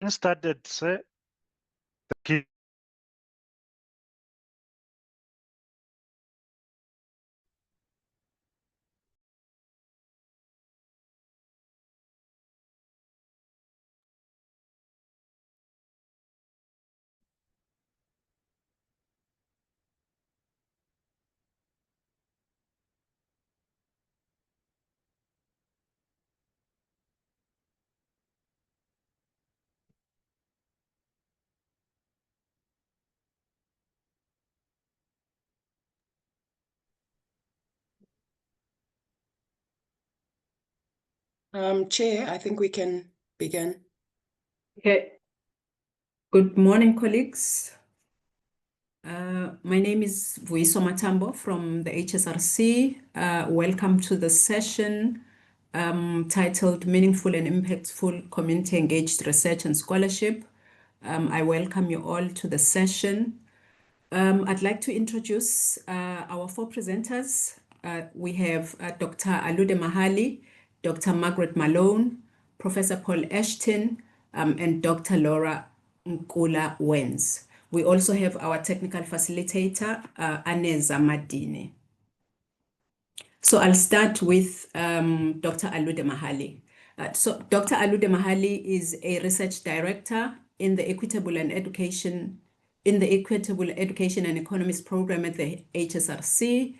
started say the key Chair, I think we can begin. Okay. Good morning, colleagues. My name is Vuiso Matambo from the HSRC. Welcome to the session titled Meaningful and Impactful Community Engaged Research and Scholarship. I welcome you all to the session. I'd like to introduce our four presenters. We have Dr. Alude Mahali, Dr. Margaret Malone, Professor Paul Ashton, and Dr. Laura Nkula Wenz. We also have our technical facilitator, Aneza Madini. So I'll start with Dr. Alude Mahali. So Dr. Alude Mahali is a research director in the Equitable Education and Economics program at the HSRC.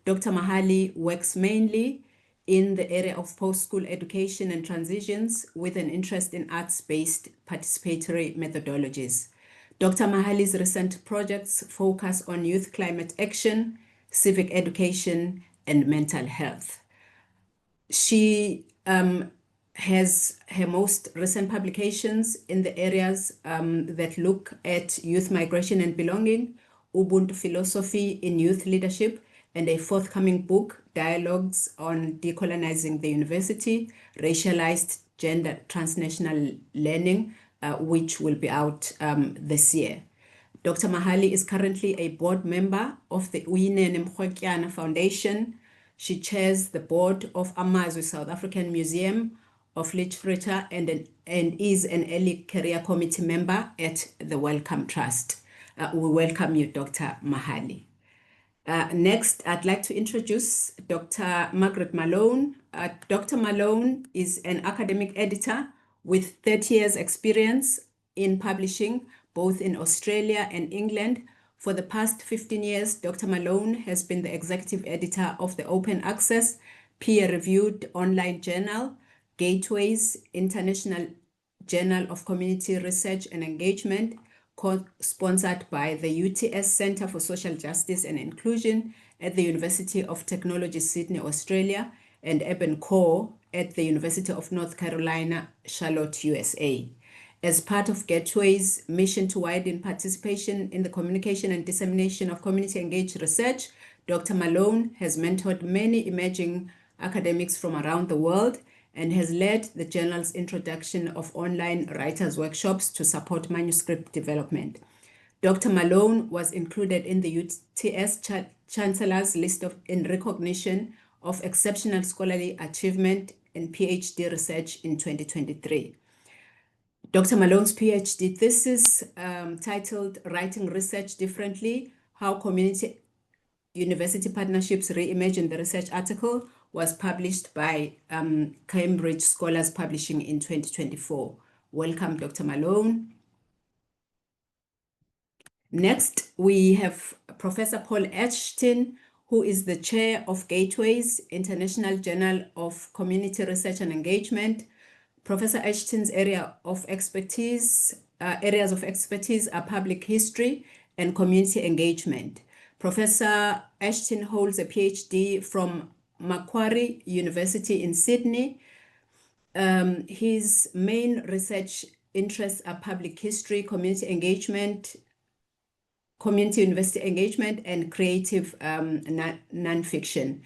Dr. Mahali works mainly in the area of post-school education and transitions with an interest in arts-based participatory methodologies. Dr. Mahali's recent projects focus on youth climate action, civic education, and mental health. She has her most recent publications in the areas that look at youth migration and belonging, Ubuntu philosophy in youth leadership, and a forthcoming book, Dialogues on Decolonizing the University, Racialized Gender Transnational Learning, which will be out this year. Dr. Mahali is currently a board member of the Uyinene Mkhwetyana Foundation. She chairs the board of Amazwi South African Museum of Literature and is an early career committee member at the Wellcome Trust. We welcome you, Dr. Mahali. Next, I'd like to introduce Dr. Margaret Malone. Dr. Malone is an academic editor with 30 years experience in publishing, both in Australia and England. For the past 15 years, Dr. Malone has been the executive editor of the open access, peer-reviewed online journal, Gateways, International Journal of Community Research and Engagement, co-sponsored by the UTS Center for Social Justice and Inclusion at the University of Technology, Sydney, Australia, and Urban Core at the University of North Carolina, Charlotte, USA. As part of Gateway's mission to widen participation in the communication and dissemination of community-engaged research, Dr. Malone has mentored many emerging academics from around the world and has led the journal's introduction of online writers' workshops to support manuscript development. Dr. Malone was included in the UTS Chancellor's list in recognition of exceptional scholarly achievement in PhD research in 2023. Dr. Malone's PhD thesis titled Writing Research Differently, How Community University Partnerships Reimagine the Research article was published by Cambridge Scholars Publishing in 2024. Welcome, Dr. Malone. Next, we have Professor Paul Ashton, who is the chair of Gateways, International Journal of Community Research and Engagement. Professor Ashton's areas of expertise are public history and community engagement. Professor Ashton holds a PhD from Macquarie University in Sydney. His main research interests are public history, community engagement, community university engagement, and creative nonfiction.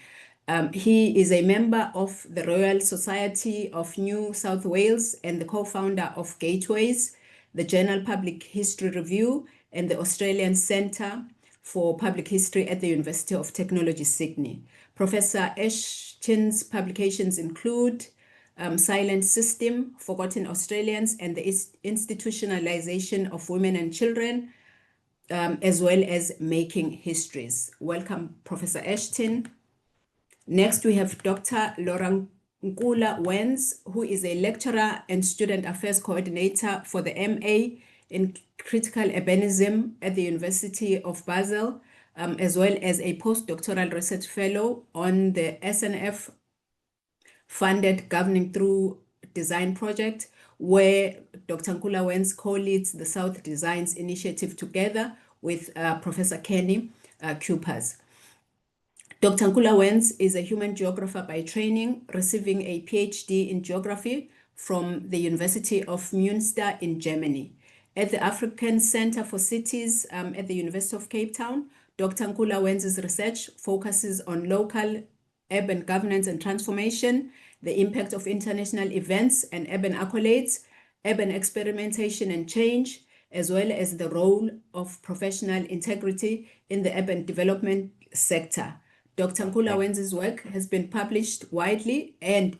He is a member of the Royal Society of New South Wales and the co-founder of Gateways, the Journal Public History Review, and the Australian Centre for Public History at the University of Technology, Sydney. Professor Ashton's publications include Silent System, Forgotten Australians, and the Institutionalization of Women and Children, as well as Making Histories. Welcome, Professor Ashton. Next, we have Dr. Laura Nkula Wenz, who is a lecturer and student affairs coordinator for the MA in Critical Urbanism at the University of Basel, as well as a postdoctoral research fellow on the SNF funded Governing Through Design project, where Dr. Nkula Wenz co-leads the South Designs Initiative together with Professor Kenny Kupers. Dr. Nkula Wenz is a human geographer by training, receiving a PhD in geography from the University of Münster in Germany. At the African Center for Cities at the University of Cape Town, Dr. Nkula Wenz's research focuses on local urban governance and transformation, the impact of international events and urban accolades, urban experimentation and change, as well as the role of professional integrity in the urban development sector. Dr. Nkula Wenz's work has been published widely and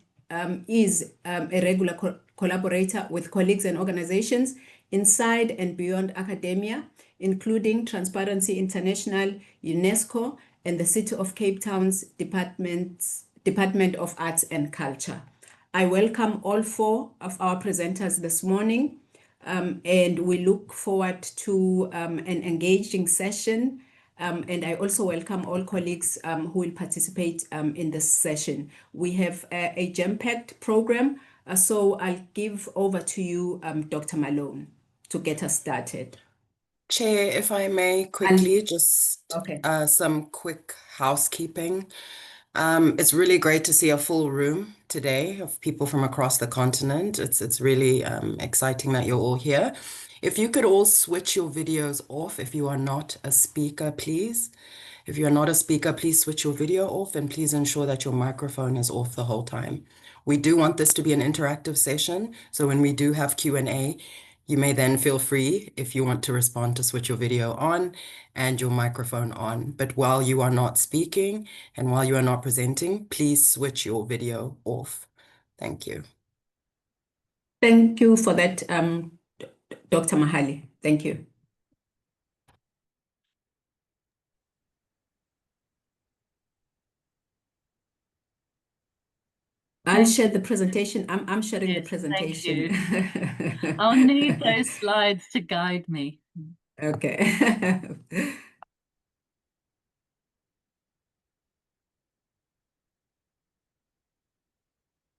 is a regular collaborator with colleagues and organizations inside and beyond academia, including Transparency International, UNESCO, and the City of Cape Town's Department of Arts and Culture. I welcome all four of our presenters this morning, and we look forward to an engaging session. And I also welcome all colleagues who will participate in this session. We have a jam-packed program, so I'll give over to you, Dr. Malone, to get us started. Chair, if I may quickly, just Okay. some quick housekeeping. It's really great to see a full room today of people from across the continent. It's really exciting that you're all here. If you could all switch your videos off if you are not a speaker, please. If you're not a speaker, please switch your video off and please ensure that your microphone is off the whole time. We do want this to be an interactive session, so when we do have Q&A, you may then feel free, if you want to respond, to switch your video on and your microphone on. But while you are not speaking and while you are not presenting, please switch your video off. Thank you. Thank you for that, Dr. Mahali. Thank you. I'll share the presentation. I'm sharing the presentation. Thank you. I'll need those slides to guide me. Okay.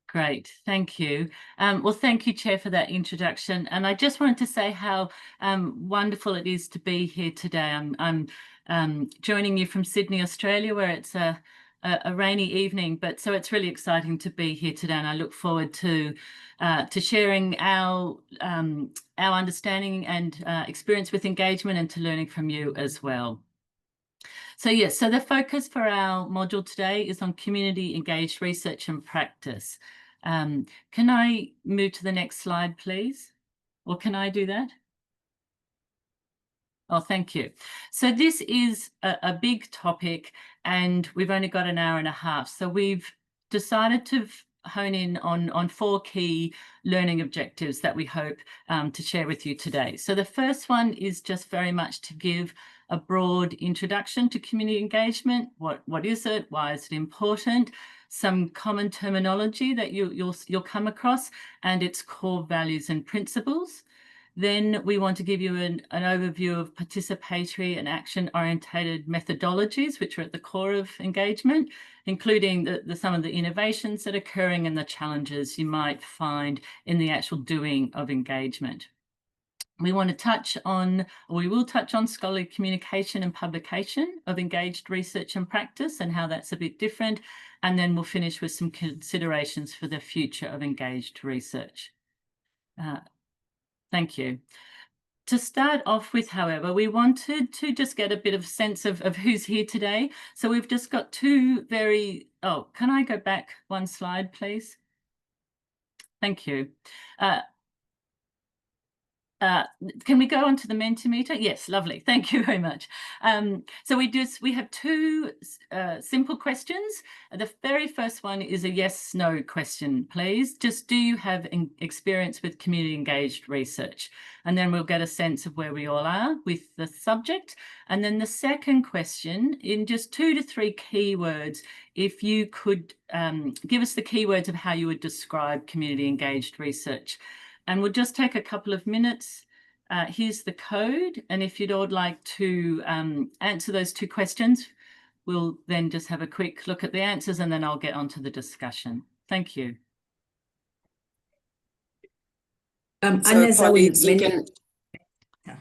Great, thank you. Well, thank you, Chair, for that introduction. And I just wanted to say how wonderful it is to be here today. I'm joining you from Sydney, Australia, where it's a rainy evening, but so it's really exciting to be here today, and I look forward to sharing our understanding and experience with engagement, and to learning from you as well. So yes, so the focus for our module today is on community engaged research and practice. Can I move to the next slide, please? Or can I do that? Oh, thank you. So this is a big topic, and we've only got an hour and a half. So we've decided to hone in on 4 key learning objectives that we hope to share with you today. So the first one is just very much to give a broad introduction to community engagement. What is it? Why is it important? Some common terminology that you'll come across, and its core values and principles. Then we want to give you an overview of participatory and action-orientated methodologies, which are at the core of engagement, including some of the innovations that are occurring and the challenges you might find in the actual doing of engagement. We want to touch on, or we will touch on, scholarly communication and publication of engaged research and practice and how that's a bit different. And then we'll finish with some considerations for the future of engaged research. Thank you. To start off with, however, we wanted to just get a bit of sense of who's here today. So we've just got two very, oh, can I go back one slide, please? Thank you. Can we go on to the Mentimeter? Yes, lovely. Thank you very much. So we have two simple questions. The very first one is a yes/no question, please. Just do you have experience with community engaged research? And then we'll get a sense of where we all are with the subject. And then the second question, in just 2 to 3 keywords, if you could give us the keywords of how you would describe community engaged research. And we'll just take a couple of minutes. Here's the code. And if you'd all like to answer those 2 questions, we'll then just have a quick look at the answers and then I'll get on to the discussion. Thank you. So colleagues, you can...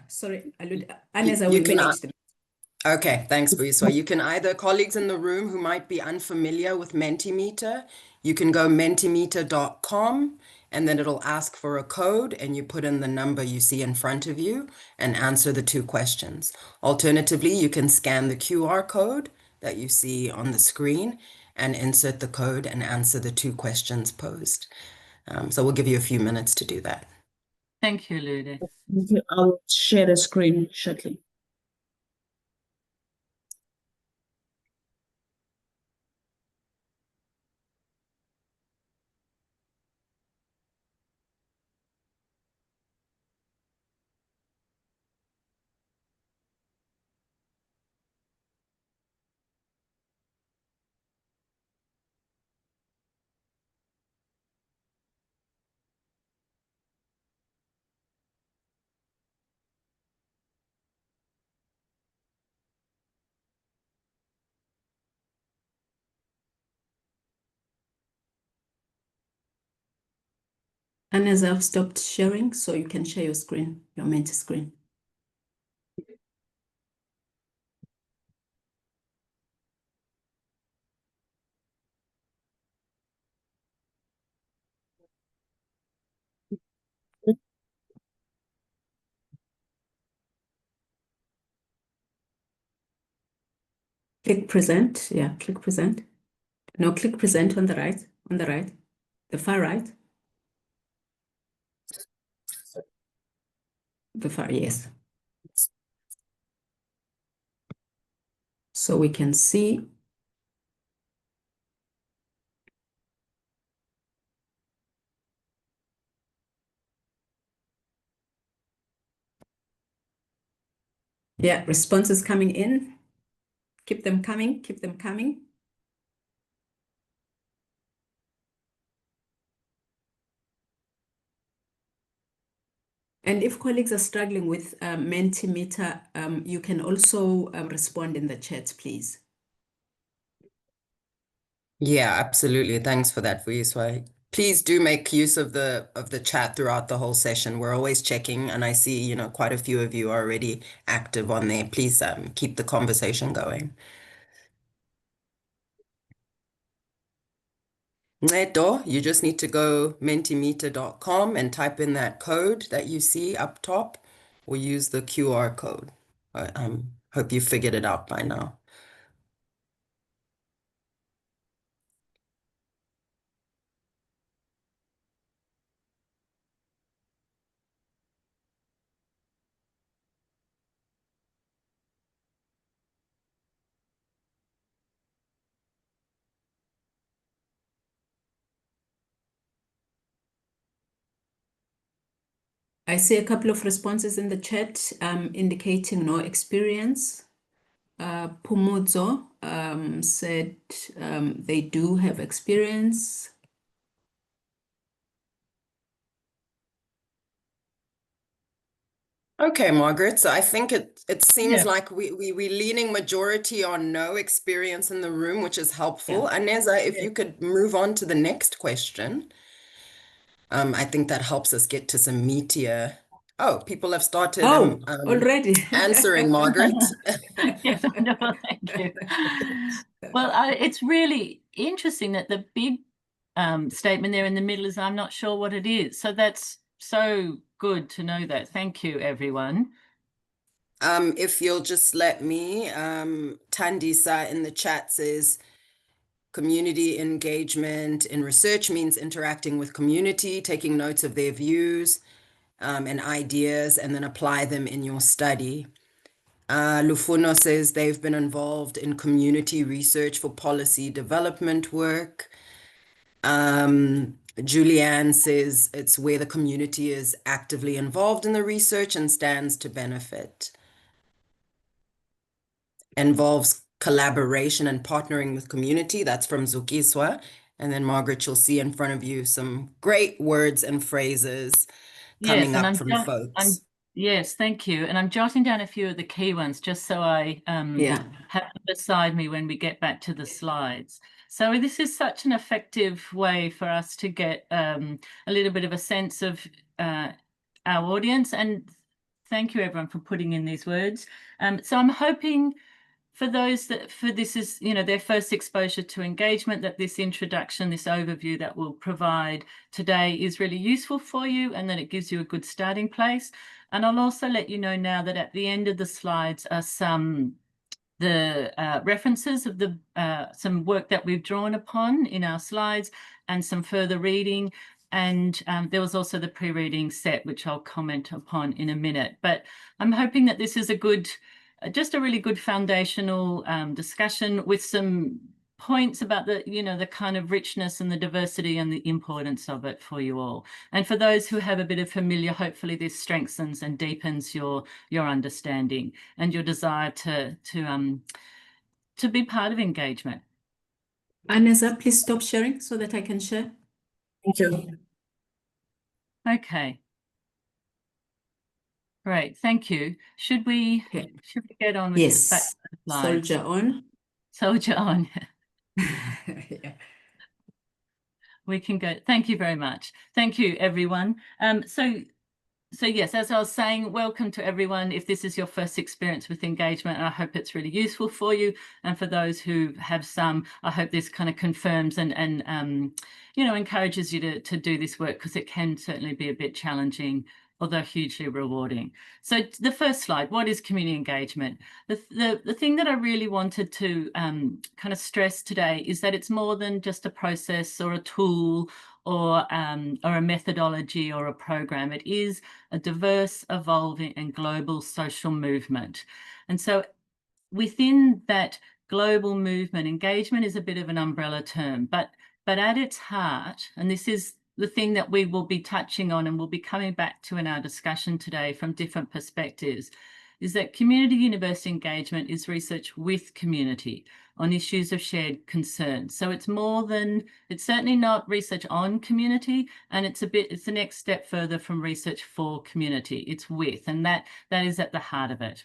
Sorry, Aneza will manage them. Okay, thanks, Vuyiswa. You can either, colleagues in the room who might be unfamiliar with Mentimeter, you can go mentimeter.com and then it'll ask for a code and you put in the number you see in front of you and answer the 2 questions. Alternatively, you can scan the QR code that you see on the screen and insert the code and answer the 2 questions posed. So we'll give you a few minutes to do that. Thank you, Lude. I'll share the screen shortly. Aneza, I've stopped sharing, so you can share your screen, your Menti screen. Click present. Yeah, click present. No, click present on the right, the far right. The far, yes. So we can see. Yeah, responses coming in. Keep them coming, keep them coming. And if colleagues are struggling with Mentimeter, you can also respond in the chat, please. Yeah, absolutely. Thanks for that, Vuyiswa. Please do make use of the chat throughout the whole session. We're always checking, and I see, quite a few of you are already active on there. Please keep the conversation going. Neto, you just need to go mentimeter.com and type in that code that you see up top, or use the QR code. I hope you figured it out by now. I see a couple of responses in the chat indicating no experience. Pumuzo said they do have experience. Okay, Margaret. So I think it seems Yeah. like we're leaning majority on no experience in the room, which is helpful. Aneza, if you could move on to the next question. I think that helps us get to some meatier. Oh, people have started already answering, Margaret. Yes, wonderful. Thank you. Well, it's really interesting that the big statement there in the middle is, I'm not sure what it is. So that's so good to know that. Thank you, everyone. If you'll just let me, Tandisa in the chat says, community engagement in research means interacting with community, taking notes of their views, and ideas and then apply them in your study. Lufuno says they've been involved in community research for policy development work. Julianne says it's where the community is actively involved in the research and stands to benefit. Involves collaboration and partnering with community. That's from Zukiswa. And then Margaret, you'll see in front of you some great words and phrases coming and up from folks. Yes, thank you. And I'm jotting down a few of the key ones just so I have them beside me when we get back to the slides. So this is such an effective way for us to get a little bit of a sense of our audience. And thank you, everyone, for putting in these words. So I'm hoping for those that this is, their first exposure to engagement, that this introduction, this overview that we'll provide today is really useful for you and that it gives you a good starting place. And I'll also let you know now that at the end of the slides are the references of some work that we've drawn upon in our slides and some further reading. And there was also the pre-reading set, which I'll comment upon in a minute. But I'm hoping that this is just a really good foundational discussion with some points about the kind of richness and the diversity and the importance of it for you all. And for those who have a bit of familiar, hopefully this strengthens and deepens your understanding and your desire to be part of engagement. Anessa, please stop sharing so that I can share. Thank you. Okay. Great, thank you. Should we get on with Yes, the slides? soldier on. Soldier on. Yeah. We can go. Thank you very much. Thank you, everyone. So yes, as I was saying, welcome to everyone. If this is your first experience with engagement, I hope it's really useful for you. And for those who have some, I hope this kind of confirms and encourages you to do this work, because it can certainly be a bit challenging, although hugely rewarding. So the first slide, what is community engagement? The thing that I really wanted to kind of stress today is that it's more than just a process or a tool or a methodology or a program. It is a diverse, evolving and global social movement. And so within that global movement, engagement is a bit of an umbrella term, but at its heart, and this is the thing that we will be touching on and we'll be coming back to in our discussion today from different perspectives, is that community university engagement is research with community on issues of shared concern. So it's certainly not research on community, and it's the next step further from research for community. It's with, and that is at the heart of it.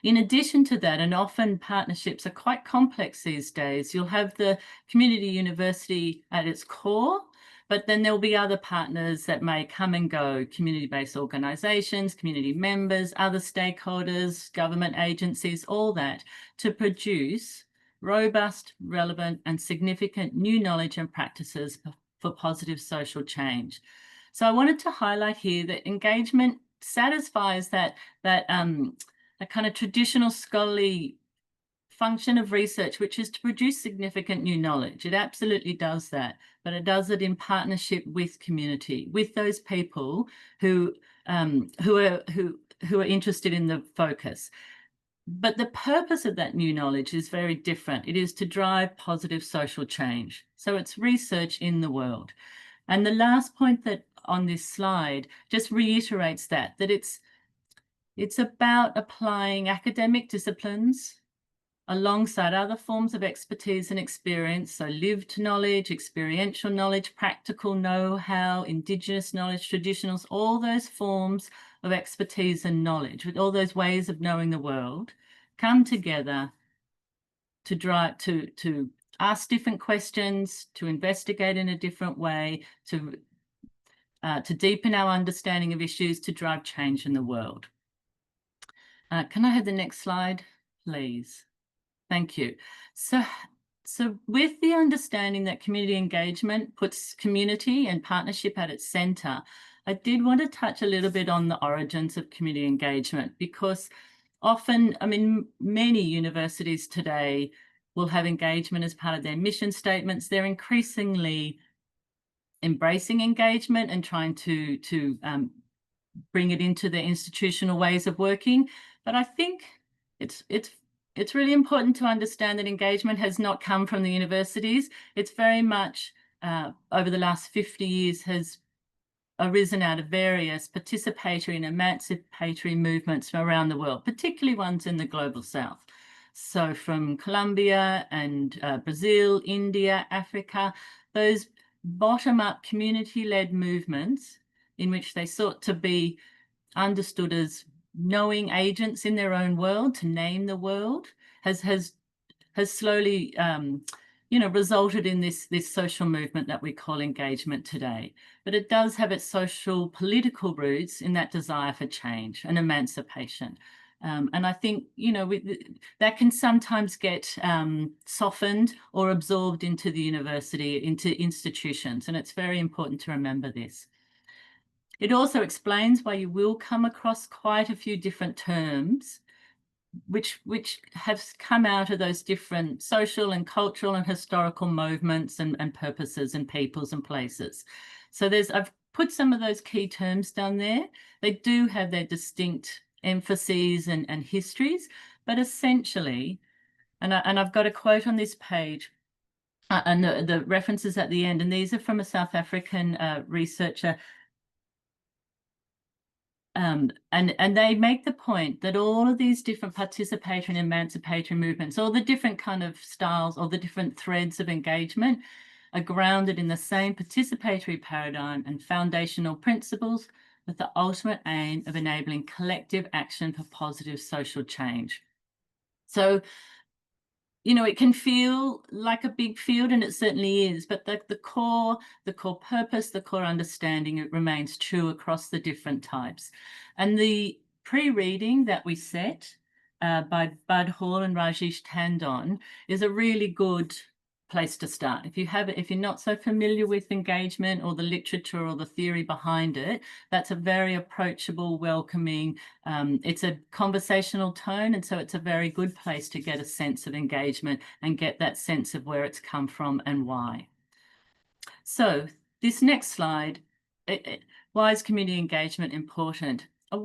In addition to that, and often partnerships are quite complex these days, you'll have the community university at its core, but then there'll be other partners that may come and go, community-based organisations, community members, other stakeholders, government agencies, all that, to produce robust, relevant and significant new knowledge and practices for positive social change. So I wanted to highlight here that engagement satisfies that kind of traditional scholarly function of research, which is to produce significant new knowledge. It absolutely does that, but it does it in partnership with community, with those people who are interested in the focus. But the purpose of that new knowledge is very different. It is to drive positive social change. So it's research in the world. And the last point that on this slide just reiterates that it's about applying academic disciplines alongside other forms of expertise and experience, so lived knowledge, experiential knowledge, practical know-how, Indigenous knowledge, traditionals, all those forms of expertise and knowledge, with all those ways of knowing the world, come together to ask different questions, to investigate in a different way, to deepen our understanding of issues, to drive change in the world. Can I have the next slide, please? Thank you. So with the understanding that community engagement puts community and partnership at its centre, I did want to touch a little bit on the origins of community engagement, because often, many universities today will have engagement as part of their mission statements. They're increasingly embracing engagement and trying to bring it into their institutional ways of working. But I think it's really important to understand that engagement has not come from the universities. It's very much over the last 50 years has arisen out of various participatory and emancipatory movements from around the world, particularly ones in the global south. So from Colombia and Brazil, India, Africa, those bottom-up community-led movements in which they sought to be understood as knowing agents in their own world, to name the world, has slowly resulted in this social movement that we call engagement today. But it does have its social political roots in that desire for change and emancipation. And I think, that can sometimes get softened or absorbed into the university, into institutions. And it's very important to remember this. It also explains why you will come across quite a few different terms which have come out of those different social and cultural and historical movements and purposes and peoples and places. So I've put some of those key terms down there. They do have their distinct emphases and histories, but essentially, and I've got a quote on this page, and the references at the end, and these are from a South African researcher. And they make the point that all of these different participatory and emancipatory movements, all the different kind of styles, all the different threads of engagement are grounded in the same participatory paradigm and foundational principles with the ultimate aim of enabling collective action for positive social change. So, it can feel like a big field, and it certainly is, but the core purpose, the core understanding, it remains true across the different types. And the pre-reading that we set by Bud Hall and Rajesh Tandon is a really good place to start. If you're not so familiar with engagement or the literature or the theory behind it, that's a very approachable, welcoming, it's a conversational tone, and so it's a very good place to get a sense of engagement and get that sense of where it's come from and why. So this next slide, why is community engagement important? At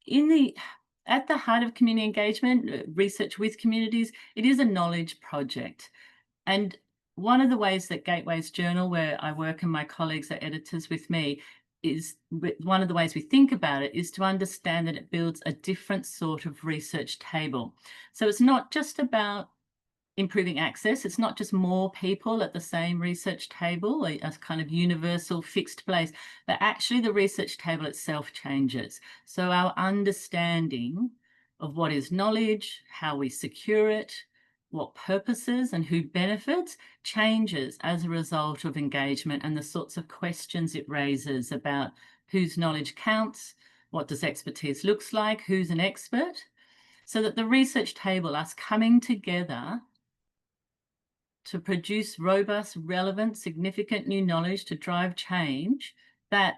the heart of community engagement, research with communities, it is a knowledge project. And one of the ways that Gateway's Journal, where I work and my colleagues are editors with me, is one of the ways we think about it is to understand that it builds a different sort of research table. So it's not just about improving access. It's not just more people at the same research table, a kind of universal fixed place, but actually the research table itself changes. So our understanding of what is knowledge, how we secure it, what purposes and who benefits changes as a result of engagement and the sorts of questions it raises about whose knowledge counts, what does expertise looks like, who's an expert, so that the research table, us coming together to produce robust, relevant, significant new knowledge to drive change, that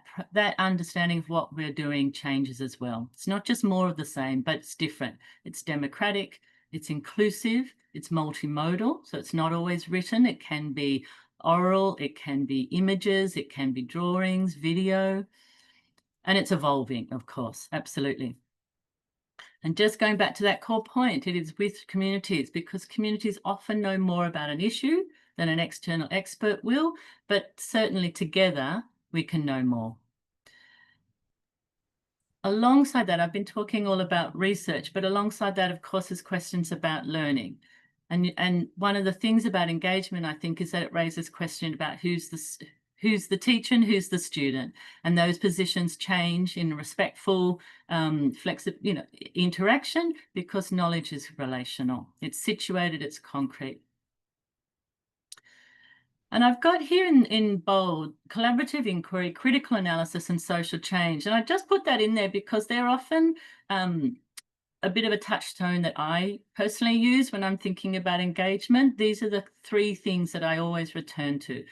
understanding of what we're doing changes as well. It's not just more of the same, but it's different. It's democratic, it's inclusive, it's multimodal, so it's not always written. It can be oral, it can be images, it can be drawings, video, and it's evolving, of course, absolutely. And just going back to that core point, it is with communities, because communities often know more about an issue than an external expert will, but certainly together we can know more. Alongside that, I've been talking all about research, but alongside that, of course, is questions about learning. And one of the things about engagement, I think, is that it raises question about who's the teacher and who's the student, and those positions change in respectful, flexible, interaction, because knowledge is relational. It's situated, it's concrete. And I've got here in bold, collaborative inquiry, critical analysis, and social change. And I just put that in there because they're often a bit of a touchstone that I personally use when I'm thinking about engagement. These are the three things that I always return to.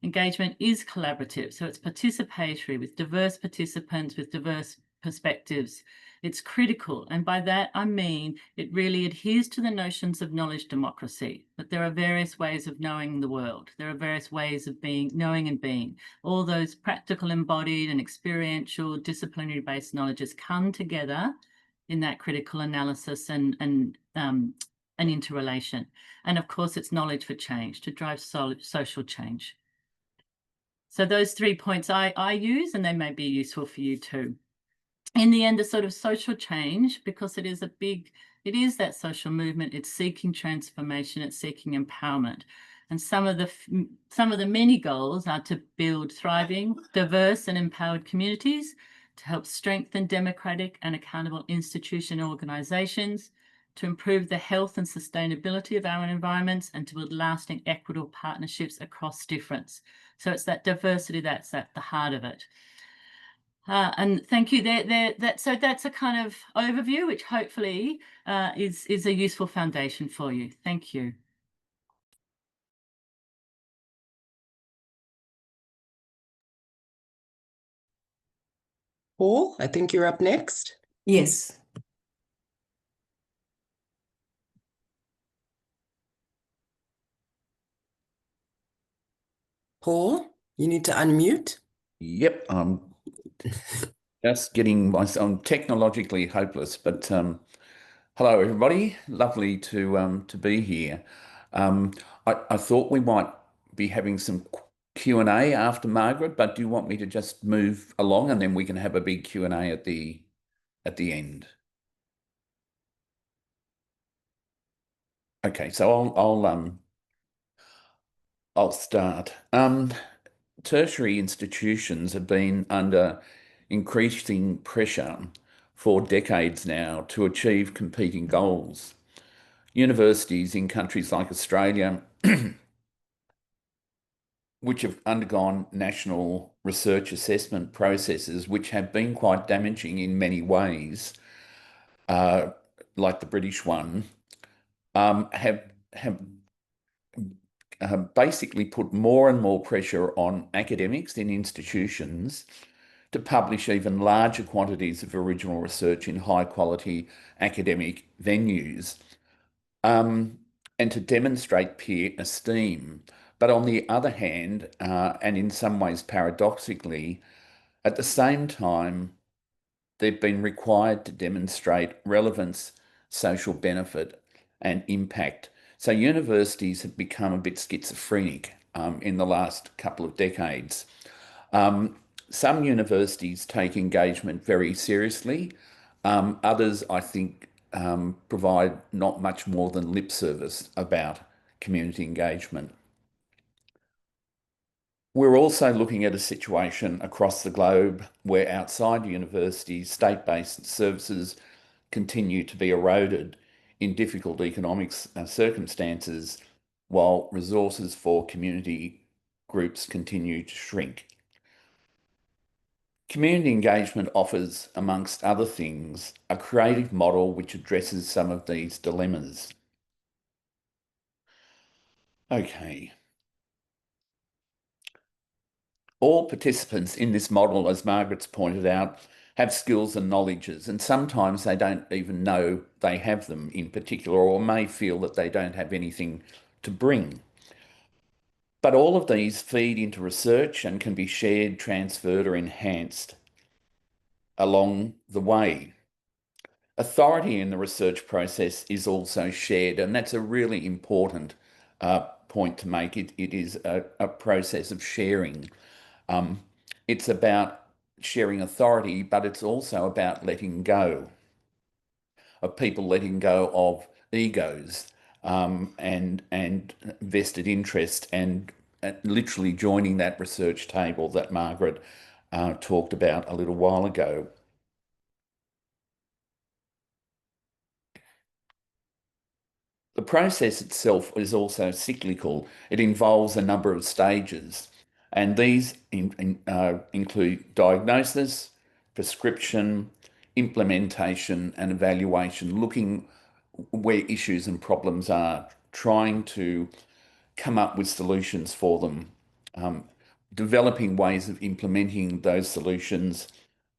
Engagement is collaborative, so it's participatory with diverse participants, with diverse perspectives. It's critical, and by that I mean it really adheres to the notions of knowledge democracy, but there are various ways of knowing the world. There are various ways of knowing and being. All those practical, embodied and experiential, disciplinary-based knowledges come together in that critical analysis and interrelation. And of course, it's knowledge for change, to drive social change. So those 3 points I use, and they may be useful for you too. In the end, the sort of social change, because it is that social movement, it's seeking transformation, it's seeking empowerment. And some of the many goals are to build thriving, diverse and empowered communities, to help strengthen democratic and accountable institution organizations, to improve the health and sustainability of our environments, and to build lasting equitable partnerships across difference. So it's that diversity that's at the heart of it. And thank you. So that's a kind of overview, which hopefully is a useful foundation for you. Thank you. Paul, I think you're up next. Yes. Paul, you need to unmute. Yep, I'm just getting myself. I'm technologically hopeless, but hello everybody. Lovely to be here. I thought we might be having some Q&A after Margaret, but do you want me to just move along and then we can have a big Q&A at the end? Okay, so I'll start. Tertiary institutions have been under increasing pressure for decades now to achieve competing goals. Universities in countries like Australia, which have undergone national research assessment processes, which have been quite damaging in many ways, like the British one, have basically put more and more pressure on academics in institutions to publish even larger quantities of original research in high quality academic venues, and to demonstrate peer esteem. But on the other hand, and in some ways paradoxically, at the same time, they've been required to demonstrate relevance, social benefit and impact. So universities have become a bit schizophrenic in the last couple of decades. Some universities take engagement very seriously. Others, I think, provide not much more than lip service about community engagement. We're also looking at a situation across the globe where outside universities, state-based services continue to be eroded in difficult economic circumstances, while resources for community groups continue to shrink. Community engagement offers, amongst other things, a creative model which addresses some of these dilemmas. Okay. All participants in this model, as Margaret's pointed out, have skills and knowledges, and sometimes they don't even know they have them in particular, or may feel that they don't have anything to bring. But all of these feed into research and can be shared, transferred, or enhanced along the way. Authority in the research process is also shared, and that's a really important point to make. It is a process of sharing. It's about sharing authority, but it's also about letting go, of people letting go of egos and vested interest, and literally joining that research table that Margaret talked about a little while ago. The process itself is also cyclical. It involves a number of stages, and these include diagnosis, prescription, implementation, and evaluation, looking where issues and problems are, trying to come up with solutions for them, developing ways of implementing those solutions,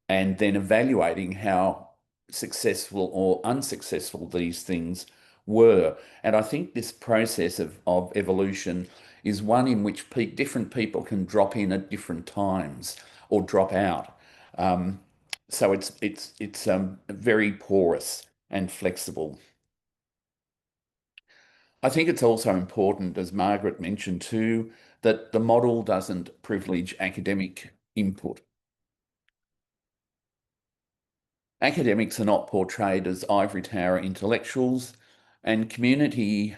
and then evaluating how successful or unsuccessful these things were. And I think this process of evolution is one in which different people can drop in at different times or drop out. So it's very porous and flexible. I think it's also important, as Margaret mentioned too, that the model doesn't privilege academic input. Academics are not portrayed as ivory tower intellectuals, and community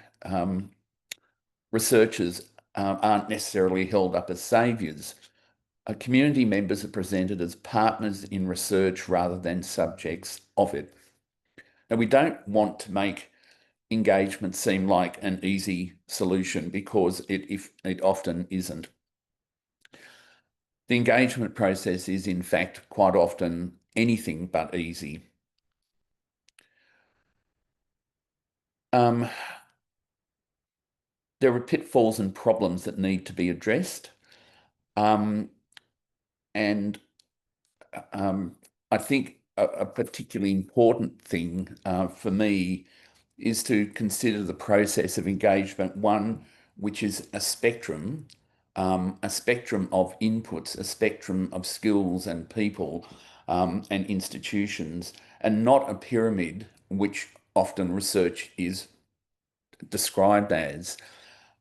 researchers aren't necessarily held up as saviours. Community members are presented as partners in research rather than subjects of it. Now, we don't want to make engagement seem like an easy solution, because it often isn't. The engagement process is, in fact, quite often anything but easy. There are pitfalls and problems that need to be addressed. And I think a particularly important thing for me is to consider the process of engagement, one which is a spectrum of inputs, a spectrum of skills and people and institutions, and not a pyramid, which often research is described as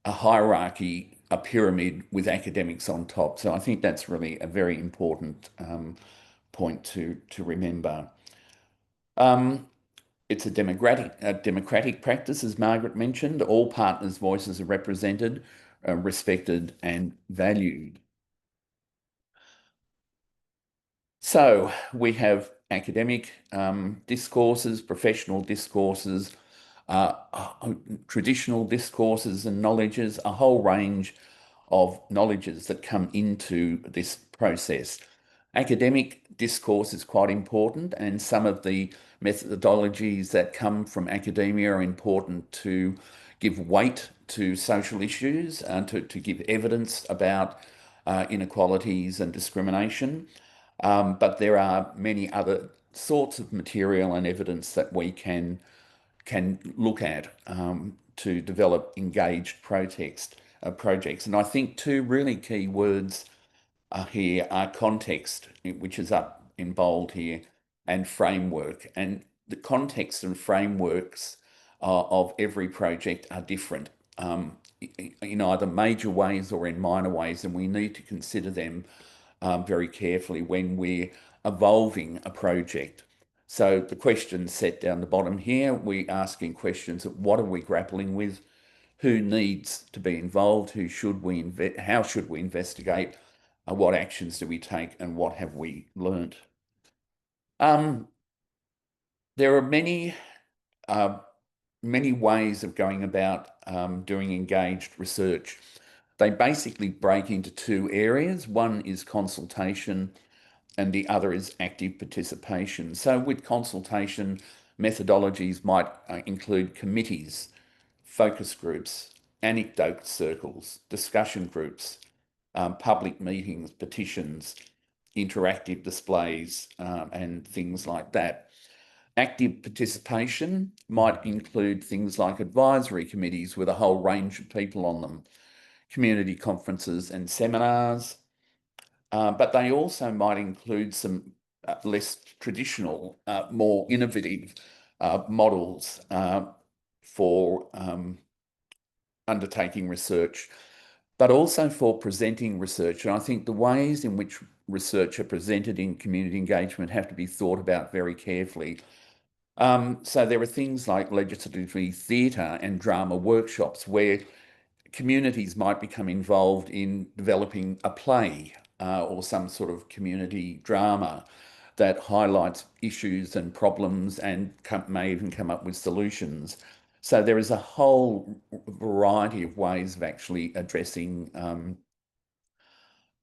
a hierarchy, a pyramid with academics on top. So I think that's really a very important point to remember. It's a democratic practice, as Margaret mentioned. All partners' voices are represented, respected and valued. So we have academic discourses, professional discourses, traditional discourses and knowledges, a whole range of knowledges that come into this process. Academic discourse is quite important, and some of the methodologies that come from academia are important to give weight to social issues and to give evidence about inequalities and discrimination. But there are many other sorts of material and evidence that we can look at to develop engaged projects. And I think two really key words here are context, which is up in bold here, and framework. And the context and frameworks of every project are different in either major ways or in minor ways, and we need to consider them very carefully when we're evolving a project. So the questions set down the bottom here, we're asking questions of what are we grappling with, who needs to be involved, how should we investigate, what actions do we take, and what have we learnt. There are many ways of going about doing engaged research. They basically break into two areas. One is consultation and the other is active participation. So with consultation, methodologies might include committees, focus groups, anecdote circles, discussion groups, public meetings, petitions, interactive displays, and things like that. Active participation might include things like advisory committees with a whole range of people on them, community conferences and seminars, but they also might include some less traditional, more innovative models for undertaking research, but also for presenting research. And I think the ways in which research are presented in community engagement have to be thought about very carefully. So there are things like legislative theatre and drama workshops where communities might become involved in developing a play or some sort of community drama that highlights issues and problems and may even come up with solutions. So there is a whole variety of ways of actually addressing,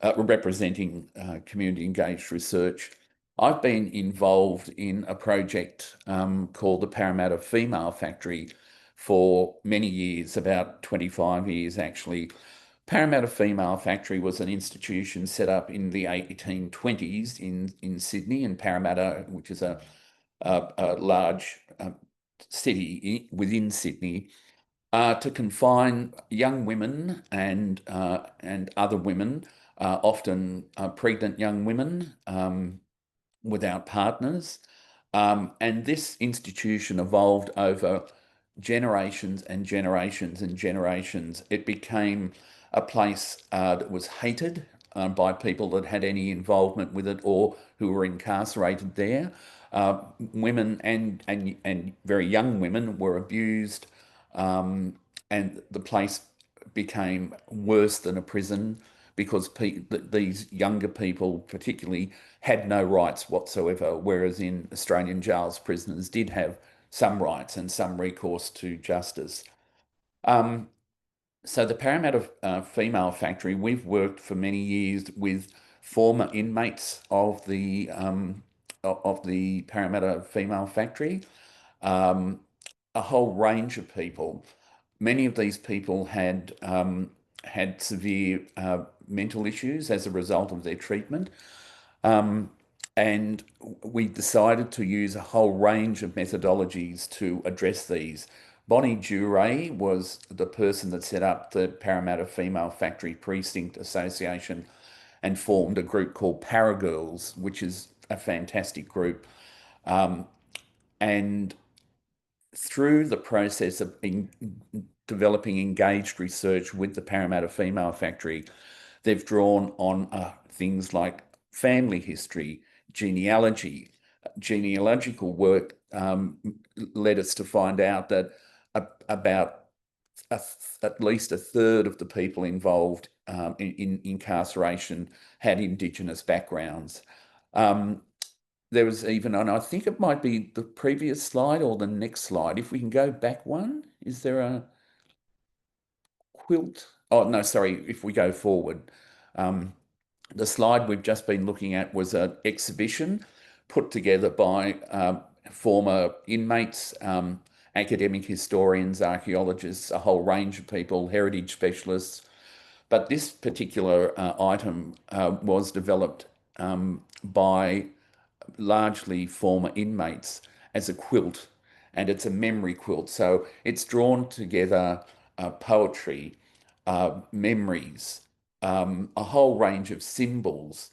representing community engaged research. I've been involved in a project called the Parramatta Female Factory for many years, about 25 years actually, Parramatta Female Factory was an institution set up in the 1820s in Sydney, and Parramatta, which is a large city within Sydney, to confine young women and other women, often pregnant young women without partners. And this institution evolved over generations and generations and generations. It became a place that was hated by people that had any involvement with it or who were incarcerated there. Women and very young women were abused, and the place became worse than a prison because these younger people particularly had no rights whatsoever, whereas in Australian jails, prisoners did have some rights and some recourse to justice. So the Parramatta Female Factory, we've worked for many years with former inmates of the Parramatta Female Factory, a whole range of people. Many of these people had had severe mental issues as a result of their treatment. And we decided to use a whole range of methodologies to address these. Bonnie Duray was the person that set up the Parramatta Female Factory Precinct Association and formed a group called Paragirls, which is a fantastic group. And through the process of developing engaged research with the Parramatta Female Factory, they've drawn on things like family history, genealogy. Genealogical work led us to find out that about at least a third of the people involved in incarceration had Indigenous backgrounds. There was even, and I think it might be the previous slide or the next slide. If we can go back one, is there a quilt? Oh, no, sorry, if we go forward. The slide we've just been looking at was an exhibition put together by former inmates, academic historians, archaeologists, a whole range of people, heritage specialists. But this particular item was developed by largely former inmates as a quilt, and it's a memory quilt. So it's drawn together poetry, memories, a whole range of symbols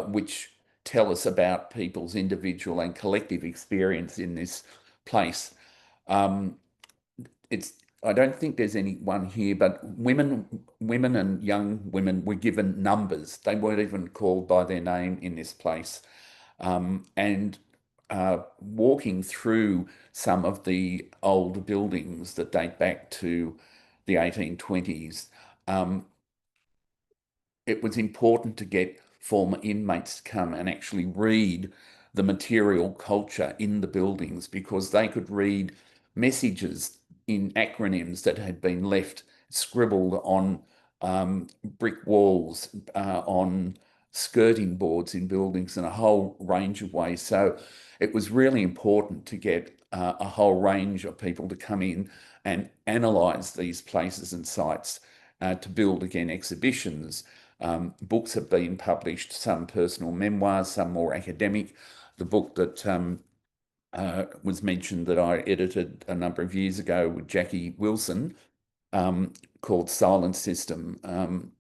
which tell us about people's individual and collective experience in this place. I don't think there's any one here, but women and young women were given numbers. They weren't even called by their name in this place. And walking through some of the old buildings that date back to the 1820s, it was important to get former inmates to come and actually read the material culture in the buildings, because they could read messages in acronyms that had been left scribbled on brick walls, on skirting boards in buildings, in a whole range of ways. So it was really important to get a whole range of people to come in and analyse these places and sites to build, again, exhibitions. Books have been published, some personal memoirs, some more academic. The book that was mentioned that I edited a number of years ago with Jackie Wilson, called Silent System,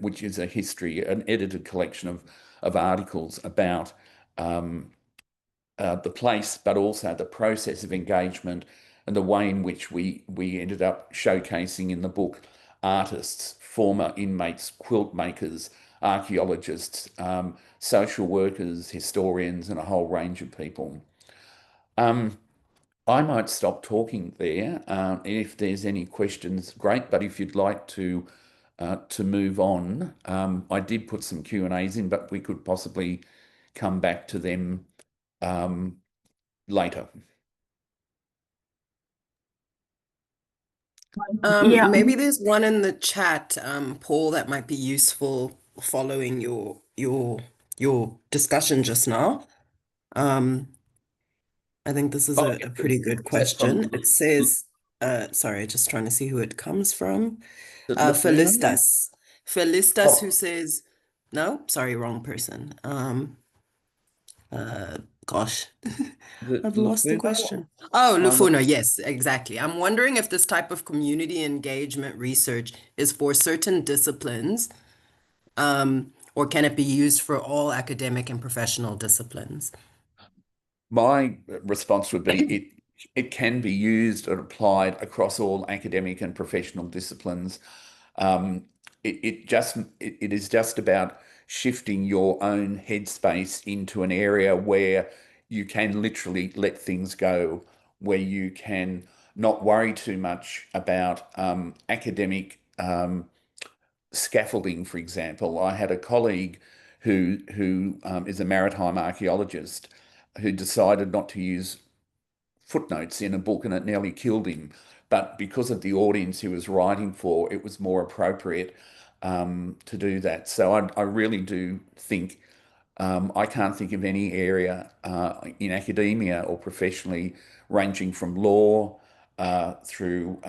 which is a history, an edited collection of articles about the place, but also the process of engagement and the way in which we ended up showcasing in the book artists, former inmates, quilt makers, archaeologists, social workers, historians, and a whole range of people. I might stop talking there. If there's any questions, great. But if you'd like to move on, I did put some Q&As in, but we could possibly come back to them later. Yeah. Maybe there's one in the chat, Paul, that might be useful following your discussion just now. I think this is a pretty good question. It says, sorry, just trying to see who it comes from. Felicitas. Felicitas. Felistas, who Oh, says, no, sorry, wrong person. Gosh, the I've lost the Lufuna, question. Oh, I'm a, Lufuna, yes, exactly. I'm wondering if this type of community engagement research is for certain disciplines, or can it be used for all academic and professional disciplines? my response would be it can be used or applied across all academic and professional disciplines. It is just about shifting your own headspace into an area where you can literally let things go, where you can not worry too much about academic scaffolding, for example. I had a colleague who is a maritime archaeologist who decided not to use footnotes in a book, and it nearly killed him. But because of the audience he was writing for, it was more appropriate to do that. So I really do think I can't think of any area in academia or professionally, ranging from law through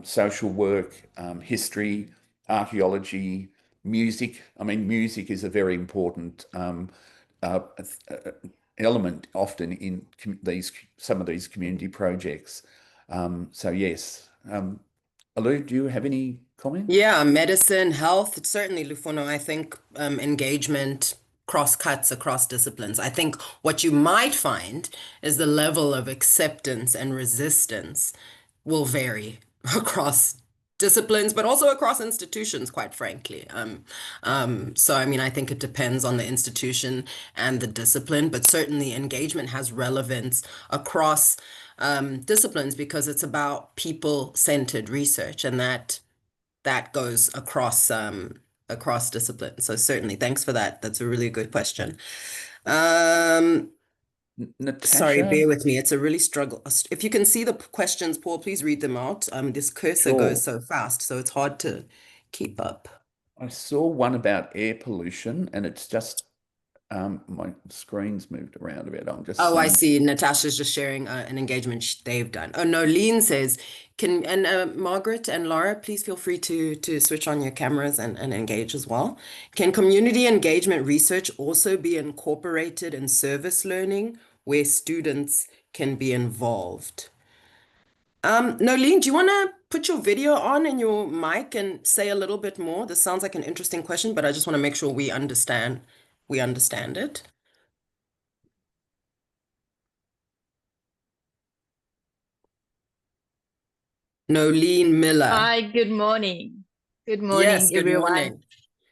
social work, history, archaeology, music. I mean, music is a very important uh, element often in some of these community projects. So yes, Alu, do you have any comments? Yeah, medicine, health, certainly, Lufono. I think engagement cross-cuts across disciplines. I think what you might find is the level of acceptance and resistance will vary across disciplines, but also across institutions, quite frankly. So, I mean, I think it depends on the institution and the discipline, but certainly engagement has relevance across disciplines because it's about people-centered research, and that goes across disciplines. So certainly, thanks for that. That's a really good question. Sorry, Natasha, bear with me. It's a really struggle. If you can see the questions, Paul, please read them out. This cursor goes sure. so fast, so it's hard to keep up. I saw one about air pollution, and it's just my screen's moved around a bit. I'm just Oh, I seeing. see. Natasha's just sharing an engagement they've done. Oh, no, Lean says, Margaret and Laura, please feel free to switch on your cameras and engage as well. Can community engagement research also be incorporated in service learning where students can be involved? Nolene, do you want to put your video on and your mic and say a little bit more? This sounds like an interesting question, but I just want to make sure we understand it. Nolene Miller. Hi, good morning. Good Yes, morning, good everyone.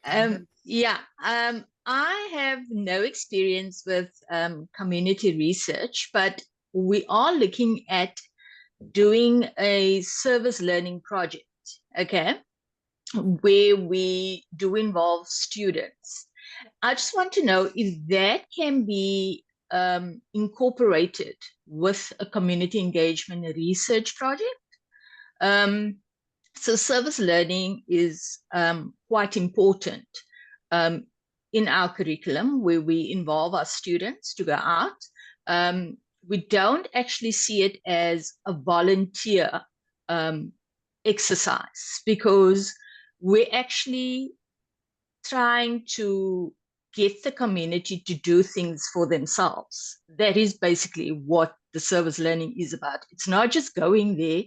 morning. I have no experience with community research, but we are looking at doing a service learning project, okay, where we do involve students. I just want to know if that can be incorporated with a community engagement research project. So service learning is quite important in our curriculum, where we involve our students to go out. We don't actually see it as a volunteer exercise, because we're actually trying to get the community to do things for themselves. That is basically what the service learning is about. It's not just going there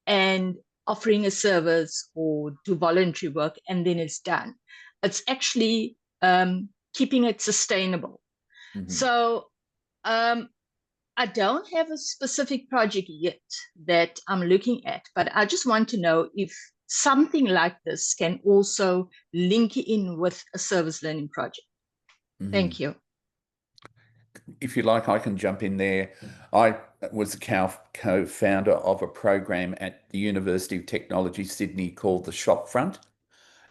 and offering a service or do voluntary work and then it's done. It's actually keeping it sustainable. Mhm. So I don't have a specific project yet that I'm looking at, but I just want to know if something like this can also link in with a service learning project. Thank you. If you like, I can jump in there. I was a co-founder of a program at the University of Technology, Sydney, called the Shopfront,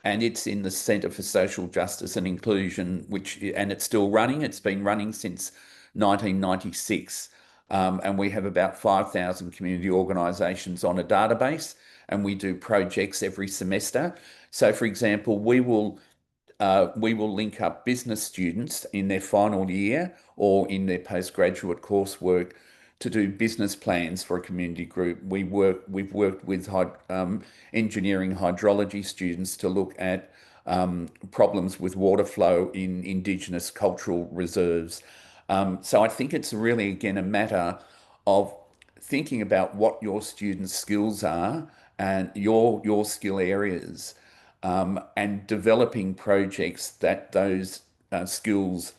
and it's in the Centre for Social Justice and Inclusion, and it's still running. It's been running since 1996, and we have about 5,000 community organisations on a database, and we do projects every semester. So, for example, we will link up business students in their final year or in their postgraduate coursework to do business plans for a community group. We've worked with engineering hydrology students to look at problems with water flow in Indigenous cultural reserves. So I think it's really, again, a matter of thinking about what your students' skills are and your skill areas, and developing projects that those skills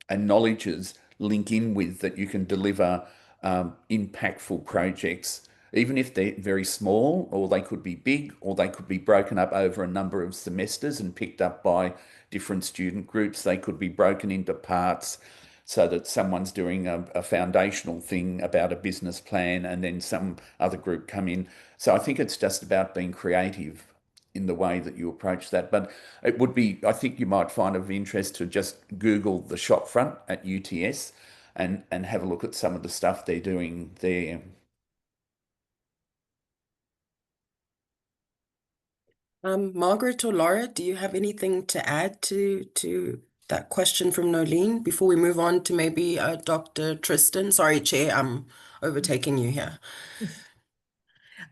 and knowledges link in with, that you can deliver impactful projects, even if they're very small, or they could be big, or they could be broken up over a number of semesters and picked up by different student groups. They could be broken into parts so that someone's doing a foundational thing about a business plan and then some other group come in. So I think it's just about being creative in the way that you approach that. But it would be, I think you might find of interest to just Google the shop front at UTS and have a look at some of the stuff they're doing there. Margaret or Laura, do you have anything to add to that question from Nolene before we move on to maybe Dr. Tristan? Sorry, Chair, I'm overtaking you here.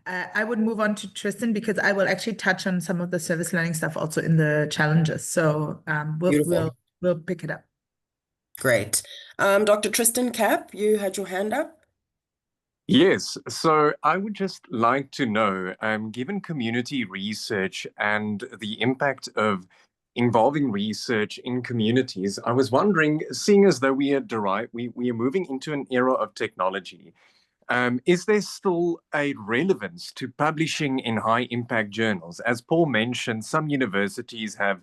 I would move on to Tristan because I will actually touch on some of the service learning stuff also in the challenges. So we'll pick it up. Great. Dr. Tristan Cap, you had your hand up. Yes, so I would just like to know, given community research and the impact of involving research in communities, I was wondering, seeing as though we are moving into an era of technology, is there still a relevance to publishing in high-impact journals? As Paul mentioned, some universities have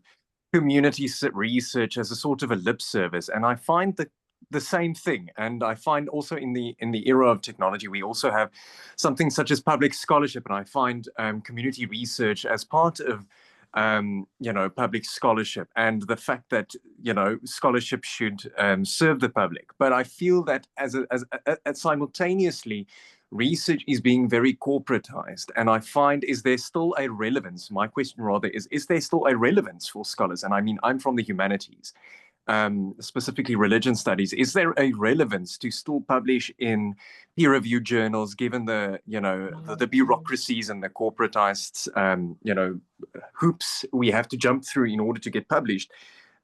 community research as a sort of a lip service, and I find that the same thing. And I find also in the era of technology, we also have something such as public scholarship, and I find community research as part of public scholarship, and the fact that scholarship should serve the public. But I feel that as simultaneously, research is being very corporatized, and I find, is there still a relevance? My question rather is there still a relevance for scholars? And I mean, I'm from the humanities, specifically religion studies. Is there a relevance to still publish in peer-reviewed journals, given the bureaucracies and the corporatized hoops we have to jump through in order to get published?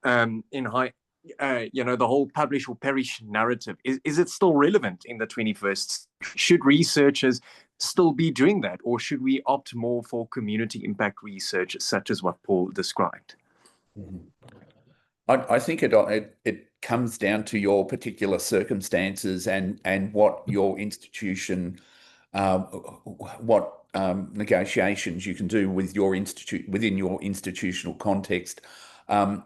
In high, the whole publish or perish narrative, is it still relevant in the 21st? Should researchers still be doing that, or should we opt more for community impact research, such as what Paul described? Mm-hmm. I think it comes down to your particular circumstances and what your institution, what negotiations you can do with your institute within your institutional context. I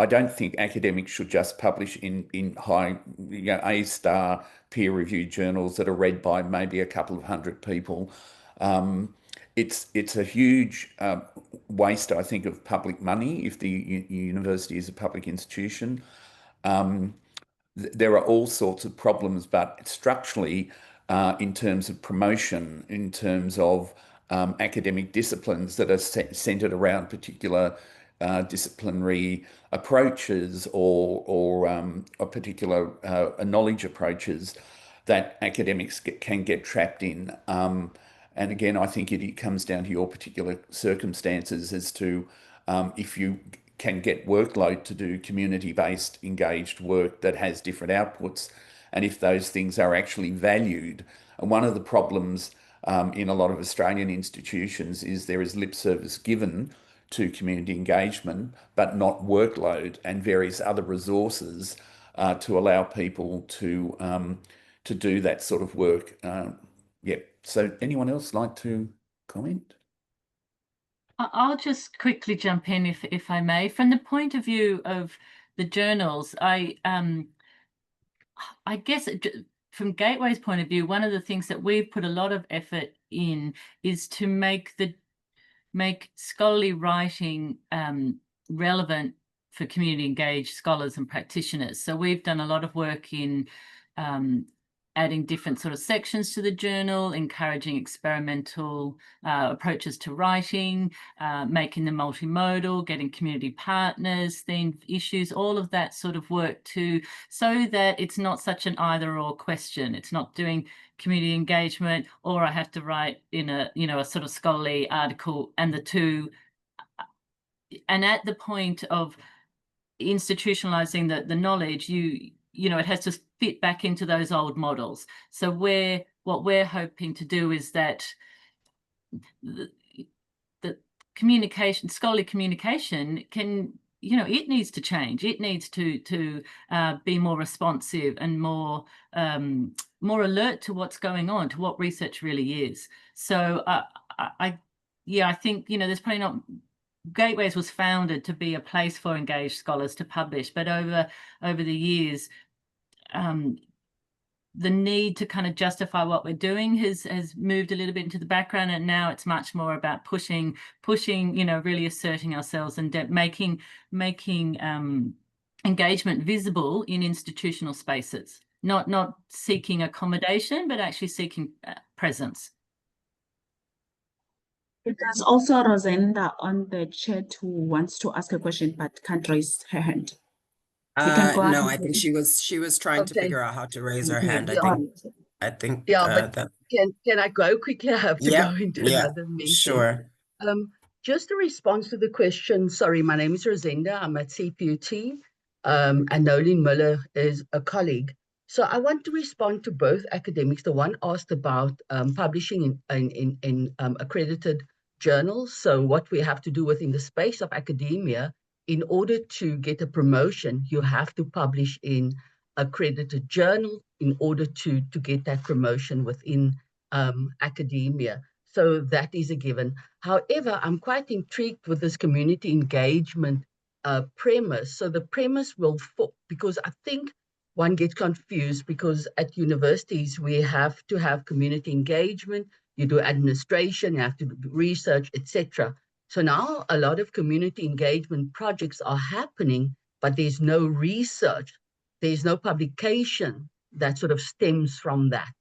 don't think academics should just publish in high, A-star peer-reviewed journals that are read by maybe a couple of hundred people. It's a huge waste, I think, of public money if the university is a public institution. There are all sorts of problems, but structurally, in terms of promotion, in terms of academic disciplines that are centered around particular disciplinary approaches or particular knowledge approaches that academics can get trapped in. And again, I think it comes down to your particular circumstances as to if you can get workload to do community-based engaged work that has different outputs, and if those things are actually valued. And one of the problems in a lot of Australian institutions is there is lip service given to community engagement, but not workload and various other resources to allow people to do that sort of work. So anyone else like to comment? I'll just quickly jump in if I may. From the point of view of the journals, I guess from Gateway's point of view, one of the things that we've put a lot of effort in is to make scholarly writing relevant for community engaged scholars and practitioners. So we've done a lot of work in adding different sort of sections to the journal, encouraging experimental approaches to writing, making them multimodal, getting community partners, themed issues, all of that sort of work so that it's not such an either or question. It's not doing community engagement, or I have to write in a sort of scholarly article, and the two. And at the point of institutionalizing the knowledge, it has to fit back into those old models. So what we're hoping to do is that the communication, scholarly communication, can, it needs to change. It needs to be more responsive and more alert to what's going on, to what research really is. So I think, there's probably not. Gateways was founded to be a place for engaged scholars to publish, but over the years, the need to kind of justify what we're doing has moved a little bit into the background, and now it's much more about pushing, really asserting ourselves and making engagement visible in institutional spaces, not seeking accommodation, but actually seeking presence. There's also Rosenda on the chat who wants to ask a question but can't raise her hand. You can go No, ahead. I think she was trying to figure out how to raise her hand. I think but that. can I go quickly? I have to go into another meeting. Sure. Just a response to the question. Sorry, my name is Rosenda. I'm at CPUT, and Nolene Miller is a colleague. So I want to respond to both academics. The one asked about publishing in accredited journals. So what we have to do within the space of academia, in order to get a promotion, you have to publish in accredited journal in order to get that promotion within academia. So that is a given. However, I'm quite intrigued with this community engagement premise. So the premise because I think one gets confused, because at universities, we have to have community engagement, you do administration, you have to do research, etc. So now a lot of community engagement projects are happening, but there's no research, there's no publication that sort of stems from that.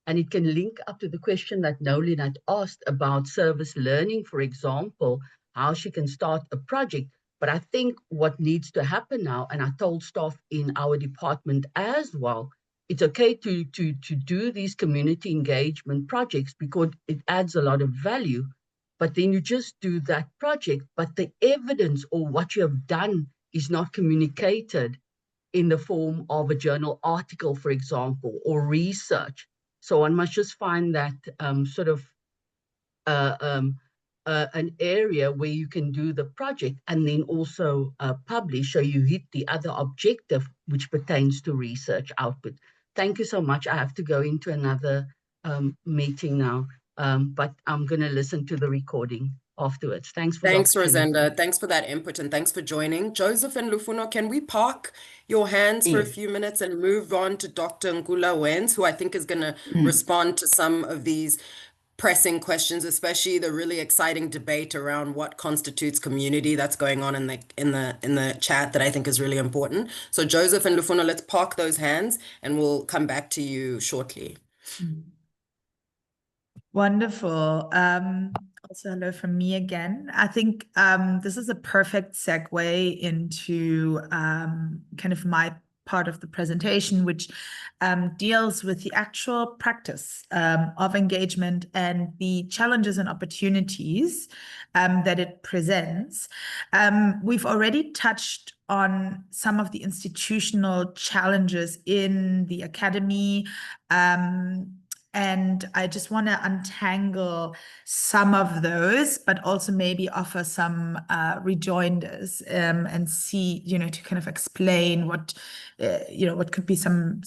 And it can link up to the question that Nolene had asked about service learning, for example, how she can start a project. But I think what needs to happen now, and I told staff in our department as well, it's okay to do these community engagement projects because it adds a lot of value. But then you just do that project, but the evidence or what you have done is not communicated in the form of a journal article, for example, or research. So one must just find that an area where you can do the project and then also publish, so you hit the other objective, which pertains to research output. Thank you so much. I have to go into another meeting now, but I'm going to listen to the recording afterwards. Thanks, Rosenda. Thanks for that input, and thanks for joining. Joseph and Lufuno, can we park your hands for a few minutes and move on to Dr. Ngula Wens, who I think is going to respond to some of these pressing questions, especially the really exciting debate around what constitutes community that's going on in the chat that I think is really important. So Joseph and Lufuno, let's park those hands and we'll come back to you shortly. Wonderful. Also, hello from me again. I think this is a perfect segue into kind of my part of the presentation, which deals with the actual practice of engagement and the challenges and opportunities that it presents. We've already touched on some of the institutional challenges in the academy, and I just want to untangle some of those, but also maybe offer some rejoinders and see, to kind of explain what, what could be some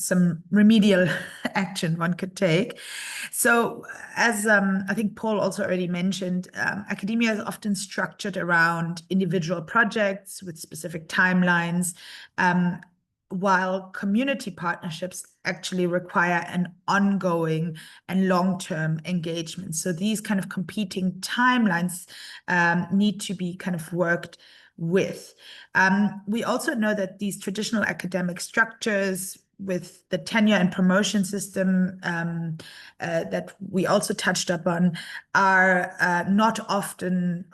remedial action one could take. So as I think Paul also already mentioned, academia is often structured around individual projects with specific timelines, while community partnerships actually require an ongoing and long-term engagement. So these kind of competing timelines need to be kind of worked with. We also know that these traditional academic structures, with the tenure and promotion system that we also touched upon are often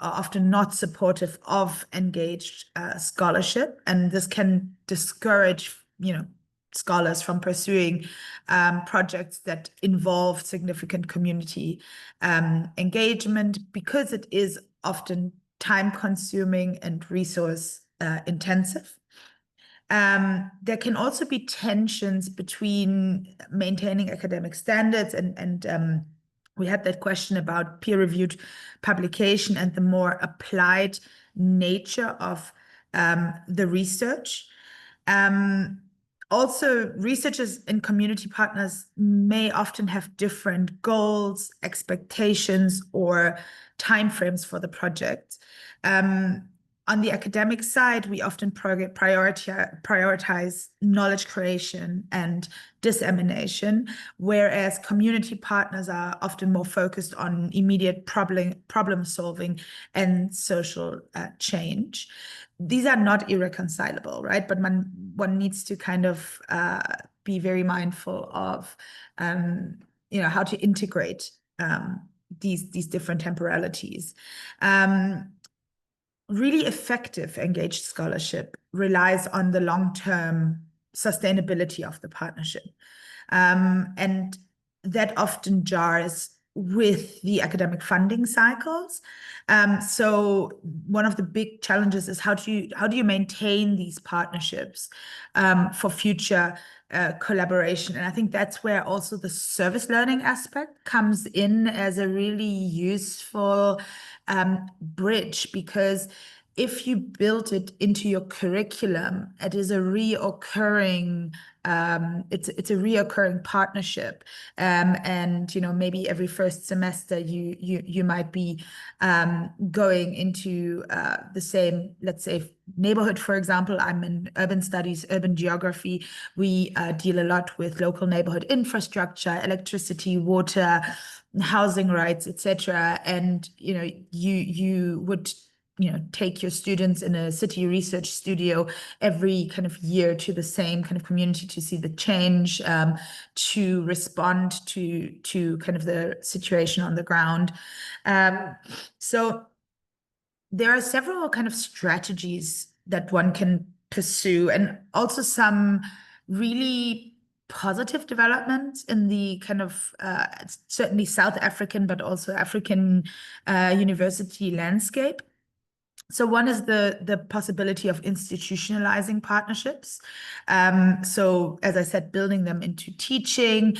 not supportive of engaged scholarship, and this can discourage, scholars from pursuing projects that involve significant community engagement, because it is often time-consuming and resource intensive. There can also be tensions between maintaining academic standards and we had that question about peer-reviewed publication and the more applied nature of the research. Also, researchers and community partners may often have different goals, expectations, or timeframes for the project. On the academic side, we often prioritize knowledge creation and dissemination, whereas community partners are often more focused on immediate problem solving and social change. These are not irreconcilable, right? But one needs to kind of be very mindful of, how to integrate these different temporalities. Really effective engaged scholarship relies on the long-term sustainability of the partnership. And that often jars with the academic funding cycles. So one of the big challenges is how do you maintain these partnerships for future collaboration? And I think that's where also the service learning aspect comes in as a really useful bridge, because if you build it into your curriculum, it is a reoccurring it's a reoccurring partnership, and maybe every first semester you might be going into the same, let's say, neighborhood. For example, I'm in urban studies, urban geography. We deal a lot with local neighborhood infrastructure, electricity, water, housing rights, etc. And you would take your students in a city research studio every kind of year to the same kind of community to see the change, to respond to kind of the situation on the ground. So there are several kind of strategies that one can pursue, and also some really positive developments in the kind of certainly South African, but also African university landscape. So one is the possibility of institutionalizing partnerships. So as I said, building them into teaching,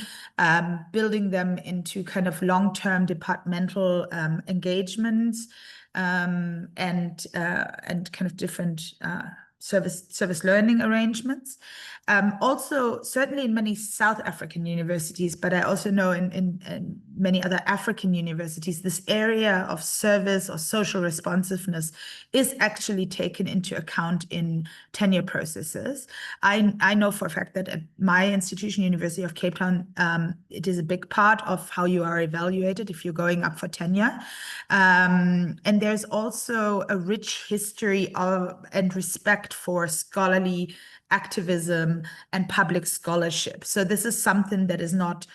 building them into kind of long-term departmental engagements, and kind of different service learning arrangements. Also, certainly in many South African universities, but I also know in many other African universities, this area of service or social responsiveness is actually taken into account in tenure processes. I know for a fact that at my institution, University of Cape Town, it is a big part of how you are evaluated if you're going up for tenure. And there's also a rich history of and respect for scholarly activism and public scholarship. So this is something that is not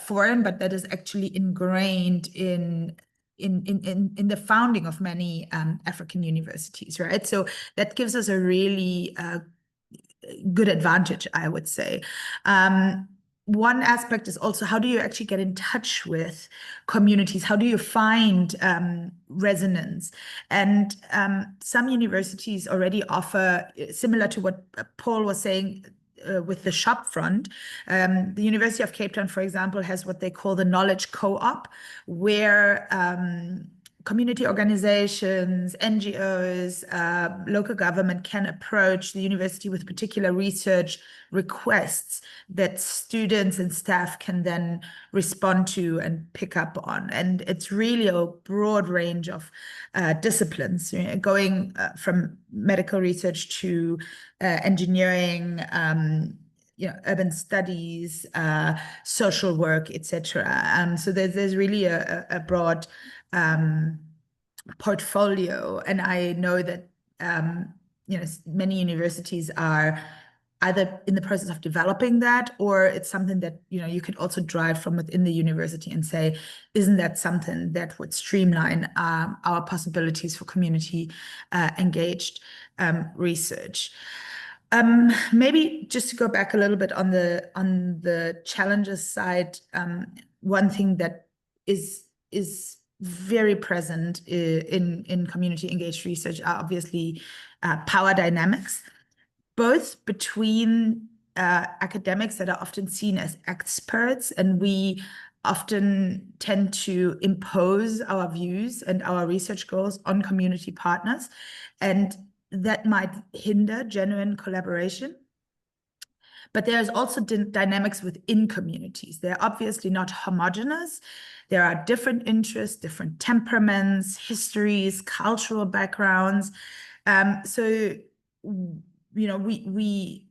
foreign, but that is actually ingrained in the founding of many African universities, right? So that gives us a really good advantage, I would say. One aspect is also, how do you actually get in touch with communities? How do you find resonance? And some universities already offer, similar to what Paul was saying with the shop front. The University of Cape Town, for example, has what they call the Knowledge Co-op, where community organizations, NGOs, local government can approach the university with particular research requests that students and staff can then respond to and pick up on. And it's really a broad range of disciplines, going from medical research to engineering, urban studies, social work, etc. So there's really a broad portfolio, and I know that many universities are either in the process of developing that, or it's something that, you know, you could also drive from within the university and say, isn't that something that would streamline our possibilities for community engaged research? Maybe just to go back a little bit on the challenges side, one thing that is very present in community engaged research are obviously power dynamics, both between academics that are often seen as experts, and we often tend to impose our views and our research goals on community partners, and that might hinder genuine collaboration. But there's also dynamics within communities. They're obviously not homogeneous. There are different interests, different temperaments, histories, cultural backgrounds. So, you know, we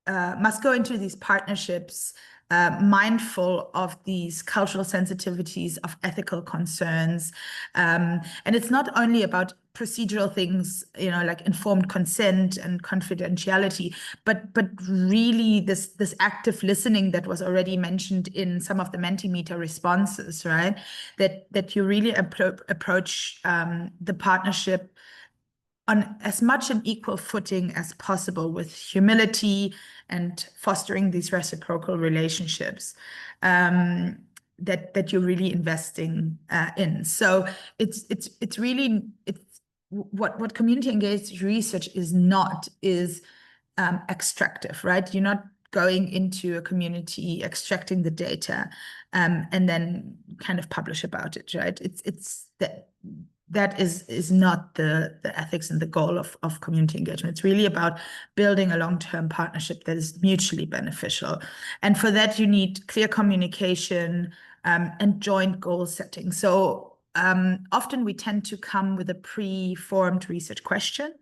must go into these partnerships mindful of these cultural sensitivities, of ethical concerns. And it's not only about procedural things, you know, like informed consent and confidentiality, but really this active listening that was already mentioned in some of the Mentimeter responses, right? That you really approach the partnership on as much an equal footing as possible, with humility and fostering these reciprocal relationships that you're really investing in. So it's really what community engaged research is not is extractive, right? You're not going into a community, extracting the data, and then kind of publish about it, right? It's that is not the ethics and the goal of community engagement. It's really about building a long-term partnership that is mutually beneficial. And for that, you need clear communication and joint goal setting. So often we tend to come with a pre-formed research question,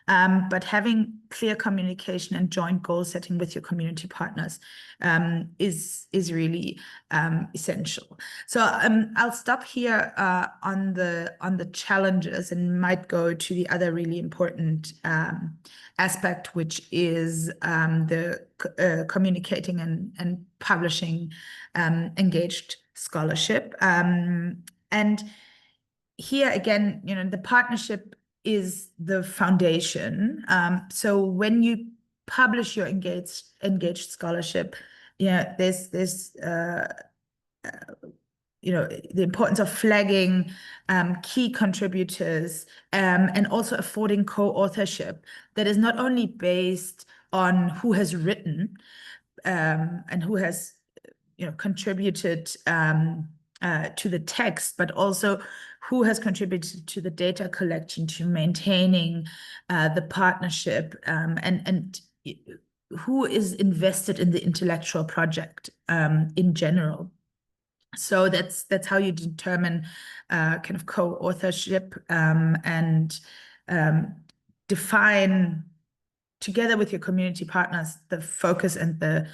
but having clear communication and joint goal setting with your community partners is really essential. So I'll stop here on the challenges and might go to the other really important aspect, which is the communicating and publishing engaged scholarship. And here again, you know, the partnership is the foundation. So when you publish your engaged scholarship, yeah, there's you know, the importance of flagging key contributors and also affording co-authorship that is not only based on who has written and who has, you know, contributed to the text, but also who has contributed to the data collection, to maintaining the partnership, and who is invested in the intellectual project in general. So that's how you determine kind of co-authorship and define together with your community partners the focus and the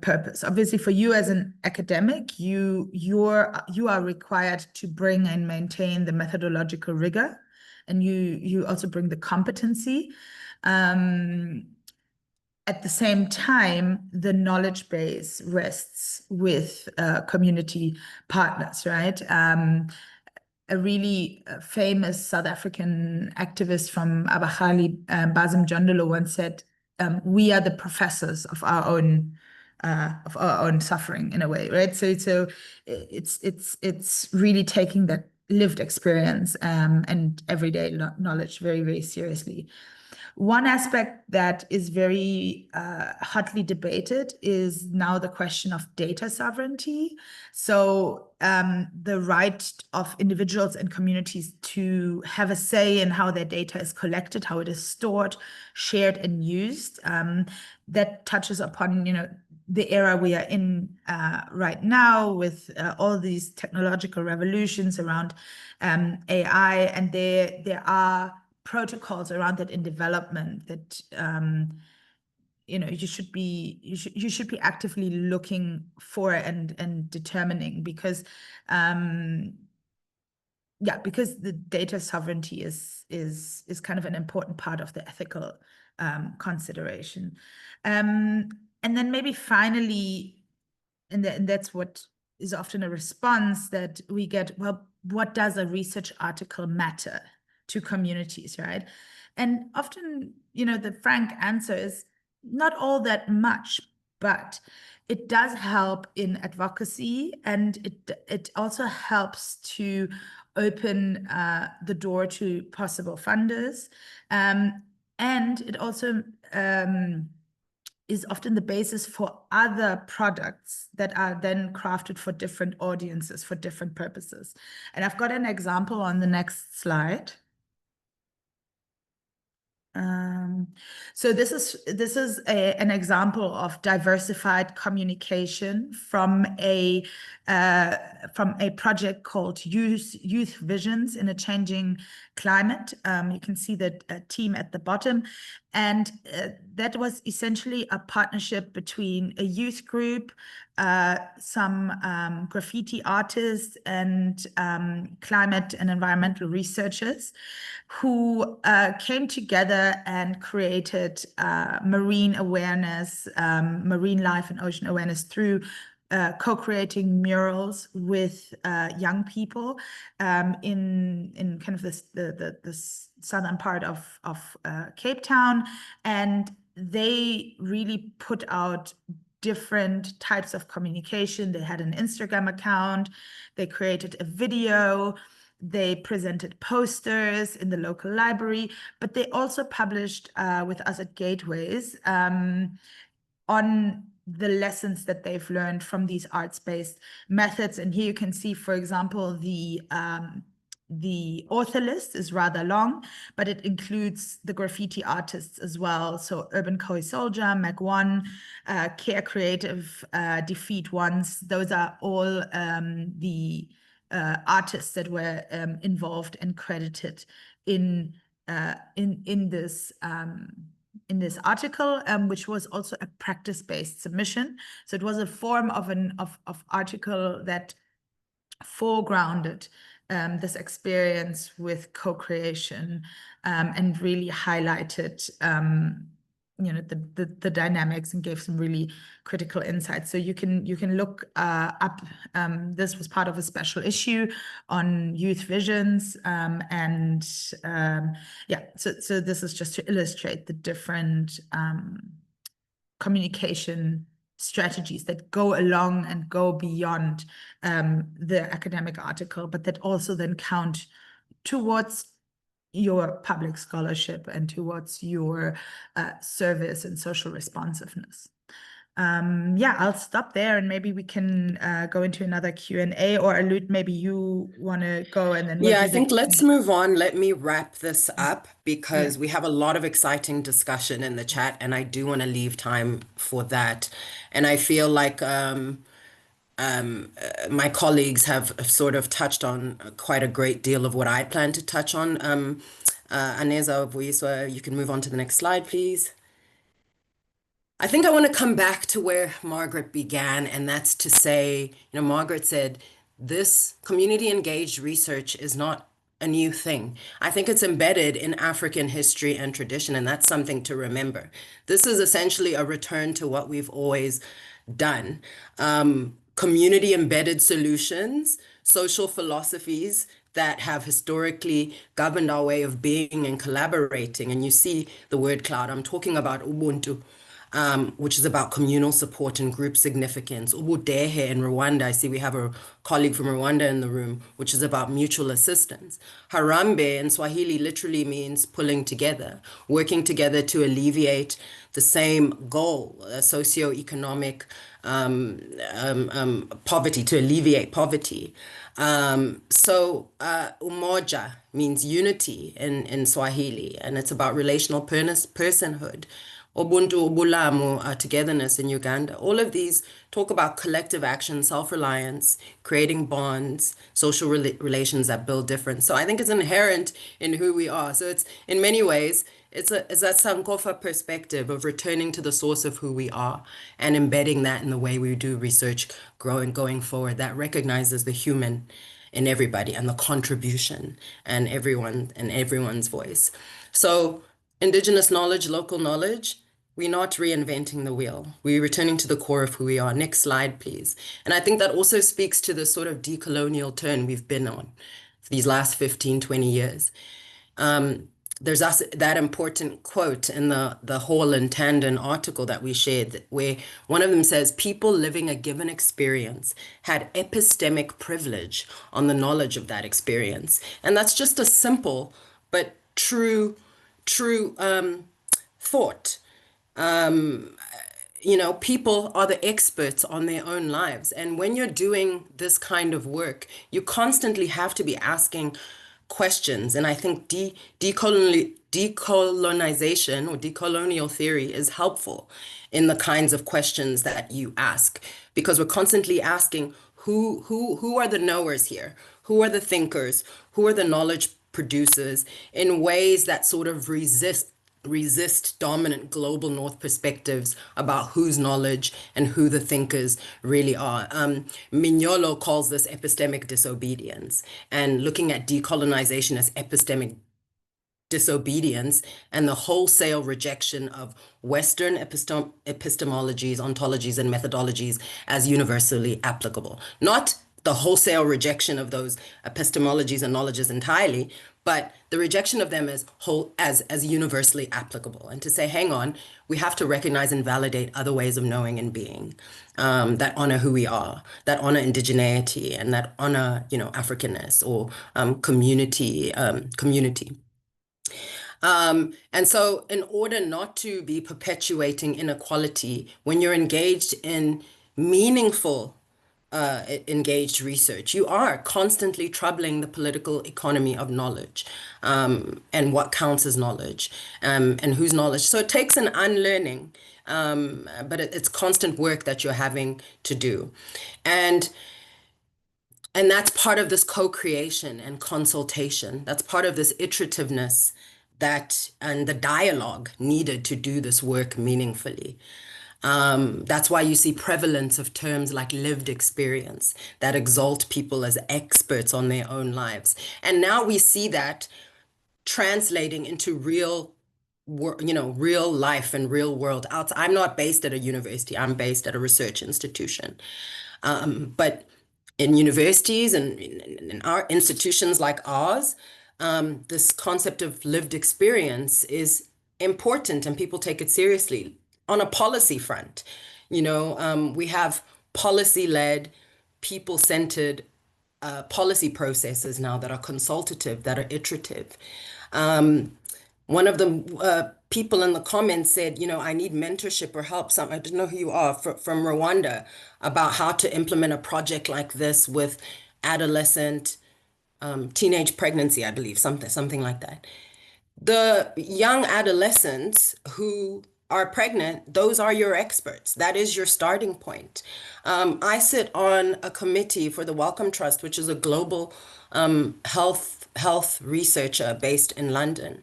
purpose. Obviously, for you as an academic, you are required to bring and maintain the methodological rigor, and you also bring the competency. At the same time, the knowledge base rests with community partners, right? A really famous South African activist from Abahali, Basim Jondolo, once said, "We are the professors of our own suffering," in a way, right? So it's really taking that lived experience and everyday knowledge very, very seriously. One aspect that is very hotly debated is now the question of data sovereignty. So the right of individuals and communities to have a say in how their data is collected, how it is stored, shared, and used. That touches upon, you know, the era we are in right now with all these technological revolutions around AI, and there are protocols around that in development that you know, you should be actively looking for and determining, because because the data sovereignty is kind of an important part of the ethical consideration. And then maybe finally, and that's what is often a response that we get, well, what does a research article matter to communities, right? And often, the frank answer is not all that much, but it does help in advocacy, and it also helps to open the door to possible funders. And it also is often the basis for other products that are then crafted for different audiences, for different purposes. And I've got an example on the next slide. So this is an example of diversified communication from a project called Youth Visions in a Changing Climate. You can see the team at the bottom, and that was essentially a partnership between a youth group, some graffiti artists, and climate and environmental researchers who came together and created marine awareness, marine life and ocean awareness through co-creating murals with young people in kind of the southern part of Cape Town. And they really put out different types of communication. They had an Instagram account, they created a video, they presented posters in the local library, but they also published with us at Gateways on the lessons that they've learned from these arts-based methods. And here you can see, for example, the author list is rather long, but it includes the graffiti artists as well. So Urban Koi Soldier, Meg One, Care Creative, Defeat Ones. Those are all the artists that were involved and credited in this article, which was also a practice-based submission. So it was a form of article that foregrounded this experience with co-creation and really highlighted the dynamics and gave some really critical insights. So you can look up. This was part of a special issue on Youth Visions, So this is just to illustrate the different communication strategies that go along and go beyond the academic article, but that also then count towards your public scholarship and towards your service and social responsiveness. I'll stop there, and maybe we can go into another Q&A, or Alud, maybe you want to go, and then I think let's move on. Let me wrap this up because we have a lot of exciting discussion in the chat, and I do want to leave time for that. And I feel like my colleagues have sort of touched on quite a great deal of what I plan to touch on. Aneza, Vuyiswa, you can move on to the next slide, please. I think I want to come back to where Margaret began, and that's to say, Margaret said, this community engaged research is not a new thing. I think it's embedded in African history and tradition, and that's something to remember. This is essentially a return to what we've always done. Community embedded solutions, social philosophies that have historically governed our way of being and collaborating. And you see the word cloud. I'm talking about Ubuntu, which is about communal support and group significance. Ubudehe in Rwanda, I see we have a colleague from Rwanda in the room, which is about mutual assistance. Harambe in Swahili literally means pulling together, working together to alleviate the same goal, socioeconomic poverty, to alleviate poverty. Umoja means unity in Swahili, and it's about relational personhood. Ubuntu, Ubulamu, togetherness in Uganda. All of these talk about collective action, self-reliance, creating bonds, social relations that build difference. So I think it's inherent in who we are. So it's, in many ways, it's that Sankofa perspective of returning to the source of who we are and embedding that in the way we do research going forward, that recognizes the human in everybody and the contribution and everyone's voice. So Indigenous knowledge, local knowledge. We're not reinventing the wheel. We're returning to the core of who we are. Next slide, please. And I think that also speaks to the sort of decolonial turn we've been on for these last 15, 20 years. There's that important quote in the Hall and Tandon article that we shared, where one of them says, people living a given experience had epistemic privilege on the knowledge of that experience. And that's just a simple but true thought. You know, people are the experts on their own lives. And when you're doing this kind of work, you constantly have to be asking questions. And I think decolonization or decolonial theory is helpful in the kinds of questions that you ask, because we're constantly asking who are the knowers here? Who are the thinkers? Who are the knowledge producers, in ways that sort of resist dominant global North perspectives about whose knowledge and who the thinkers really are. Mignolo calls this epistemic disobedience, and looking at decolonization as epistemic disobedience and the wholesale rejection of Western epistemologies, ontologies, and methodologies as universally applicable. Not the wholesale rejection of those epistemologies and knowledges entirely, but the rejection of them as universally applicable. And to say, hang on, we have to recognize and validate other ways of knowing and being that honor who we are, that honor indigeneity, and that honor, you know, Africanness or community. And so in order not to be perpetuating inequality, when you're engaged in meaningful engaged research, you are constantly troubling the political economy of knowledge, and what counts as knowledge, and whose knowledge. So it takes an unlearning, but it's constant work that you're having to do. And that's part of this co-creation and consultation. That's part of this iterativeness and the dialogue needed to do this work meaningfully. That's why you see prevalence of terms like lived experience that exalt people as experts on their own lives. And now we see that translating into real life and real world. I'm not based at a university. I'm based at a research institution. But in universities and in our institutions like ours, this concept of lived experience is important, and people take it seriously. On a policy front, you know, we have policy-led, people-centered policy processes now that are consultative, that are iterative. One of the people in the comments said, you know, I need mentorship or help. I don't know who you are, from Rwanda, about how to implement a project like this with adolescent, teenage pregnancy, I believe, something like that. The young adolescents who are pregnant, those are your experts. That is your starting point. I sit on a committee for the Wellcome Trust, which is a global health researcher based in London.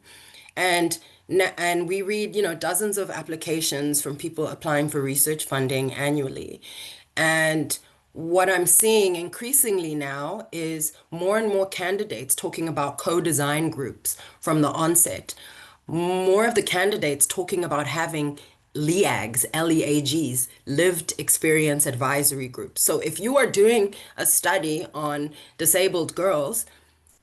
And we read, you know, dozens of applications from people applying for research funding annually. And what I'm seeing increasingly now is more and more candidates talking about co-design groups from the onset. More of the candidates talking about having LEAGs, LEAGs, lived experience advisory groups. So if you are doing a study on disabled girls,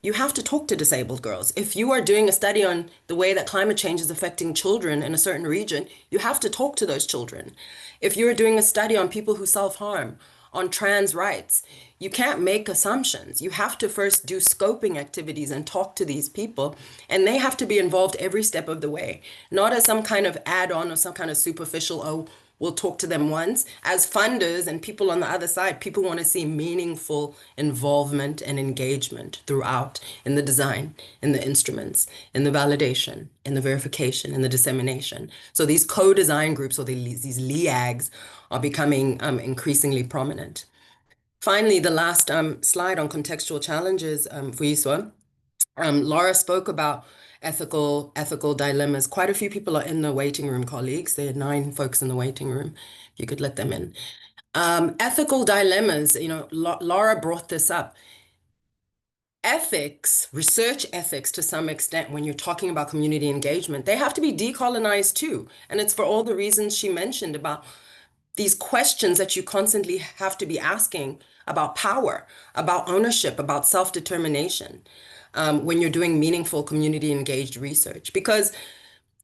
you have to talk to disabled girls. If you are doing a study on the way that climate change is affecting children in a certain region, you have to talk to those children. If you're doing a study on people who self-harm, on trans rights, you can't make assumptions. You have to first do scoping activities and talk to these people, and they have to be involved every step of the way, not as some kind of add-on or some kind of superficial, oh, we'll talk to them once. As funders and people on the other side, people want to see meaningful involvement and engagement throughout, in the design, in the instruments, in the validation, in the verification, in the dissemination. So these co-design groups, or these LEAGs, are becoming increasingly prominent. Finally, the last slide on contextual challenges, Vuiswa. Laura spoke about ethical dilemmas. Quite a few people are in the waiting room, colleagues. There are 9 folks in the waiting room. If you could let them in. Ethical dilemmas, you know, Laura brought this up. ethics, research ethics to some extent, when you're talking about community engagement, they have to be decolonized too. And it's for all the reasons she mentioned about these questions that you constantly have to be asking about power, about ownership, about self-determination, when you're doing meaningful community engaged research. Because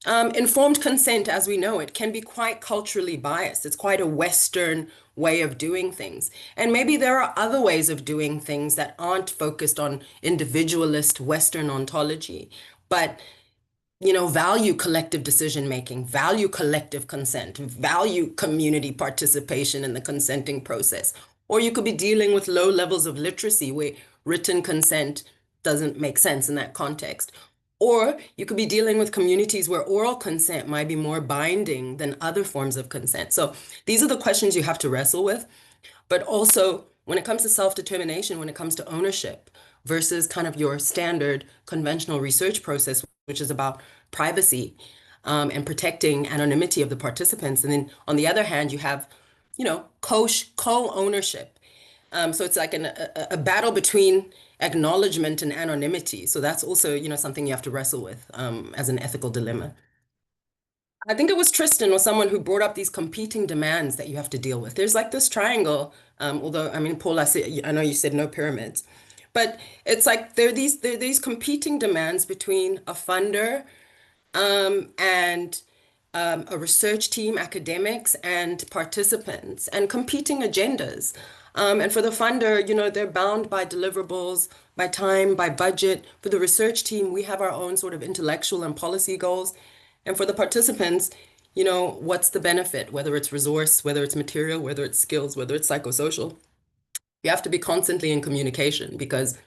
informed consent, as we know it, can be quite culturally biased. It's quite a Western way of doing things. And maybe there are other ways of doing things that aren't focused on individualist Western ontology, but value collective decision making, value collective consent, value community participation in the consenting process. Or you could be dealing with low levels of literacy where written consent doesn't make sense in that context. Or you could be dealing with communities where oral consent might be more binding than other forms of consent. So these are the questions you have to wrestle with. But also, when it comes to self-determination, when it comes to ownership versus kind of your standard conventional research process, which is about privacy and protecting anonymity of the participants. And then on the other hand, you have, co-ownership. So it's like a battle between acknowledgement and anonymity. So that's also, something you have to wrestle with as an ethical dilemma. I think it was Tristan or someone who brought up these competing demands that you have to deal with. There's like this triangle, although, Paul, I know you said no pyramids, but it's like there are these competing demands between a funder and a research team, academics, and participants, and competing agendas. And for the funder, they're bound by deliverables, by time, by budget. For the research team, we have our own sort of intellectual and policy goals. And for the participants, what's the benefit, whether it's resource, whether it's material, whether it's skills, whether it's psychosocial. You have to be constantly in communication because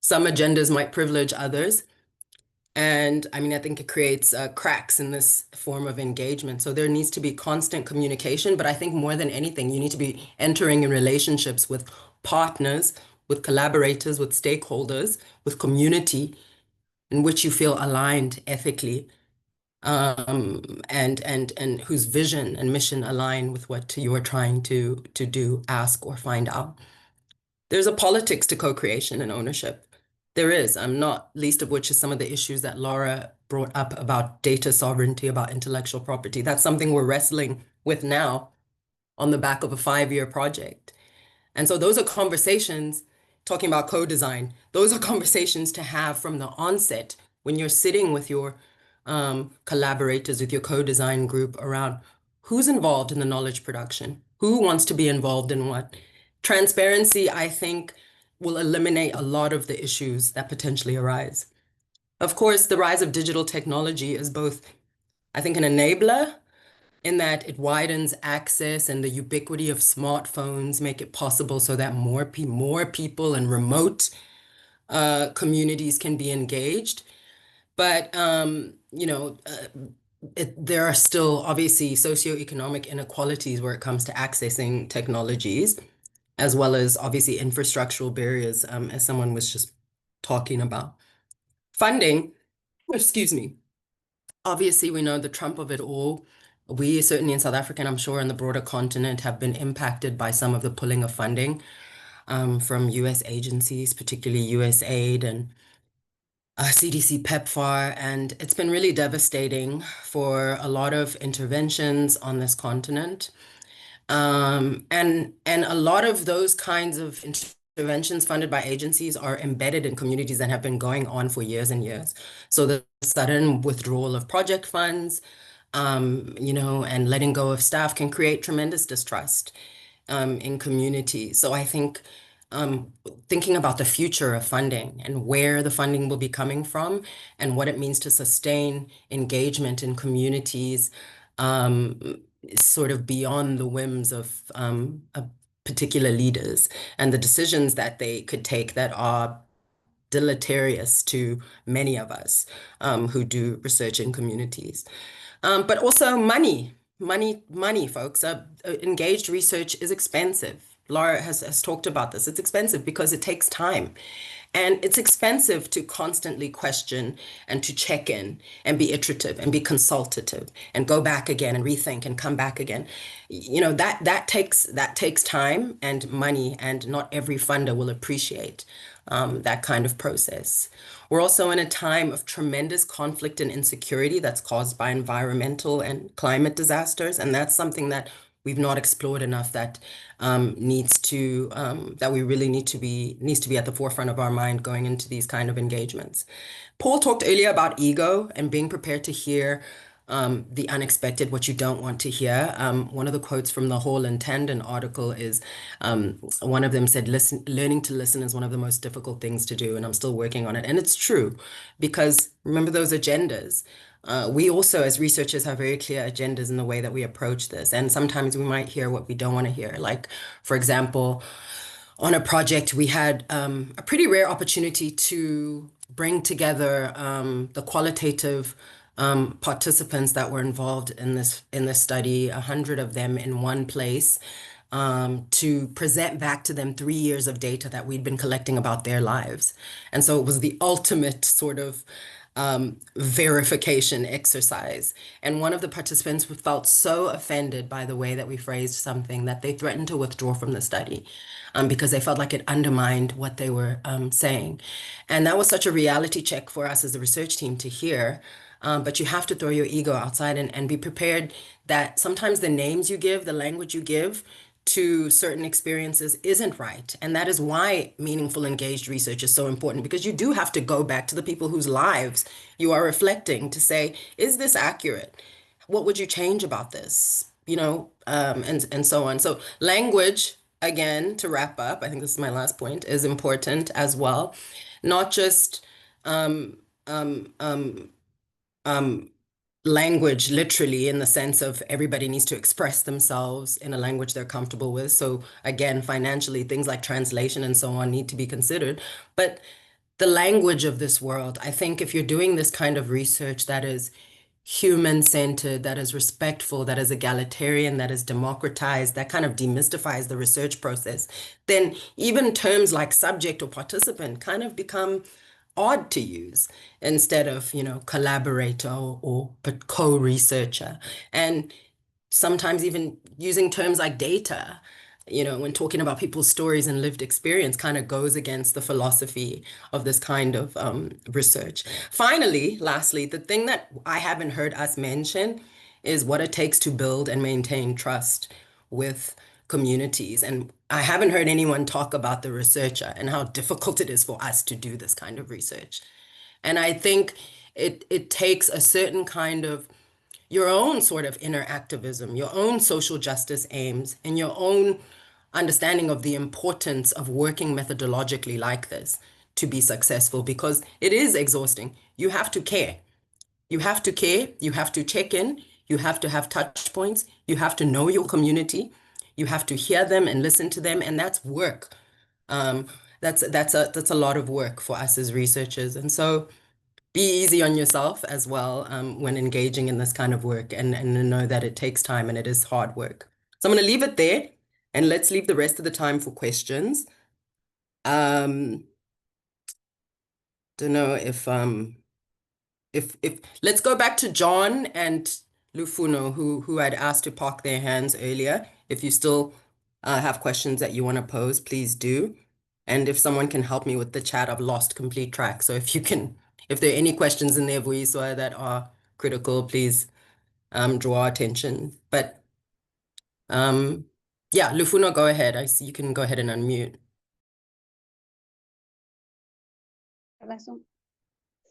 some agendas might privilege others. And I think it creates cracks in this form of engagement. So there needs to be constant communication. But I think more than anything, you need to be entering in relationships with partners, with collaborators, with stakeholders, with community in which you feel aligned ethically. And whose vision and mission align with what you are trying to do, ask, or find out. There's a politics to co-creation and ownership. There is, not least of which is some of the issues that Laura brought up about data sovereignty, about intellectual property. That's something we're wrestling with now on the back of a 5-year project. And so those are conversations, talking about co-design, those are conversations to have from the onset when you're sitting with your collaborators, with your co-design group around who's involved in the knowledge production, who wants to be involved in what. Transparency, I think, will eliminate a lot of the issues that potentially arise. Of course, the rise of digital technology is both, I think, an enabler in that it widens access, and the ubiquity of smartphones make it possible so that more people in remote communities can be engaged. But, there are still obviously socioeconomic inequalities where it comes to accessing technologies, as well as obviously infrastructural barriers, as someone was just talking about. Funding, excuse me. Obviously, we know the trump of it all. We certainly in South Africa, and I'm sure in the broader continent, have been impacted by some of the pulling of funding from US agencies, particularly USAID and CDC PEPFAR, and it's been really devastating for a lot of interventions on this continent. And a lot of those kinds of interventions funded by agencies are embedded in communities that have been going on for years and years. So the sudden withdrawal of project funds, and letting go of staff can create tremendous distrust in communities. So I think thinking about the future of funding and where the funding will be coming from and what it means to sustain engagement in communities sort of beyond the whims of particular leaders and the decisions that they could take that are deleterious to many of us who do research in communities. But also money, folks. Engaged research is expensive. Laura has talked about this. It's expensive because it takes time. And it's expensive to constantly question and to check in and be iterative and be consultative and go back again and rethink and come back again. You know, that takes time and money, and not every funder will appreciate that kind of process. We're also in a time of tremendous conflict and insecurity that's caused by environmental and climate disasters, and that's something that we've not explored enough, that that we really needs to be at the forefront of our mind going into these kind of engagements. Paul talked earlier about ego and being prepared to hear the unexpected, what you don't want to hear. One of the quotes from the Hall and Tandon article is, one of them said, learning to listen is one of the most difficult things to do, and I'm still working on it. And it's true, because remember those agendas. We also, as researchers, have very clear agendas in the way that we approach this. And sometimes we might hear what we don't want to hear. Like, for example, on a project, we had a pretty rare opportunity to bring together the qualitative participants that were involved in this study, 100 of them in one place, to present back to them 3 years of data that we'd been collecting about their lives. And so it was the ultimate sort of verification exercise. And one of the participants felt so offended by the way that we phrased something that they threatened to withdraw from the study because they felt like it undermined what they were saying. And that was such a reality check for us as a research team to hear. But you have to throw your ego outside and be prepared that sometimes the names you give, the language you give to certain experiences isn't right. And that is why meaningful, engaged research is so important, because you do have to go back to the people whose lives you are reflecting to say, is this accurate? What would you change about this? You know, and so on. So language, again, to wrap up, I think this is my last point, is important as well. Not just language literally in the sense of everybody needs to express themselves in a language they're comfortable with. So again, financially, things like translation and so on need to be considered. But the language of this world, I think if you're doing this kind of research that is human-centered, that is respectful, that is egalitarian, that is democratized, that kind of demystifies the research process, then even terms like subject or participant kind of become odd to use instead of, you know, collaborator or co-researcher. And sometimes even using terms like data, you know, when talking about people's stories and lived experience, kind of goes against the philosophy of this kind of research. Finally, lastly, the thing that I haven't heard us mention is what it takes to build and maintain trust with communities. And I haven't heard anyone talk about the researcher and how difficult it is for us to do this kind of research. And I think it takes a certain kind of your own sort of inner activism, your own social justice aims, and your own understanding of the importance of working methodologically like this to be successful, because it is exhausting. You have to care. You have to care. You have to check in. You have to have touch points. You have to know your community. You have to hear them and listen to them, and that's work. That's a lot of work for us as researchers, and so be easy on yourself as well when engaging in this kind of work, and know that it takes time and it is hard work. So I'm going to leave it there, and let's leave the rest of the time for questions. Don't know if let's go back to John and Lufuno, who had asked to park their hands earlier. If you still have questions that you want to pose, please do. And if someone can help me with the chat, I've lost complete track. So if there are any questions in there, Vuyiswa, that are critical, please draw our attention. But yeah, Lufuno, go ahead. I see you can go ahead and unmute.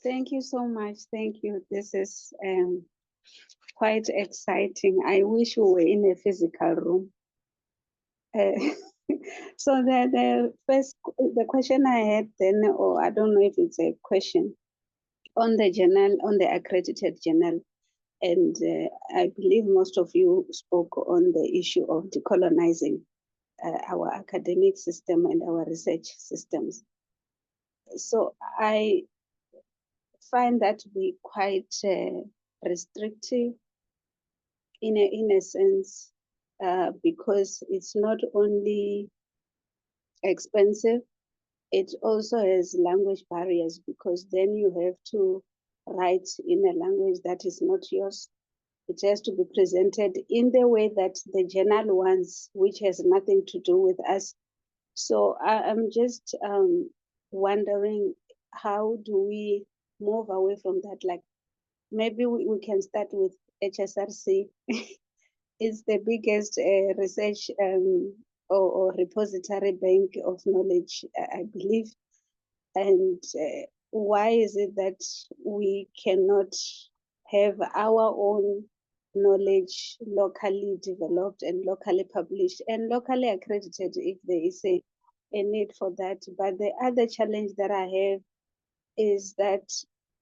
Thank you so much. Thank you. This is quite exciting. I wish we were in a physical room. So the question I had then, or I don't know if it's a question, on the journal, on the accredited journal, and I believe most of you spoke on the issue of decolonizing our academic system and our research systems. So I find that to be quite restrictive in a sense, because it's not only expensive. It also has language barriers because then you have to write in a language that is not yours. It has to be presented in the way that the journal wants, which has nothing to do with us. So I'm just wondering, how do we move away from that? Like, maybe we can start with HSRC. It's the biggest research or repository bank of knowledge, I believe. And why is it that we cannot have our own knowledge locally developed and locally published and locally accredited if there is a need for that? But the other challenge that I have is that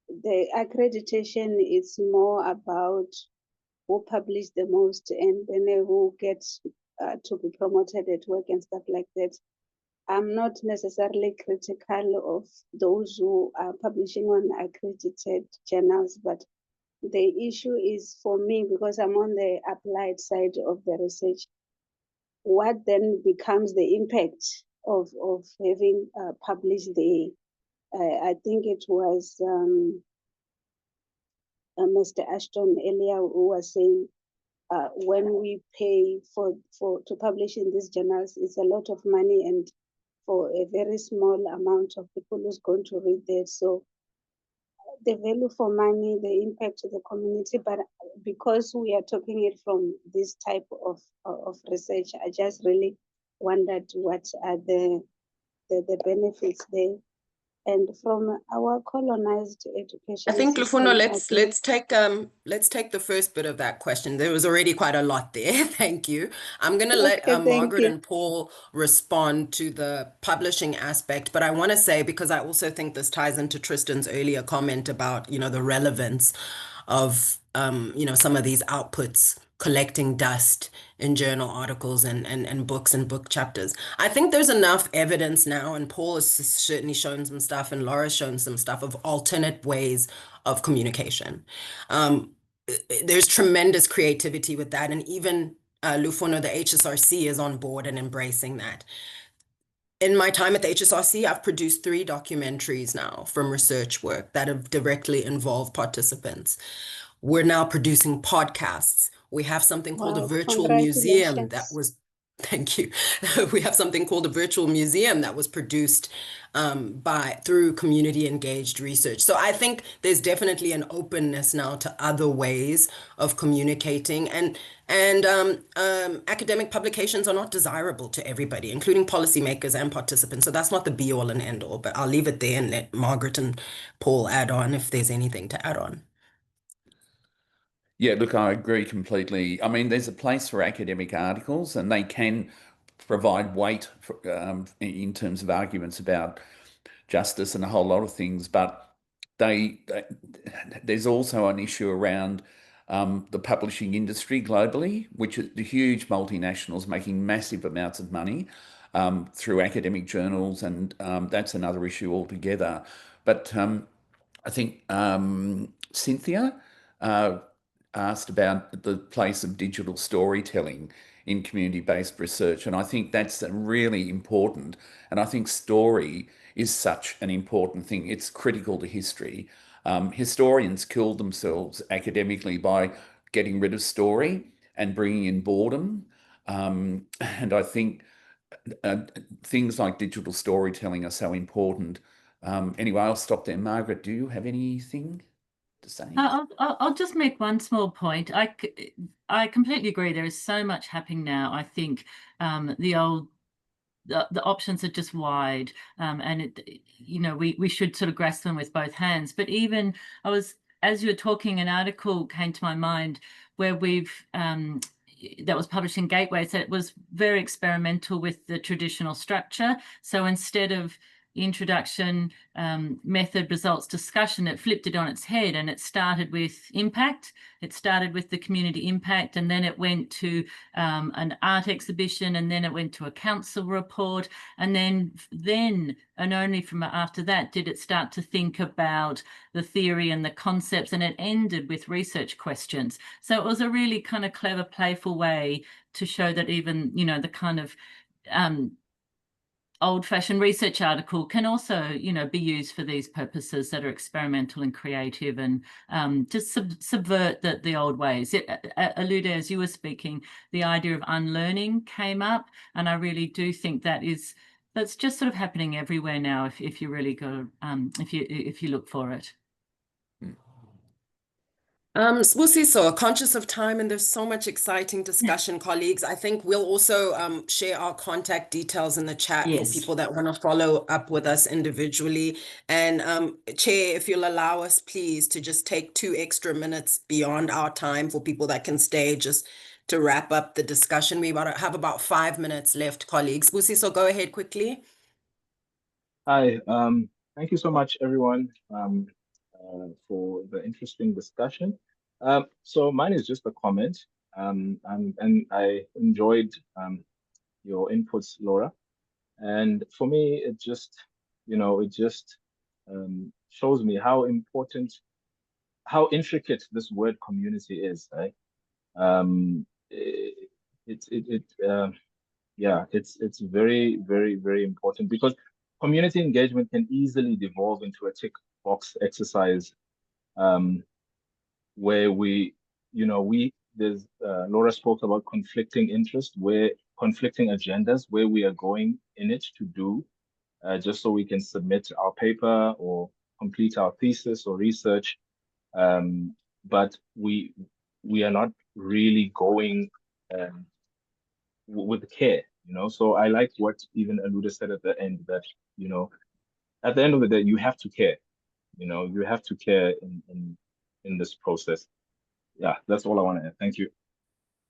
the accreditation is more about who publish the most and then who gets to be promoted at work and stuff like that. I'm not necessarily critical of those who are publishing on accredited journals, but the issue is for me, because I'm on the applied side of the research, what then becomes the impact of having published the, I think it was Mr. Ashton earlier who was saying, when we pay to publish in these journals, it's a lot of money, and for a very small amount of people who's going to read that. So the value for money, the impact to the community, but because we are talking it from this type of research, I just really wondered what are the benefits there. And from our colonized education, I think, system, Lufuno, let's take the first bit of that question. There was already quite a lot there. Thank you. I'm going to let thank Margaret you. and Paul respond to the publishing aspect, but I want to say, because I also think this ties into Tristan's earlier comment about, the relevance of, some of these outputs collecting dust in journal articles and books and book chapters. I think there's enough evidence now, and Paul has certainly shown some stuff, and Laura's shown some stuff of alternate ways of communication. There's tremendous creativity with that, and even Lufono, the HSRC, is on board and embracing that. In my time at the HSRC, I've produced 3 documentaries now from research work that have directly involved participants. We're now producing podcasts. We have something called a Wow, virtual museum that congratulations. was, thank you. We have something called a virtual museum that was produced through community engaged research. So I think there's definitely an openness now to other ways of communicating, and academic publications are not desirable to everybody, including policymakers and participants. So that's not the be all and end all, but I'll leave it there and let Margaret and Paul add on if there's anything to add on. Yeah, look, I agree completely. I mean, there's a place for academic articles, and they can provide weight in terms of arguments about justice and a whole lot of things, but there's also an issue around the publishing industry globally, which is the huge multinationals making massive amounts of money through academic journals, and that's another issue altogether. But I think Cynthia asked about the place of digital storytelling in community-based research, and I think that's really important. And I think story is such an important thing. It's critical to history. Historians killed themselves academically by getting rid of story and bringing in boredom. And I think things like digital storytelling are so important. Anyway, I'll stop there. Margaret, do you have anything to say? I'll just make one small point. I completely agree. There is so much happening now. I think the options are just wide, and we should sort of grasp them with both hands. But even as you were talking, an article came to my mind where that was published in Gateway. So it was very experimental with the traditional structure. So instead of introduction, method, results, discussion, it flipped it on its head, and it started with impact. It started with the community impact, and then it went to an art exhibition, and then it went to a council report, and then and only from after that did it start to think about the theory and the concepts, and it ended with research questions. So it was a really kind of clever, playful way to show that even, the kind of old-fashioned research article can also, you know, be used for these purposes that are experimental and creative, and just subvert the old ways. Alude, as you were speaking, the idea of unlearning came up, and I really do think that's just sort of happening everywhere now. If you really go, if you look for it. Sbusiso, conscious of time, and there's so much exciting discussion, colleagues. I think we'll also share our contact details in the chat for people that want to follow up with us individually. And Chair, if you'll allow us, please, to just take 2 extra minutes beyond our time for people that can stay, just to wrap up the discussion. We have about 5 minutes left, colleagues. Sbusiso, go ahead quickly. Hi, thank you so much, everyone, for the interesting discussion. So mine is just a comment, and I enjoyed your inputs, Laura. And for me, it just, shows me how important, how intricate this word community is, right? It's very, very, very important, because community engagement can easily devolve into a tick box exercise, where Laura spoke about conflicting interests, where conflicting agendas, where we are going in it to do, just so we can submit our paper or complete our thesis or research. But we are not really going with care, So I like what even Aluda said at the end, that, at the end of the day, you have to care, you have to care in this process. Yeah, that's all I want to add. Thank you.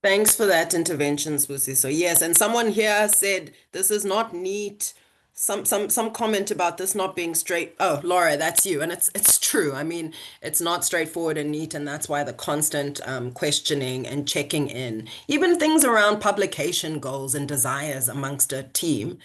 Thanks for that intervention, Sbusiso. Yes, and someone here said this is not neat. Some comment about this not being straight. Oh, Laura, that's you, and it's true. I mean, it's not straightforward and neat, and that's why the constant questioning and checking in, even things around publication goals and desires amongst a team.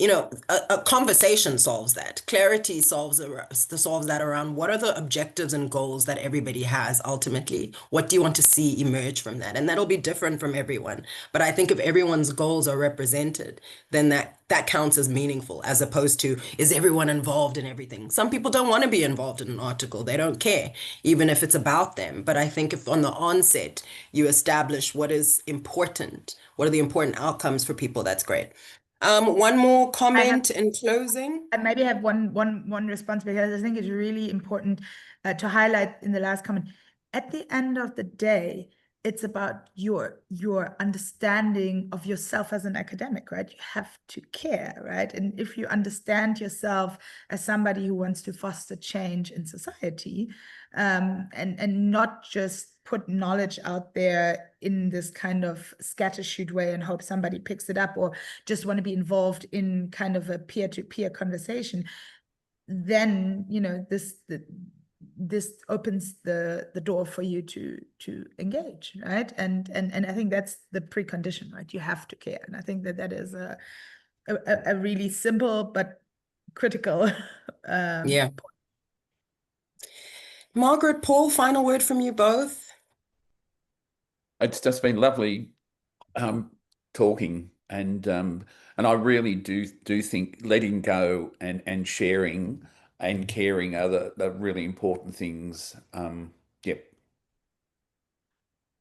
A conversation solves that. Clarity solves that around what are the objectives and goals that everybody has ultimately. What do you want to see emerge from that? And that'll be different from everyone. But I think if everyone's goals are represented, then that counts as meaningful, as opposed to, is everyone involved in everything? Some people don't want to be involved in an article. They don't care, even if it's about them. But I think if on the onset you establish what is important, what are the important outcomes for people, that's great. One more comment in closing. I maybe have one response, because I think it's really important to highlight in the last comment. At the end of the day, it's about your understanding of yourself as an academic, right? You have to care, right? And if you understand yourself as somebody who wants to foster change in society, and not just put knowledge out there in this kind of scattershot way and hope somebody picks it up, or just want to be involved in kind of a peer-to-peer conversation, then this opens the door for you to engage, right? And I think that's the precondition, right? You have to care, and I think that is a really simple but critical point. Margaret, Paul, final word from you both. It's just been lovely talking, and I really do think letting go and sharing and caring are the really important things. Yep.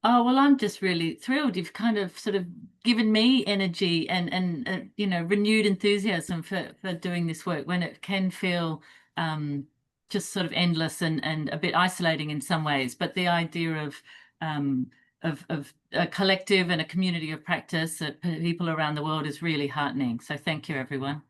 Oh, well, I'm just really thrilled. You've kind of sort of given me energy and renewed enthusiasm for doing this work, when it can feel just sort of endless and a bit isolating in some ways. But the idea of a collective and a community of practice at people around the world is really heartening. So thank you, everyone.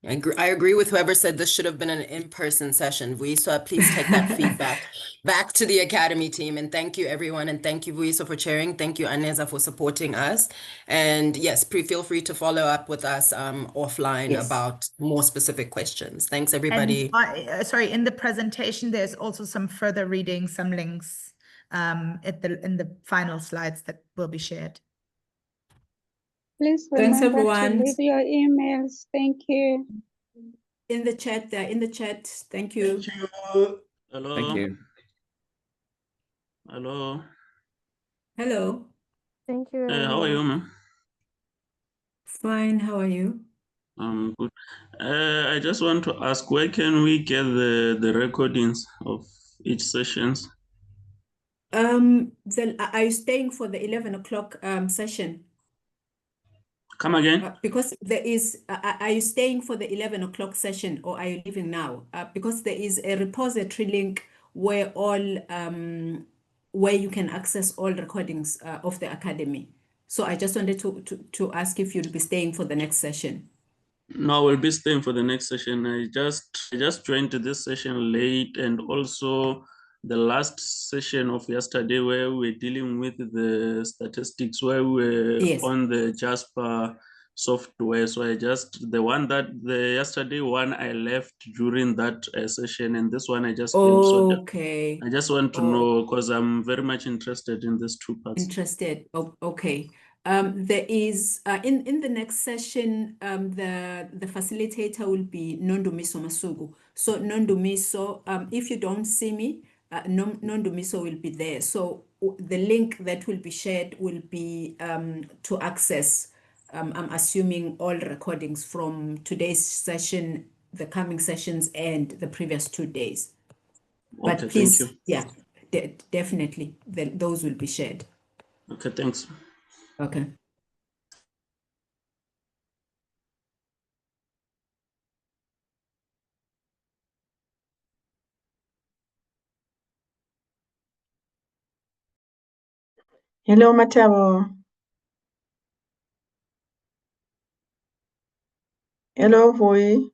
I agree with whoever said this should have been an in-person session. Vuyiso, please take that feedback back to the Academy team. And thank you, everyone. And thank you, Vuyiso, for chairing. Thank you, Aneza, for supporting us. And yes, feel free to follow up with us offline about more specific questions. Thanks, everybody. And, sorry, in the presentation, there's also some further reading, some links in the final slides that will be shared. Please Thanks, remember everyone. to leave your emails. Thank you. In the chat, they're in the chat. Thank you. Thank you. Hello. Thank you. Hello. Hello. Thank you. Hey, how are you, man? Fine. How are you? Good. I just want to ask, where can we get the recordings of each sessions? Are you staying for the 11 o'clock session? Come again? Because there is, are you staying for the 11 o'clock session or are you leaving now? Because there is a repository link where where you can access all recordings of the academy. So I just wanted to ask if you'll be staying for the next session. No, I will be staying for the next session. I just joined this session late, and also the last session of yesterday where we were dealing with the statistics, where we were Yes. on the Jasper software. So the yesterday one I left during that session, and this one I just came. So Okay. I just want to know, because I'm very much interested in these two parts. Interested. Oh, okay. There is in the next session, the facilitator will be Nondumiso Masugu. So Nondumiso, if you don't see me, Nondumiso will be there. So the link that will be shared will be to access. I'm assuming all recordings from today's session, the coming sessions, and the previous 2 days. But Okay, please, thank you. yeah, definitely, those will be shared. Okay, thanks. Okay. Hello, Matabo. Hello, Voi.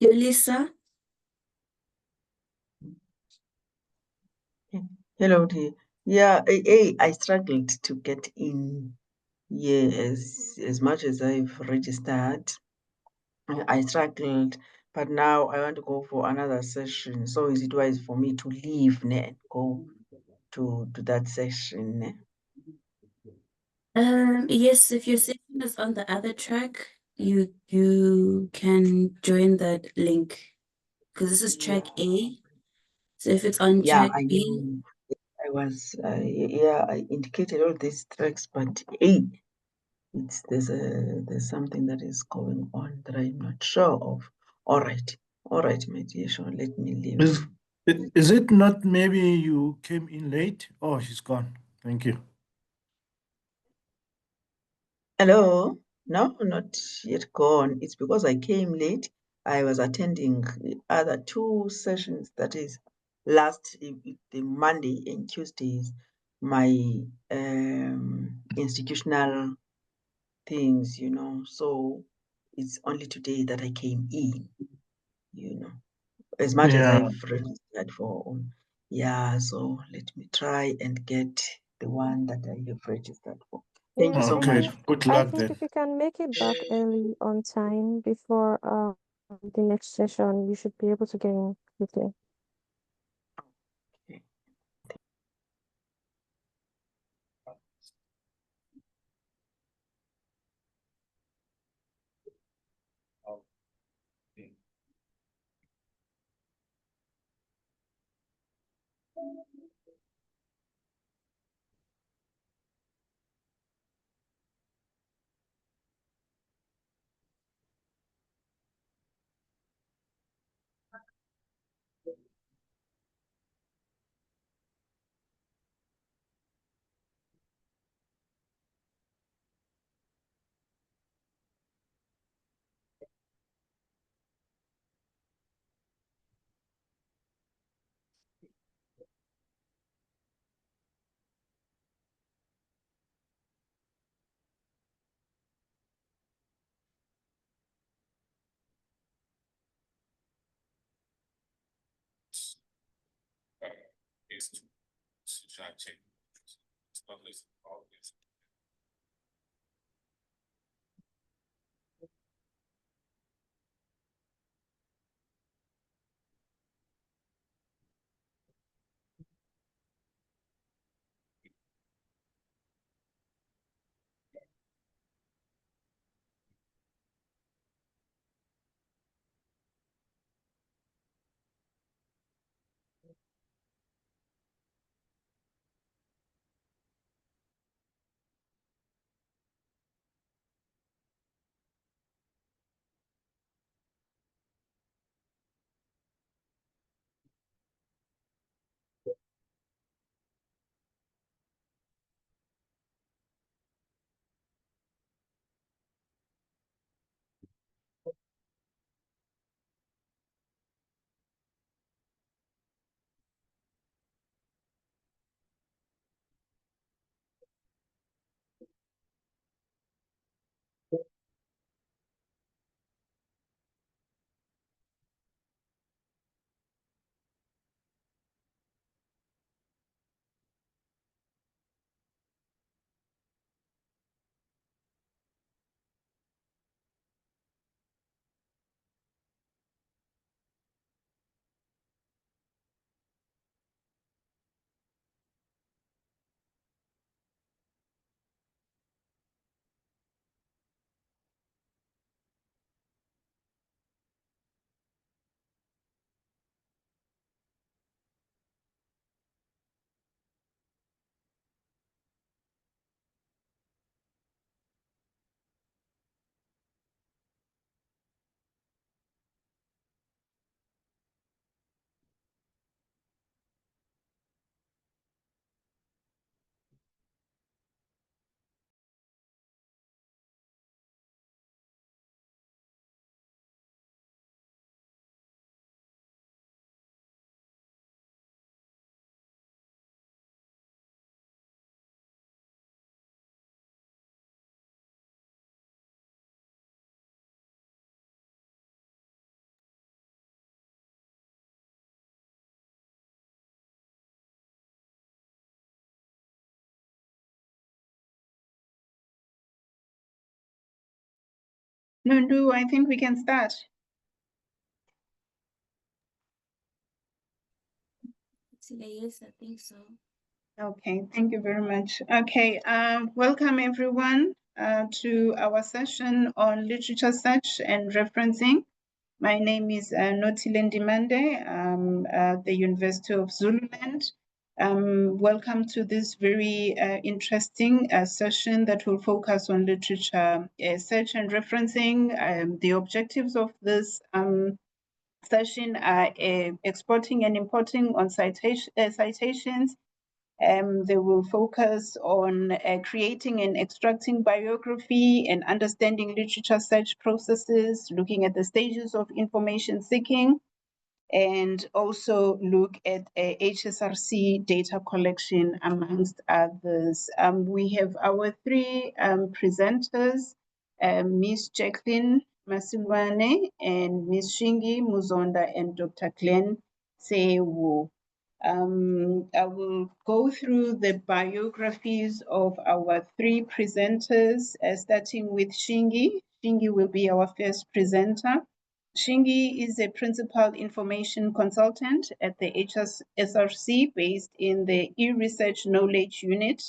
Yolisa, Hello, dear. Yeah, I struggled to get in here as much as I've registered. I struggled, but now I want to go for another session. So is it wise for me to leave and go to that session? Ne? yes, if your session is on the other track, you can join that link because this is track A. So if it's on Yeah, track B, I was I indicated all these tracks, but there's something that is going on that I'm not sure of. All right, my dear, sure, let me leave. Is it not maybe you came in late? Oh, she's gone. Thank you. Hello? No, not yet gone. It's because I came late. I was attending the other 2 sessions, that is the Monday and Tuesdays, my institutional things, so it's only today that I came in, as much as Yeah. I've registered for. Yeah, so let me try and get the one that I have registered for. Thank you Yeah, so I Okay. much. think Good I luck think then. if you can make it back early on time before the next session, you should be able to get in quickly. Nundu, I think we can start. Yes, I think so. Okay, thank you very much. Okay, welcome everyone to our session on literature search and referencing. My name is Notile Ndimande. I'm at the University of Zululand. Welcome to this very interesting session that will focus on literature search and referencing. The objectives of this session are exporting and importing on citations. They will focus on creating and extracting biography and understanding literature search processes, looking at the stages of information seeking, and also look at HSRC data collection, amongst others. We have our three presenters, Ms. Jacqueline Masilwane and Ms. Shingi Muzonda and Dr. Glenn Sewu. I will go through the biographies of our three presenters, starting with Shingi. Shingi will be our first presenter. Shingi is a principal information consultant at the HSRC based in the e-research knowledge unit.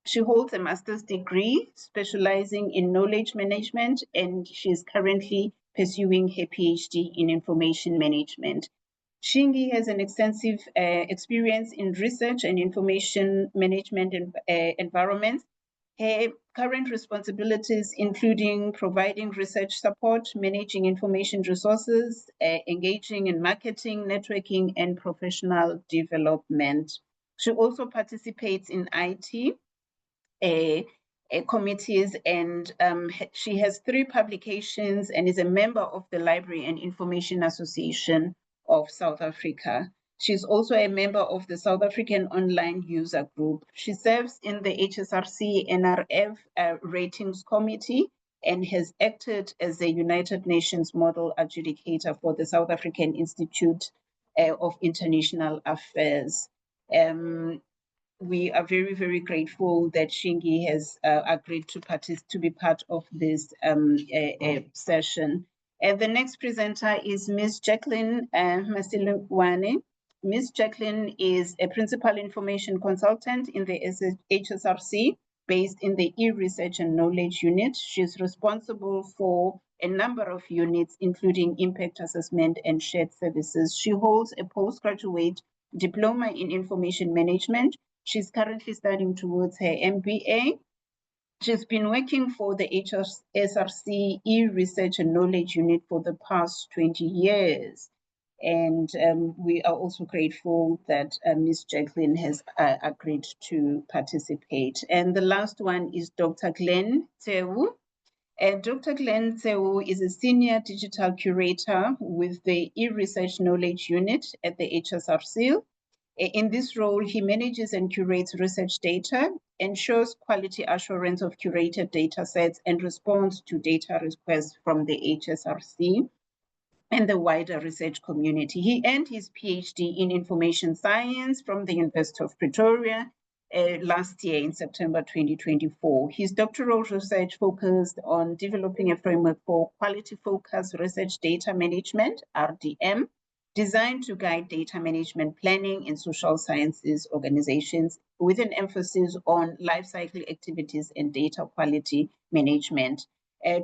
She holds a master's degree specializing in knowledge management, and she is currently pursuing her PhD in information management. Shingi has an extensive experience in research and information management environments. Her current responsibilities including providing research support, managing information resources, engaging in marketing, networking, and professional development. She also participates in IT committees, and she has 3 publications and is a member of the Library and Information Association of South Africa. She's also a member of the South African Online User Group. She serves in the HSRC NRF Ratings Committee and has acted as a United Nations model adjudicator for the South African Institute of International Affairs. We are very, very grateful that Shingi has agreed to be part of this session. The next presenter is Ms. Jacqueline Masilwane. Ms. Jacqueline is a principal information consultant in the HSRC based in the e-research and knowledge unit. She's responsible for a number of units, including impact assessment and shared services. She holds a postgraduate diploma in information management. She's currently studying towards her MBA. She's been working for the HSRC e-research and knowledge unit for the past 20 years. And we are also grateful that Ms. Jacqueline has agreed to participate. And the last one is Dr. Glenn Sewu. Dr. Glenn Sewu is a senior digital curator with the e-research knowledge unit at the HSRC. In this role, he manages and curates research data, ensures quality assurance of curated data sets, and responds to data requests from the HSRC and the wider research community. He earned his PhD in information science from the University of Pretoria last year in September 2024. His doctoral research focused on developing a framework for quality-focused research data management, RDM, designed to guide data management planning in social sciences organizations with an emphasis on lifecycle activities and data quality management.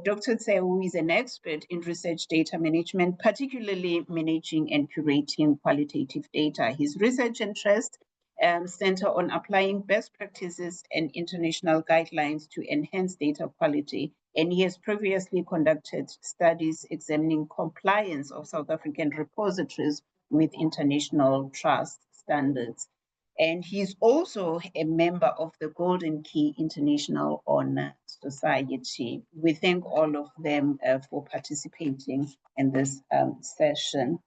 Dr. Sewu is an expert in research data management, particularly managing and curating qualitative data. His research interests center on applying best practices and international guidelines to enhance data quality. And he has previously conducted studies examining compliance of South African repositories with international trust standards. And he's also a member of the Golden Key International Honor Society. We thank all of them for participating in this session.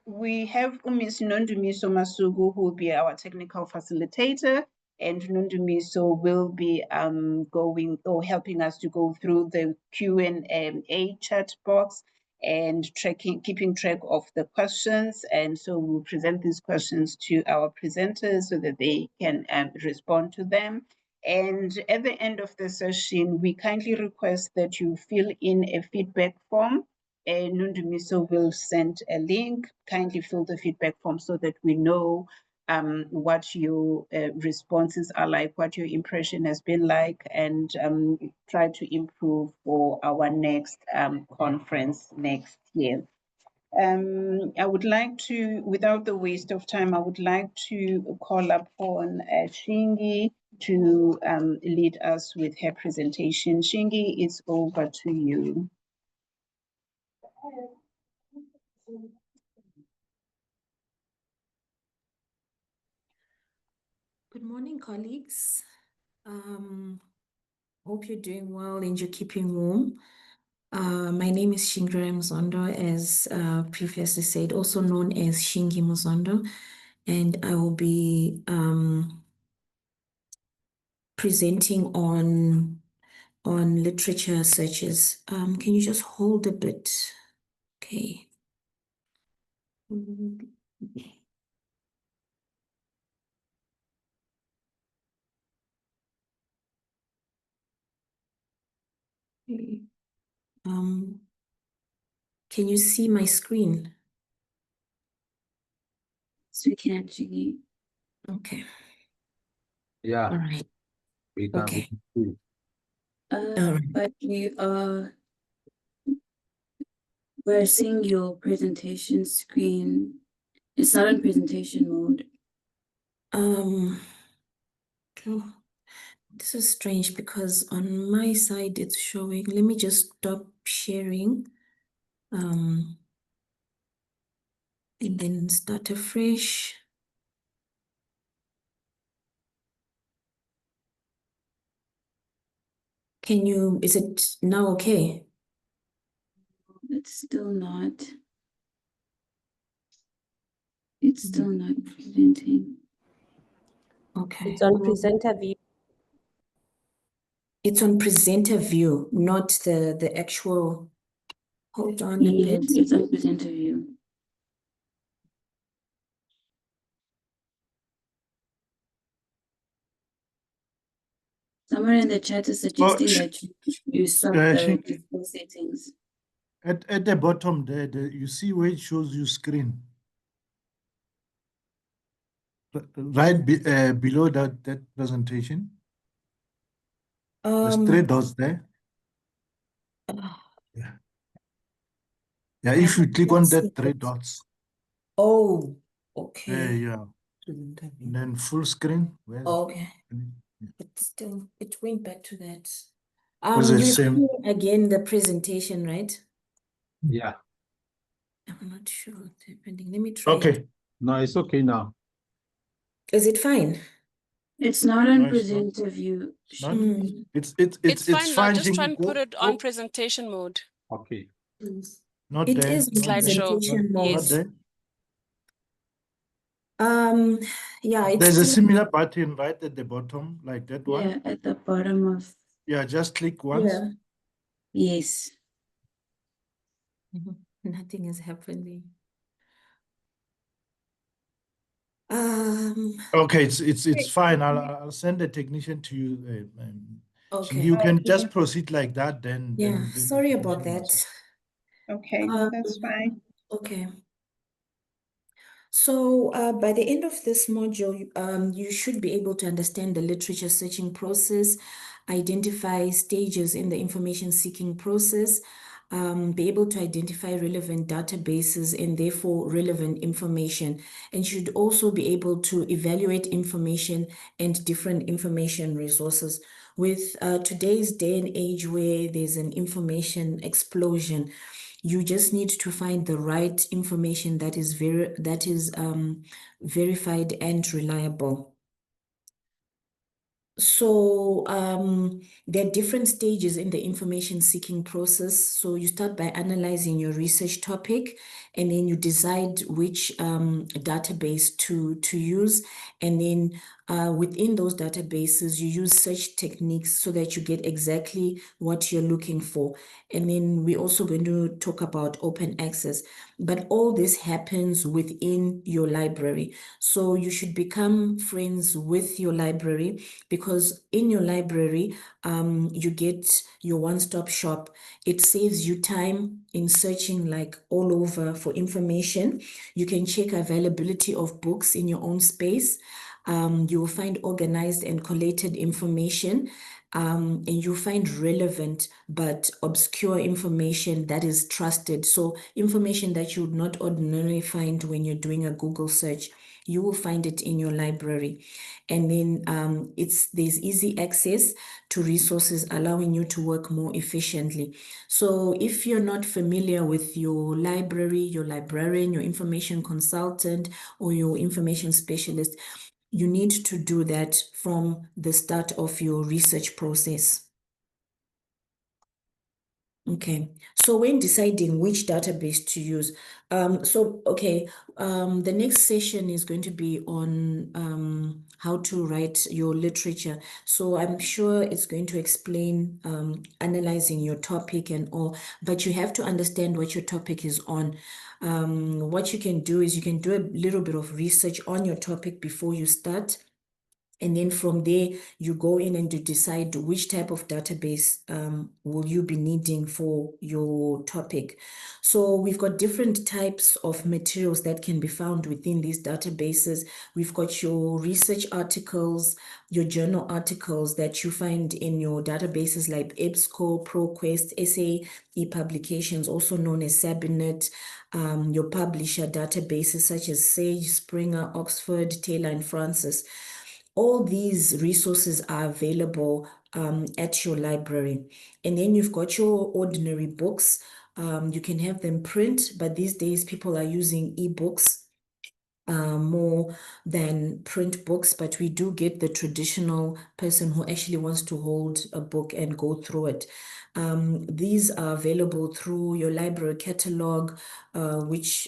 We have Ms. Nondumiso Masugu, who will be our technical facilitator, and Nondumiso will be helping us to go through the Q&A chat box and keeping track of the questions. And so we'll present these questions to our presenters so that they can respond to them. And at the end of the session, we kindly request that you fill in a feedback form. Nundumiso will send a link. Kindly fill the feedback form so that we know what your responses are like, what your impression has been like, and try to improve for our next conference next year. I would like to, without the waste of time, I would like to call upon Shingi to lead us with her presentation. Shingi, it's over to you. Good morning, colleagues. Hope you're doing well and you're keeping warm. My name is Shingire Muzondo, as previously said, also known as Shingi Muzondo, and I will be presenting on literature searches. Can you just hold a bit? Okay. Okay. Can you see my screen? So we can actually. Okay. Yeah. All right. We can. Okay. But we're seeing your presentation screen. It's not in presentation mode. Oh, this is strange because on my side it's showing. Let me just stop sharing. And then start afresh. Is it now okay? It's still not. It's still not presenting. Okay. It's on presenter view. It's on presenter view, not the actual. Hold on a Yes, bit. it's on presenter view. Someone in the chat is suggesting that you stop the default settings. At the bottom there, you see where it shows you screen. Right below that presentation. There's 3 dots there. Yeah. Yeah, if you click on that 3 dots. Oh, okay. Yeah. And then full screen. Okay. It went back to that. Was the You same. see again the presentation, right? Yeah. I'm not sure what's happening. Let me try. Okay. No, it's okay now. Is it fine? It's not on presenter view. It's fine. Just try and put it on presentation mode. Okay. Not It there. is presentation mode. Not there. Yeah, it's There's a still, similar button right at the bottom, like that one. Yeah, at the bottom of. Yeah, just click once. yeah. Yes. Nothing is happening. Okay, it's fine. I'll send a technician to you. Okay. You can just proceed like that. Then. Yeah. Then Sorry about that. Okay, that's fine. Okay. So by the end of this module, you should be able to understand the literature searching process, identify stages in the information seeking process, be able to identify relevant databases and therefore relevant information, and should also be able to evaluate information and different information resources. With today's day and age where there's an information explosion, you just need to find the right information that is verified and reliable. So there are different stages in the information seeking process. So you start by analyzing your research topic, and then you decide which database to use, and then Within those databases, you use search techniques so that you get exactly what you're looking for. And then we're also going to talk about open access. But all this happens within your library. So you should become friends with your library, because in your library, you get your one-stop shop. It saves you time in searching like all over for information. You can check availability of books in your own space. You will find organized and collated information, and you'll find relevant but obscure information that is trusted. So information that you would not ordinarily find when you're doing a Google search, you will find it in your library. And then there's easy access to resources, allowing you to work more efficiently. So if you're not familiar with your library, your librarian, your information consultant, or your information specialist, you need to do that from the start of your research process. Okay, so when deciding which database to use, the next session is going to be on how to write your literature. So I'm sure it's going to explain analyzing your topic and all, but you have to understand what your topic is on. What you can do is you can do a little bit of research on your topic before you start. And then from there, you go in and you decide which type of database will you be needing for your topic. So we've got different types of materials that can be found within these databases. We've got your research articles, your journal articles that you find in your databases like EBSCO, ProQuest, SAE publications, also known as Sabinet, your publisher databases such as Sage, Springer, Oxford, Taylor, and Francis. All these resources are available at your library. And then you've got your ordinary books. You can have them print, but these days people are using ebooks more than print books, but we do get the traditional person who actually wants to hold a book and go through it. These are available through your library catalog, which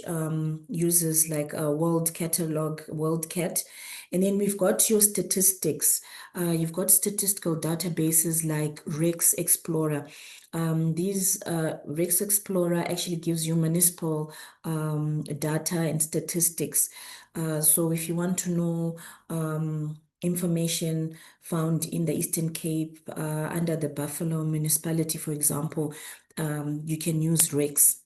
uses like a world catalog, WorldCat. And then we've got your statistics. You've got statistical databases like Rex Explorer. These Rex Explorer actually gives you municipal data and statistics. So if you want to know information found in the Eastern Cape under the Buffalo municipality, for example, you can use Rex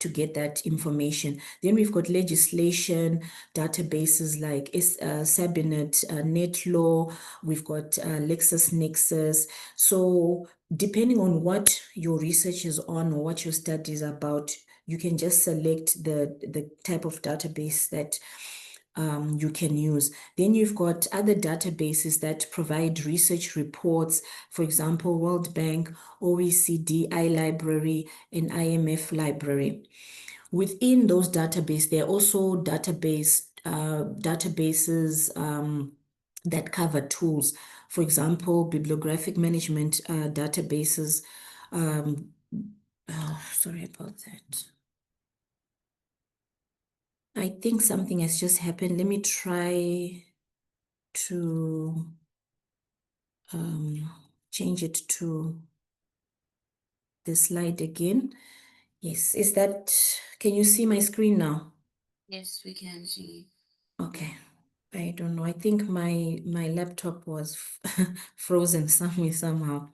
to get that information. Then we've got legislation databases like Sabinet, NetLaw. We've got LexisNexis. So depending on what your research is on or what your study is about, you can just select the type of database that you can use. Then you've got other databases that provide research reports, for example, World Bank, OECD, iLibrary, and IMF Library. Within those databases, there are also databases that cover tools. For example, bibliographic management databases. Sorry about that. I think something has just happened. Let me try to change it to the slide again. Yes, can you see my screen now? Yes, we can see. Okay. I don't know. I think my laptop was frozen somehow.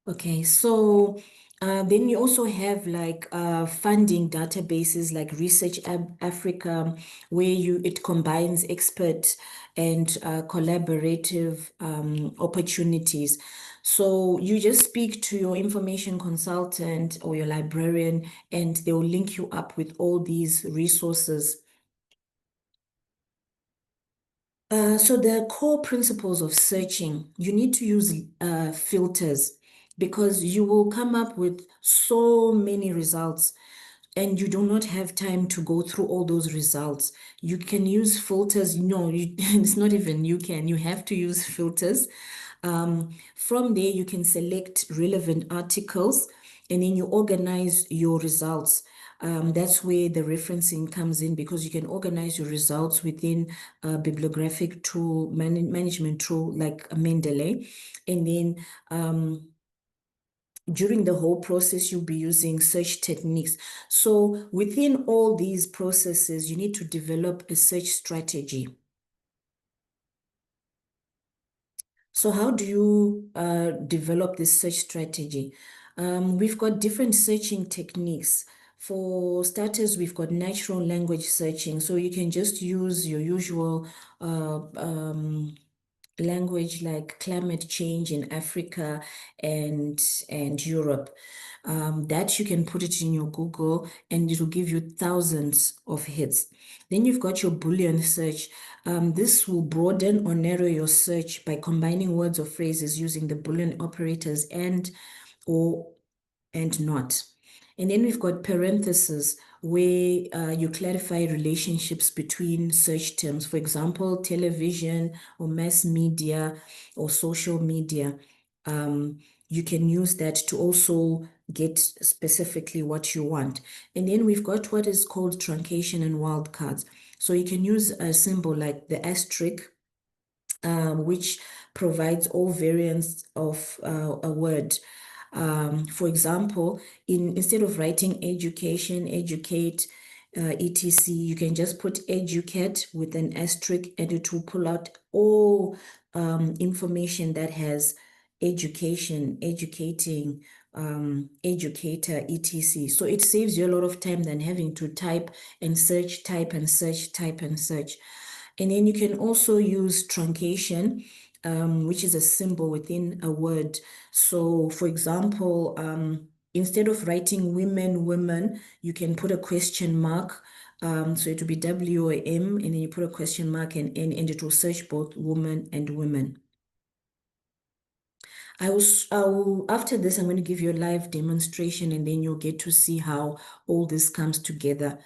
Okay, so then you also have like funding databases like Research Africa, where it combines expert and collaborative opportunities. So you just speak to your information consultant or your librarian, and they will link you up with all these resources. So the core principles of searching, you need to use filters, because you will come up with so many results and you do not have time to go through all those results. You can use filters. No, it's not even you have to use filters. From there, you can select relevant articles and then you organize your results. That's where the referencing comes in, because you can organize your results within a bibliographic tool, management tool like a Mendeley. And then during the whole process, you'll be using search techniques. So within all these processes, you need to develop a search strategy. So how do you develop this search strategy? We've got different searching techniques. For starters, we've got natural language searching. So you can just use your usual language like climate change in Africa and Europe. That you can put it in your Google and it will give you thousands of hits. Then you've got your Boolean search. This will broaden or narrow your search by combining words or phrases using the Boolean operators and, or, and not. And then we've got parentheses, where you clarify relationships between search terms. For example, television or mass media or social media. You can use that to also get specifically what you want. And then we've got what is called truncation and wildcards. So you can use a symbol like the asterisk, which provides all variants of a word. For example, instead of writing education, educate, etc., you can just put educate with an asterisk and it will pull out all information that has education, educating, educator, etc. So it saves you a lot of time than having to type and search, type and search, type and search. And then you can also use truncation, which is a symbol within a word. So for example, instead of writing women, you can put a question mark. So it will be W or M, and then you put a question mark and N, and it will search both woman and women. After this, I'm going to give you a live demonstration, and then you'll get to see how all this comes together.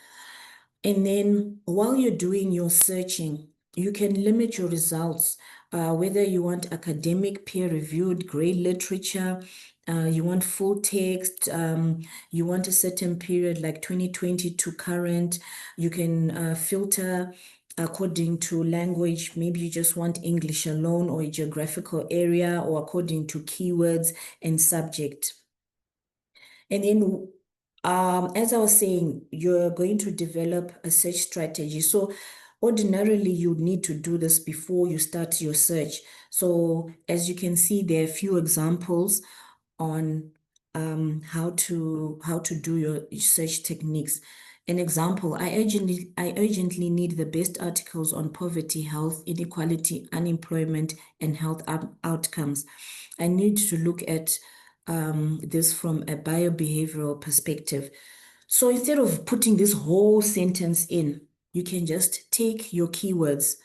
And then while you're doing your searching, you can limit your results, whether you want academic, peer-reviewed, grade literature, you want full text, you want a certain period like 2020 to current. You can filter according to language. Maybe you just want English alone, or a geographical area, or according to keywords and subject. And then as I was saying, you're going to develop a search strategy. So ordinarily, you need to do this before you start your search. So as you can see, there are a few examples on how to do your search techniques. An example, I urgently need the best articles on poverty, health, inequality, unemployment, and health outcomes. I need to look at this from a biobehavioral perspective. So instead of putting this whole sentence in, you can just take your keywords,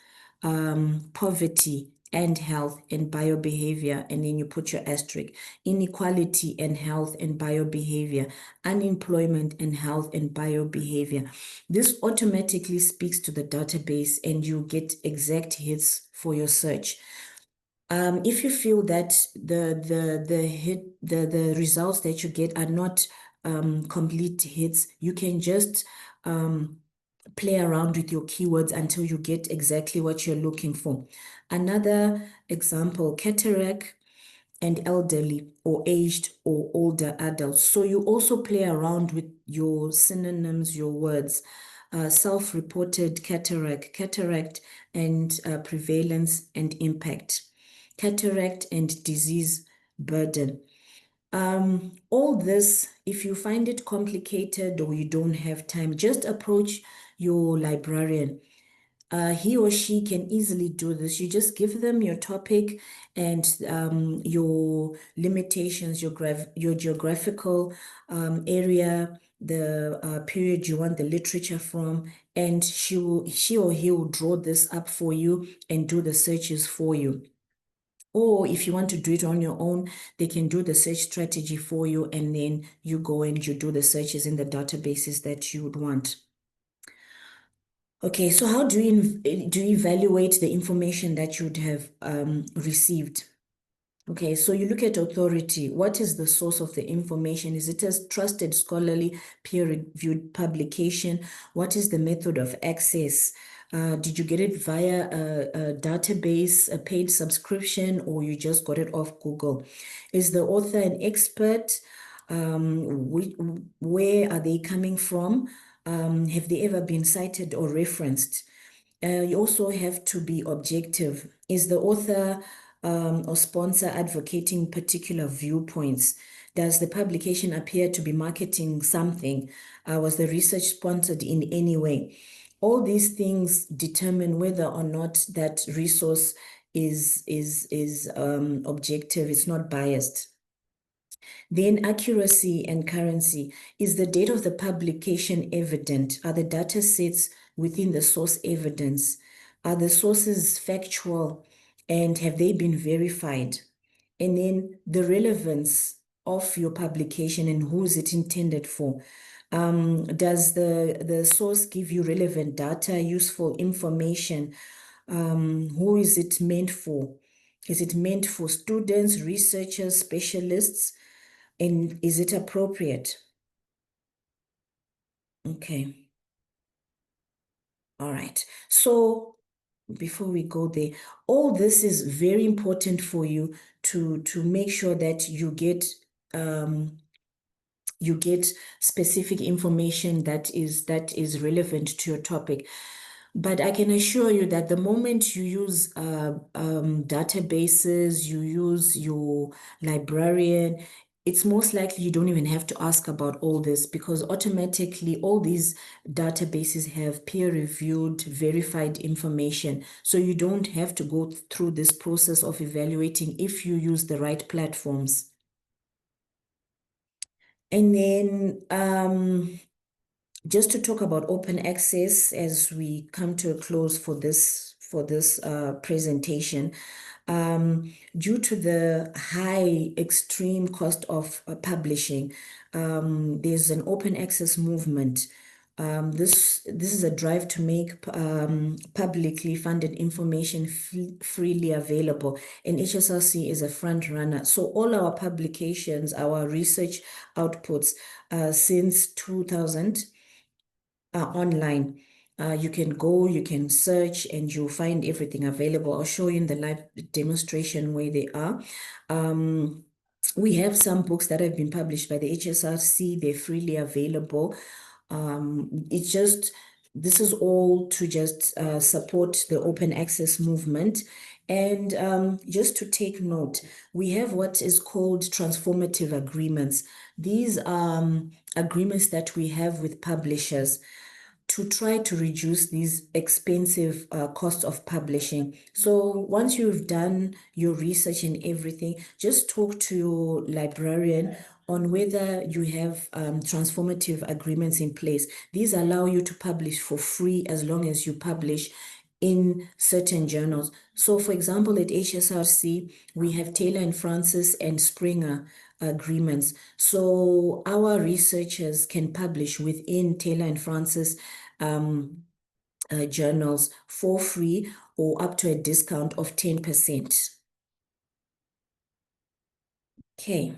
poverty and health and biobehavior, and then you put your asterisk, inequality and health and biobehavior, unemployment and health and biobehavior. This automatically speaks to the database and you get exact hits for your search. If you feel that the results that you get are not complete hits, you can just play around with your keywords until you get exactly what you're looking for. Another example, cataract and elderly or aged or older adults. So you also play around with your synonyms, your words. Self-reported cataract and prevalence and impact. Cataract and disease burden. All this, if you find it complicated or you don't have time, just approach your librarian. He or she can easily do this. You just give them your topic and your limitations, your geographical area, the period you want the literature from, and she or he will draw this up for you and do the searches for you. Or if you want to do it on your own, they can do the search strategy for you, and then you go and you do the searches in the databases that you would want. Okay, so how do you evaluate the information that you would have received? Okay, so you look at authority. What is the source of the information? Is it a trusted, scholarly, peer-reviewed publication? What is the method of access? Did you get it via a database, a paid subscription, or you just got it off Google? Is the author an expert? Where are they coming from? Have they ever been cited or referenced? You also have to be objective. Is the author or sponsor advocating particular viewpoints? Does the publication appear to be marketing something? Was the research sponsored in any way? All these things determine whether or not that resource is objective, it's not biased. Then accuracy and currency. Is the date of the publication evident? Are the data sets within the source evidence? Are the sources factual and have they been verified? And then the relevance of your publication and who is it intended for? Does the source give you relevant data, useful information? Who is it meant for? Is it meant for students, researchers, specialists? And is it appropriate? Okay. All right. So before we go there, all this is very important for you to make sure that you get specific information that is relevant to your topic. But I can assure you that the moment you use databases, you use your librarian, it's most likely you don't even have to ask about all this because automatically all these databases have peer-reviewed, verified information. So you don't have to go through this process of evaluating if you use the right platforms. And then just to talk about open access as we come to a close for this presentation, due to the high extreme cost of publishing, there's an open access movement. This is a drive to make publicly funded information freely available, and HSRC is a front runner. So all our publications, our research outputs since 2000 are online. You can go, you can search, and you'll find everything available. I'll show you in the live demonstration where they are. We have some books that have been published by the HSRC. They're freely available. This is all to just support the open access movement. And just to take note, we have what is called transformative agreements. These are agreements that we have with publishers to try to reduce these expensive costs of publishing. So once you've done your research and everything, just talk to your librarian on whether you have transformative agreements in place. These allow you to publish for free as long as you publish in certain journals. So for example, at HSRC, we have Taylor and Francis and Springer agreements. So our researchers can publish within Taylor and Francis journals for free or up to a discount of 10%. Okay,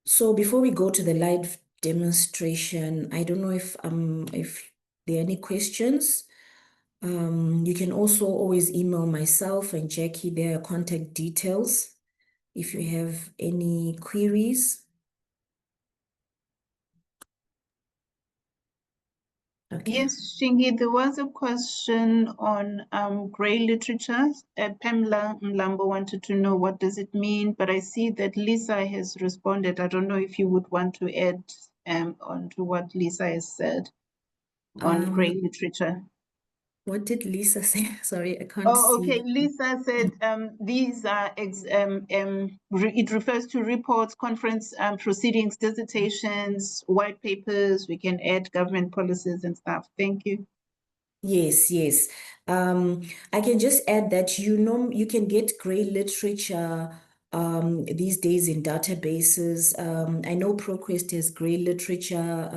so before we go to the live demonstration, I don't know if there are any questions. You can also always email myself and Jackie their contact details if you have any queries. Okay. Yes, Shingi, there was a question on grey literature. Pamela Mlambo wanted to know what does it mean, but I see that Lisa has responded. I don't know if you would want to add on to what Lisa has said on grey literature. What did Lisa say? Sorry, I can't Oh, see. okay. Lisa said these are it refers to reports, conference proceedings, dissertations, white papers. We can add government policies and stuff. Thank you. Yes, yes. I can just add that you can get grey literature these days in databases. I know ProQuest has grey literature.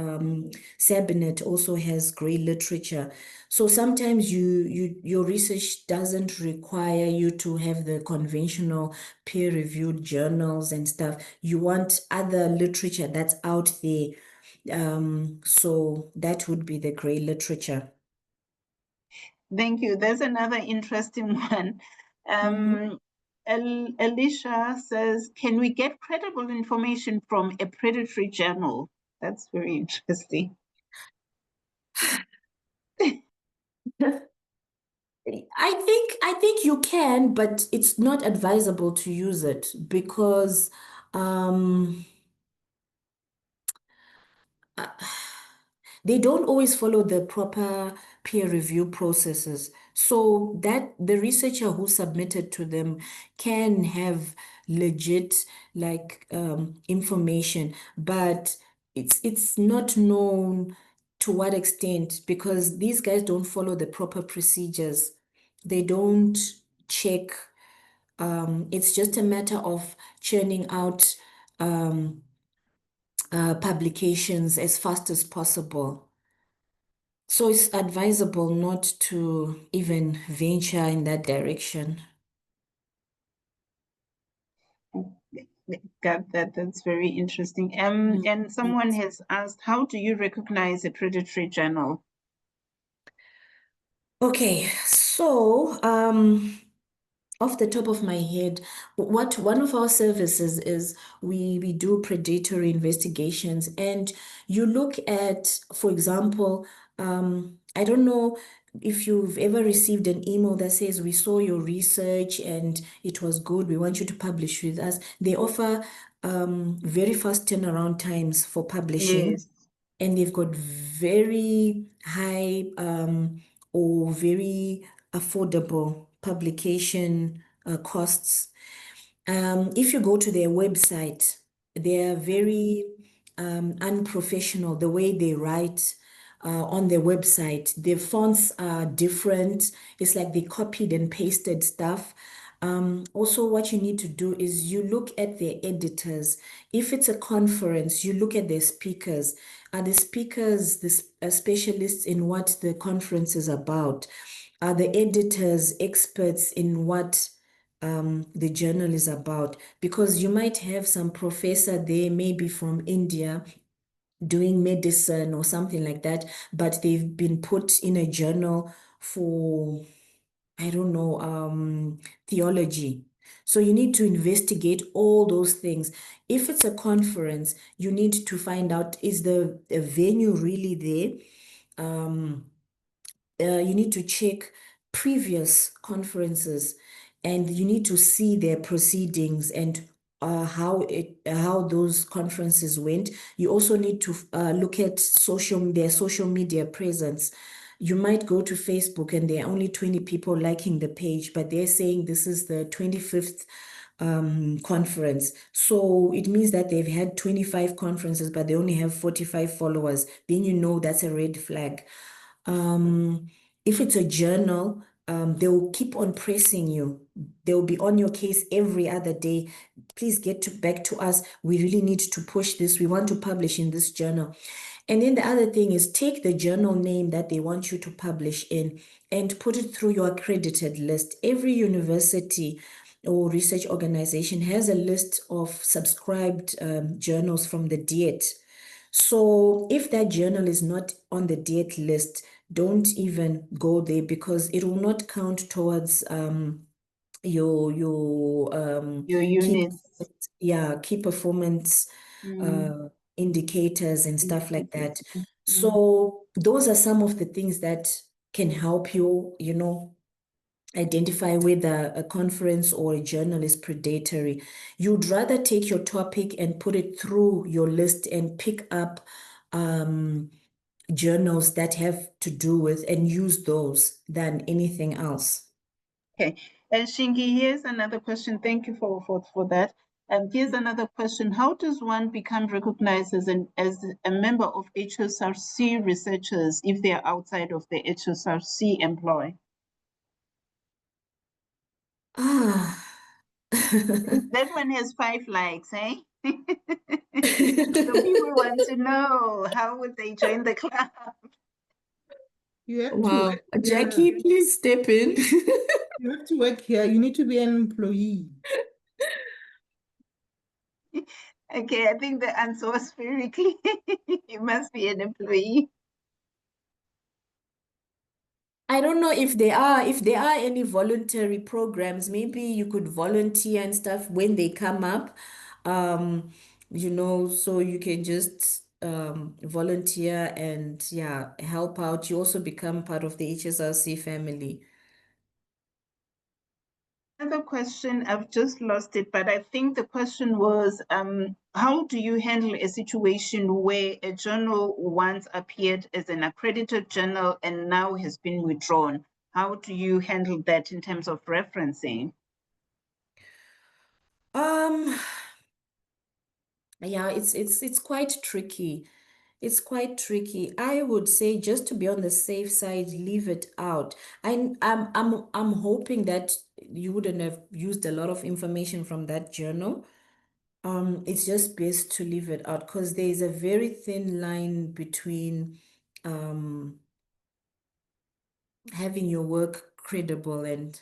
Sabinet also has grey literature. So sometimes your research doesn't require you to have the conventional peer-reviewed journals and stuff. You want other literature that's out there. So that would be the grey literature. Thank you. There's another interesting one. Alicia says, can we get credible information from a predatory journal? That's very interesting. I think you can, but it's not advisable to use it because they don't always follow the proper peer review processes. So that the researcher who submitted to them can have legit information, but it's not known to what extent because these guys don't follow the proper procedures. They don't check. It's just a matter of churning out publications as fast as possible. So it's advisable not to even venture in that direction. Got that. That's very interesting. And someone has asked, how do you recognize a predatory journal? Okay, so off the top of my head, one of our services is we do predatory investigations, and you look at, for example, I don't know if you've ever received an email that says, we saw your research and it was good, we want you to publish with us. They offer very fast turnaround times for publishing. Yes. And they've got very high or very affordable publication costs. If you go to their website, they are very unprofessional, the way they write on their website. Their fonts are different. It's like they copied and pasted stuff. Also, what you need to do is you look at their editors. If it's a conference, you look at their speakers. Are the speakers the specialists in what the conference is about? Are the editors experts in what the journal is about? Because you might have some professor there, maybe from India, doing medicine or something like that, but they've been put in a journal for, I don't know, theology. So you need to investigate all those things. If it's a conference, you need to find out, is the venue really there? You need to check previous conferences, and you need to see their proceedings and how those conferences went. You also need to look at their social media presence. You might go to Facebook and there are only 20 people liking the page, but they're saying this is the 25th conference. So it means that they've had 25 conferences, but they only have 45 followers. Then you know that's a red flag. If it's a journal, they will keep on pressing you. They'll be on your case every other day. Please get back to us. We really need to push this. We want to publish in this journal. And then the other thing is take the journal name that they want you to publish in and put it through your accredited list. Every university or research organization has a list of subscribed journals from the DIET. So if that journal is not on the DIET list, don't even go there because it will not count towards your units. key performance indicators and stuff like that. Mm-hmm. So those are some of the things that can help you, identify whether a conference or a journal is predatory. You'd rather take your topic and put it through your list and pick up journals that have to do with and use those than anything else. Okay. And Shingi, here's another question. Thank you for that. Here's another question. How does one become recognized as a member of HSRC researchers if they are outside of the HSRC employ? That one has 5 likes, eh? So people want to know, how would they join the club? You have to Wow. work here. Jackie, please step in. You have to work here. You need to be an employee. Okay, I think the answer was very clear. You must be an employee. I don't know if there are any voluntary programs. Maybe you could volunteer and stuff when they come up. So you can just volunteer and help out. You also become part of the HSRC family. Another question, I've just lost it, but I think the question was, how do you handle a situation where a journal once appeared as an accredited journal and now has been withdrawn? How do you handle that in terms of referencing? Yeah, it's quite tricky. It's quite tricky. I would say, just to be on the safe side, leave it out. I'm hoping that you wouldn't have used a lot of information from that journal. It's just best to leave it out because there is a very thin line between having your work credible and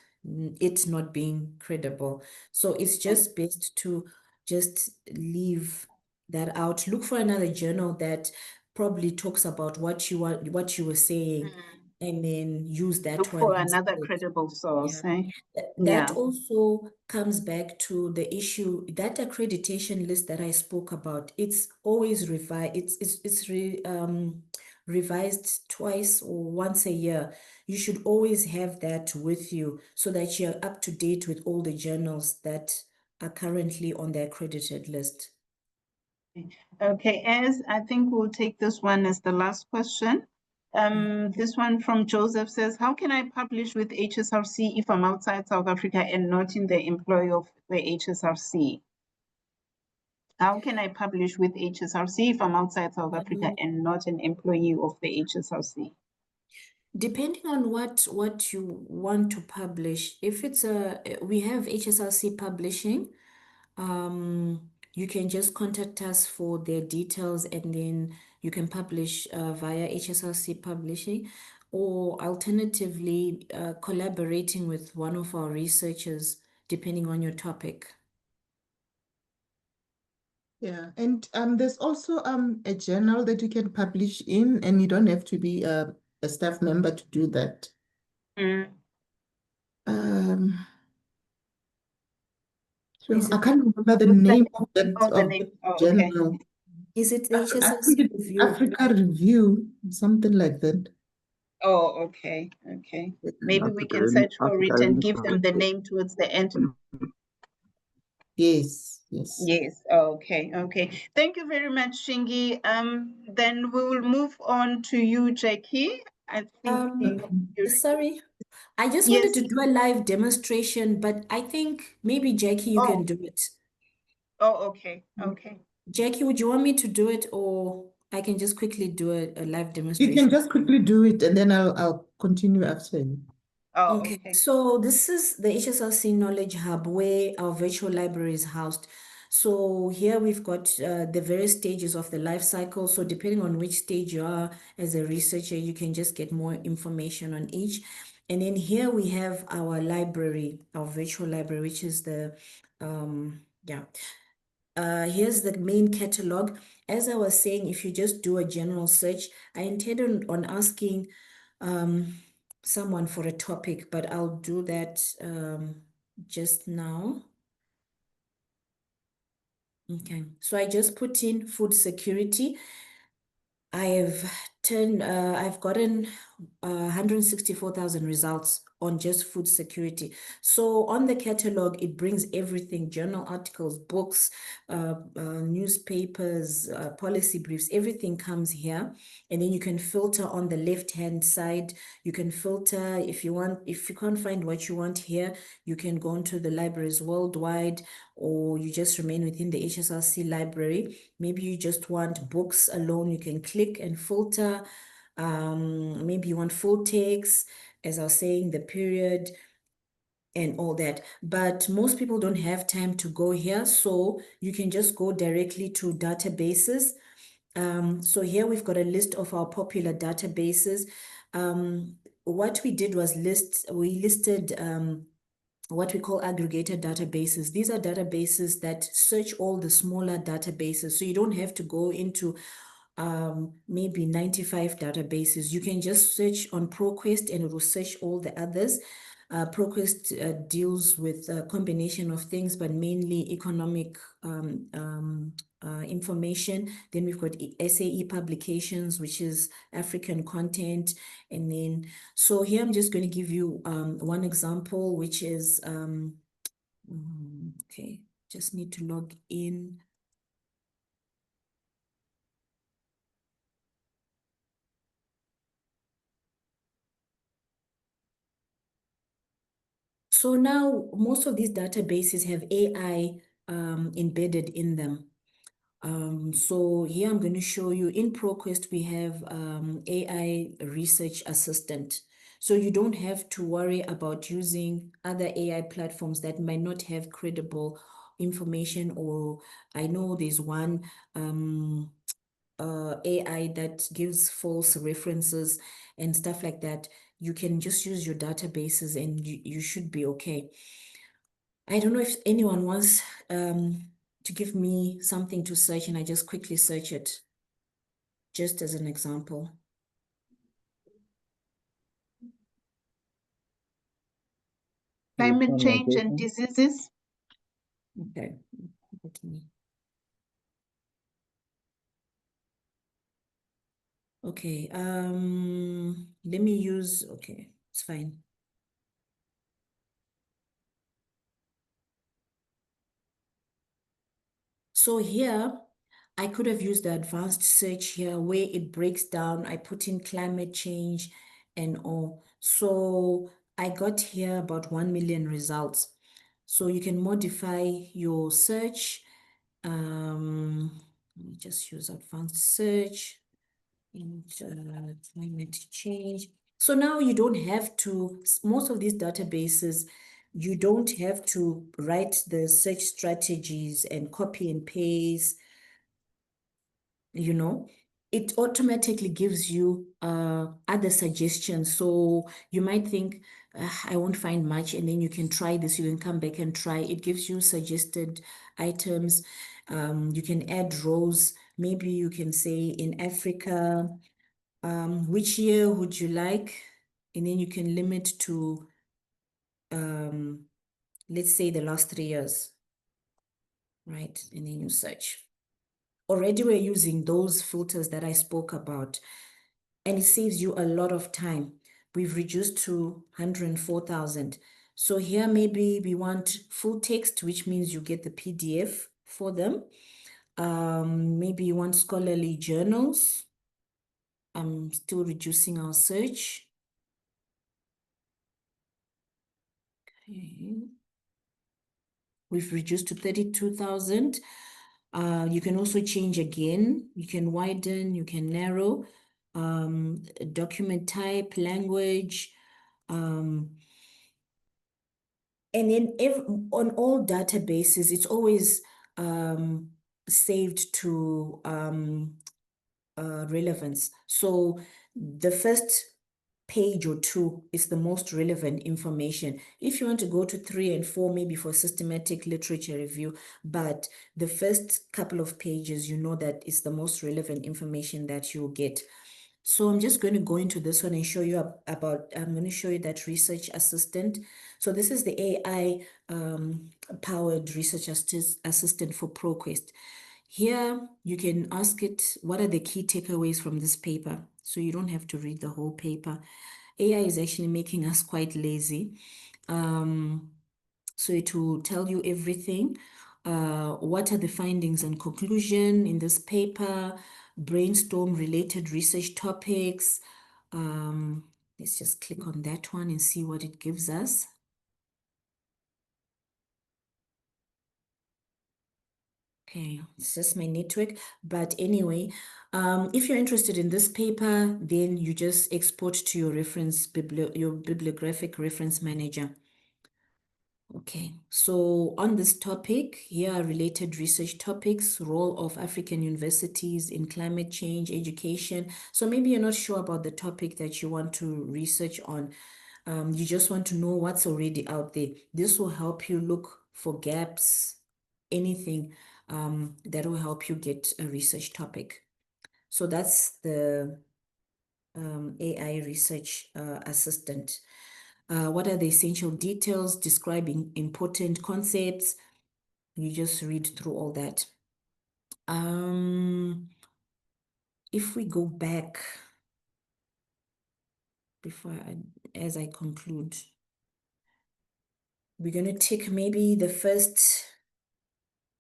it not being credible. So it's just best to just leave that out. Look for another journal that probably talks about what you were saying, and then use that Look one for another instead. credible source, Yeah. eh? That Yeah. also comes back to the issue, that accreditation list that I spoke about. It's always revised. Revised twice or once a year. You should always have that with you so that you're up to date with all the journals that are currently on the accredited list. Okay, as I think we'll take this one as the last question. This one from Joseph says, how can I publish with HSRC if I'm outside South Africa and not in the employ of the HSRC? How can I publish with HSRC if I'm outside South Africa and not an employee of the HSRC? Depending on what you want to publish, if it's we have HSRC Publishing, you can just contact us for their details, and then you can publish via HSRC Publishing, or alternatively collaborating with one of our researchers, depending on your topic. Yeah, and there's also a journal that you can publish in, and you don't have to be a staff member to do that. So I can't remember the name of that journal. Is it the I HSRC think it's Review? Africa Review, something like that. Oh, okay, okay. Maybe we can search for it and give them the name towards the end. Yes, yes. Yes, okay, okay. Thank you very much, Shingi. Then we will move on to you, Jackie. I think Sorry, I just Yes. wanted to do a live demonstration, but I think maybe Jackie, you can do it. Oh, okay, okay. Jackie, would you want me to do it, or I can just quickly do a live You demonstration? can just quickly do it, and then I'll continue after you. Oh, okay. So this is the HSRC Knowledge Hub where our virtual library is housed. So here we've got the various stages of the life cycle. So depending on which stage you are as a researcher, you can just get more information on each. And then here we have our library, our virtual library, which is the, here's the main catalog. As I was saying, if you just do a general search, I intended on asking someone for a topic, but I'll do that just now. Okay, so I just put in food security. I've gotten 164,000 results on just food security. So on the catalog, it brings everything: journal articles, books, newspapers, policy briefs, everything comes here. And then you can filter on the left-hand side. You can filter if you want. If you can't find what you want here, you can go into the libraries worldwide, or you just remain within the HSRC library. Maybe you just want books alone, you can click and filter. Maybe you want full text, as I was saying, the period. and all that. But most people don't have time to go here, so you can just go directly to databases. So here we've got a list of our popular databases. What we did was we listed what we call aggregated databases. These are databases that search all the smaller databases. So you don't have to go into maybe 95 databases. You can just search on ProQuest and it will search all the others. ProQuest deals with a combination of things, but mainly economic information. Then we've got SAE publications, which is African content. And then, so here I'm just going to give you one example, which is, okay, just need to log in. So now most of these databases have AI embedded in them. So here I'm going to show you in ProQuest, we have AI Research Assistant. So you don't have to worry about using other AI platforms that might not have credible information, or I know there's one AI that gives false references and stuff like that. You can just use your databases and you should be okay. I don't know if anyone wants to give me something to search and I just quickly search it, just as an example. Climate change and diseases. Okay, let me. Okay, let me use, okay, it's fine. So here, I could have used the advanced search here where it breaks down. I put in climate change and all. So I got here about 1 million results. So you can modify your search. Let me just use advanced search and climate change. So now you don't have to, most of these databases, you don't have to write the search strategies and copy and paste. You know, it automatically gives you other suggestions. So you might think, I won't find much, and then you can try this, you can come back and try. It gives you suggested items. You can add rows. Maybe you can say in Africa, which year would you like? And then you can limit to, let's say the last 3 years, right? And then you search. Already we're using those filters that I spoke about, and it saves you a lot of time. We've reduced to 104,000. So here maybe we want full text, which means you get the PDF for them. Maybe you want scholarly journals. I'm still reducing our search. Okay. We've reduced to 32,000. You can also change again. You can widen, you can narrow, document type, language, and then on all databases, it's always saved to relevance. So the first page or 2 is the most relevant information. If you want to go to 3 and 4, maybe for systematic literature review, but the first couple of pages, you know that is the most relevant information that you'll get. So I'm just going to go into this one and show you about, I'm going to show you that research assistant. So this is the AI powered research assistant for ProQuest. Here, you can ask it, what are the key takeaways from this paper? So you don't have to read the whole paper. AI is actually making us quite lazy. So it will tell you everything. What are the findings and conclusion in this paper? Brainstorm related research topics. Let's just click on that one and see what it gives us. Okay, it's just my network. But anyway, if you're interested in this paper, then you just export to your reference, your bibliographic reference manager. Okay, so on this topic, here are related research topics: role of African universities in climate change education. So maybe you're not sure about the topic that you want to research on. You just want to know what's already out there. This will help you look for gaps, anything that will help you get a research topic. So that's the AI research assistant. What are the essential details describing important concepts? You just read through all that. If we go back as I conclude, we're going to take maybe the first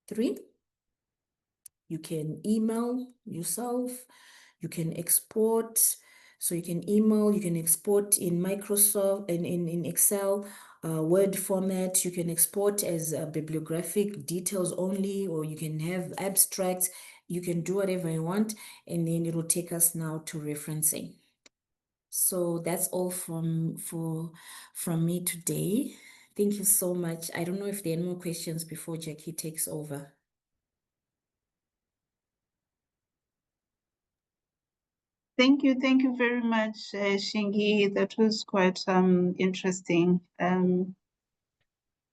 3. You can email yourself, you can export. So you can email, you can export in Microsoft, in Excel, Word format. You can export as bibliographic details only, or you can have abstracts. You can do whatever you want, and then it will take us now to referencing. So that's all from me today. Thank you so much. I don't know if there are any more questions before Jackie takes over. Thank you very much, Shingi. That was quite interesting.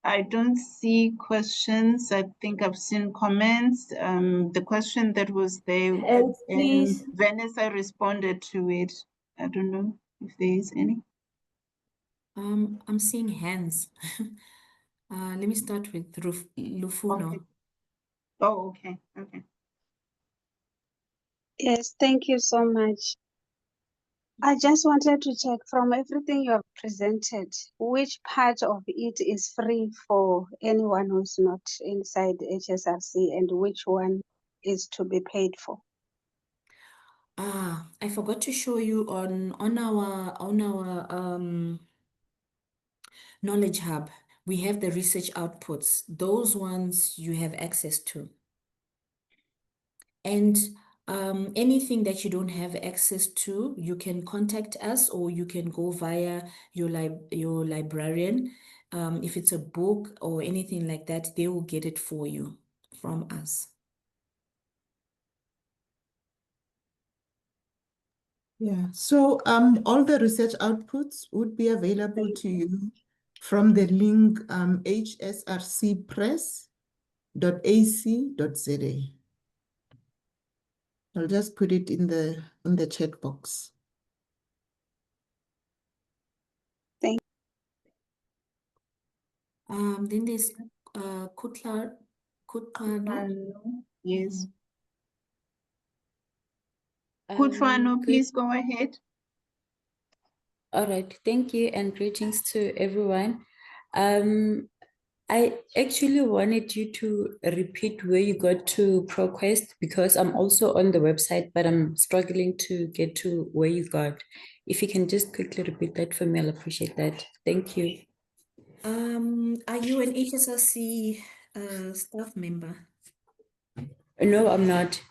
I don't see questions. I think I've seen comments. The question that was there, Hands, please. Vanessa responded to it. I don't know if there is any. I'm seeing hands. Let me start with Lufuno. Okay. Oh, okay. Okay. Yes, thank you so much. I just wanted to check from everything you have presented, which part of it is free for anyone who's not inside HSRC and which one is to be paid for? I forgot to show you on our Knowledge Hub. We have the research outputs. Those ones you have access to. And anything that you don't have access to, you can contact us, or you can go via your librarian. If it's a book or anything like that, they will get it for you from us. Yeah, so all the research outputs would be available to you from the link hsrcpress.ac.za. I'll just put it in the chat box. Then there's Kutlano. Yes. Kutlano, please go ahead. All right, thank you and greetings to everyone. I actually wanted you to repeat where you got to ProQuest, because I'm also on the website, but I'm struggling to get to where you got. If you can just quickly repeat that for me, I'll appreciate that. Thank you. Are you an HSRC staff member? No, I'm not.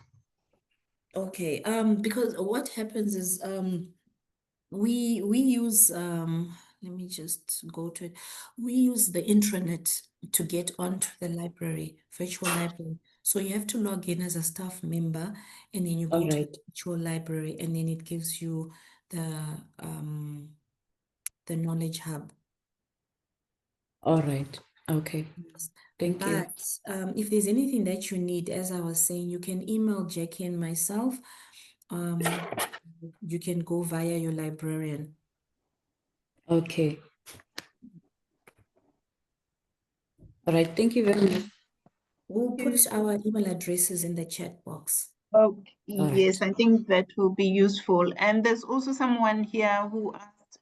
Okay, because what happens is we use let me just go to it. We use the intranet to get onto the library, virtual library. So you have to log in as a staff member, and then you go to the virtual library, and then it gives you the Knowledge Hub. All right. Okay. Thank you. But if there's anything that you need, as I was saying, you can email Jackie and myself. You can go via your librarian. Okay. All right. Thank you very much. We'll put our email addresses in the chat box. Okay, All yes, right. I think that will be useful. And there's also someone here who asked,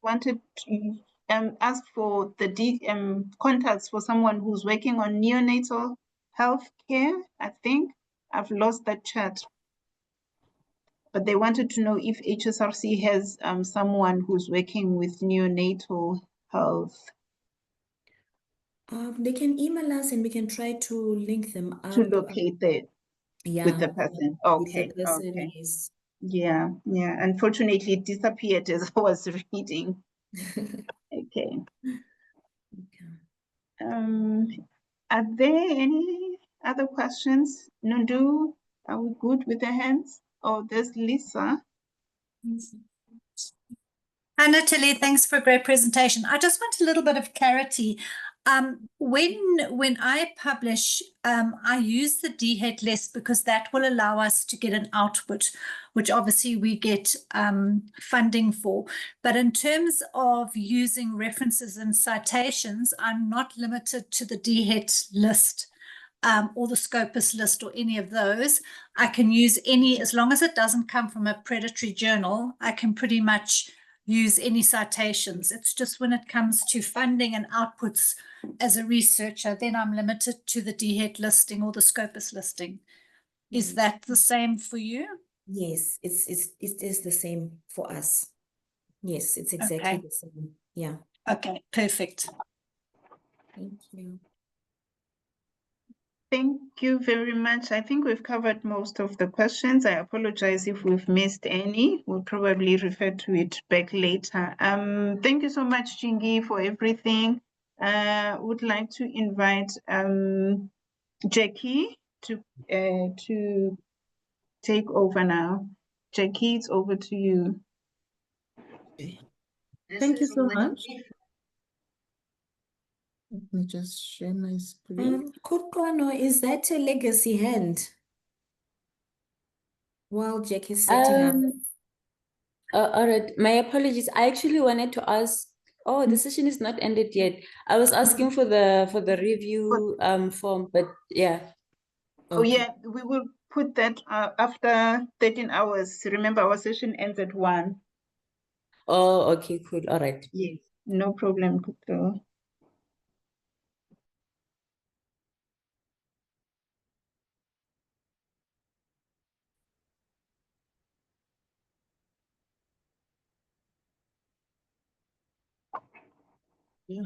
wanted to ask for the contacts for someone who's working on neonatal health care. I think I've lost that chat. But they wanted to know if HSRC has someone who's working with neonatal health. They can email us and we can try to link them up. To locate it with the person. Okay, with the person, okay. yes. Yeah, yeah. Unfortunately, it disappeared as I was reading. Okay. Okay. Are there any other questions? Nundu, are we good with the hands? Oh, there's Lisa. Hi, Natalie. Thanks for a great presentation. I just want a little bit of clarity. When I publish, I use the DHET list because that will allow us to get an output, which obviously we get funding for. But in terms of using references and citations, I'm not limited to the DHET list. Or the Scopus list or any of those. I can use any, as long as it doesn't come from a predatory journal, I can pretty much use any citations. It's just when it comes to funding and outputs as a researcher, then I'm limited to the DHET listing or the Scopus listing. Is that the same for you? Yes, it is the same for us. Yes, it's exactly Okay. the same. Yeah. Okay, perfect. Thank you. Thank you very much. I think we've covered most of the questions. I apologize if we've missed any. We'll probably refer to it back later. Thank you so much, Chingi, for everything. Would like to invite Jackie to take over now. Jackie, it's over to you. Thank you so much. Let me just share my screen. Kukono, is that a legacy hand? While Jack is setting up. All right, my apologies. I actually wanted to ask. Oh, the session is not ended yet. I was asking for the review form, but yeah. Oh yeah, we will put that after 13 hours. Remember, our session ends at 1. Oh, okay, cool. All right. Yes, no problem, Kuko. Yeah.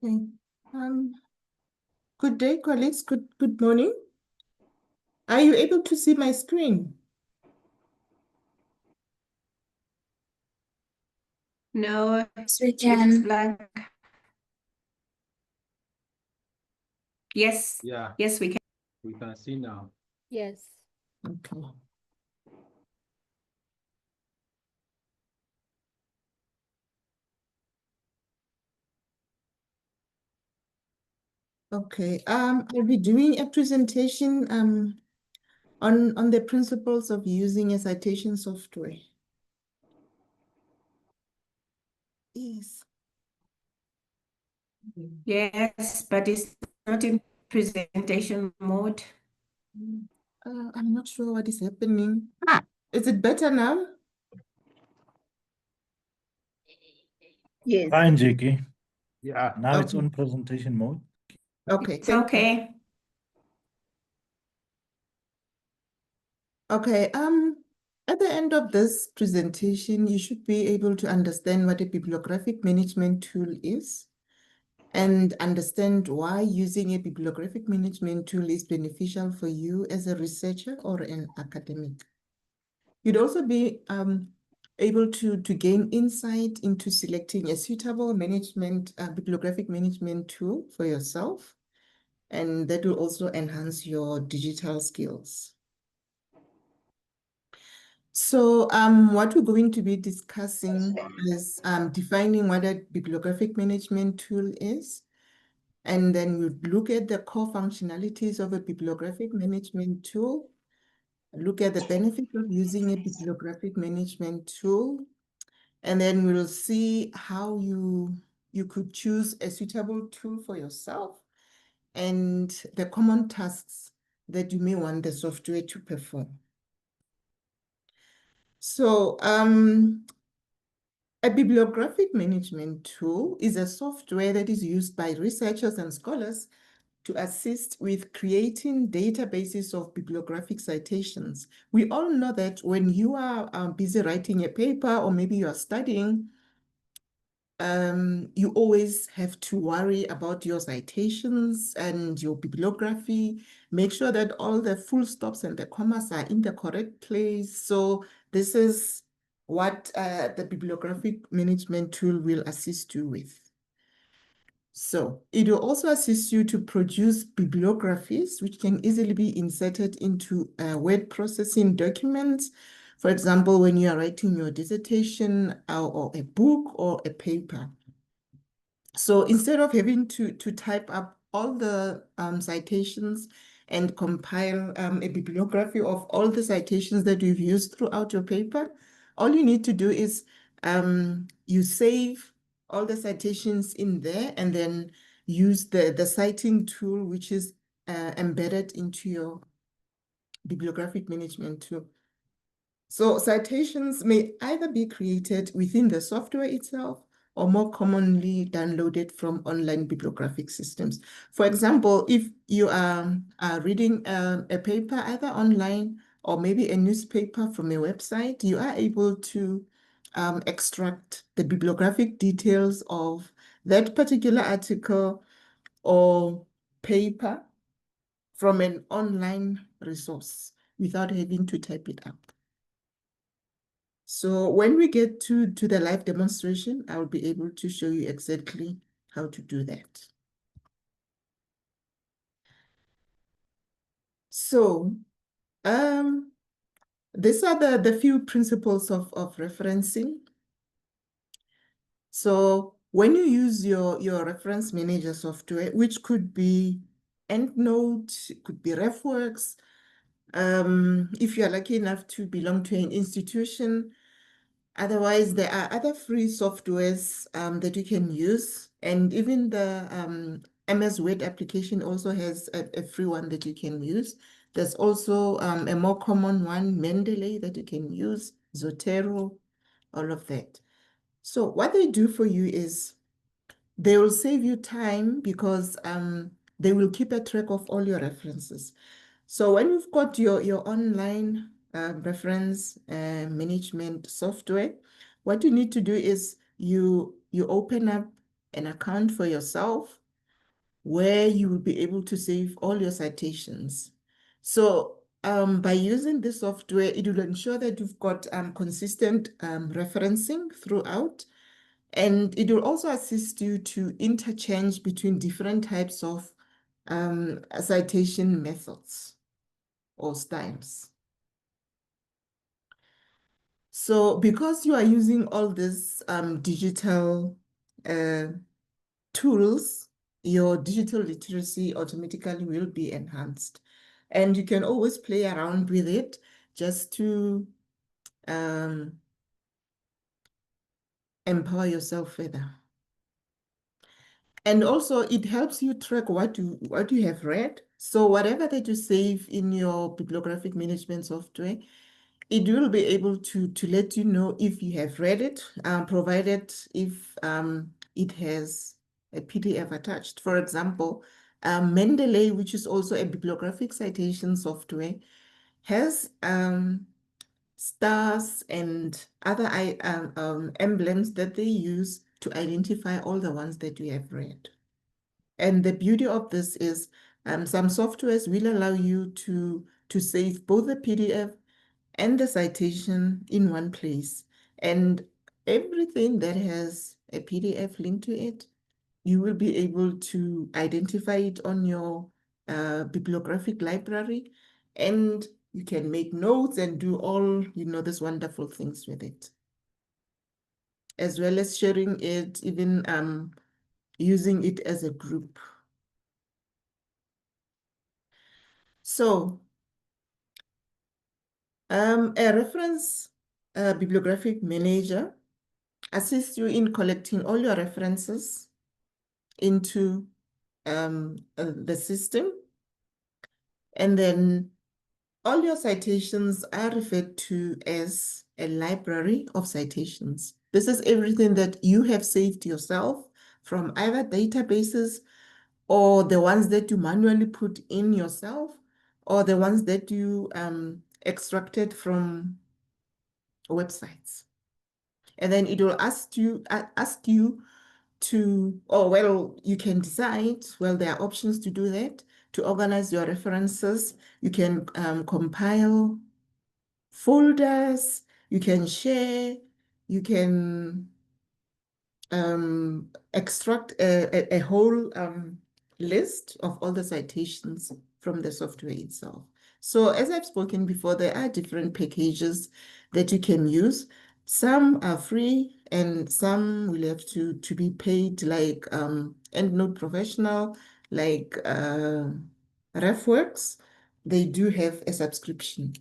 Okay. Good day, colleagues. Good morning. Are you able to see my screen? No, Yes, we it's can. blank. Yes. Yeah, Yes, we can. we can see now. Yes. Okay. Okay. I'll be doing a presentation on the principles of using a citation software. Yes. Yes, but it's not in presentation mode. I'm not sure what is happening. Is it better now? Yes. Fine, Jackie. Yeah. Now it's Okay. on presentation mode. Okay, It's thank you. okay. Okay, at the end of this presentation, you should be able to understand what a bibliographic management tool is and understand why using a bibliographic management tool is beneficial for you as a researcher or an academic. You'd also be able to gain insight into selecting a suitable bibliographic management tool for yourself, and that will also enhance your digital skills. So what we're going to be discussing is defining what a bibliographic management tool is, and then we'll look at the core functionalities of a bibliographic management tool, look at the benefits of using a bibliographic management tool, and then we'll see how you could choose a suitable tool for yourself and the common tasks that you may want the software to perform. So A bibliographic management tool is a software that is used by researchers and scholars to assist with creating databases of bibliographic citations. We all know that when you are busy writing a paper or maybe you are studying, you always have to worry about your citations and your bibliography. Make sure that all the full stops and the commas are in the correct place. So this is what the bibliographic management tool will assist you with. So it will also assist you to produce bibliographies, which can easily be inserted into word processing documents. For example, when you are writing your dissertation or a book or a paper. So instead of having to type up all the citations and compile a bibliography of all the citations that you've used throughout your paper, all you need to do is you save all the citations in there and then use the citing tool, which is embedded into your bibliographic management tool. So citations may either be created within the software itself or more commonly downloaded from online bibliographic systems. For example, if you are reading a paper either online or maybe a newspaper from a website, you are able to extract the bibliographic details of that particular article or paper from an online resource without having to type it up. So when we get to the live demonstration, I'll be able to show you exactly how to do that. So these are the few principles of referencing. So when you use your reference manager software, which could be EndNote, it could be RefWorks, if you're lucky enough to belong to an institution. Otherwise, there are other free softwares that you can use. And even the MS Word application also has a free one that you can use. There's also a more common one, Mendeley, that you can use, Zotero, all of that. So what they do for you is they will save you time because they will keep a track of all your references. So when you've got your online reference management software, what you need to do is you open up an account for yourself where you will be able to save all your citations. So by using this software, it will ensure that you've got consistent referencing throughout. And it will also assist you to interchange between different types of citation methods or styles. So because you are using all these digital tools, your digital literacy automatically will be enhanced. And you can always play around with it just to empower yourself further. And also it helps you track what you have read. So whatever that you save in your bibliographic management software, it will be able to let you know if you have read it, provided if it has a PDF attached. For example, Mendeley, which is also a bibliographic citation software, has stars and other emblems that they use to identify all the ones that you have read. And the beauty of this is some softwares will allow you to save both the PDF and the citation in one place. And everything that has a PDF linked to it, you will be able to identify it on your bibliographic library, and you can make notes and do all, these wonderful things with it. As well as sharing it, even using it as a group. So a reference bibliographic manager assists you in collecting all your references into the system. And then all your citations are referred to as a library of citations. This is everything that you have saved yourself from either databases or the ones that you manually put in yourself or the ones that you extracted from websites. And then it will ask you to, oh, well, you can decide, well, there are options to do that, to organize your references. You can compile folders, you can share, you can extract a whole list of all the citations from the software itself. So as I've spoken before, there are different packages that you can use. Some are free and some will have to be paid, like EndNote Professional, like RefWorks. They do have a subscription.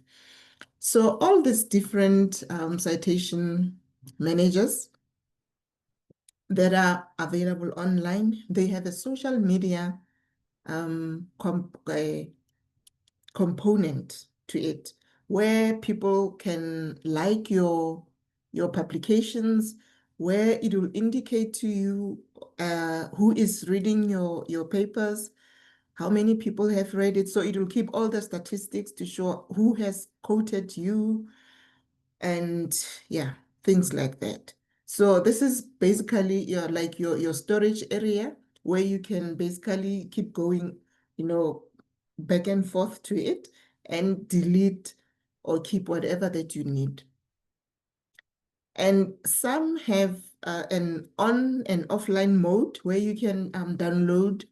So all these different citation managers that are available online, they have a social media component to it, where people can like your publications, where it will indicate to you who is reading your papers, how many people have read it. So it will keep all the statistics to show who has quoted you and yeah, things like that. So this is basically your storage area where you can basically keep going, back and forth to it and delete or keep whatever that you need. And some have an on and offline mode where you can download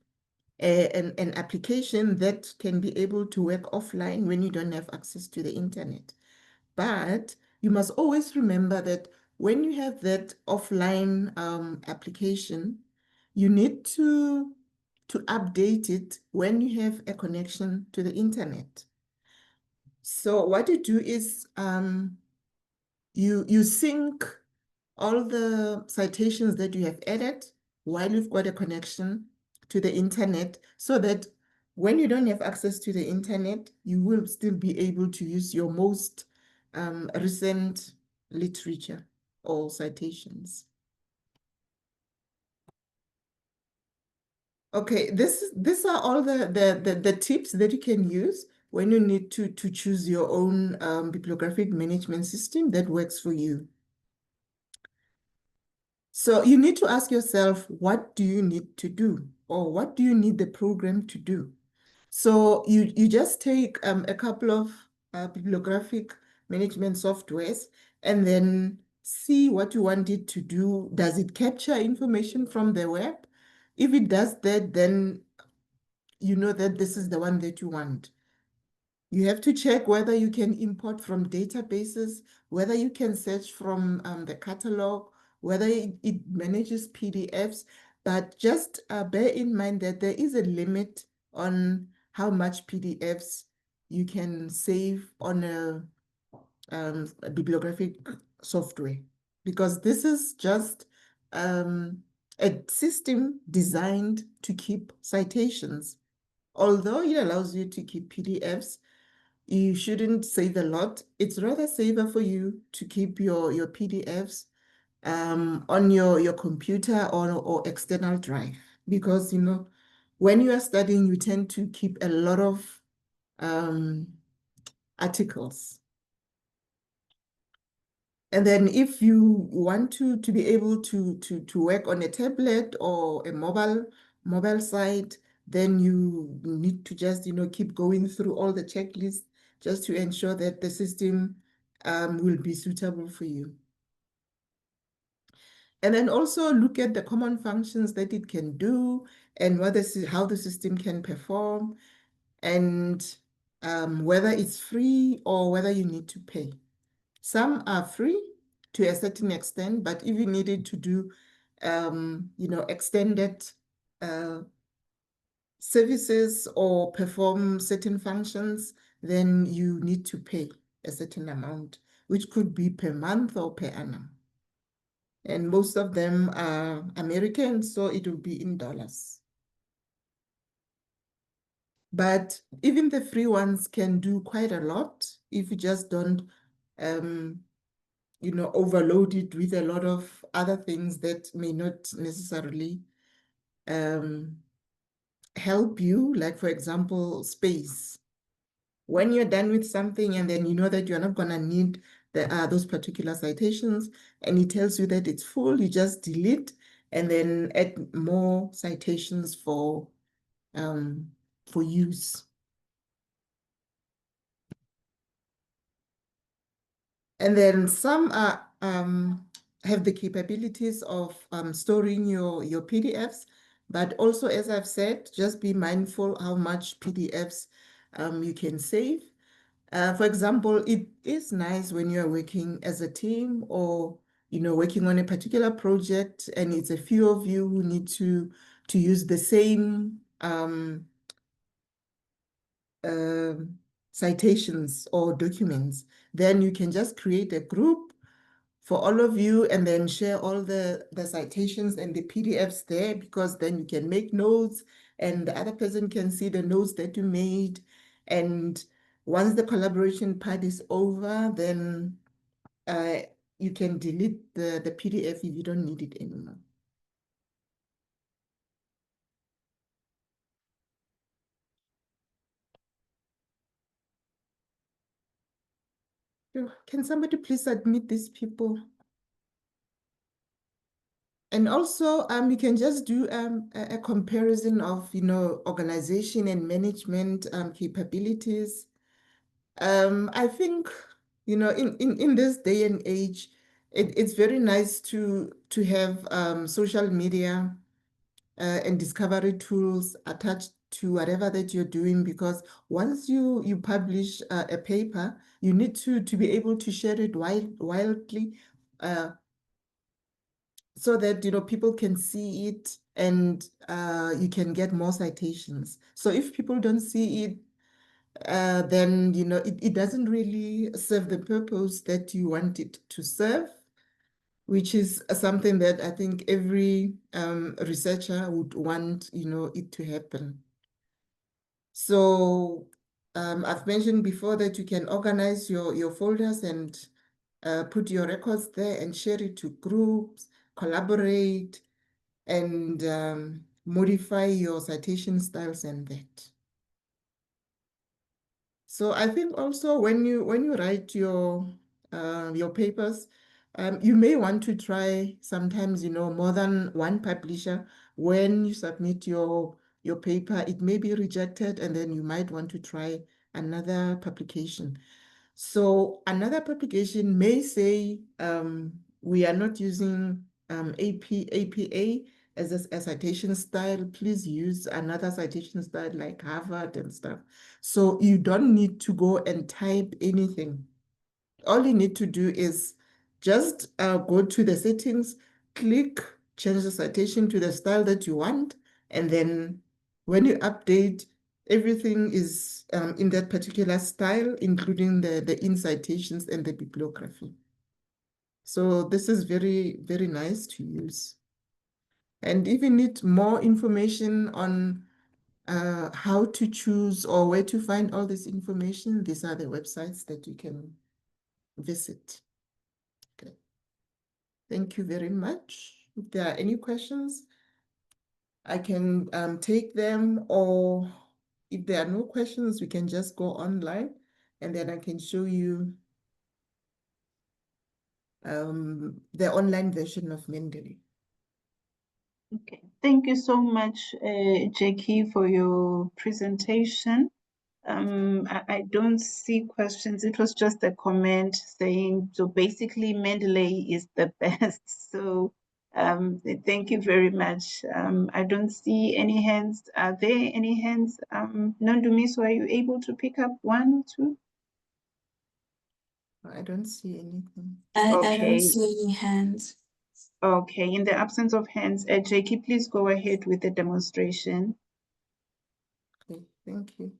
an application that can be able to work offline when you don't have access to the internet. But you must always remember that when you have that offline application, you need to update it when you have a connection to the internet. So what you do is you sync all the citations that you have added while you've got a connection to the internet, so that when you don't have access to the internet, you will still be able to use your most recent literature or citations. Okay, these are all the tips that you can use when you need to choose your own bibliographic management system that works for you. So you need to ask yourself, what do you need to do? Or what do you need the program to do? So you just take a couple of bibliographic management softwares and then see what you want it to do. Does it capture information from the web? If it does that, then you know that this is the one that you want. You have to check whether you can import from databases, whether you can search from the catalog, whether it manages PDFs, but just bear in mind that there is a limit on how much PDFs you can save on a bibliographic software, because this is just a system designed to keep citations. Although it allows you to keep PDFs, you shouldn't save a lot. It's rather safer for you to keep your PDFs on your computer or external drive, because when you are studying, you tend to keep a lot of articles. And then if you want to be able to work on a tablet or a mobile site, then you need to just keep going through all the checklists just to ensure that the system will be suitable for you. And then also look at the common functions that it can do and how the system can perform, and whether it's free or whether you need to pay. Some are free to a certain extent, but if you needed to do extended services or perform certain functions, then you need to pay a certain amount, which could be per month or per annum. And most of them are American, so it will be in dollars. But even the free ones can do quite a lot if you just don't overload it with a lot of other things that may not necessarily help you, like for example, space. When you're done with something and then you know that you're not going to need those particular citations and it tells you that it's full, you just delete and then add more citations for use. And then some are have the capabilities of storing your PDFs, but also, as I've said, just be mindful how much PDFs you can save. For example, it is nice when you're working as a team or working on a particular project and it's a few of you who need to use the same citations or documents. Then you can just create a group for all of you and then share all the citations and the PDFs there, because then you can make notes and the other person can see the notes that you made. And once the collaboration part is over, then you can delete the PDF if you don't need it anymore. Can somebody please admit these people? And also, you can just do a comparison of, organization and management capabilities. I think, in this day and age, it's very nice to have social media and discovery tools attached to whatever that you're doing, because once you publish a paper, you need to be able to share it widely so that people can see it and you can get more citations. So if people don't see it, then it doesn't really serve the purpose that you want it to serve, which is something that I think every researcher would want it to happen. So I've mentioned before that you can organize your folders and put your records there and share it to groups, collaborate, and modify your citation styles and that. So I think also when you write your papers, you may want to try sometimes more than one publisher. When you submit your paper, it may be rejected, and then you might want to try another publication. So another publication may say we are not using APA as a citation style. Please use another citation style like Harvard and stuff. So you don't need to go and type anything. All you need to do is just go to the settings, click, change the citation to the style that you want, and then when you update, everything is in that particular style, including the in citations and the bibliography. So this is very, very nice to use. And if you need more information on how to choose or where to find all this information, these are the websites that you can visit. Okay. Thank you very much. If there are any questions, I can take them, or if there are no questions, we can just go online and then I can show you the online version of Mendeley. Okay, thank you so much, Jackie, for your presentation. I don't see questions. It was just a comment saying, so basically Mendeley is the best. So thank you very much. I don't see any hands. Are there any hands? Nondumiso, are you able to pick up one or two? I don't see anything. I don't Okay. see any hands. Okay, in the absence of hands, Jackie, please go ahead with the demonstration. Okay, thank you.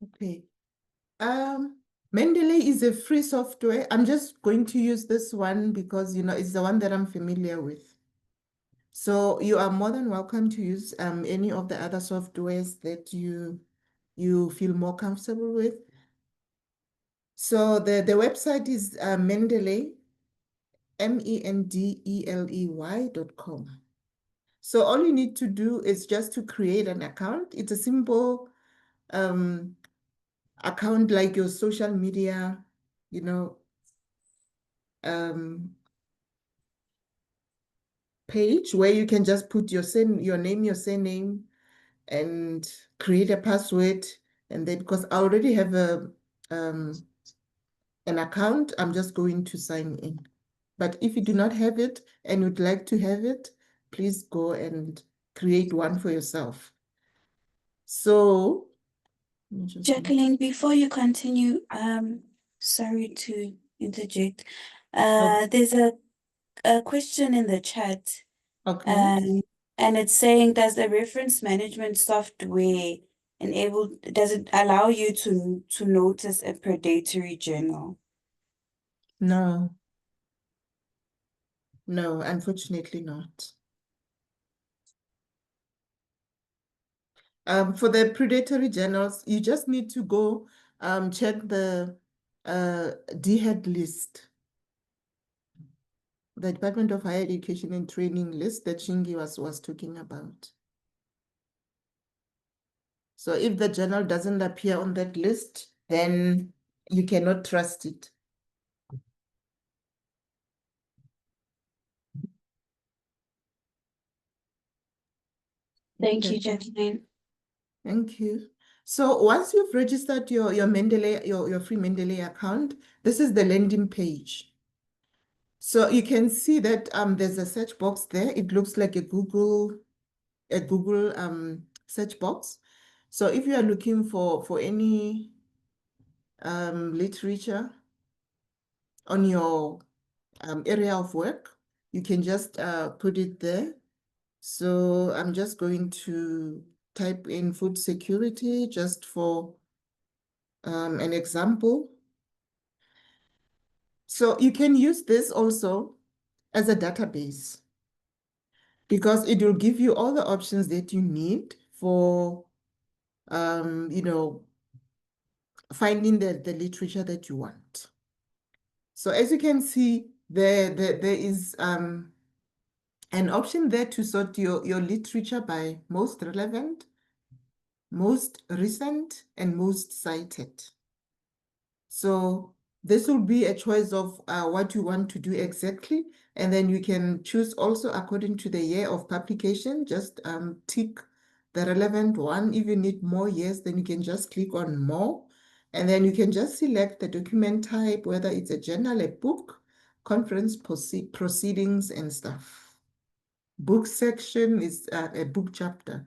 Okay. Mendeley is a free software. I'm just going to use this one because, it's the one that I'm familiar with. So you are more than welcome to use any of the other softwares that you feel more comfortable with. So the website is Mendeley, mendeley.com. So all you need to do is just to create an account. It's a simple account like your social media, page where you can just put your name, your surname, and create a password. And then because I already have an account, I'm just going to sign in. But if you do not have it and would like to have it, please go and create one for yourself. So, Jacqueline, before you continue, sorry to interject. There's a question in the chat. Okay. And it's saying, does the reference management software does it allow you to notice a predatory journal? No. No, unfortunately not. For the predatory journals, you just need to go check the DHET list, the Department of Higher Education and Training list that Shingi was talking about. So if the journal doesn't appear on that list, then you cannot trust it. Thank you, Jacqueline. Thank you. So once you've registered your Mendeley, your free Mendeley account, this is the landing page. So you can see that there's a search box there. It looks like a Google search box. So if you are looking for any literature on your area of work, you can just put it there. So I'm just going to type in food security just for an example. So you can use this also as a database because it will give you all the options that you need for, finding the literature that you want. So as you can see, there is an option there to sort your literature by most relevant, most recent, and most cited. So this will be a choice of what you want to do exactly. And then you can choose also according to the year of publication, just tick the relevant one. If you need more years, then you can just click on more. And then you can just select the document type, whether it's a journal, a book, conference proceedings and stuff. Book section is a book chapter.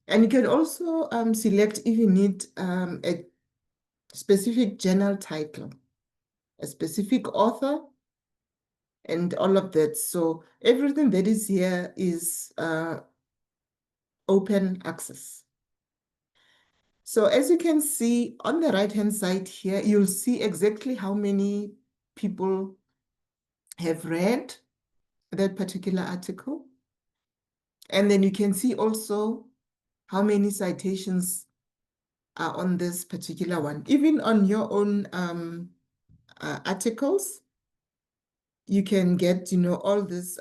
And you can also select if you need a specific journal title, a specific author, and all of that. So everything that is here is open access. So as you can see on the right-hand side here, you'll see exactly how many people have read that particular article. And then you can see also how many citations are on this particular one. Even on your own articles, you can get, all these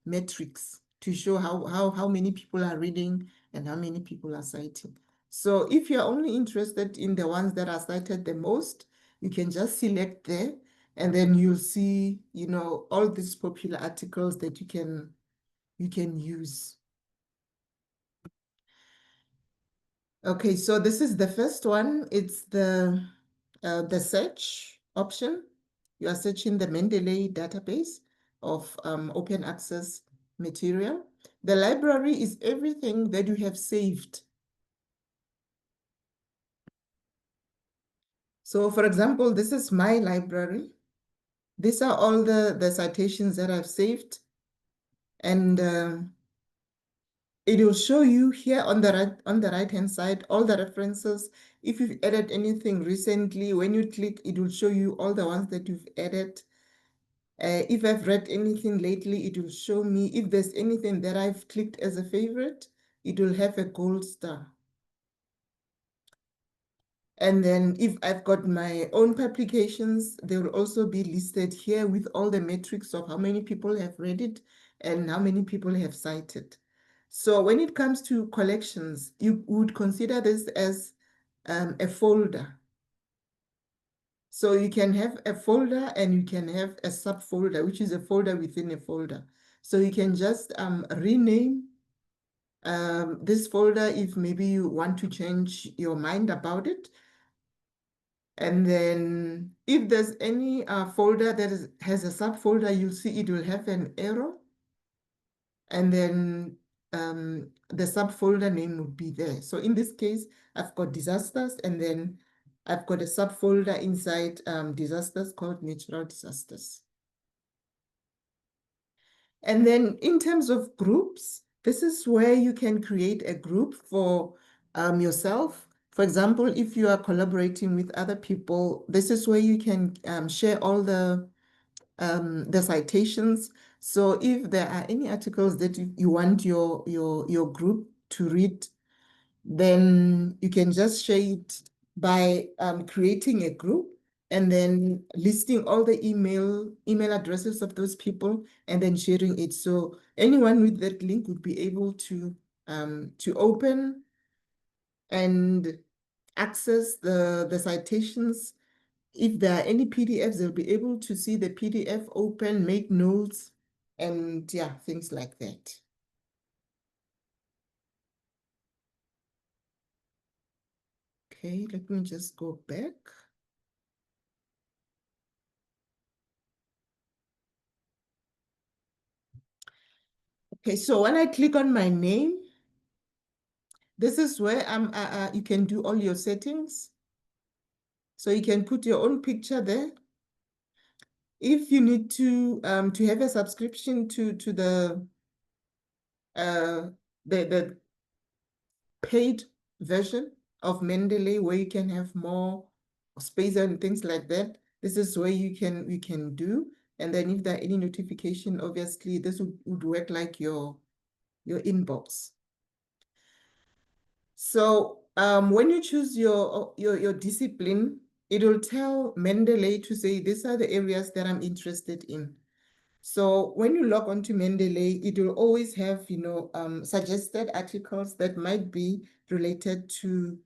metrics to show how many people are reading and how many people are citing. So if you're only interested in the ones that are cited the most, you can just select there, and then you'll see, all these popular articles that you can use. Okay, so this is the first one. It's the search option. You are searching the Mendeley database of open access material. The library is everything that you have saved. So for example, this is my library. These are all the citations that I've saved. And it will show you here on the right hand side all the references. If you've added anything recently, when you click, it will show you all the ones that you've added. If I've read anything lately, it will show me. If there's anything that I've clicked as a favorite, it will have a gold star. And then if I've got my own publications, they will also be listed here with all the metrics of how many people have read it and how many people have cited. So when it comes to collections, you would consider this as a folder. So you can have a folder and you can have a subfolder, which is a folder within a folder. So you can just rename this folder if maybe you want to change your mind about it. And then if there's any folder that has a subfolder, you'll see it will have an arrow. And then the subfolder name would be there. So in this case, I've got disasters, and then I've got a subfolder inside disasters called natural disasters. And then in terms of groups, this is where you can create a group for yourself. For example, if you are collaborating with other people, this is where you can share all the citations. So if there are any articles that you want your group to read, then you can just share it by creating a group and then listing all the email addresses of those people and then sharing it. So anyone with that link would be able to open and access the citations. If there are any PDFs, they'll be able to see the PDF open, make notes, and yeah, things like that. Okay, let me just go back. Okay, so when I click on my name, this is where you can do all your settings. So you can put your own picture there. If you need to have a subscription to the paid version of Mendeley, where you can have more space and things like that, this is where you can do. And then if there are any notification, obviously this would work like your inbox. So when you choose your discipline, it will tell Mendeley to say, these are the areas that I'm interested in. So when you log on to Mendeley, it will always have, suggested articles that might be related to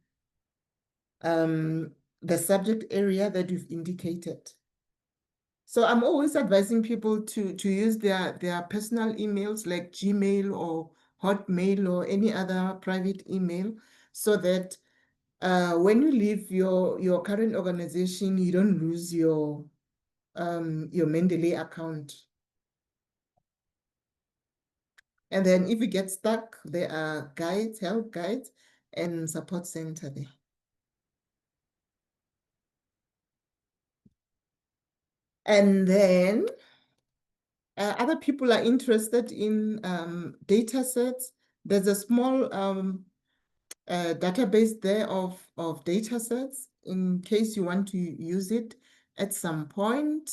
the subject area that you've indicated. So I'm always advising people to use their personal emails like Gmail or Hotmail or any other private email, so that when you leave your current organization, you don't lose your Mendeley account. And then if you get stuck, there are guides, help guides, and support center there. And then other people are interested in data sets. There's a small database there of data sets in case you want to use it at some point.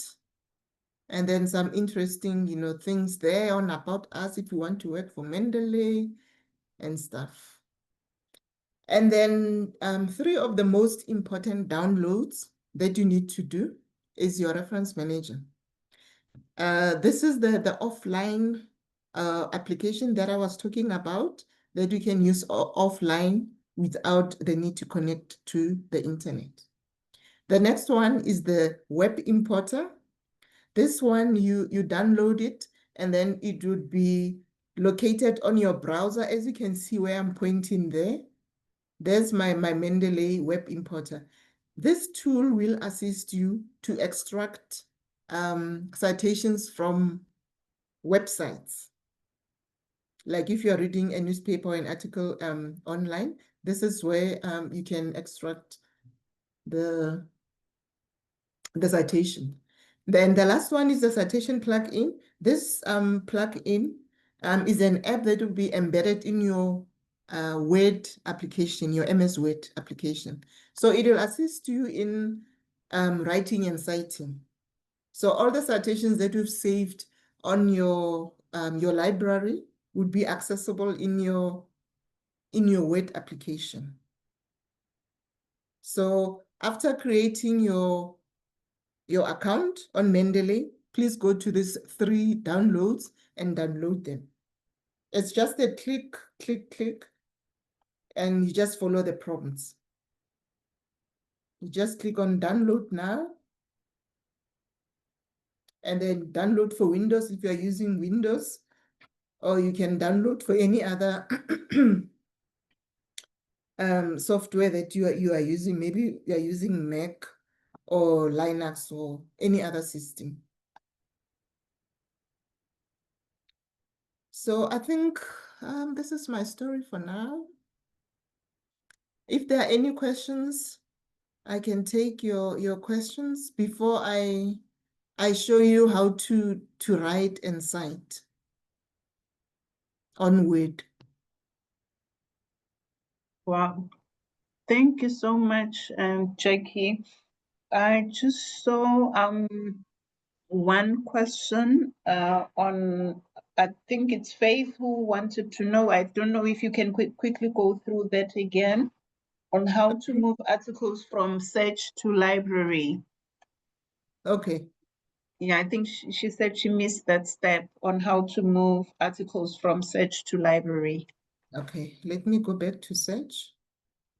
And then some interesting, things there on about us if you want to work for Mendeley and stuff. And then 3 of the most important downloads that you need to do is your reference manager. This is the offline application that I was talking about that you can use offline without the need to connect to the internet. The next one is the web importer. This one, you download it, and then it would be located on your browser. As you can see where I'm pointing there, there's my Mendeley web importer. This tool will assist you to extract citations from websites. Like if you're reading a newspaper or an article online, this is where you can extract the citation. Then the last one is the citation plugin. This plugin is an app that will be embedded in your Word application, your MS Word application. So it will assist you in writing and citing. So all the citations that you've saved on your library would be accessible in your Word application. So after creating your account on Mendeley, please go to these 3 downloads and download them. It's just a click, click, click, and you just follow the prompts. You just click on download now, and then download for Windows if you are using Windows, or you can download for any other software that you are using. Maybe you are using Mac or Linux or any other system. So I think this is my story for now. If there are any questions, I can take your questions before I show you how to write and cite on Word. Wow. Thank you so much, Jackie. I just saw one question on, I think it's Faith who wanted to know, I don't know if you can quickly go through that again, on how to move articles from search to library. Okay. Yeah, I think she said she missed that step on how to move articles from search to library. Okay, let me go back to search.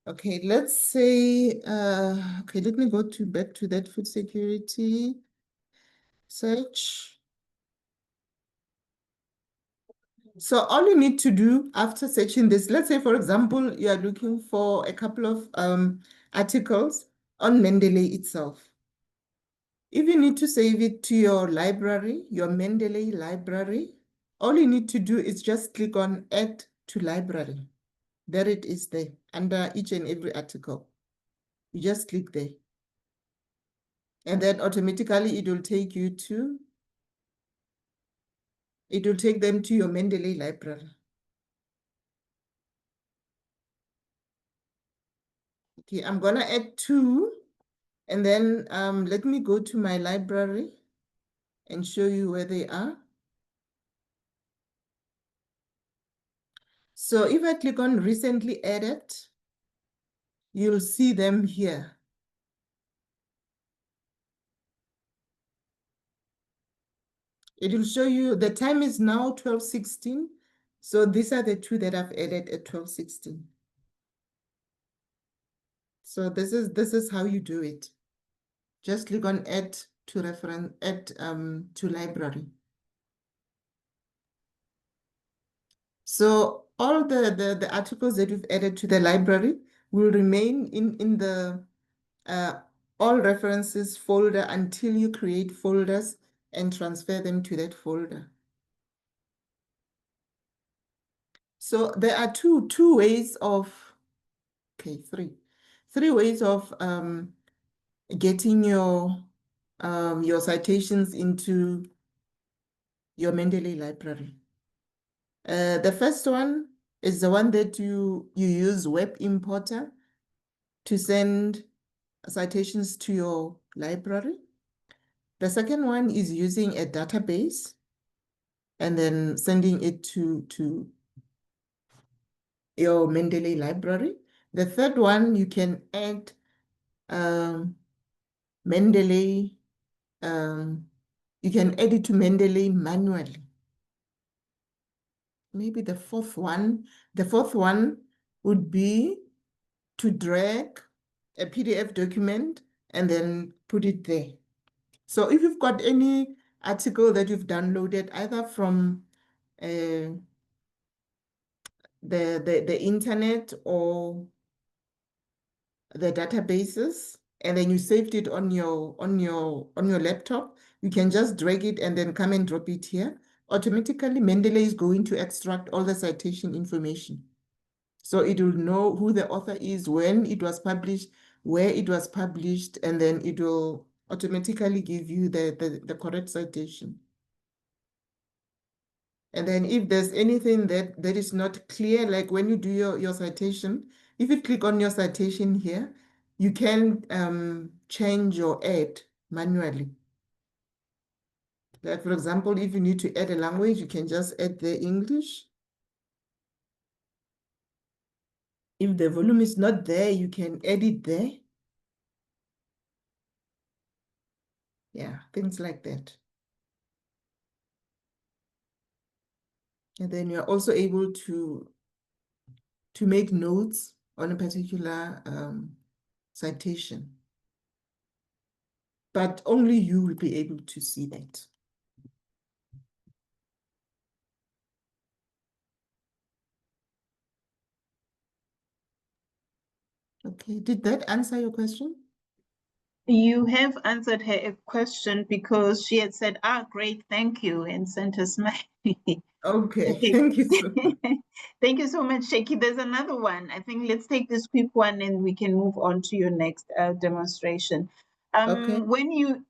Okay, let's say, okay, let me go back to that food security search. So all you need to do after searching this, let's say, for example, you are looking for a couple of articles on Mendeley itself. If you need to save it to your library, your Mendeley library, all you need to do is just click on Add to Library. There it is there, under each and every article. You just click there. And then automatically it will take you to, it will take them to your Mendeley library. Okay, I'm gonna add 2, and then let me go to my library and show you where they are. So if I click on recently added, you'll see them here. It will show you the time is now 12:16. So these are the 2 that I've added at 12:16. So this is how you do it. Just click on add to reference, add to library. So all the articles that you've added to the library will remain in the all references folder until you create folders and transfer them to that folder. So there are two ways of, okay, three ways of getting your citations into your Mendeley library. The first one is the one that you use Web Importer to send citations to your library. The second one is using a database and then sending it to your Mendeley library. The third one, you can add Mendeley, you can add it to Mendeley manually. Maybe the fourth one would be to drag a PDF document and then put it there. So if you've got any article that you've downloaded either from the internet or the databases, and then you saved it on your laptop, you can just drag it and then come and drop it here. Automatically, Mendeley is going to extract all the citation information. So it will know who the author is, when it was published, where it was published, and then it will automatically give you the correct citation. And then if there's anything that is not clear, like when you do your citation, if you click on your citation here, you can change or add manually. Like for example, if you need to add a language, you can just add the English. If the volume is not there, you can edit there. Yeah, things like that. And then you're also able to make notes on a particular citation. But only you will be able to see that. Okay, did that answer your question? You have answered her question because she had said, great, thank you, and sent a smile. Okay, Okay. thank you so much. Thank you so much, Sheki. There's another one. I think let's take this quick one and we can move on to your next demonstration. Okay. When you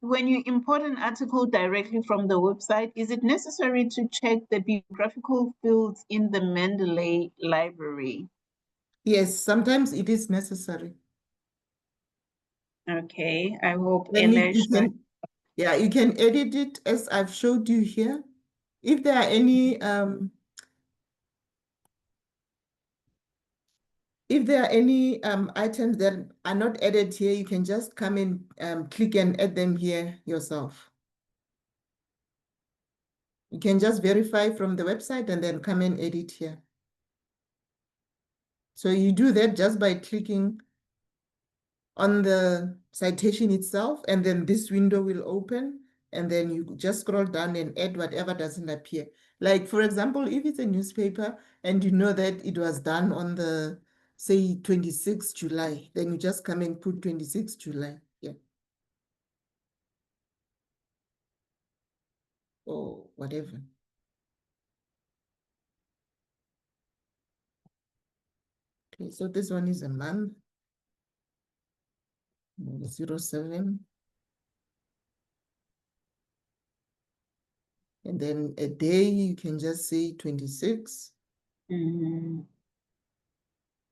import an article directly from the website, is it necessary to check the bibliographical fields in the Mendeley library? Yes, sometimes it is necessary. Okay, I hope Then you Elish. you can edit it as I've showed you here. If there are any items that are not added here, you can just come and click and add them here yourself. You can just verify from the website and then come and edit here. So you do that just by clicking on the citation itself, and then this window will open, and then you just scroll down and add whatever doesn't appear. Like, for example, if it's a newspaper and you know that it was done on the, say, 26 July, then you just come and put 26 July. Yeah. Or whatever. Okay, so this one is a month. 07. And then a day, you can just say 26.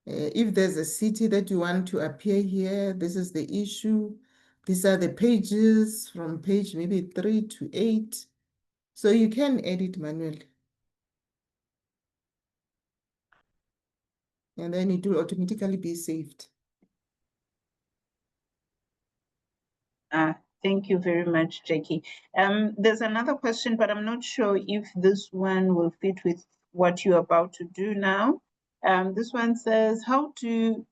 If there's a city that you want to appear here, this is the issue. These are the pages from page maybe 3 to 8. So you can edit manually. And then it will automatically be saved. Thank you very much, Jackie. There's another question, but I'm not sure if this one will fit with what you're about to do now. This one says, how to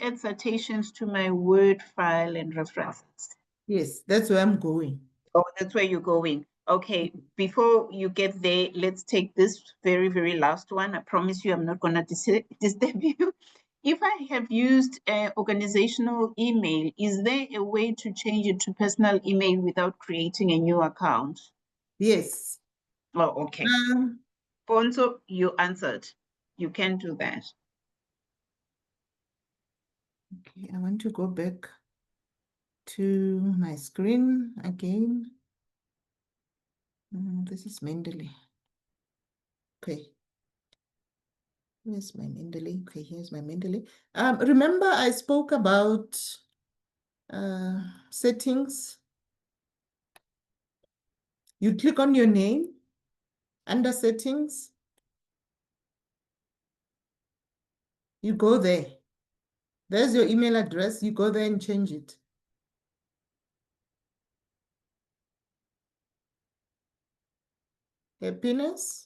add citations to my Word file and references. Yes, that's where I'm going. Oh, that's where you're going. Okay, before you get there, let's take this very, very last one. I promise you I'm not going to disturb you. If I have used an organizational email, is there a way to change it to personal email without creating a new account? Yes. Oh, okay. Ponzo, you answered. You can do that. Okay, I want to go back to my screen again. This is Mendeley. Okay. Where's my Mendeley? Okay, here's my Mendeley. Remember I spoke about settings. You click on your name under settings. You go there. There's your email address. You go there and change it. Happiness.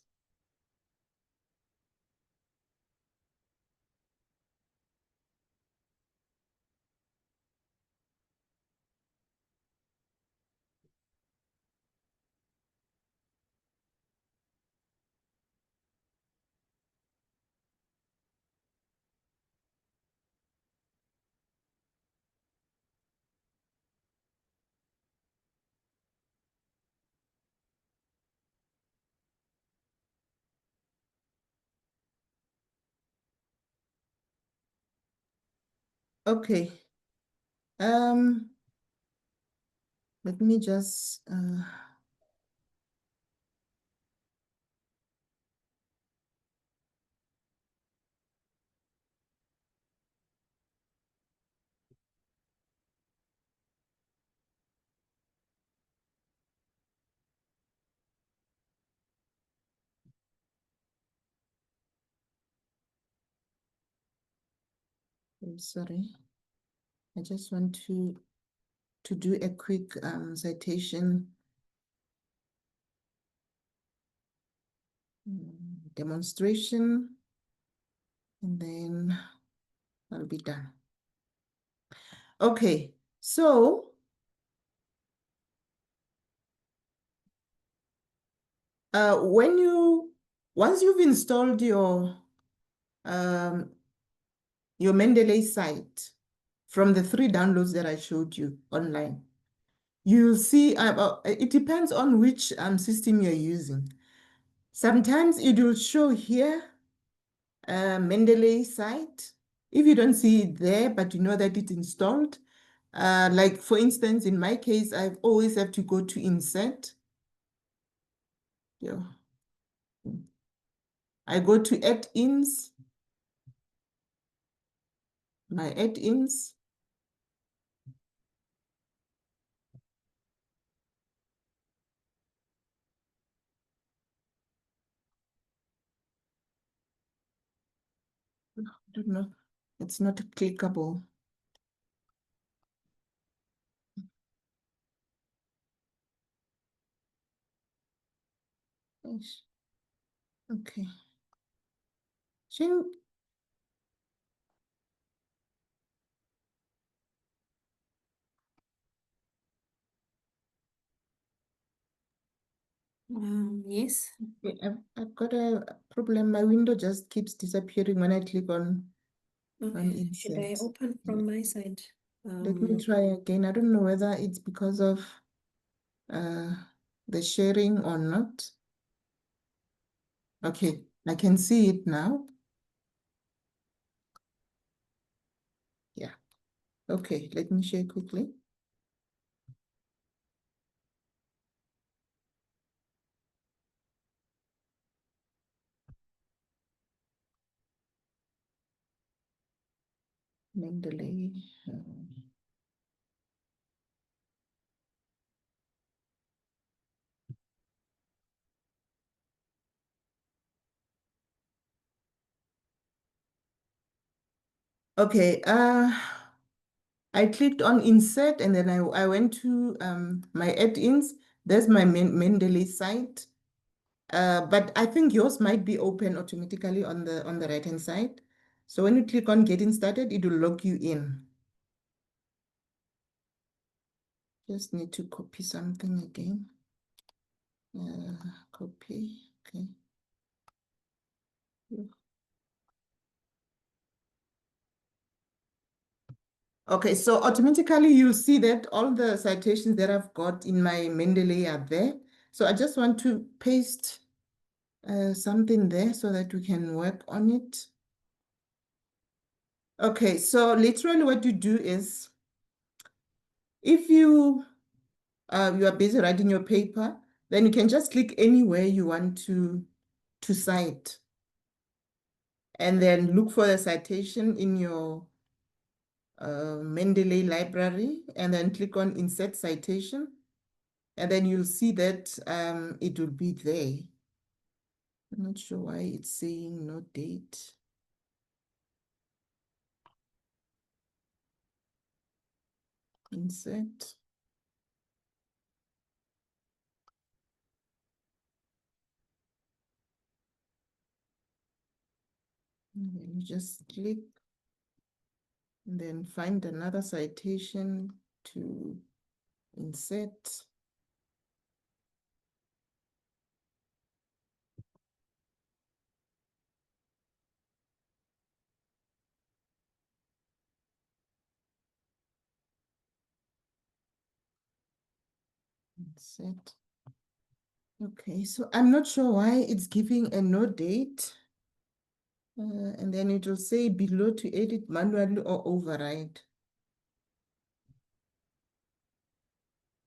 Okay. Let me just I'm sorry. I just want to do a quick citation demonstration, and then I'll be done. Okay, so once you've installed your Mendeley site from the 3 downloads that I showed you online, you'll see it depends on which system you're using. Sometimes it will show here Mendeley site. If you don't see it there, but you know that it's installed, like for instance, in my case, I always have to go to insert. Yeah. I go to add-ins, my add-ins. I don't know, it's not clickable. Yes. Okay. Yes. I've got a problem. My window just keeps disappearing when I click on Okay. Should I insert. open from my side? Let me try again. I don't know whether it's because of the sharing or not. Okay, I can see it now. Yeah. Okay, let me share quickly. Mendeley. Okay, I clicked on insert and then I went to my add-ins. There's my Mendeley site. But I think yours might be open automatically on the right-hand side. So when you click on getting started, it will log you in. Just need to copy something again. Copy, okay. Okay, so automatically you'll see that all the citations that I've got in my Mendeley are there. So I just want to paste something there so that we can work on it. Okay, so literally what you do is, if you are busy writing your paper, then you can just click anywhere you want to cite. And then look for the citation in your Mendeley library, and then click on insert citation. And then you'll see that it will be there. I'm not sure why it's saying no date. Insert. And then you just click and then find another citation to insert. Insert. Okay, so I'm not sure why it's giving a no date. And then it will say below to edit manually or override.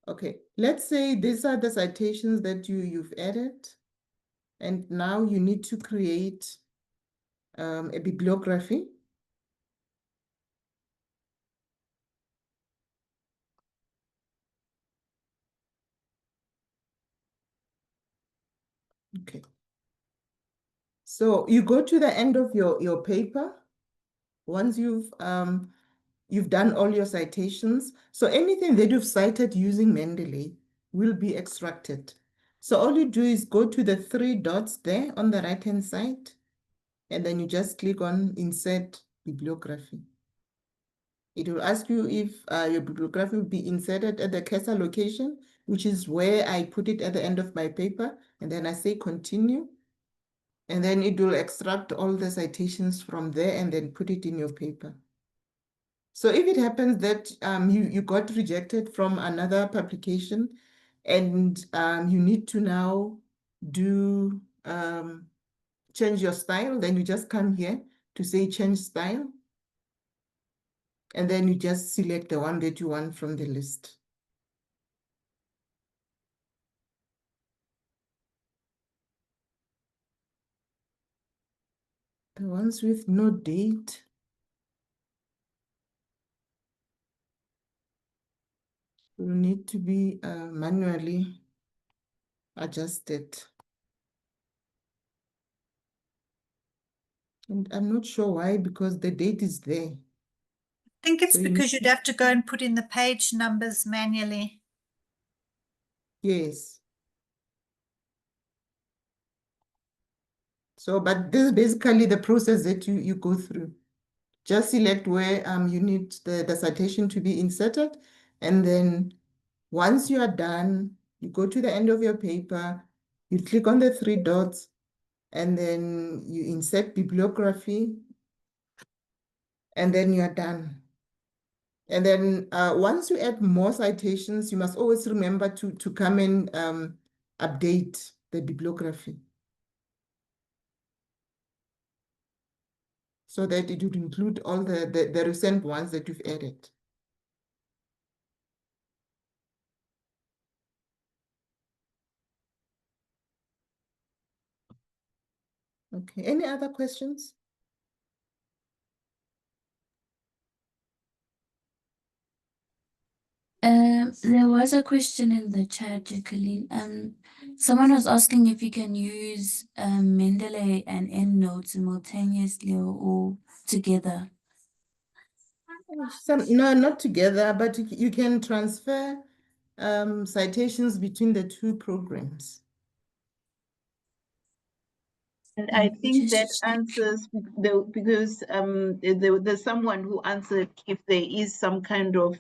Okay, let's say these are the citations that you've added. And now you need to create a bibliography. Okay. So you go to the end of your paper, once you've done all your citations, so anything that you've cited using Mendeley will be extracted. So all you do is go to the 3 dots there on the right-hand side, and then you just click on Insert Bibliography. It will ask you if your bibliography will be inserted at the cursor location, which is where I put it at the end of my paper, and then I say Continue. And then it will extract all the citations from there and then put it in your paper. So if it happens that you got rejected from another publication and you need to now do change your style, then you just come here to say change style. And then you just select the one that you want from the list. The ones with no date. Will need to be manually adjusted. And I'm not sure why, because the date is there. I think it's So you because need you'd have to go and put in the page numbers manually. Yes. So, but this is basically the process that you go through. Just select where you need the citation to be inserted. And then once you are done, you go to the end of your paper, you click on the 3 dots, and then you insert bibliography, and then you are done. And then once you add more citations, you must always remember to come and update the bibliography so that it would include all the recent ones that you've added. Okay, any other questions? There was a question in the chat, Jacqueline. Someone was asking if you can use Mendeley and EndNote simultaneously or together. No, not together, but you can transfer citations between the 2 programs. And I think that answers because there's someone who answered if there is some kind of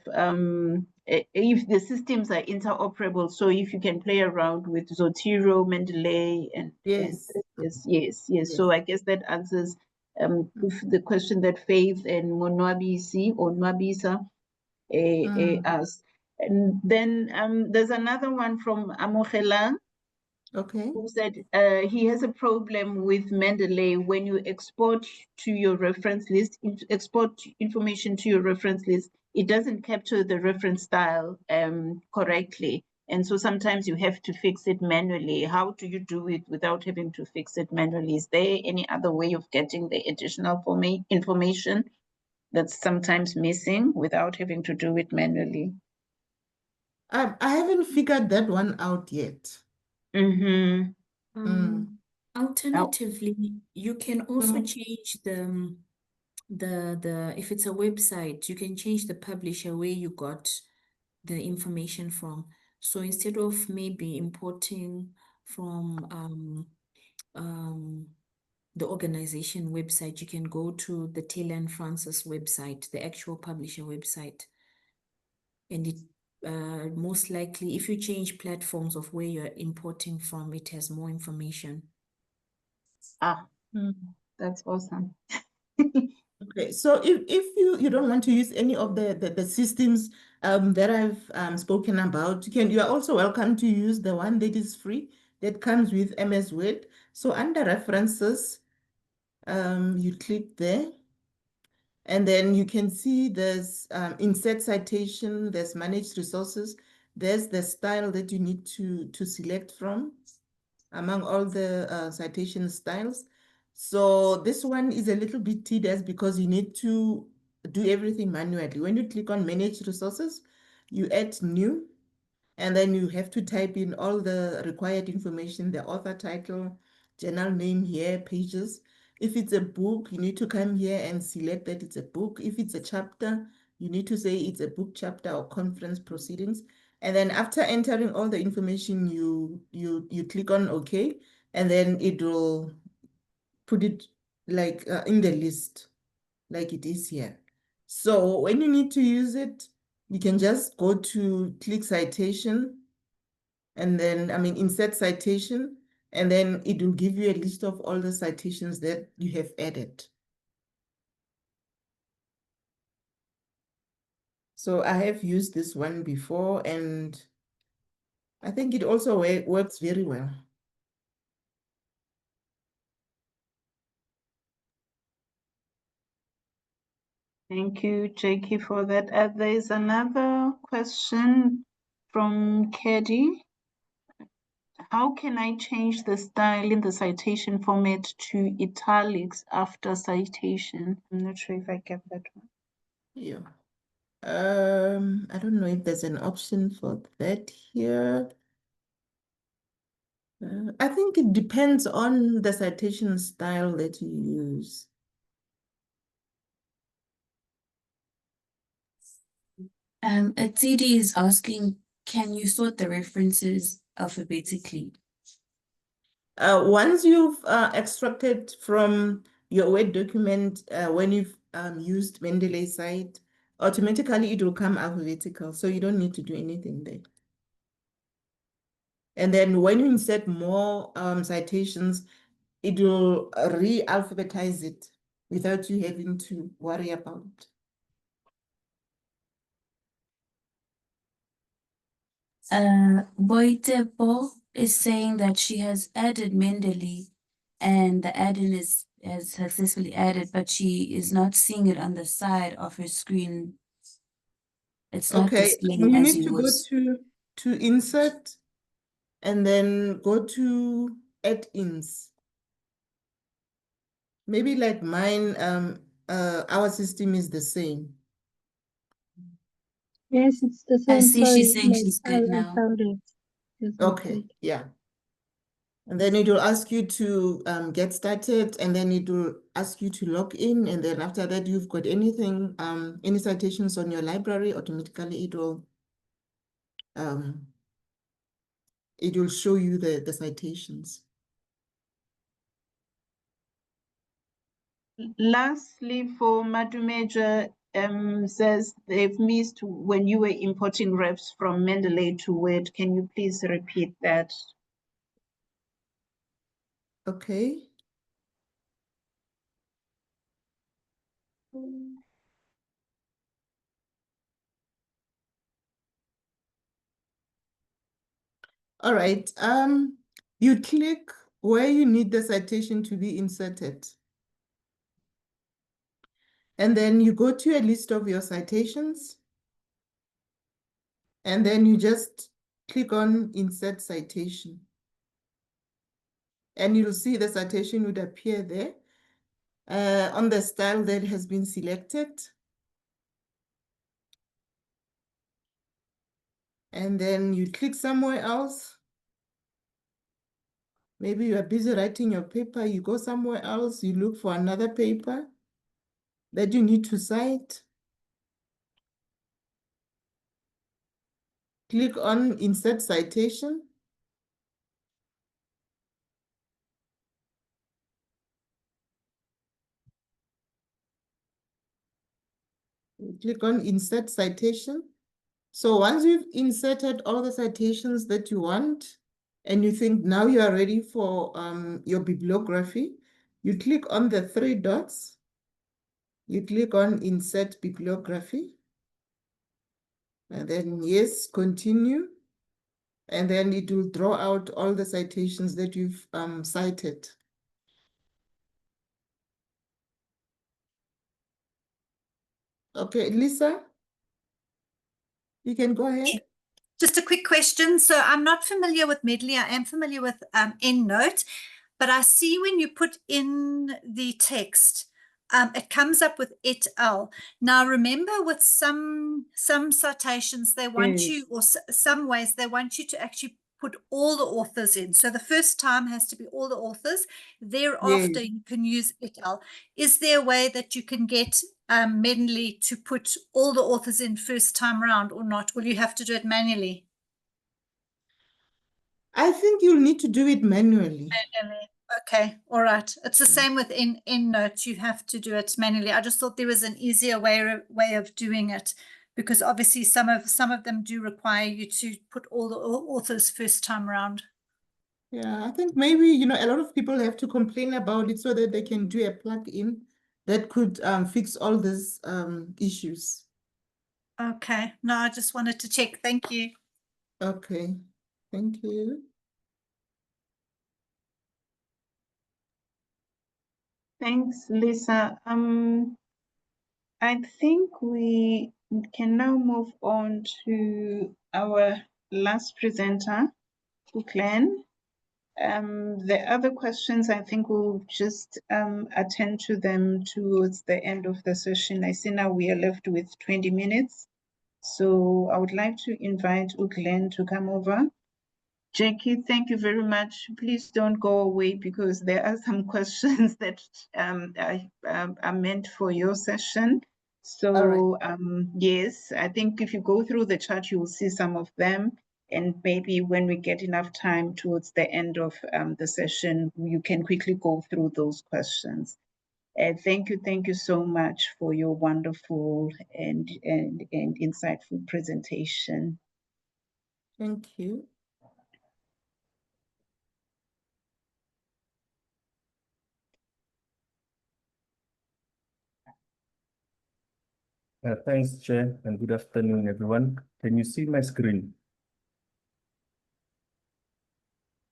if the systems are interoperable. So if you can play around with Zotero, Mendeley, and yes. Yes. So I guess that answers the question that Faith and Nwabisa asked. And then there's another one from Amogelang. Okay. Who said he has a problem with Mendeley when you export to your reference list, export information to your reference list, it doesn't capture the reference style correctly. And so sometimes you have to fix it manually. How do you do it without having to fix it manually? Is there any other way of getting the additional information that's sometimes missing without having to do it manually? I haven't figured that one out yet. Mm-hmm. Alternatively, you can also change the if it's a website, you can change the publisher where you got the information from. So instead of maybe importing from the organization website, you can go to the Taylor and Francis website, the actual publisher website. And it most likely, if you change platforms of where you're importing from, it has more information. That's awesome. Okay, so if you don't want to use any of the systems that I've spoken about, you are also welcome to use the one that is free that comes with MS Word. So under references, you click there, and then you can see there's insert citation, there's managed resources, there's the style that you need to select from among all the citation styles. So this one is a little bit tedious because you need to do everything manually. When you click on manage resources, you add new, and then you have to type in all the required information, the author title, journal name here, pages. If it's a book, you need to come here and select that it's a book. If it's a chapter, you need to say it's a book chapter or conference proceedings. And then after entering all the information, you click on OK, and then it will put it like in the list, like it is here. So when you need to use it, you can just go to click citation, and then, insert citation, and then it will give you a list of all the citations that you have added. So I have used this one before, and I think it also works very well. Thank you, Jackie, for that. There is another question from Kedi. How can I change the style in the citation format to italics after citation? I'm not sure if I get that one. Yeah. I don't know if there's an option for that here. I think it depends on the citation style that you use. Tsidi is asking, can you sort the references alphabetically? Once you've extracted from your Word document, when you've used Mendeley site, automatically it will come alphabetical, so you don't need to do anything there. And then when you insert more citations, it will re-alphabetize it without you having to worry about it. Boitepo is saying that she has added Mendeley and the add-in has successfully added, but she is not seeing it on the side of her screen. It's not Okay, displaying you as need you to would. go to insert and then go to add-ins. Maybe like mine, our system is the same. Yes, it's the I same. see she's Sorry, saying she's good I now. found it. Just Okay, mistake. yeah. And then it will ask you to get started, and then it will ask you to log in. And then after that, you've got anything, any citations on your library, automatically it will show you the citations. Lastly, for Madumeja, says they've missed when you were importing refs from Mendeley to Word. Can you please repeat that? Okay. All right. You click where you need the citation to be inserted. And then you go to a list of your citations. And then you just click on Insert Citation. And you'll see the citation would appear there on the style that has been selected. And then you click somewhere else. Maybe you are busy writing your paper, you go somewhere else, you look for another paper that you need to cite. Click on Insert Citation. Click on Insert Citation. So once you've inserted all the citations that you want, and you think now you are ready for your bibliography, you click on the three dots. You click on Insert Bibliography. And then yes, continue. And then it will draw out all the citations that you've cited. Okay, Lisa, you can go ahead. Just a quick question. So I'm not familiar with Medley. I am familiar with EndNote, but I see when you put in the text, it comes up with et al. Now, remember with some citations, they want you, or some ways, they want you to actually put all the authors in. So the first time has to be all the authors. Thereafter, Yes. you can use etal. Is there a way that you can get Mendeley to put all the authors in first time round or not? Will you have to do it manually? I think you'll need to do it manually. Manually. Okay, all right. It's the same with EndNote. You have to do it manually. I just thought there was an easier way of doing it, because obviously some of them do require you to put all the authors first time around. Yeah, I think maybe, you know, a lot of people have to complain about it so that they can do a plug-in that could fix all these issues. Okay. No, I just wanted to check. Thank you. Okay, thank you. Thanks, Lisa. I think we can now move on to our last presenter, Glenn. The other questions, I think we'll just attend to them towards the end of the session. I see now we are left with 20 minutes. So I would like to invite Glenn to come over. Jackie, thank you very much. Please don't go away because there are some questions that are meant for your session. So yes, I think if you go through the chat, you will see some of them. And maybe when we get enough time towards the end of the session, you can quickly go through those questions. Thank you so much for your wonderful and insightful presentation. Thank you. Thanks, Chair, and good afternoon, everyone. Can you see my screen?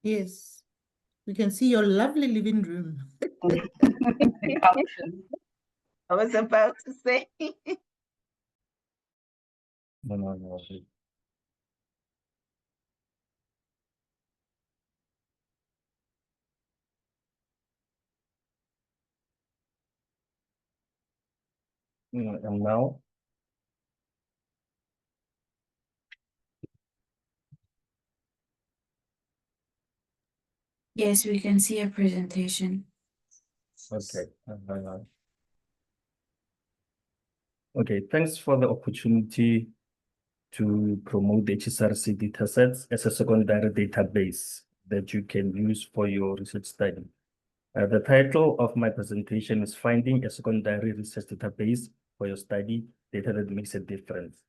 Yes, we can see your lovely living room. I was about to say. No. And now? Yes, we can see a presentation. Okay. Okay, thanks for the opportunity to promote the HSRC datasets as a secondary database that you can use for your research study. The title of my presentation is Finding a Secondary Research Database for Your Study, Data That Makes a Difference.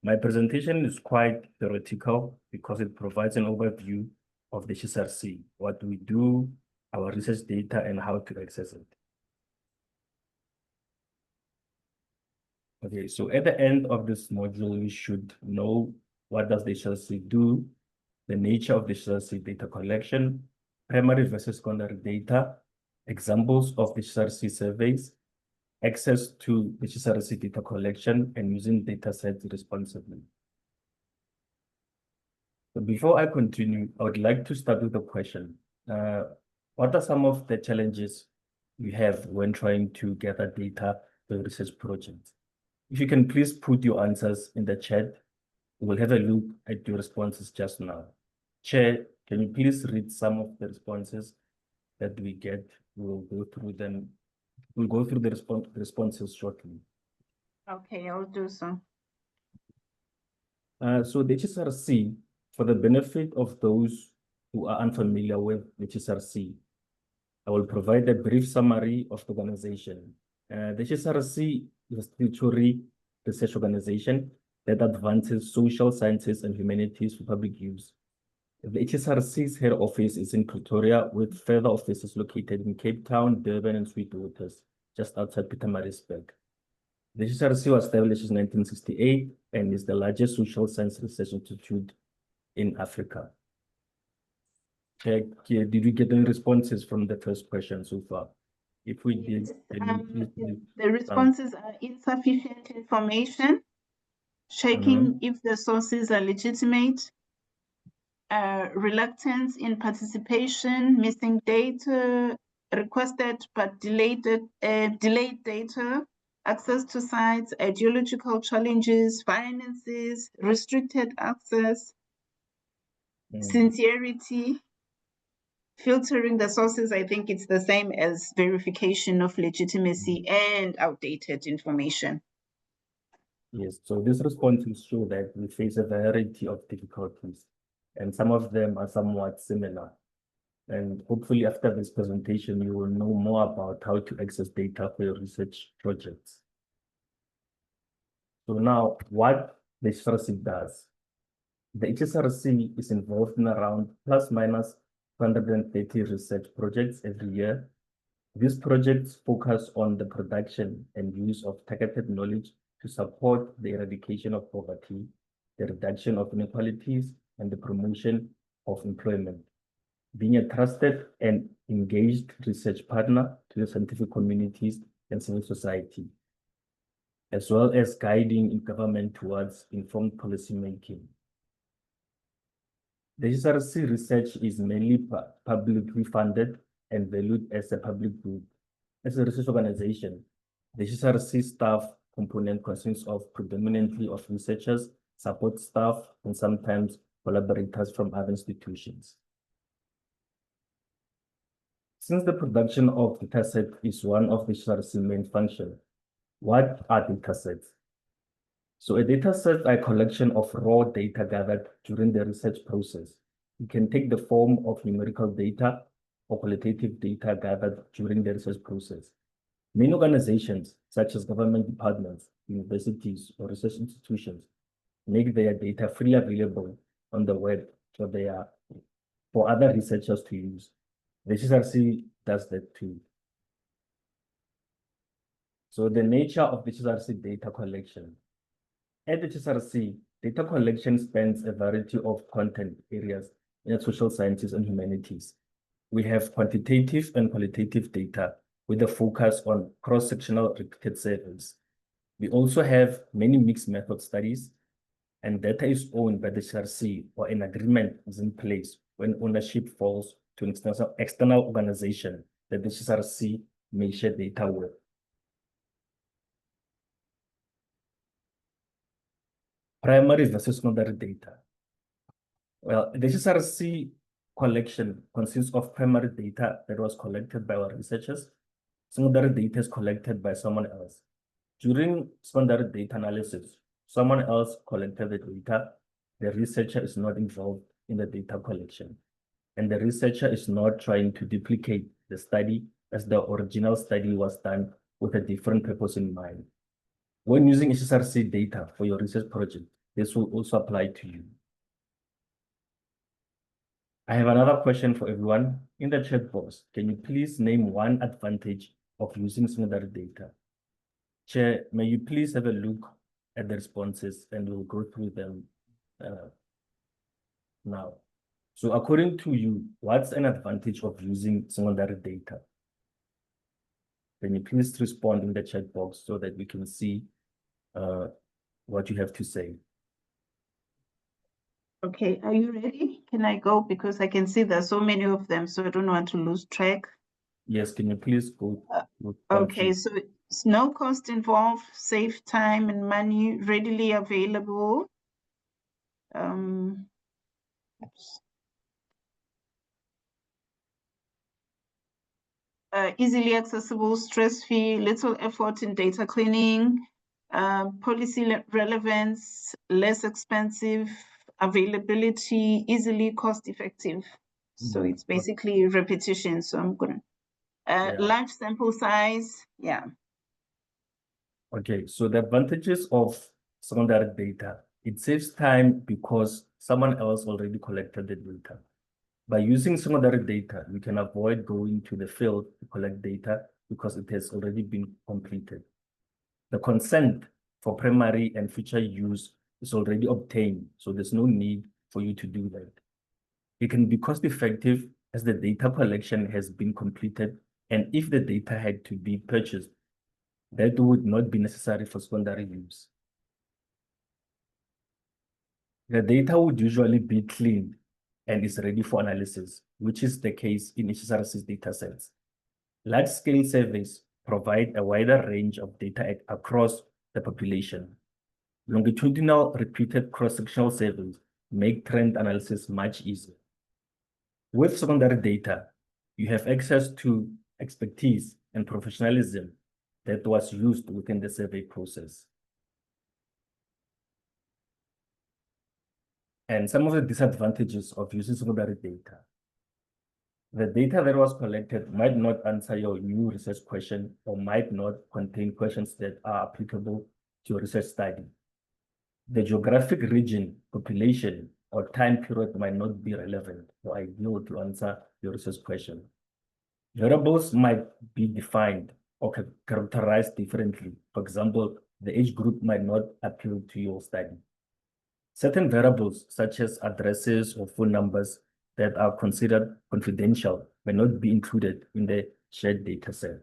My presentation is quite theoretical because it provides an overview of the HSRC, what we do, our research data, and how to access it. Okay, so at the end of this module, we should know what does the HSRC do, the nature of the HSRC data collection, primary versus secondary data, examples of the HSRC surveys, access to the HSRC data collection, and using data sets responsibly. So before I continue, I would like to start with a question. What are some of the challenges you have when trying to gather data for research projects? If you can please put your answers in the chat, we'll have a look at your responses just now. Chair, can you please read some of the responses that we get? We'll go through them. We'll go through the responses shortly. Okay, I'll do so. So the HSRC, for the benefit of those who are unfamiliar with the HSRC, I will provide a brief summary of the organization. The HSRC is a statutory research organization that advances social sciences and humanities for public use. The HSRC's head office is in Pretoria, with further offices located in Cape Town, Durban, and Sweetwaters, just outside Pietermaritzburg. The HSRC was established in 1968 and is the largest social science research institute in Africa. Check, did we get any responses from the first question so far? If we did, the responses are insufficient information, checking if the sources are legitimate, reluctance in participation, missing data, requested but delayed data, access to sites, ideological challenges, finances, restricted access. sincerity, filtering the sources. I think it's the same as verification of legitimacy and outdated information. Yes, so these responses show that we face a variety of difficulties, and some of them are somewhat similar. And hopefully after this presentation, you will know more about how to access data for your research projects. So now, what the HSRC does. The HSRC is involved in around plus minus 130 research projects every year. These projects focus on the production and use of targeted knowledge to support the eradication of poverty, the reduction of inequalities, and the promotion of employment. Being a trusted and engaged research partner to the scientific communities and civil society, as well as guiding government towards informed policymaking. The HSRC research is mainly publicly funded and valued as a public good. As a research organization, the HSRC staff component consists of predominantly of researchers, support staff, and sometimes collaborators from other institutions. Since the production of datasets is one of the HSRC main functions, what are datasets? So a dataset is a collection of raw data gathered during the research process. It can take the form of numerical data or qualitative data gathered during the research process. Many organizations, such as government departments, universities, or research institutions, make their data freely available on the web for other researchers to use. The HSRC does that too. So the nature of the HSRC data collection. At the HSRC, data collection spans a variety of content areas in social sciences and humanities. We have quantitative and qualitative data with a focus on cross-sectional repeated surveys. We also have many mixed method studies, and data is owned by the HSRC or an agreement is in place when ownership falls to an external organization that the HSRC may share data with. Primary versus secondary data. Well, the HSRC collection consists of primary data that was collected by our researchers. Secondary data is collected by someone else. During secondary data analysis, someone else collected the data. The researcher is not involved in the data collection, and the researcher is not trying to duplicate the study as the original study was done with a different purpose in mind. When using HSRC data for your research project, this will also apply to you. I have another question for everyone. In the chat box, can you please name one advantage of using secondary data? Chair, may you please have a look at the responses and we'll go through them now. So according to you, what's an advantage of using secondary data? Can you please respond in the chat box so that we can see what you have to say? Okay, are you ready? Can I go? Because I can see there's so many of them, so I don't want to lose track. Yes, can you please go? Okay, so it's no cost involved, save time and money, readily available. Easily accessible, stress-free, little effort in data cleaning, policy relevance, less expensive, availability, easily cost-effective. So it's basically repetition. So I'm gonna large sample size, yeah. Okay, so the advantages of secondary data, it saves time because someone else already collected the data. By using secondary data, we can avoid going to the field to collect data because it has already been completed. The consent for primary and future use is already obtained, so there's no need for you to do that. It can be cost-effective as the data collection has been completed, and if the data had to be purchased, that would not be necessary for secondary use. The data would usually be cleaned and is ready for analysis, which is the case in HSRC's datasets. Large-scale surveys provide a wider range of data across the population. Longitudinal repeated cross-sectional surveys make trend analysis much easier. With secondary data, you have access to expertise and professionalism that was used within the survey process. And some of the disadvantages of using secondary data. The data that was collected might not answer your new research question or might not contain questions that are applicable to your research study. The geographic region, population, or time period might not be relevant or ideal to answer your research question. Variables might be defined or characterized differently. For example, the age group might not appeal to your study. Certain variables, such as addresses or phone numbers that are considered confidential, may not be included in the shared data set.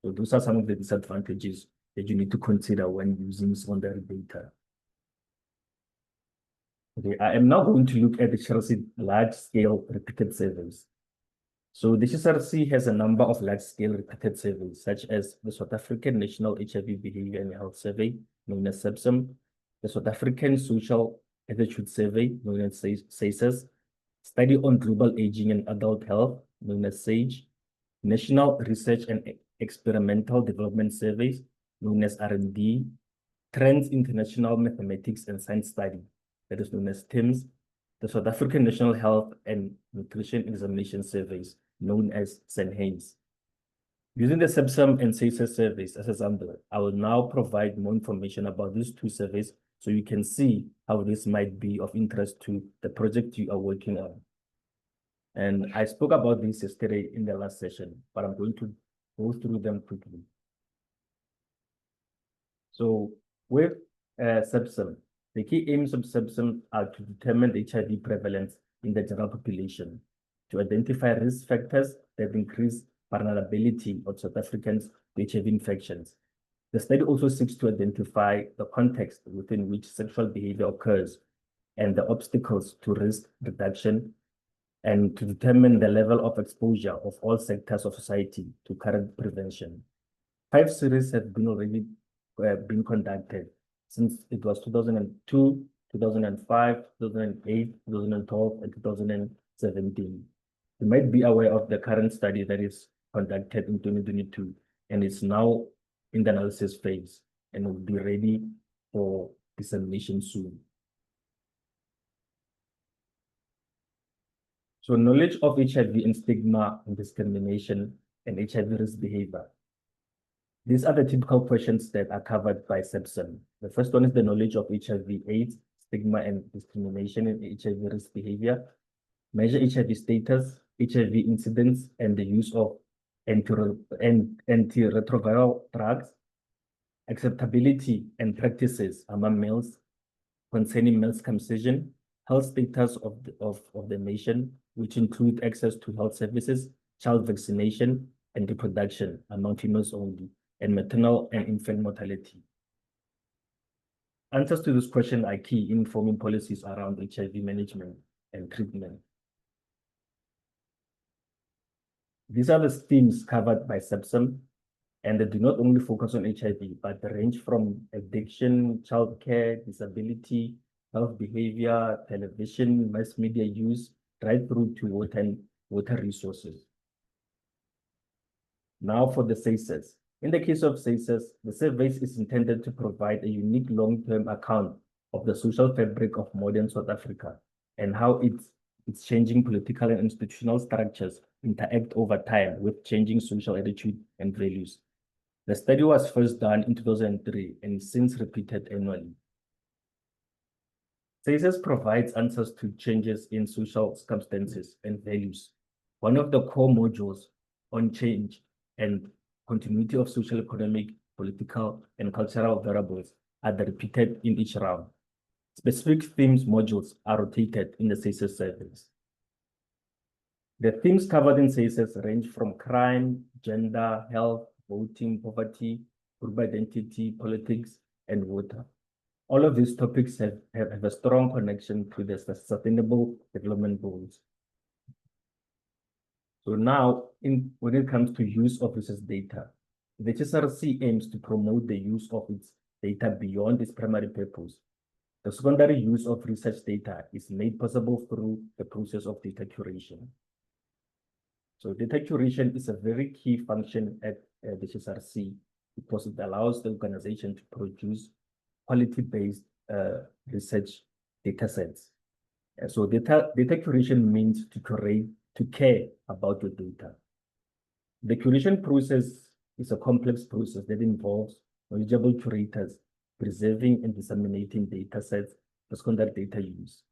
So those are some of the disadvantages that you need to consider when using secondary data. Okay, I am now going to look at the HSRC large-scale repeated surveys. So the HSRC has a number of large-scale repeated surveys, such as the South African National HIV Behavior and Health Survey, known as SAPSM, the South African Social Attitude Survey, known as SASES, Study on Global Aging and Adult Health, known as SAGE, National Research and Experimental Development Surveys, known as R&D, Trends International Mathematics and Science Study, that is known as TIMS, the South African National Health and Nutrition Examination Surveys, known as SANHANES. Using the SAPSM and SASES surveys as an example, I will now provide more information about these two surveys so you can see how this might be of interest to the project you are working on. And I spoke about this yesterday in the last session, but I'm going to go through them quickly. So with SAPSM, the key aims of SAPSM are to determine the HIV prevalence in the general population, to identify risk factors that increase vulnerability of South Africans to HIV infections. The study also seeks to identify the context within which sexual behavior occurs and the obstacles to risk reduction, and to determine the level of exposure of all sectors of society to current prevention. 5 series have been already been conducted since it was 2002, 2005, 2008, 2012, and 2017. You might be aware of the current study that is conducted in 2022, and it's now in the analysis phase and will be ready for dissemination soon. So knowledge of HIV and stigma and discrimination and HIV risk behavior. These are the typical questions that are covered by SAPSM. The first one is the knowledge of HIV/AIDS, stigma and discrimination in HIV risk behavior, measure HIV status, HIV incidence, and the use of antiretroviral drugs, acceptability and practices among males concerning male circumcision, health status of the nation, which include access to health services, child vaccination, and reproduction among females only, and maternal and infant mortality. Answers to this question are key in forming policies around HIV management and treatment. These are the themes covered by SAPSM, and they do not only focus on HIV, but they range from addiction, childcare, disability, health behavior, television, mass media use, right through to water resources. Now for the SASES. In the case of SASES, the surveys is intended to provide a unique long-term account of the social fabric of modern South Africa and how its changing political and institutional structures interact over time with changing social attitude and values. The study was first done in 2003 and is since repeated annually. SASES provides answers to changes in social circumstances and values. One of the core modules on change and continuity of social, economic, political, and cultural variables are repeated in each round. Specific themes modules are rotated in the SASES surveys. The themes covered in SASES range from crime, gender, health, voting, poverty, group identity, politics, and water. All of these topics have a strong connection to the Sustainable Development Goals. So now, when it comes to use of research data, the HSRC aims to promote the use of its data beyond its primary purpose The secondary use of research data is made possible through the process of data curation. So data curation is a very key function at the HSRC because it allows the organization to produce quality-based research data sets. So data curation means to curate, to care about your data. The curation process is a complex process that involves knowledgeable curators preserving and disseminating data sets for secondary data use.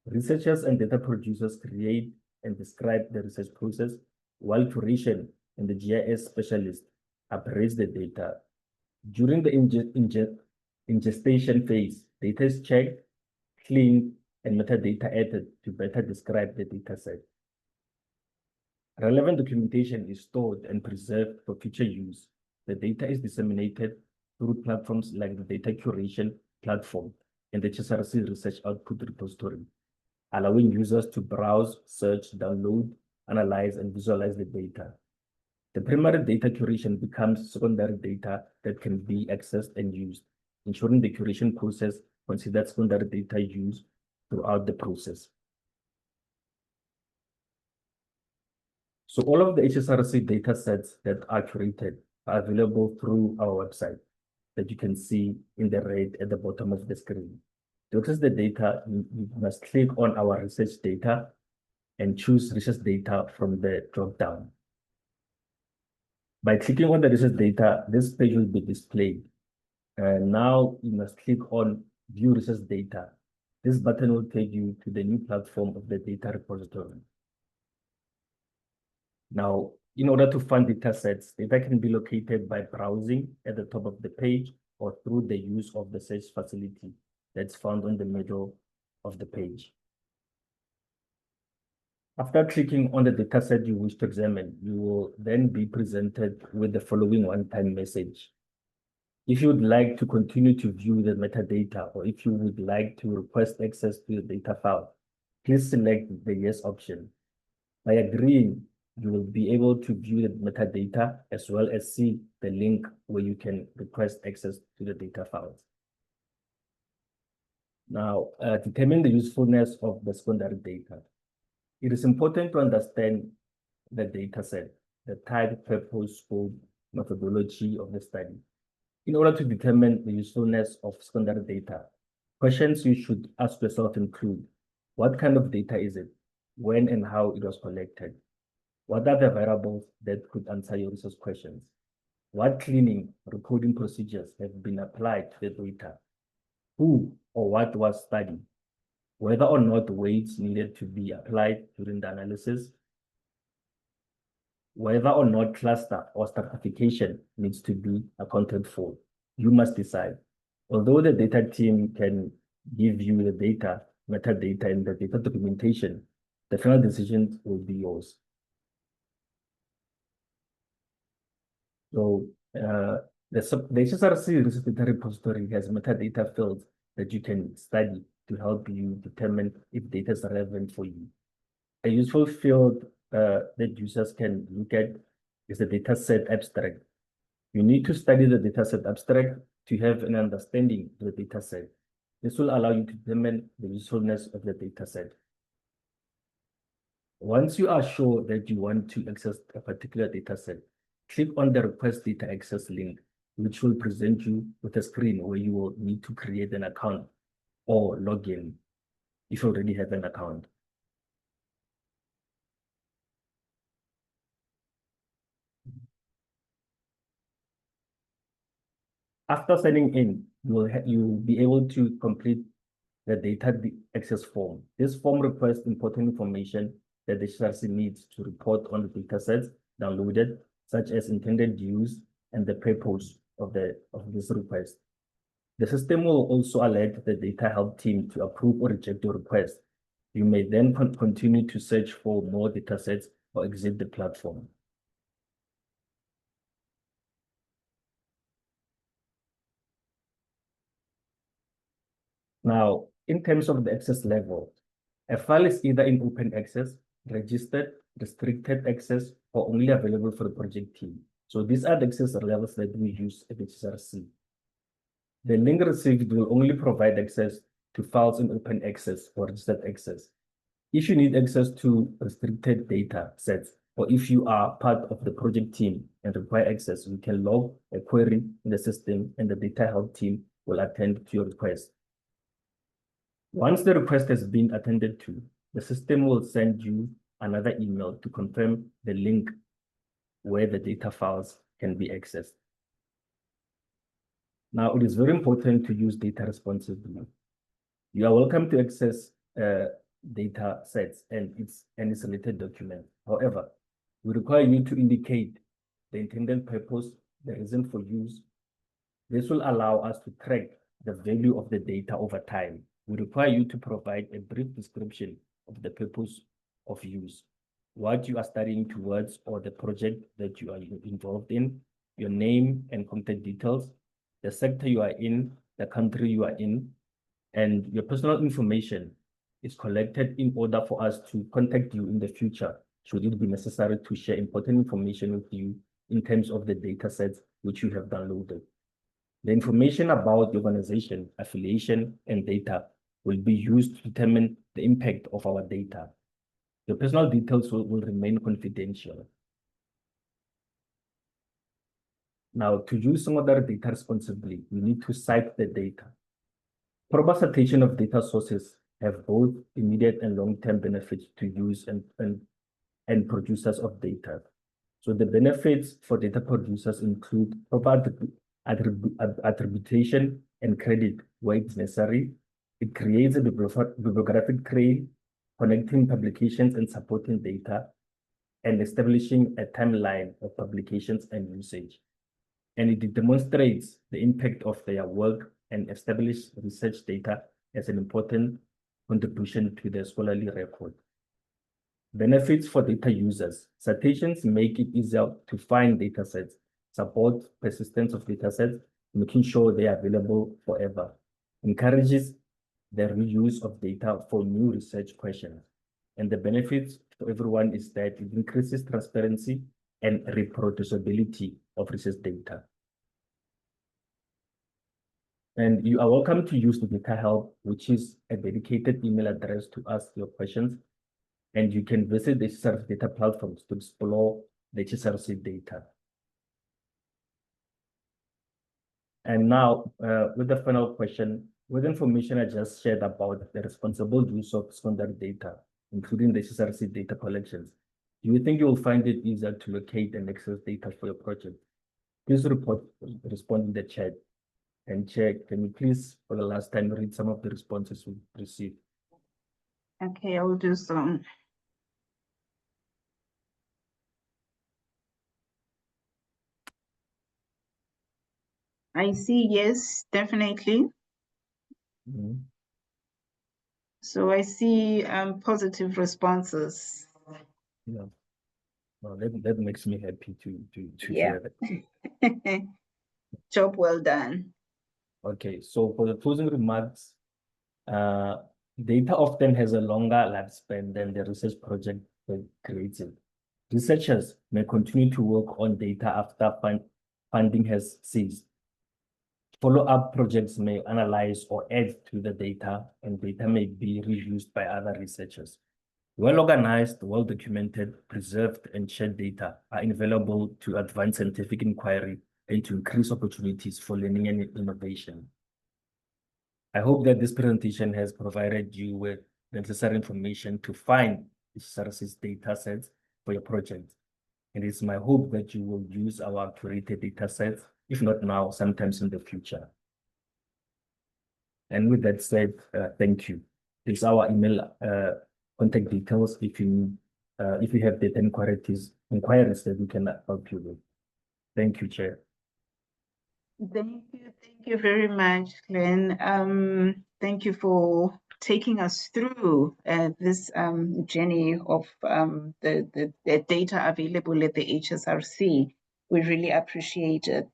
Researchers and data producers create and describe the research process, while curation and the GIS specialist appraise the data. During the ingestion phase, data is checked, cleaned, and metadata added to better describe the data set. Relevant documentation is stored and preserved for future use. The data is disseminated through platforms like the Data Curation Platform and the HSRC Research Output Repository, allowing users to browse, search, download, analyze, and visualize the data. The primary data curation becomes secondary data that can be accessed and used, ensuring the curation process considers secondary data use throughout the process. So all of the HSRC data sets that are curated are available through our website that you can see in the red at the bottom of the screen. To access the data, you must click on our research data and choose research data from the drop-down. By clicking on the research data, this page will be displayed. Now you must click on View Research Data. This button will take you to the new platform of the data repository. Now, in order to find data sets, data can be located by browsing at the top of the page or through the use of the search facility that's found on the middle of the page. After clicking on the dataset you wish to examine, you will then be presented with the following one-time message. If you would like to continue to view the metadata, or if you would like to request access to the data file, please select the yes option. By agreeing, you will be able to view the metadata as well as see the link where you can request access to the data files. Now, determine the usefulness of the secondary data. It is important to understand the data set, the type, purpose, scope, methodology of the study. In order to determine the usefulness of secondary data, questions you should ask yourself include: what kind of data is it? When and how it was collected? What are the variables that could answer your research questions? What cleaning or recording procedures have been applied to the data? Who or what was studied? Whether or not weights needed to be applied during the analysis, whether or not cluster or stratification needs to be accounted for. You must decide. Although the data team can give you the data, metadata, and the data documentation, the final decision will be yours. So the HSRC Research Data Repository has metadata fields that you can study to help you determine if data is relevant for you. A useful field that users can look at is the dataset abstract. You need to study the dataset abstract to have an understanding of the dataset. This will allow you to determine the usefulness of the dataset. Once you are sure that you want to access a particular dataset, click on the Request Data Access link, which will present you with a screen where you will need to create an account or log in if you already have an account. After signing in, you will be able to complete the data access form. This form requests important information that the HSRC needs to report on the datasets downloaded, such as intended use and the purpose of this request. The system will also alert the data help team to approve or reject your request. You may then continue to search for more datasets or exit the platform. Now, in terms of the access level, a file is either in open access, registered, restricted access, or only available for the project team. So these are the access levels that we use at HSRC. The link received will only provide access to files in open access or registered access. If you need access to restricted data sets, or if you are part of the project team and require access, we can log a query in the system and the data help team will attend to your request. Once the request has been attended to, the system will send you another email to confirm the link where the data files can be accessed. Now, it is very important to use data responsibly. You are welcome to access data sets and its related documents. However, we require you to indicate the intended purpose, the reason for use. This will allow us to track the value of the data over time. We require you to provide a brief description of the purpose of use, what you are studying towards or the project that you are involved in, your name and contact details, the sector you are in, the country you are in, and your personal information is collected in order for us to contact you in the future, should it be necessary to share important information with you in terms of the data sets which you have downloaded. The information about the organization, affiliation, and data will be used to determine the impact of our data. Your personal details will remain confidential. Now, to use some other data responsibly, we need to cite the data. Proper citation of data sources have both immediate and long-term benefits to use and producers of data. So the benefits for data producers include proper attribution and credit where it's necessary. It creates a bibliographic trail, connecting publications and supporting data, and establishing a timeline of publications and usage. And it demonstrates the impact of their work and establish research data as an important contribution to the scholarly record. Benefits for data users. Citations make it easier to find data sets, support persistence of data sets, making sure they are available forever. Encourages the reuse of data for new research questions. And the benefits for everyone is that it increases transparency and reproducibility of research data. And you are welcome to use the Data Help, which is a dedicated email address to ask your questions. And you can visit the HSRC data platforms to explore the HSRC data. And now, with the final question, with information I just shared about the responsible use of secondary data, including the HSRC data collections, do you think you will find it easier to locate and access data for your project? Please respond in the chat. And check, can you please, for the last time, read some of the responses we received? Okay, I will do so. I see, yes, definitely. Mm-hmm. So I see positive responses. Yeah, well, that makes me happy to Yeah. hear that. Job well done. Okay, so for the closing remarks, data often has a longer lifespan than the research project that creates it. Researchers may continue to work on data after funding has ceased. Follow-up projects may analyze or add to the data, and data may be reused by other researchers. Well-organized, well-documented, preserved, and shared data are invaluable to advance scientific inquiry and to increase opportunities for learning and innovation. I hope that this presentation has provided you with the necessary information to find HSRC's data sets for your project. And it's my hope that you will use our curated data sets, if not now, sometimes in the future. And with that said, thank you. It's our email contact details if you have data inquiries that we can help you with. Thank you, Chair. Thank you very much, Glenn. Thank you for taking us through this journey of the data available at the HSRC. We really appreciate it.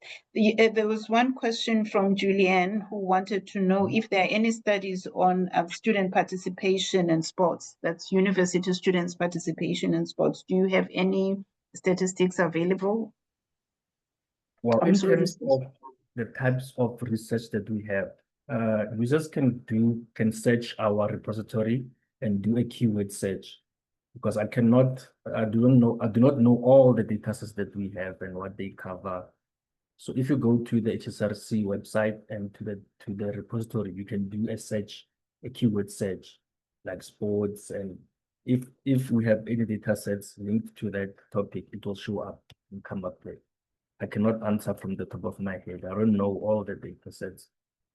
There was one question from Julianne who wanted to know if there are any studies on student participation in sports. That's university students' participation in sports. Do you have any statistics available? Well, in terms of the types of research that we have, users can search our repository and do a keyword search, because I do not know all the datasets that we have and what they cover. So if you go to the HSRC website and to the repository, you can do a keyword search, like sports, and if we have any datasets linked to that topic, it will show up and come up there. I cannot answer from the top of my head. I don't know all the datasets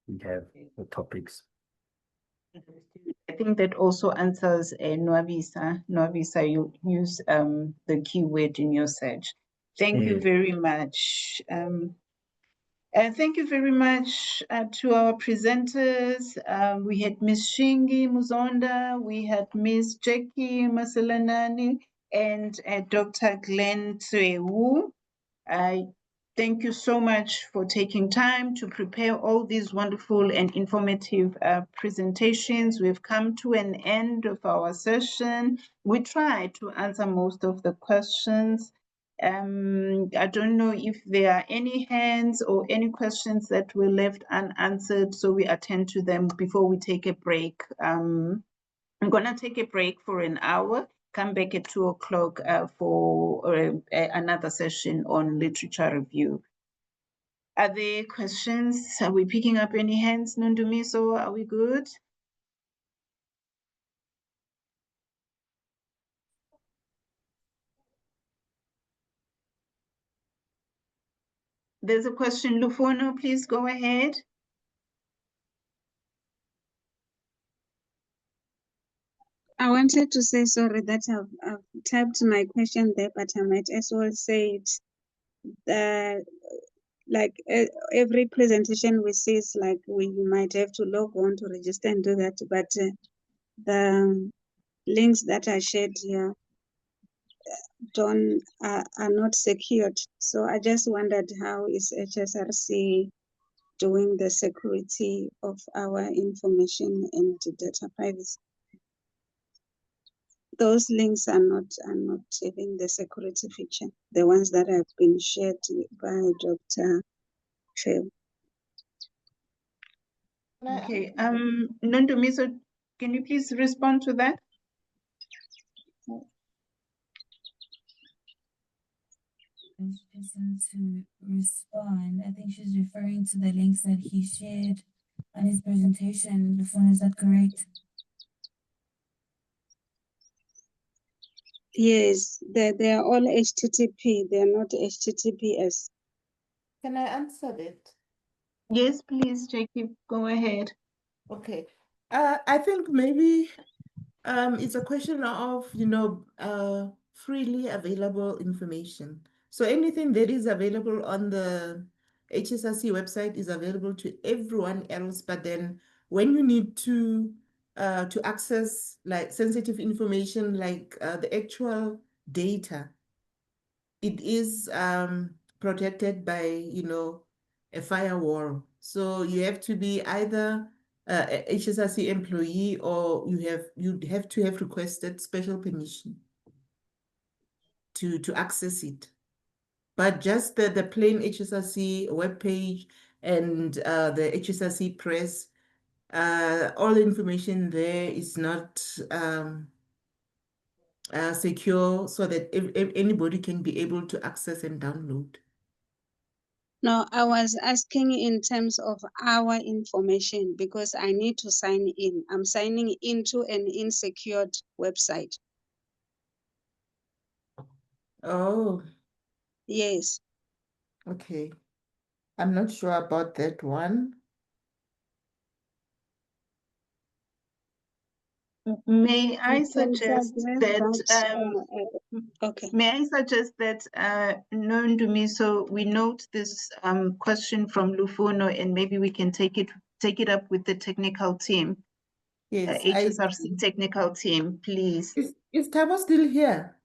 we have, the topics. I think that also answers Nwabisa. Nwabisa, you use the keyword in your search. Thank you very much. Thank you very much to our presenters. We had Ms. Shingi Muzonda, we had Ms. Jackie Maselanani, and Dr. Glenn Tsewu. Thank you so much for taking time to prepare all these wonderful and informative presentations. We've come to an end of our session. We tried to answer most of the questions. I don't know if there are any hands or any questions that were left unanswered, so we attend to them before we take a break. I'm gonna take a break for an hour, come back at 2 o'clock for another session on literature review. Are there questions? Are we picking up any hands, Nondumiso? Are we good? There's a question, Lufono, please go ahead. I wanted to say sorry that I've typed my question there, but I might as well say it. Like every presentation we see is like we might have to log on to register and do that, but the links that are shared here are not secured. So I just wondered, how is HSRC doing the security of our information and data privacy? Those links are not having the security feature, the ones that have been shared by Dr. Phil. Okay, Nondumiso, can you please respond to that? Person to respond. I think she's referring to the links that he shared on his presentation. The phone, is that correct? Yes, they are all HTTP. They are not HTTPS. Can I answer that? Yes, please, Jackie, go ahead. Okay. I think maybe it's a question of, freely available information. So anything that is available on the HSRC website is available to everyone else, but then when you need to access like sensitive information like the actual data, it is protected by, a firewall. So you have to be either a HSRC employee or you have to have requested special permission to access it. But just the plain HSRC webpage and the HSRC press, all the information there is not secure, so that anybody can be able to access and download. No, I was asking in terms of our information because I need to sign in. I'm signing into an insecure website. Oh. Yes. Okay. I'm not sure about that one. May I suggest that okay. May I suggest that Nondumiso, we note this question from Lufono, and maybe we can take it up with the technical team. Yes, HSRC technical team, please. Is Tabo still here?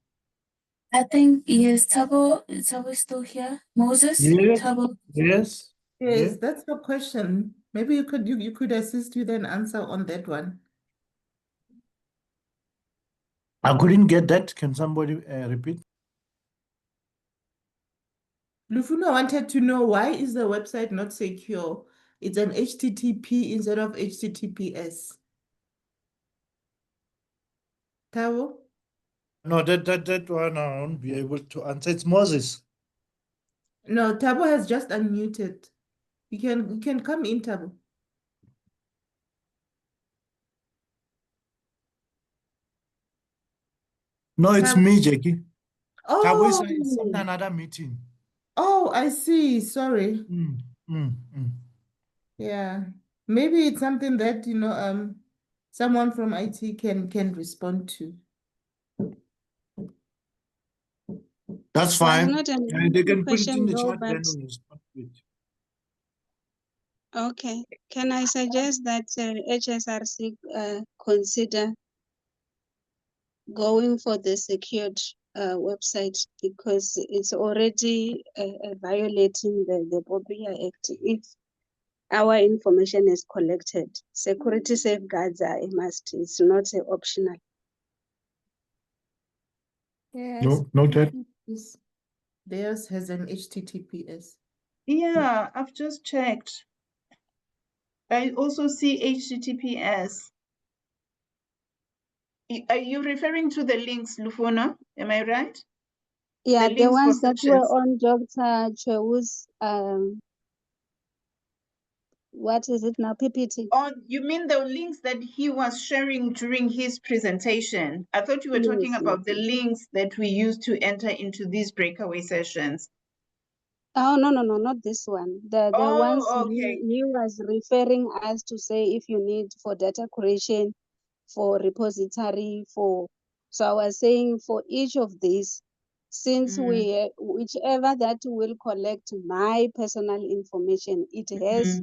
I think, yes, Tabo is still here. Moses? Yes, Tabo? yes. Yes, that's the question. Maybe you could assist with an answer on that one. I couldn't get that. Can somebody repeat? Lufuno wanted to know, why is the website not secure? It's an HTTP instead of HTTPS. Tavo? No, that one I won't be able to answer. It's Moses. No, Tabo has just unmuted. You can come in, Tabo. No, it's Tabo. me, Jackie. Tabo is Oh, in another meeting. oh, I see. Sorry. Mm. Yeah. Maybe it's something that, someone from IT can respond to. That's Was fine. not an They easy can put it question in the though, chat, but then we'll respond to it. okay. Can I suggest that HSRC consider going for the secured website, because it's already violating the POPIA Act. If our information is collected, security safeguards are a must. It's not optional. Yes. Noted. Theirs has an HTTPS. Yeah, I've just checked. I also see HTTPS. Are you referring to the links, Lufona? Am I right? Yeah, The the links for ones that were sessions. on Dr. Chewu's, what is it now, PPT? Oh, you mean the links that he was sharing during his presentation? I thought you were talking Yes, about the yes. links that we use to enter into these breakaway sessions. Oh, no, not this one. The ones Oh, okay. he was referring us to, say if you need for data creation, for repository, so I was saying for each of these, since whichever that will collect my personal information, it has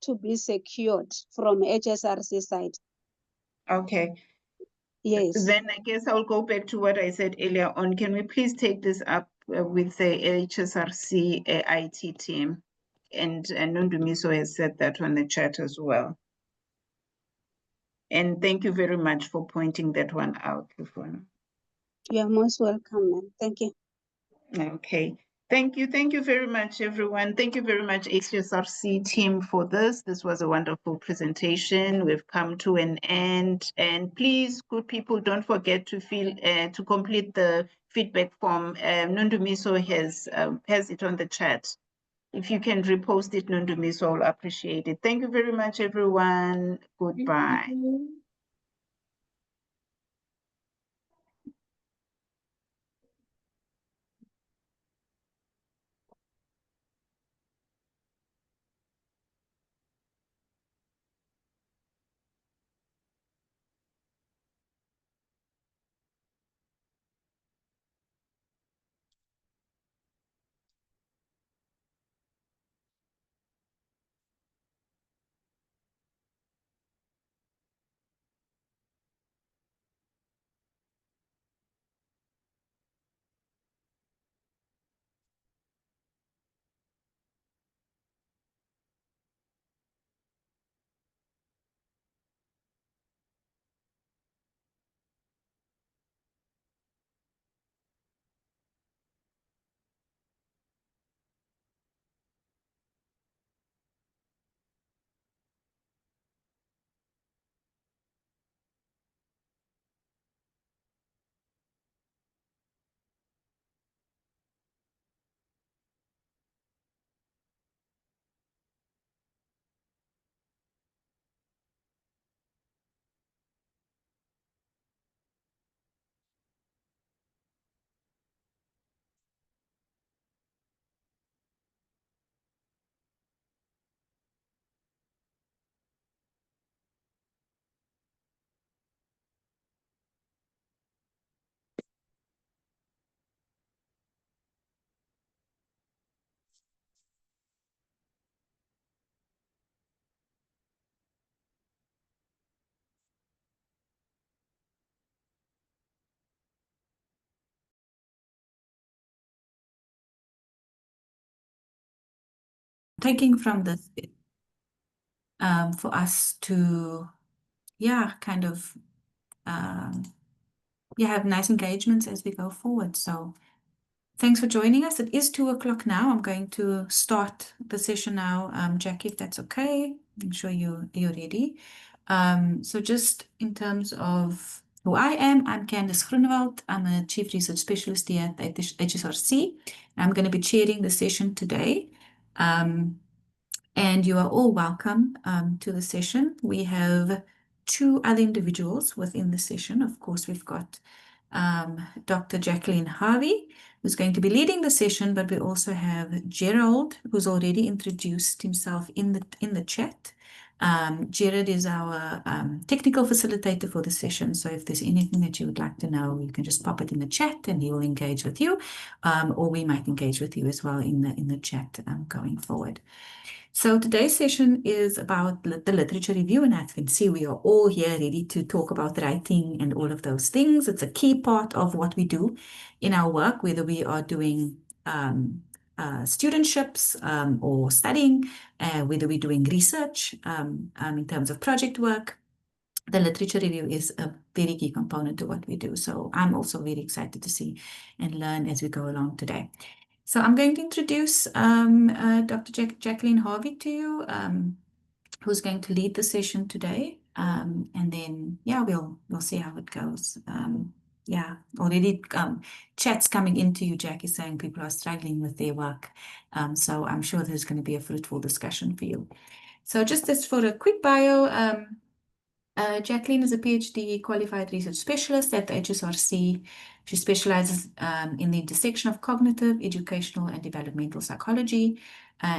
to be secured from HSRC side. Okay. Yes. Then I guess I'll go back to what I said earlier on. Can we please take this up with the HSRC IT team? And Nundumiso has said that on the chat as well. And thank you very much for pointing that one out, Lufona. You are most welcome, ma'am. Thank you. Okay. Thank you very much, everyone. Thank you very much, HSRC team, for this. This was a wonderful presentation. We've come to an end. And please, good people, don't forget to complete the feedback form. Nundumiso has it on the chat. If you can repost it, Nundumiso, I'll appreciate it. Thank you very much, everyone. Goodbye. Taking from this, for us to, kind of, have nice engagements as we go forward. So Thanks for joining us. It is 2 o'clock now. I'm going to start the session now. Jackie, if that's okay. I'm sure you're ready. So just in terms of who I am, I'm Candice Groenewald. I'm a Chief Research Specialist here at the HSRC. I'm going to be chairing the session today. And you are all welcome to the session. We have 2 other individuals within the session. Of course, we've got Dr. Jacqueline Harvey, who's going to be leading the session, but we also have Gerald, who's already introduced himself in the chat. Gerard is our technical facilitator for the session. So if there's anything that you would like to know, you can just pop it in the chat and he will engage with you, or we might engage with you as well in the chat going forward. So today's session is about the literature review, and as you can see, we are all here ready to talk about writing and all of those things. It's a key part of what we do in our work, whether we are doing studentships or studying, whether we're doing research in terms of project work. The literature review is a very key component to what we do. So I'm also very excited to see and learn as we go along today. So I'm going to introduce Dr. Jacqueline Harvey to you, who's going to lead the session today. And then, yeah, we'll see how it goes. Yeah, already chats coming into you, Jackie, saying people are struggling with their work. So I'm sure there's going to be a fruitful discussion for you. So just as for a quick bio, Jacqueline is a PhD qualified research specialist at the HSRC. She specializes in the intersection of cognitive, educational, and developmental psychology.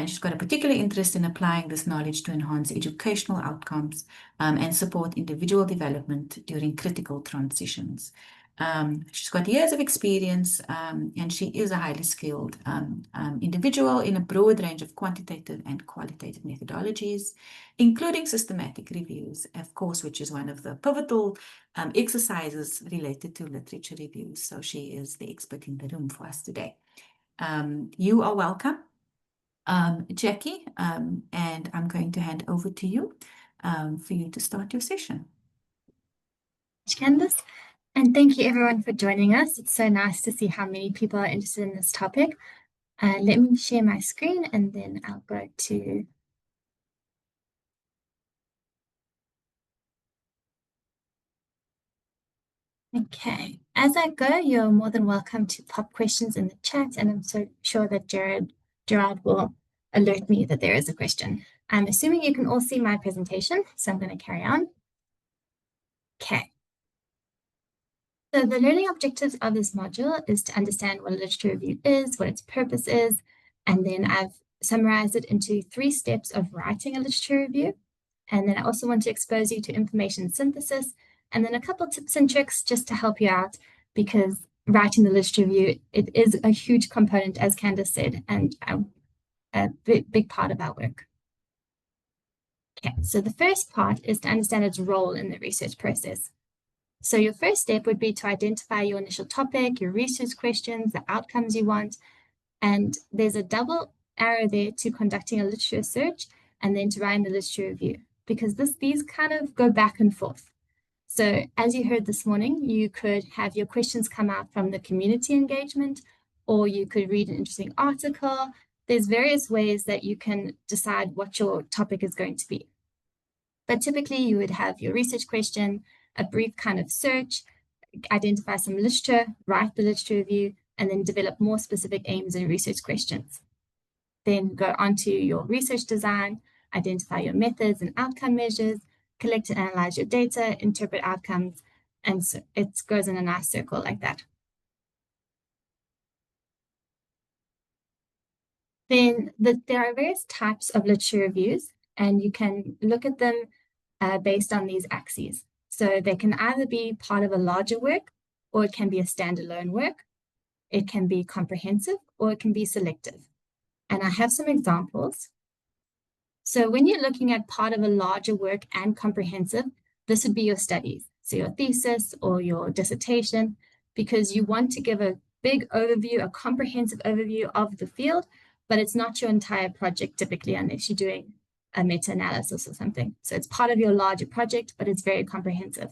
She's got a particular interest in applying this knowledge to enhance educational outcomes and support individual development during critical transitions. She's got years of experience and she is a highly skilled individual in a broad range of quantitative and qualitative methodologies, including systematic reviews, of course, which is one of the pivotal exercises related to literature reviews. So she is the expert in the room for us today. You are welcome, Jackie, and I'm going to hand over to you for you to start your session. Candice, and thank you everyone for joining us. It's so nice to see how many people are interested in this topic. Let me share my screen and then I'll go to Okay, as I go, you're more than welcome to pop questions in the chat, and I'm so sure that Gerard will alert me that there is a question. I'm assuming you can all see my presentation, so I'm going to carry on. Okay. So the learning objectives of this module is to understand what a literature review is, what its purpose is, and then I've summarized it into 3 steps of writing a literature review. And then I also want to expose you to information synthesis, and then a couple tips and tricks just to help you out, because writing the literature review, it is a huge component, as Candice said, and a big part of our work. Okay, so the first part is to understand its role in the research process. So your first step would be to identify your initial topic, your research questions, the outcomes you want, and there's a double arrow there to conducting a literature search and then to writing the literature review, because these kind of go back and forth. So as you heard this morning, you could have your questions come out from the community engagement, or you could read an interesting article. There's various ways that you can decide what your topic is going to be. But typically you would have your research question, a brief kind of search, identify some literature, write the literature review, and then develop more specific aims and research questions. Then go on to your research design, identify your methods and outcome measures, collect and analyze your data, interpret outcomes, and so it goes in a nice circle like that. Then there are various types of literature reviews, and you can look at them based on these axes. So they can either be part of a larger work, or it can be a standalone work. It can be comprehensive, or it can be selective. And I have some examples. So when you're looking at part of a larger work and comprehensive, this would be your studies. So your thesis or your dissertation, because you want to give a big overview, a comprehensive overview of the field, but it's not your entire project typically, unless you're doing a meta-analysis or something. So it's part of your larger project, but it's very comprehensive.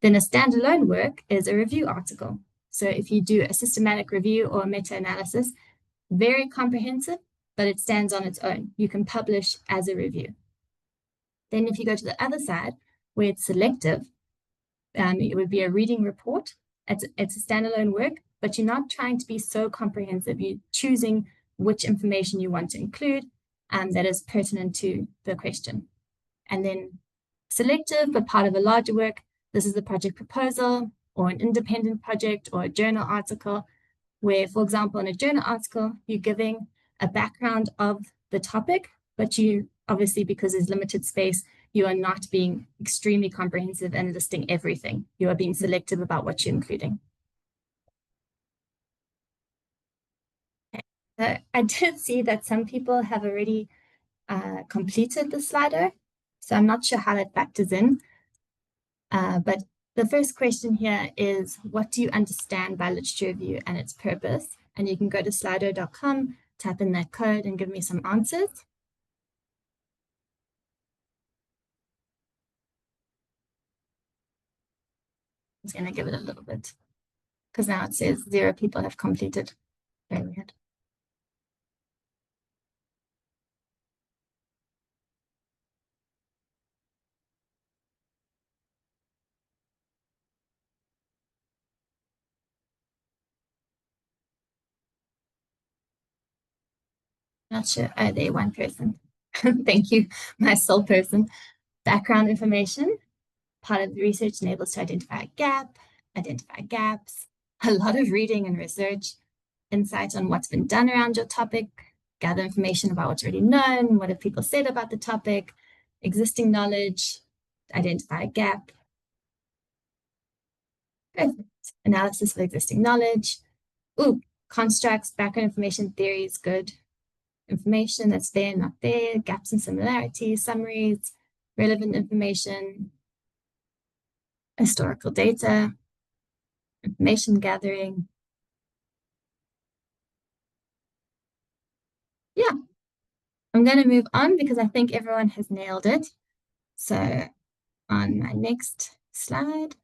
Then a standalone work is a review article. So if you do a systematic review or a meta-analysis, very comprehensive, but it stands on its own. You can publish as a review. Then if you go to the other side, where it's selective, it would be a reading report. It's a standalone work, but you're not trying to be so comprehensive. You're choosing which information you want to include that is pertinent to the question. And then selective, but part of a larger work. This is the project proposal or an independent project or a journal article where, for example, in a journal article, you're giving a background of the topic, but you obviously, because there's limited space, you are not being extremely comprehensive and listing everything. You are being selective about what you're including. Okay. I did see that some people have already completed the Slido, so I'm not sure how that factors in. But the first question here is, what do you understand by literature review and its purpose? And you can go to slido.com, type in that code and give me some answers. I'm just going to give it a little bit because now it says 0 people have completed. Very weird. Not sure. Oh, there, one person. Thank you, my sole person. Background information. Part of the research enables to identify a gap, identify gaps, a lot of reading and research, insights on what's been done around your topic, gather information about what's already known, what have people said about the topic, existing knowledge, identify a gap. Perfect. Analysis of existing knowledge. Ooh, constructs, background information, theory is good. Information that's there, not there, gaps and similarities, summaries, relevant information, historical data, information gathering. Yeah, I'm going to move on because I think everyone has nailed it. So on my next slide.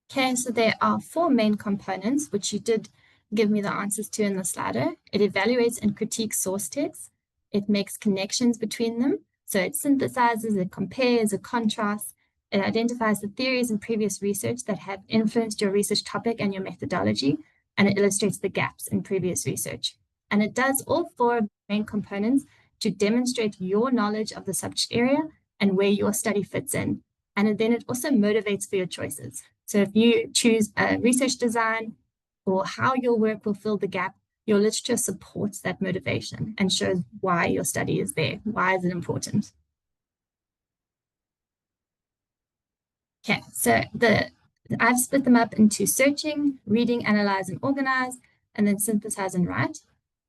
Okay, so there are 4 main components, which you did give me the answers to in the Slido. It evaluates and critiques source texts. It makes connections between them. So it synthesizes, it compares, it contrasts. It identifies the theories and previous research that have influenced your research topic and your methodology, and it illustrates the gaps in previous research. And it does all 4 main components to demonstrate your knowledge of the subject area and where your study fits in. And then it also motivates for your choices. So if you choose a research design or how your work will fill the gap, your literature supports that motivation and shows why your study is there. Why is it important? Okay, so I've split them up into searching, reading, analyze, and organize, and then synthesize and write.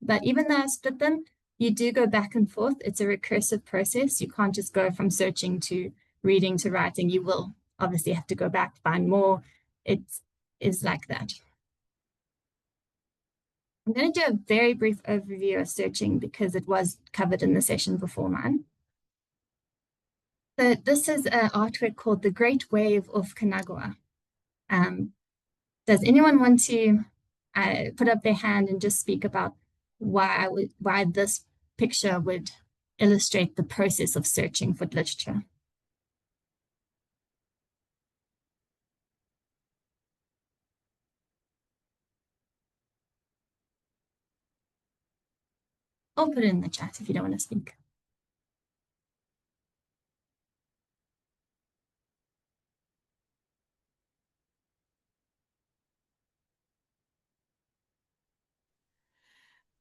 But even though I split them, you do go back and forth. It's a recursive process. You can't just go from searching to reading to writing. You will obviously have to go back, find more. It is like that. I'm going to do a very brief overview of searching because it was covered in the session before mine. So this is an artwork called The Great Wave of Kanagawa. Does anyone want to put up their hand and just speak about why this picture would illustrate the process of searching for literature? Or put it in the chat if you don't want to speak.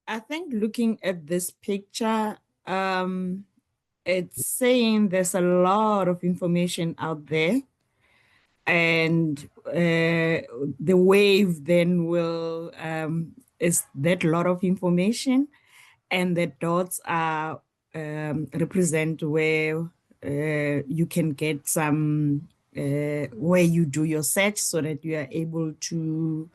I think looking at this picture, it's saying there's a lot of information out there. And the wave then will, is that lot of information. And the dots are represent where you can get some, where you do your search so that you are able to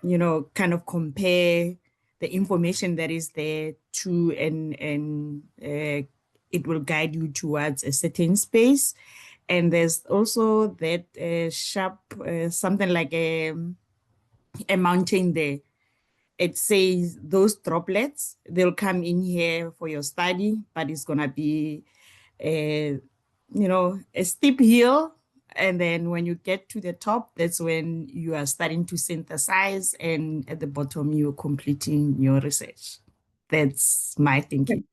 you know, kind of compare the information that is there to, and it will guide you towards a certain space. And there's also that sharp, something like a mountain there. It says those droplets, they'll come in here for your study, but it's gonna be a steep hill. And then when you get to the top, that's when you are starting to synthesize, and at the bottom, you're completing your research. That's my thinking.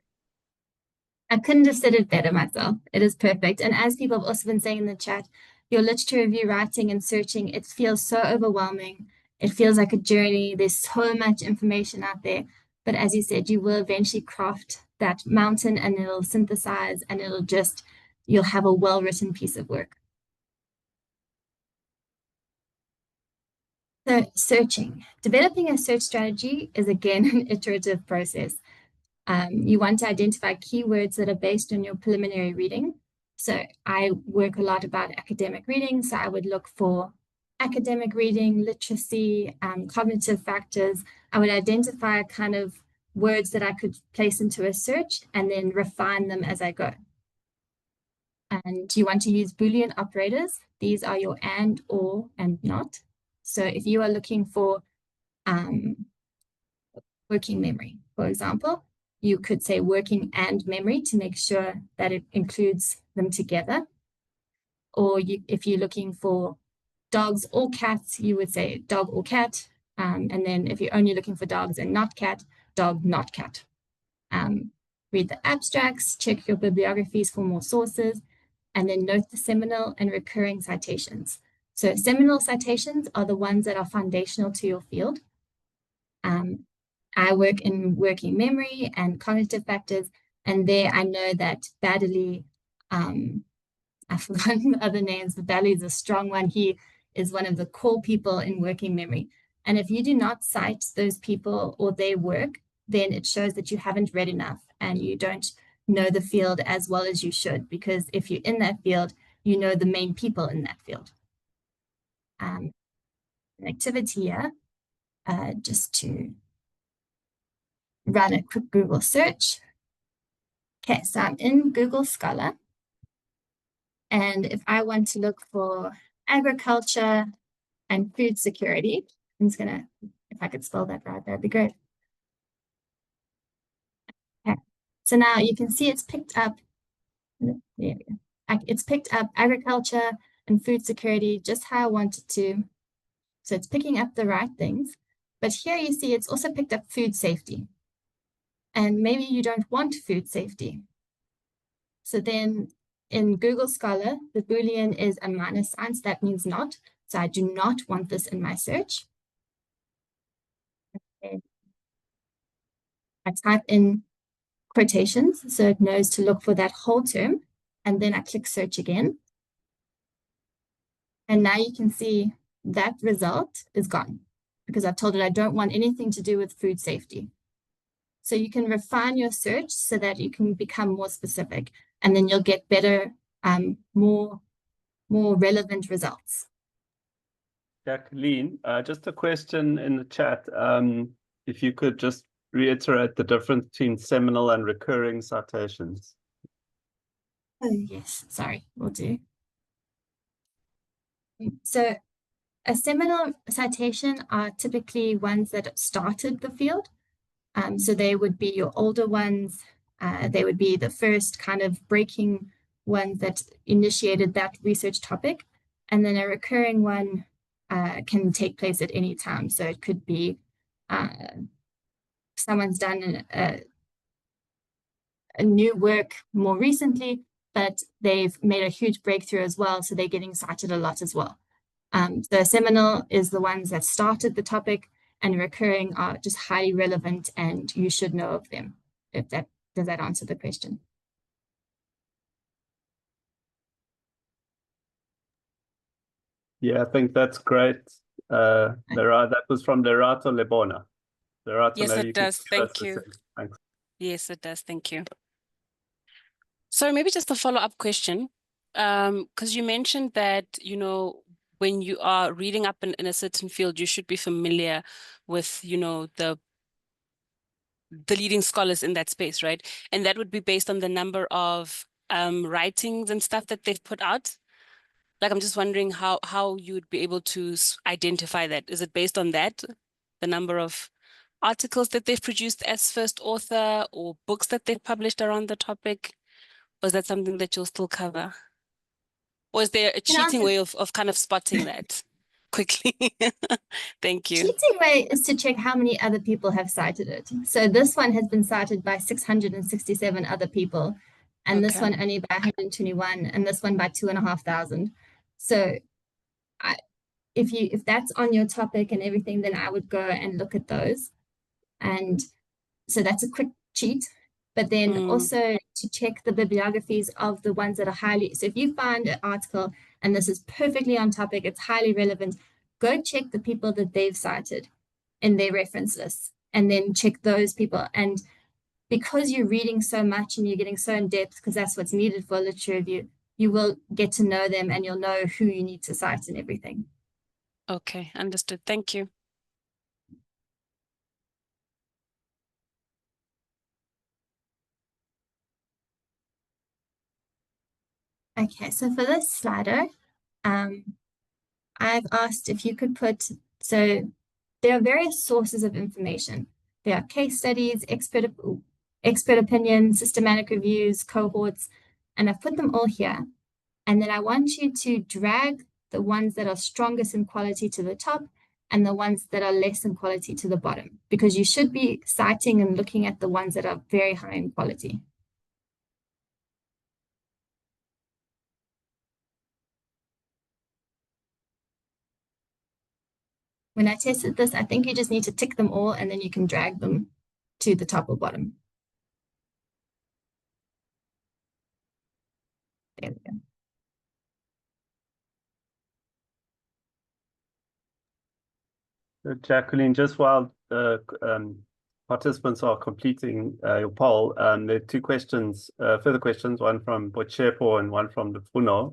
I couldn't have said it better myself. It is perfect. And as people have also been saying in the chat, your literature review writing and searching, it feels so overwhelming. It feels like a journey. There's so much information out there. But as you said, you will eventually craft that mountain and it'll synthesize and you'll have a well-written piece of work. So searching. Developing a search strategy is again an iterative process. You want to identify keywords that are based on your preliminary reading. So I work a lot about academic reading. So I would look for academic reading, literacy, cognitive factors. I would identify kind of words that I could place into a search and then refine them as I go. And you want to use Boolean operators. These are your and, or, and not. So if you are looking for working memory, for example, you could say working and memory to make sure that it includes them together. Or if you're looking for dogs or cats, you would say dog or cat. And then if you're only looking for dogs and not cat, dog, not cat. Read the abstracts, check your bibliographies for more sources, and then note the seminal and recurring citations. So seminal citations are the ones that are foundational to your field. I work in working memory and cognitive factors, and there I know that Baddeley, I've forgotten the other names, but Baddeley is a strong one. He is one of the core people in working memory. And if you do not cite those people or their work, then it shows that you haven't read enough and you don't know the field as well as you should, because if you're in that field, you know the main people in that field. An activity here, just to run a quick Google search. Okay, so I'm in Google Scholar. And if I want to look for agriculture and food security, I'm just gonna, if I could spell that right, that'd be great. Okay, so now you can see it's picked up, there we go. It's picked up agriculture and food security just how I want it to. So it's picking up the right things. But here you see it's also picked up food safety. And maybe you don't want food safety. So then in Google Scholar, the Boolean is a minus sign, so that means not. So I do not want this in my search. Okay. I type in quotations, so it knows to look for that whole term. And then I click search again. And now you can see that result is gone because I've told it I don't want anything to do with food safety. So you can refine your search so that you can become more specific, and then you'll get better, more relevant results. Jacqueline, just a question in the chat. If you could just reiterate the difference between seminal and recurring citations. Oh, yes, sorry, will do. So a seminal citation are typically ones that started the field. So they would be your older ones. They would be the first kind of breaking ones that initiated that research topic. And then a recurring one can take place at any time. So it could be someone's done a new work more recently, but they've made a huge breakthrough as well. So they're getting cited a lot as well. So seminal is the ones that started the topic, and recurring are just highly relevant and you should know of them. If that, does that answer the question? Yeah, I think that's great. That was from Lerato Lebona. Lerato, Yes, maybe it does. Thank you. Thanks. Yes, it does. Thank you. So maybe just a follow-up question, because you mentioned that, you know, when you are reading up in a certain field, you should be familiar with, you know, the leading scholars in that space, right? And that would be based on the number of writings and stuff that they've put out. Like, I'm just wondering how you would be able to identify that. Is it based on that, the number of articles that they've produced as first author, or books that they've published around the topic? Or is that something that you'll still cover? Or is there a cheating way of kind of spotting that quickly? Thank you. Cheating way is to check how many other people have cited it. So this one has been cited by 667 other people, and this Okay. one only by 121, and this one by 2,500. So if that's on your topic and everything, then I would go and look at those. And so that's a quick cheat. But then also to check the bibliographies of the ones that are highly, so if you find an article and this is perfectly on topic, it's highly relevant, go check the people that they've cited in their reference lists, and then check those people. And because you're reading so much and you're getting so in depth, because that's what's needed for a literature review, you will get to know them and you'll know who you need to cite and everything. Okay, understood. Thank you. Okay, so for this Slido, I've asked if you could put, so there are various sources of information. There are case studies, expert opinion, systematic reviews, cohorts, and I've put them all here. And then I want you to drag the ones that are strongest in quality to the top and the ones that are less in quality to the bottom, because you should be citing and looking at the ones that are very high in quality. When I tested this, I think you just need to tick them all and then you can drag them to the top or bottom. There we go. So Jacqueline, just while participants are completing your poll, there are two questions, further questions, one from Bochepo and one from Lufuno.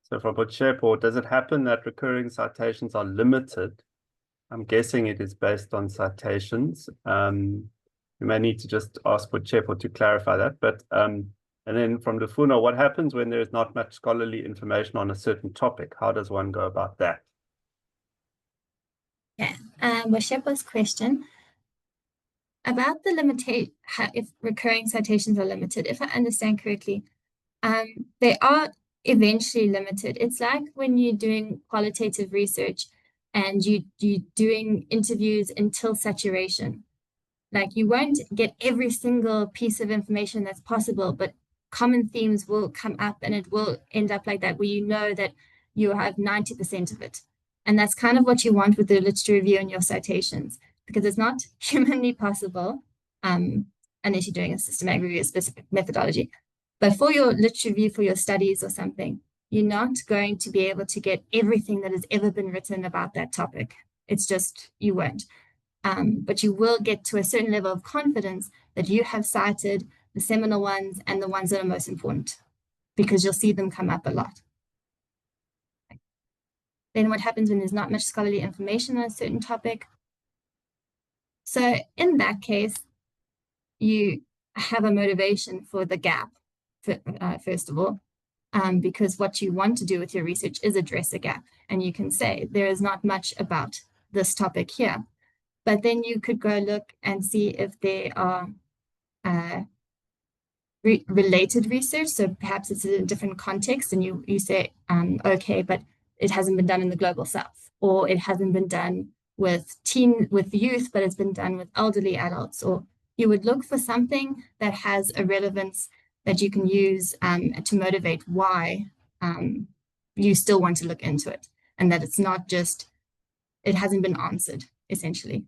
So from Bochepo, does it happen that recurring citations are limited? I'm guessing it is based on citations. You may need to just ask Bochepo to clarify that. But and then from Lufuno, what happens when there is not much scholarly information on a certain topic? How does one go about that? Okay, Bochepo's question about the limitation, if recurring citations are limited, if I understand correctly, they are eventually limited. It's like when you're doing qualitative research and you're doing interviews until saturation. Like you won't get every single piece of information that's possible, but common themes will come up and it will end up like that, where you know that you have 90% of it. And that's kind of what you want with the literature review and your citations, because it's not humanly possible, unless you're doing a systematic review, a specific methodology. But for your literature review, for your studies or something, you're not going to be able to get everything that has ever been written about that topic. It's just, you won't. But you will get to a certain level of confidence that you have cited the seminal ones and the ones that are most important, because you'll see them come up a lot. Then what happens when there's not much scholarly information on a certain topic? So in that case, you have a motivation for the gap, first of all, because what you want to do with your research is address a gap. And you can say, there is not much about this topic here. But then you could go look and see if there are related research. So perhaps it's in a different context and you say, okay, but it hasn't been done in the global south, or it hasn't been done with youth, but it's been done with elderly adults. Or you would look for something that has a relevance that you can use to motivate why you still want to look into it, and that it's not just, it hasn't been answered, essentially.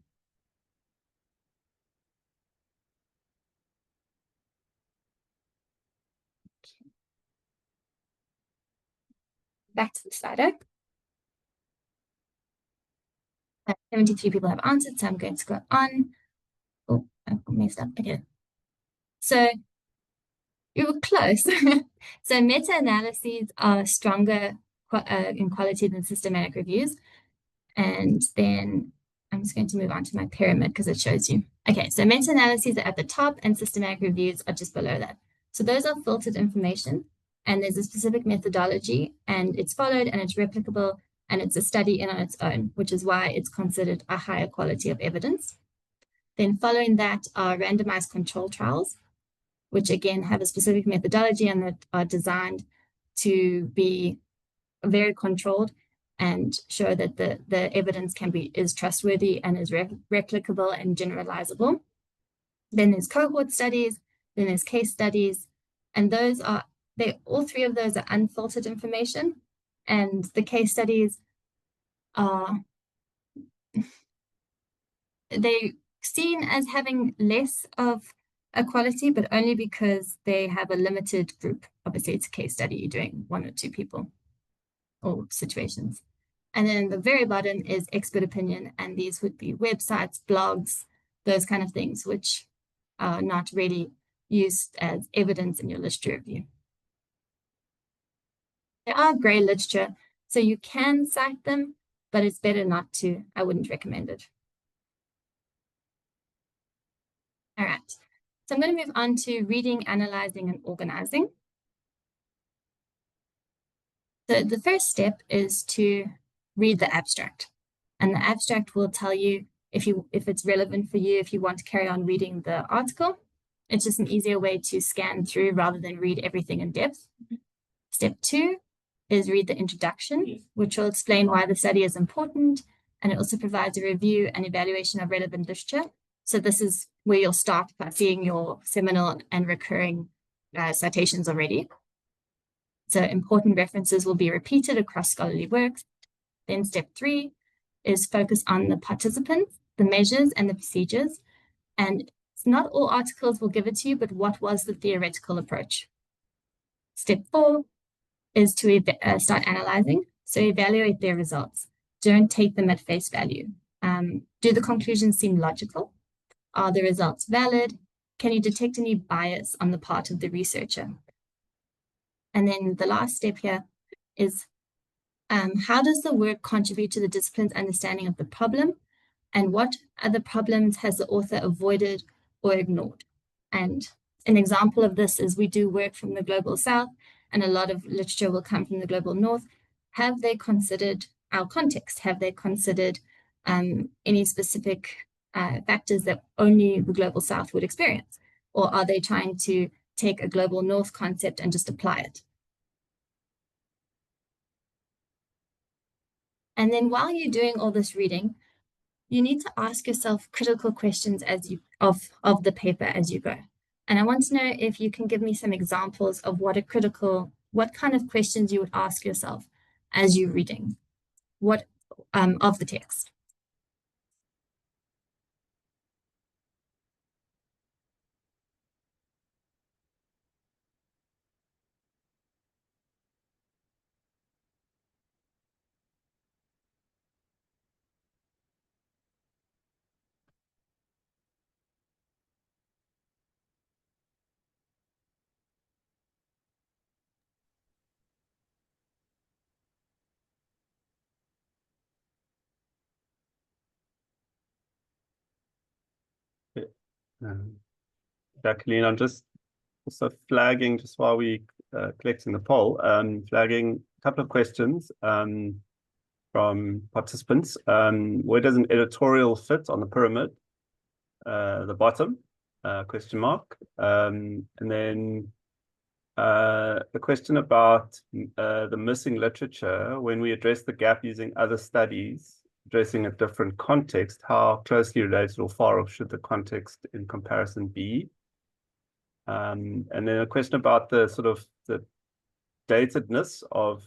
Back to the Slido. 73 people have answered, so I'm going to go on. Oh, I've messed up again. So you were close. So meta-analyses are stronger in quality than systematic reviews. And then I'm just going to move on to my pyramid because it shows you. Okay, so meta-analyses are at the top and systematic reviews are just below that. So those are filtered information. and there's a specific methodology, and it's followed, and it's replicable, and it's a study in on its own, which is why it's considered a higher quality of evidence. Then following that are randomized control trials, which again have a specific methodology and that are designed to be very controlled and show that the evidence is trustworthy and is replicable and generalizable. Then there's cohort studies, then there's case studies, and all three of those are unfiltered information, and the case studies are they seen as having less of a quality, but only because they have a limited group. Obviously, it's a case study, you're doing 1 or 2 people or situations. And then the very bottom is expert opinion, and these would be websites, blogs, those kind of things, which are not really used as evidence in your literature review. There are grey literature, so you can cite them, but it's better not to. I wouldn't recommend it. All right, so I'm going to move on to reading, analyzing, and organizing. So the first step is to read the abstract, and the abstract will tell you if it's relevant for you, if you want to carry on reading the article. It's just an easier way to scan through rather than read everything in depth. Step 2 is read the introduction, which will explain why the study is important, and it also provides a review and evaluation of relevant literature. So this is where you'll start by seeing your seminal and recurring citations already. So important references will be repeated across scholarly works. Then step 3 is focus on the participants, the measures, and the procedures. And it's not all articles will give it to you, but what was the theoretical approach? Step 4 is to start analyzing. So evaluate their results. Don't take them at face value. Do the conclusions seem logical? Are the results valid? Can you detect any bias on the part of the researcher? And then the last step here is how does the work contribute to the discipline's understanding of the problem? And what other problems has the author avoided or ignored? And an example of this is we do work from the Global South, and a lot of literature will come from the Global North. Have they considered our context? Have they considered any specific factors that only the Global South would experience? Or are they trying to take a Global North concept and just apply it? And then while you're doing all this reading, you need to ask yourself critical questions of the paper as you go. And I want to know if you can give me some examples of what kind of questions you would ask yourself as you're reading of the text. Jacqueline, I'm just also flagging, just while we collecting the poll, flagging a couple of questions from participants. Where does an editorial fit on the pyramid? The bottom, question mark. And then the question about the missing literature, when we address the gap using other studies, addressing a different context, how closely related or far off should the context in comparison be? And then a question about the sort of the datedness of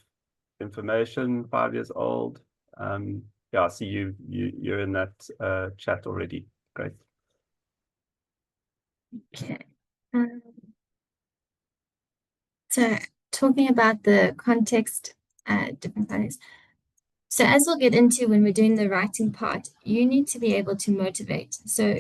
information 5 years old. Yeah, I see you're in that chat already. Great. Okay. So talking about the context, different studies. So as we'll get into when we're doing the writing part, you need to be able to motivate. So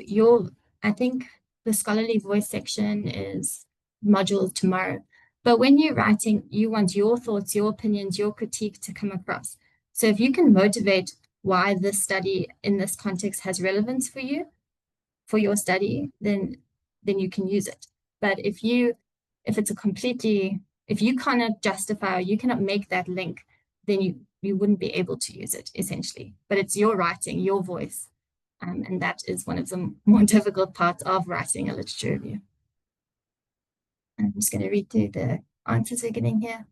I think the scholarly voice section is module tomorrow. But when you're writing, you want your thoughts, your opinions, your critique to come across. So if you can motivate why this study in this context has relevance for you, for your study, then you can use it. But if it's a completely if you cannot justify or you cannot make that link, then you wouldn't be able to use it essentially. But it's your writing, your voice. And that is one of the more difficult parts of writing a literature review. I'm just going to read through the answers we're getting here.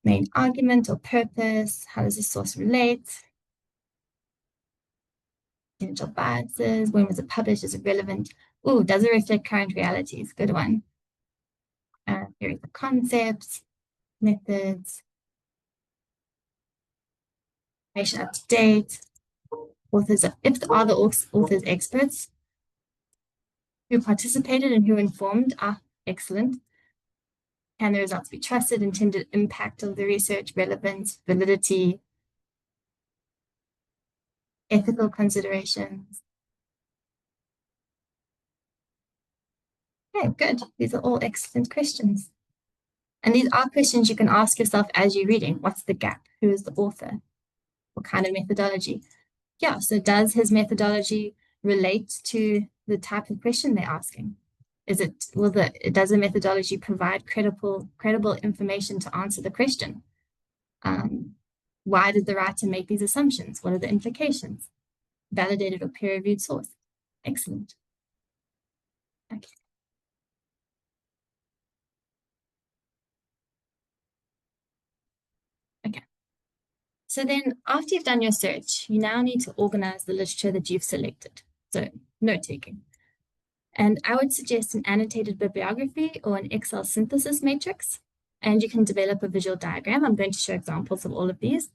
Main argument or purpose, how does the source relate? Potential biases, when was it published, is it relevant? Oh, does it reflect current realities? Good one. Here are the concepts, methods, information up to date, authors, are the authors experts, who participated and who informed, excellent. Can the results be trusted, intended impact of the research, relevance, validity, ethical considerations. Okay, good. These are all excellent questions. And these are questions you can ask yourself as you're reading. What's the gap? Who is the author? What kind of methodology? Yeah, so does his methodology relate to the type of question they're asking? Does the methodology provide credible information to answer the question? Why did the writer make these assumptions? What are the implications? Validated or peer-reviewed source? Excellent. Okay. Okay. So then after you've done your search, you now need to organize the literature that you've selected. So note-taking. And I would suggest an annotated bibliography or an Excel synthesis matrix. And you can develop a visual diagram. I'm going to show examples of all of these.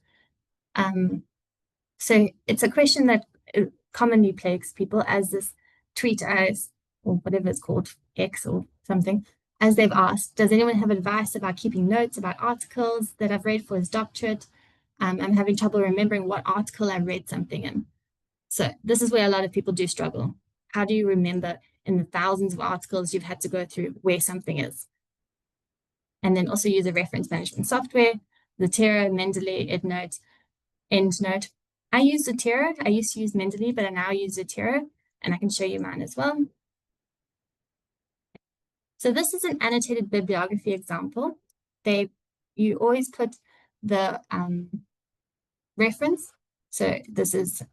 So it's a question that commonly plagues people, as this tweet as, or whatever it's called, X or something, as they've asked, does anyone have advice about keeping notes about articles that I've read for his doctorate? I'm having trouble remembering what article I read something in. So this is where a lot of people do struggle. How do you remember in the thousands of articles you've had to go through where something is? And then also use a reference management software, Zotero, Mendeley, EndNote. I use Zotero. I used to use Mendeley, but I now use Zotero, and I can show you mine as well. So this is an annotated bibliography example. You always put the reference. So this is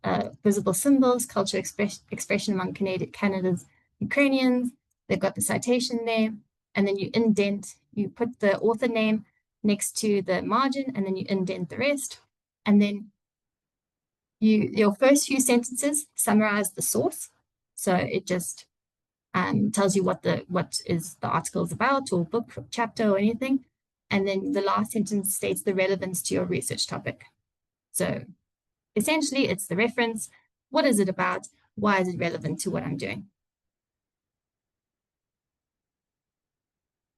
visible symbols, cultural expression among Canada's Ukrainians. They've got the citation there, and then you indent. You put the author name next to the margin, and then you indent the rest. And then your first few sentences summarize the source. So it just tells you what is the article is about, or book, chapter, or anything. And then the last sentence states the relevance to your research topic. So essentially, it's the reference. What is it about? Why is it relevant to what I'm doing?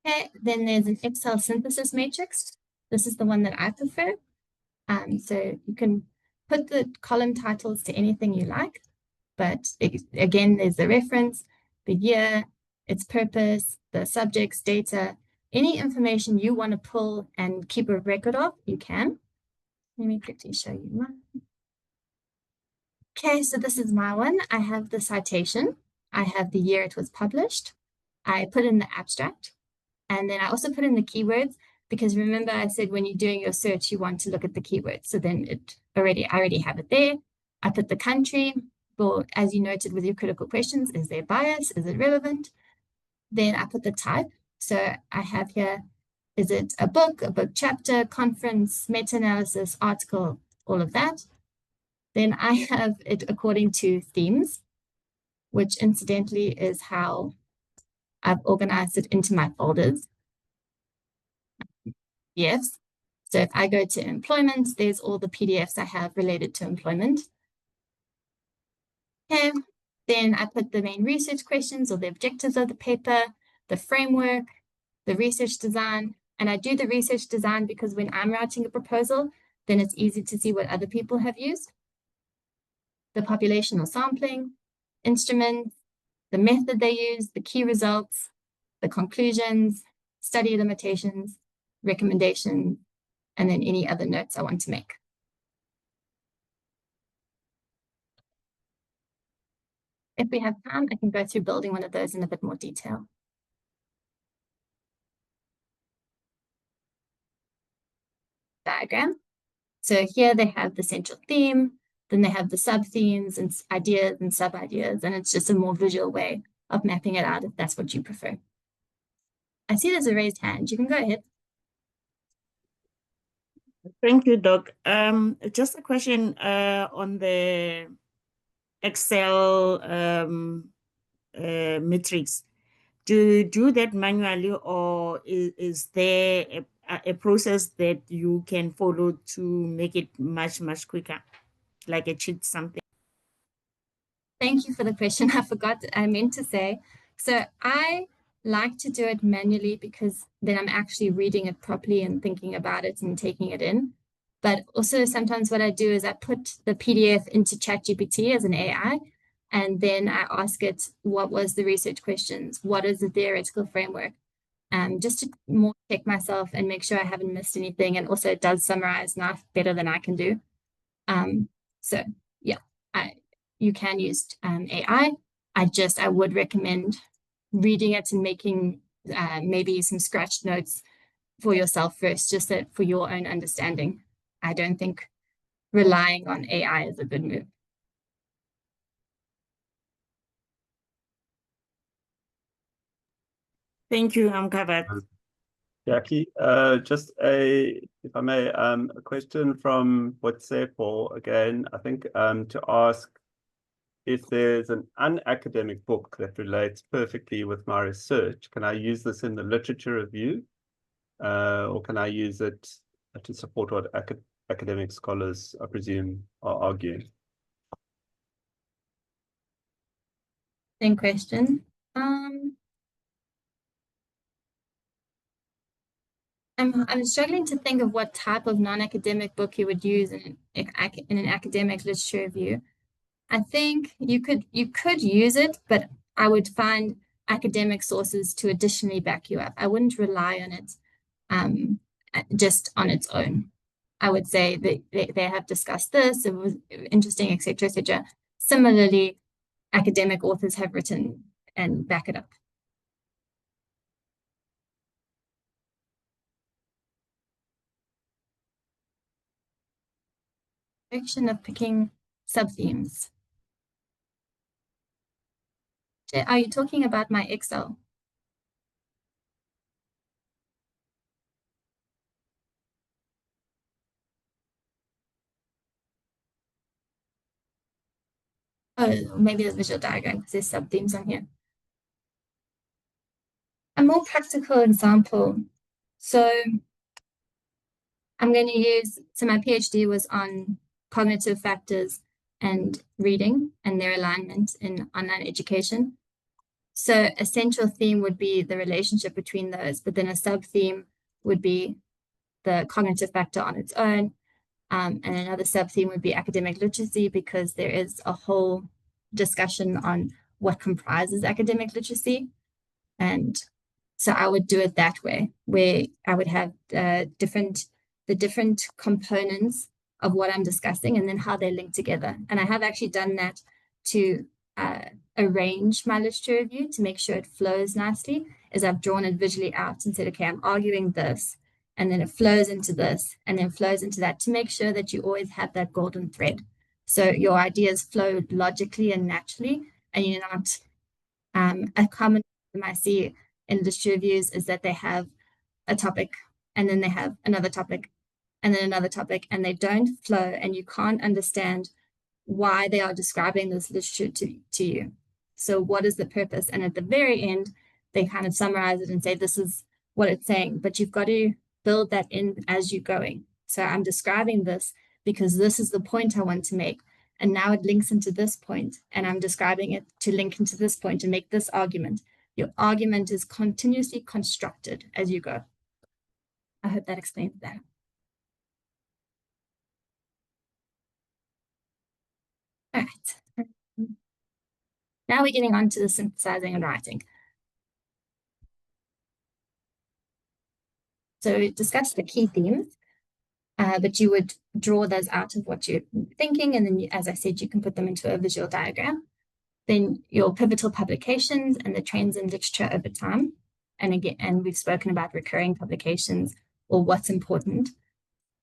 Okay, then there's an Excel synthesis matrix. This is the one that I prefer. So you can put the column titles to anything you like, but again, there's the reference, the year, its purpose, the subjects, data, any information you want to pull and keep a record of, you can. Let me quickly show you mine. Okay, so this is my one. I have the citation. I have the year it was published. I put in the abstract. And then I also put in the keywords, because remember I said when you're doing your search, you want to look at the keywords. So then I already have it there. I put the country, or as you noted with your critical questions, is there bias? Is it relevant? Then I put the type. So I have here, is it a book chapter, conference, meta-analysis, article, all of that. Then I have it according to themes, which incidentally is how I've organized it into my folders. Yes. So if I go to employment, there's all the PDFs I have related to employment. Okay. Then I put the main research questions or the objectives of the paper, the framework, the research design. And I do the research design because when I'm writing a proposal, then it's easy to see what other people have used. The population or sampling, instruments, the method they use, the key results, the conclusions, study limitations, recommendations, and then any other notes I want to make. If we have time, I can go through building one of those in a bit more detail. diagram. So here they have the central theme, then they have the sub-themes and ideas and sub-ideas, and it's just a more visual way of mapping it out if that's what you prefer. I see there's a raised hand. You can go ahead. Thank you, Doc. Just a question on the Excel metrics. Do you do that manually, or is there a process that you can follow to make it much quicker, like a cheat something? Thank you for the question. I forgot, I meant to say. So I like to do it manually because then I'm actually reading it properly and thinking about it and taking it in. But also sometimes what I do is I put the PDF into ChatGPT as an AI, and then I ask it, what was the research questions? What is the theoretical framework? Just to more check myself and make sure I haven't missed anything. And also it does summarize now better than I can do. So yeah, you can use AI. I would recommend reading it and making maybe some scratch notes for yourself first, just that for your own understanding. I don't think relying on AI is a good move. Thank you, I'm covered. Jackie, just if I may, a question from Botsepo again, I think to ask if there's an unacademic book that relates perfectly with my research, can I use this in the literature review? Or can I use it to support what academic scholars, I presume, are arguing? Same question. I'm struggling to think of what type of non-academic book you would use in an academic literature review. I think you could use it, but I would find academic sources to additionally back you up. I wouldn't rely on it just on its own. I would say that they have discussed this, it was interesting, etc., etc. Similarly, academic authors have written and back it up. Section of picking sub-themes. Are you talking about my Excel? Oh, maybe the visual diagram because there's sub-themes on here. A more practical example. So I'm going to use, so my PhD was on cognitive factors and reading and their alignment in online education. So a central theme would be the relationship between those, but then a sub-theme would be the cognitive factor on its own. And another sub-theme would be academic literacy, because there is a whole discussion on what comprises academic literacy. And so I would do it that way, where I would have the different components of what I'm discussing and then how they link together. And I have actually done that to arrange my literature review to make sure it flows nicely, is I've drawn it visually out and said, okay, I'm arguing this, and then it flows into this, and then flows into that, to make sure that you always have that golden thread. So your ideas flow logically and naturally, and you're not, a common problem I see in literature reviews is that they have a topic, and then they have another topic, and then another topic, and they don't flow, and you can't understand why they are describing this literature to you. So what is the purpose? And at the very end, they kind of summarize it and say, this is what it's saying, but you've got to build that in as you're going. So I'm describing this because this is the point I want to make. And now it links into this point, and I'm describing it to link into this point to make this argument. Your argument is continuously constructed as you go. I hope that explains that. All right. Now we're getting on to the synthesizing and writing. So we discussed the key themes, but you would draw those out of what you're thinking, and then, as I said, you can put them into a visual diagram. Then your pivotal publications and the trends in literature over time. And again, and we've spoken about recurring publications or what's important.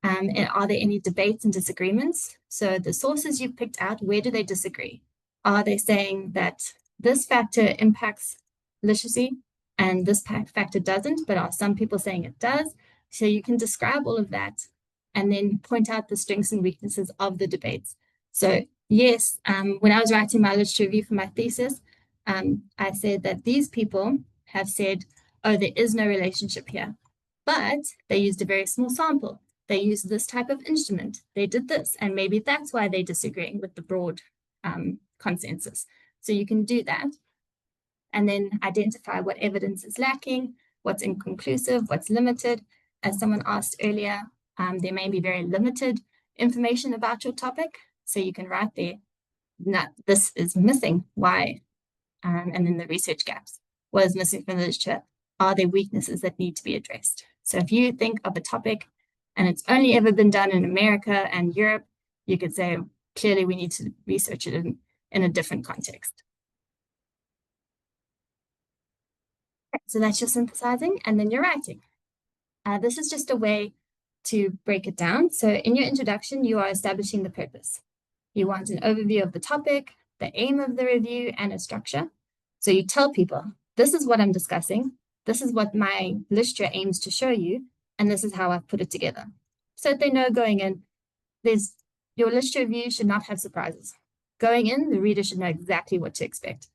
And are there any debates and disagreements? So the sources you've picked out, where do they disagree? Are they saying that this factor impacts literacy and this factor doesn't, but are some people saying it does? So you can describe all of that and then point out the strengths and weaknesses of the debates. So yes, when I was writing my literature review for my thesis, I said that these people have said, oh, there is no relationship here, but they used a very small sample. They used this type of instrument. They did this, and maybe that's why they're disagreeing with the broad consensus. So you can do that and then identify what evidence is lacking, what's inconclusive, what's limited. As someone asked earlier, there may be very limited information about your topic. So you can write there, no, this is missing, why? And then the research gaps. What is missing from the literature? Are there weaknesses that need to be addressed? So if you think of a topic and it's only ever been done in America and Europe, you could say, clearly we need to research it in a different context. So that's your synthesizing, and then your writing. This is just a way to break it down. So in your introduction, you are establishing the purpose. You want an overview of the topic, the aim of the review, and a structure. So you tell people, this is what I'm discussing, this is what my literature aims to show you, and this is how I've put it together. So that they know going in, your literature review should not have surprises. Going in, the reader should know exactly what to expect.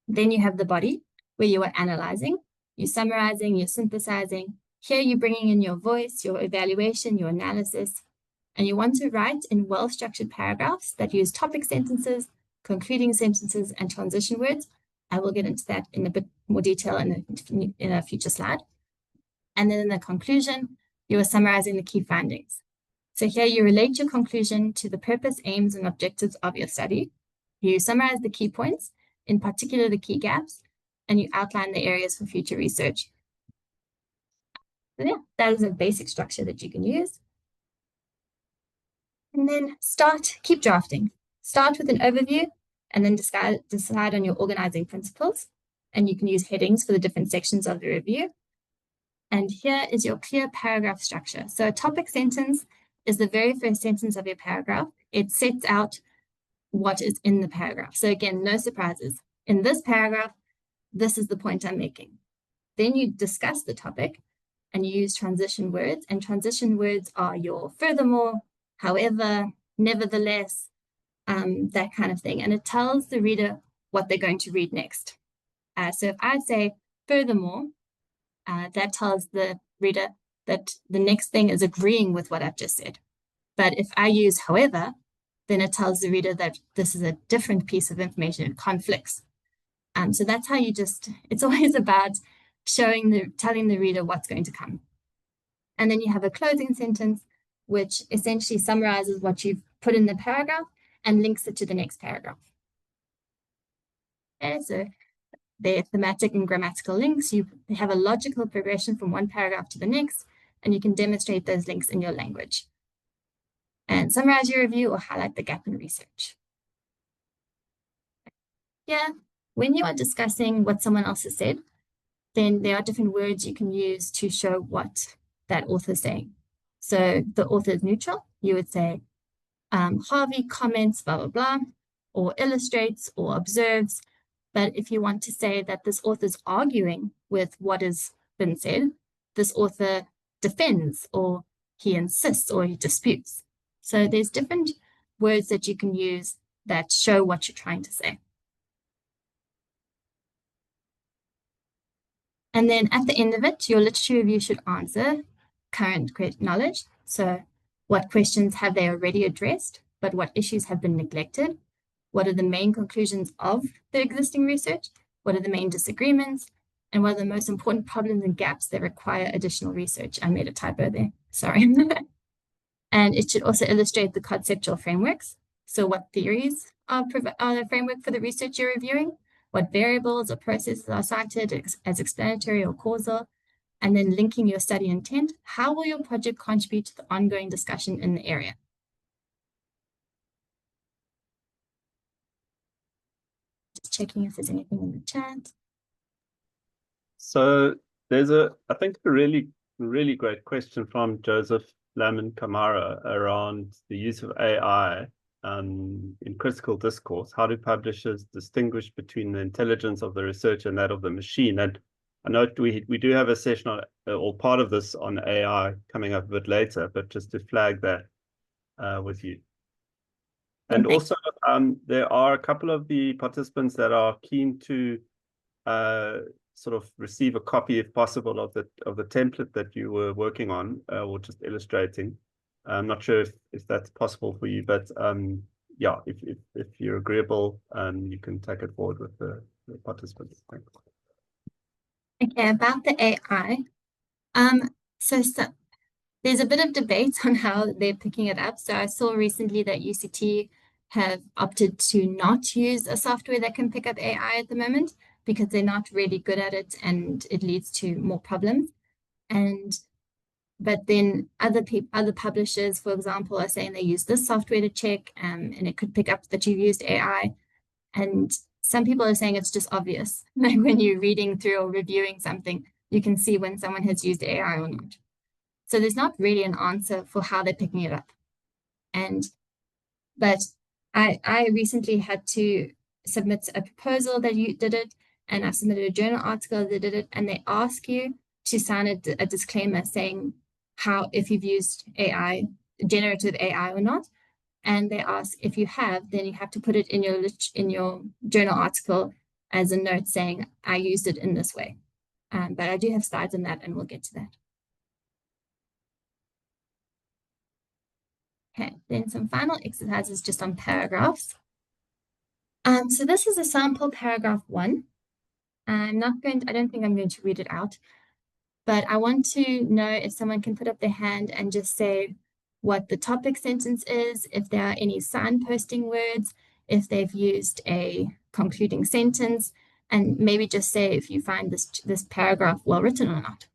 Then you have the body, where you are analyzing, you're summarizing, you're synthesizing. Here you're bringing in your voice, your evaluation, your analysis, and you want to write in well-structured paragraphs that use topic sentences, concluding sentences, and transition words. I will get into that in a bit more detail in a future slide. And then in the conclusion, you are summarizing the key findings. So here you relate your conclusion to the purpose, aims, and objectives of your study. You summarize the key points, in particular the key gaps, and you outline the areas for future research. So yeah, that is a basic structure that you can use. And then keep drafting. Start with an overview and then decide on your organizing principles. And you can use headings for the different sections of the review. And here is your clear paragraph structure. So a topic sentence is the very first sentence of your paragraph. It sets out what is in the paragraph. So again, no surprises. In this paragraph, this is the point I'm making. Then you discuss the topic and you use transition words. And transition words are your furthermore, however, nevertheless, that kind of thing. And it tells the reader what they're going to read next. So if I say furthermore, that tells the reader that the next thing is agreeing with what I've just said. But if I use however, then it tells the reader that this is a different piece of information, it conflicts. So that's how it's always about telling the reader what's going to come. And then you have a closing sentence, which essentially summarizes what you've put in the paragraph and links it to the next paragraph. Okay, so they're thematic and grammatical links. You have a logical progression from one paragraph to the next, and you can demonstrate those links in your language. And summarize your review or highlight the gap in research. Yeah, when you are discussing what someone else has said, then there are different words you can use to show what that author is saying. So the author is neutral. You would say, Harvey comments, blah, blah, blah, or illustrates or observes. But if you want to say that this author is arguing with what has been said, this author defends, or he insists, or he disputes. So there's different words that you can use that show what you're trying to say. And then at the end of it, your literature review should answer current knowledge. So what questions have they already addressed, but what issues have been neglected? What are the main conclusions of the existing research? What are the main disagreements? And what are the most important problems and gaps that require additional research? I made a typo there, sorry. And it should also illustrate the conceptual frameworks. So what theories are the framework for the research you're reviewing? What variables or processes are cited as explanatory or causal? And then linking your study intent. How will your project contribute to the ongoing discussion in the area? Just checking if there's anything in the chat. So there's I think a really great question from Joseph Lamin Kamara around the use of AI in critical discourse. How do publishers distinguish between the intelligence of the researcher and that of the machine? And I know we do have a session on, or part of this on AI coming up a bit later, but just to flag that with you. And also, there are a couple of the participants that are keen to sort of receive a copy, if possible, of the template that you were working on, or just illustrating. I'm not sure if that's possible for you, but yeah, if you're agreeable, you can take it forward with the participants. Thanks. Okay, about the AI. So there's a bit of debate on how they're picking it up. So I saw recently that UCT have opted to not use a software that can pick up AI at the moment because they're not really good at it and it leads to more problems. But then other publishers, for example, are saying they use this software to check and it could pick up that you've used AI. And some people are saying it's just obvious. Like when you're reading through or reviewing something, you can see when someone has used AI or not. So there's not really an answer for how they're picking it up. But I recently had to submit a proposal that you did it, and I submitted a journal article that did it, and they ask you to sign a disclaimer saying if you've used AI, generative AI or not. And they ask if you have, then you have to put it in your journal article as a note saying, I used it in this way. But I do have slides on that and we'll get to that. Okay, then some final exercises just on paragraphs. So this is a sample paragraph 1. I don't think I'm going to read it out, but I want to know if someone can put up their hand and just say what the topic sentence is, if there are any signposting words, if they've used a concluding sentence, and maybe just say if you find this paragraph well written or not.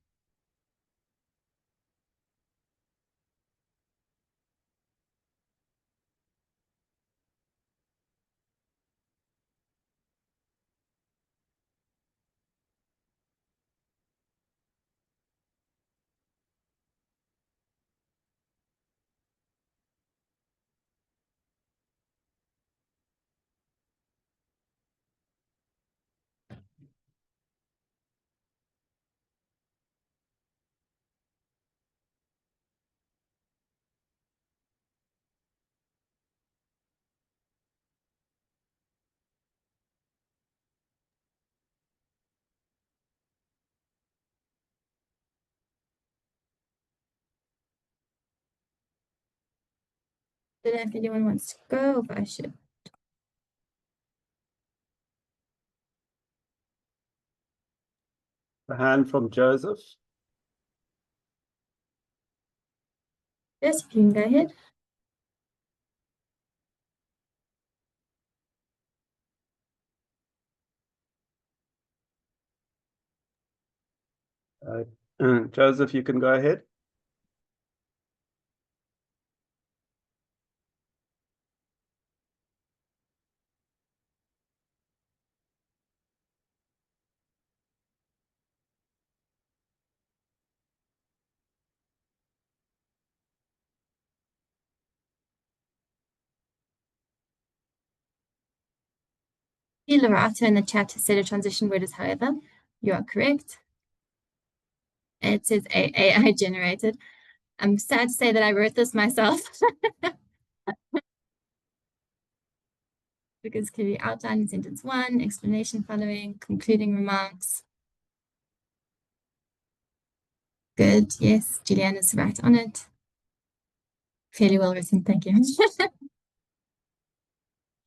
I don't know if anyone wants to go, if I should. A hand from Joseph. Yes, you can go ahead. Joseph, you can go ahead. Lorata in the chat has said a transition word is however. You are correct. It says AI generated. I'm sad to say that I wrote this myself. Because clearly outlined in sentence 1, explanation following, concluding remarks. Good, yes, Julianne is right on it. Fairly well written, thank you.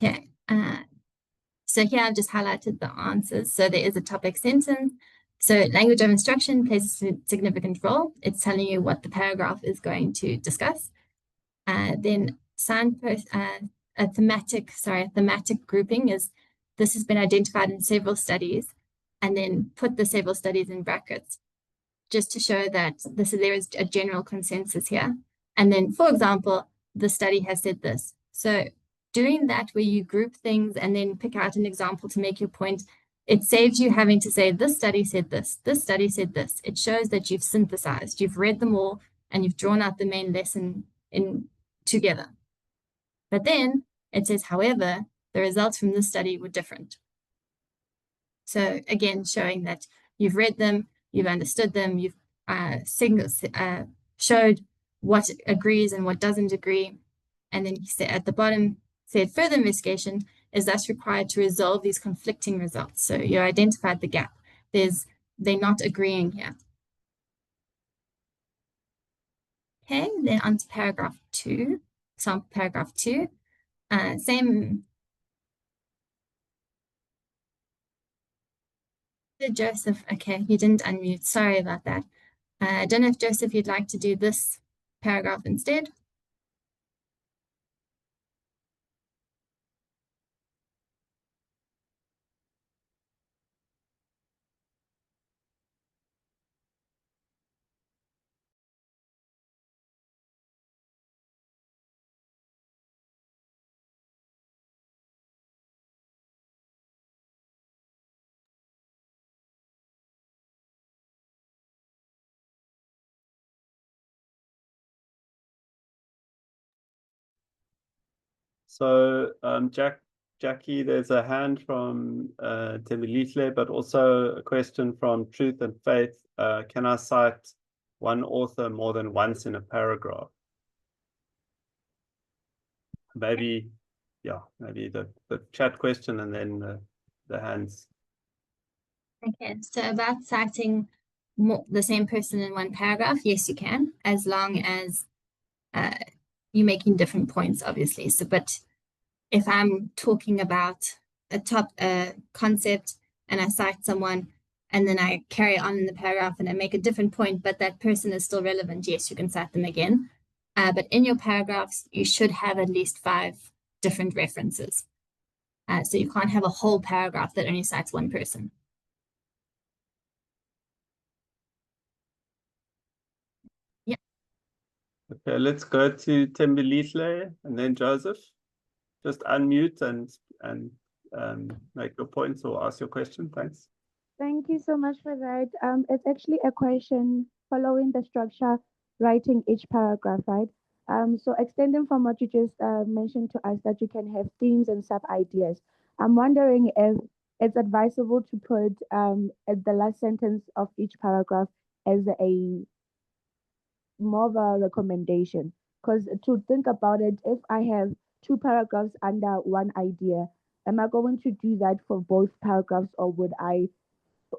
Okay, so here I've just highlighted the answers. So there is a topic sentence. So language of instruction plays a significant role. It's telling you what the paragraph is going to discuss. Then signpost, a thematic grouping is this has been identified in several studies, and then put the several studies in brackets just to show that there is a general consensus here. And then, for example, the study has said this. So doing that where you group things and then pick out an example to make your point, it saves you having to say, this study said this study said this. It shows that you've synthesized, you've read them all, and you've drawn out the main lesson in together. But then it says, however, the results from this study were different. So again, showing that you've read them, you've understood them, you've showed what agrees and what doesn't agree. And then at the bottom said further investigation is thus required to resolve these conflicting results. So you identified the gap. They're not agreeing here. Okay, then on to paragraph 2, example paragraph 2. Same. Joseph, okay, you didn't unmute. Sorry about that. I don't know if Joseph, you'd like to do this paragraph instead. So Jackie, there's a hand from Temilihle, but also a question from Truth and Faith. Can I cite one author more than once in a paragraph? Maybe, yeah, maybe the chat question and then the hands. Okay, so about citing the same person in one paragraph, yes, you can, as long as you're making different points, obviously. So, but if I'm talking about a concept and I cite someone and then I carry on in the paragraph and I make a different point, but that person is still relevant, yes, you can cite them again. But in your paragraphs, you should have at least 5 different references. So you can't have a whole paragraph that only cites one person. Yeah. Okay, let's go to Tembilihle and then Joseph. Just unmute and make your points or ask your question. Thanks. Thank you so much for that. It's actually a question following the structure, writing each paragraph, right? So extending from what you just mentioned to us that you can have themes and sub-ideas. I'm wondering if it's advisable to put at the last sentence of each paragraph as a more of a recommendation. Because to think about it, if I have 2 paragraphs under one idea, am I going to do that for both paragraphs, or would I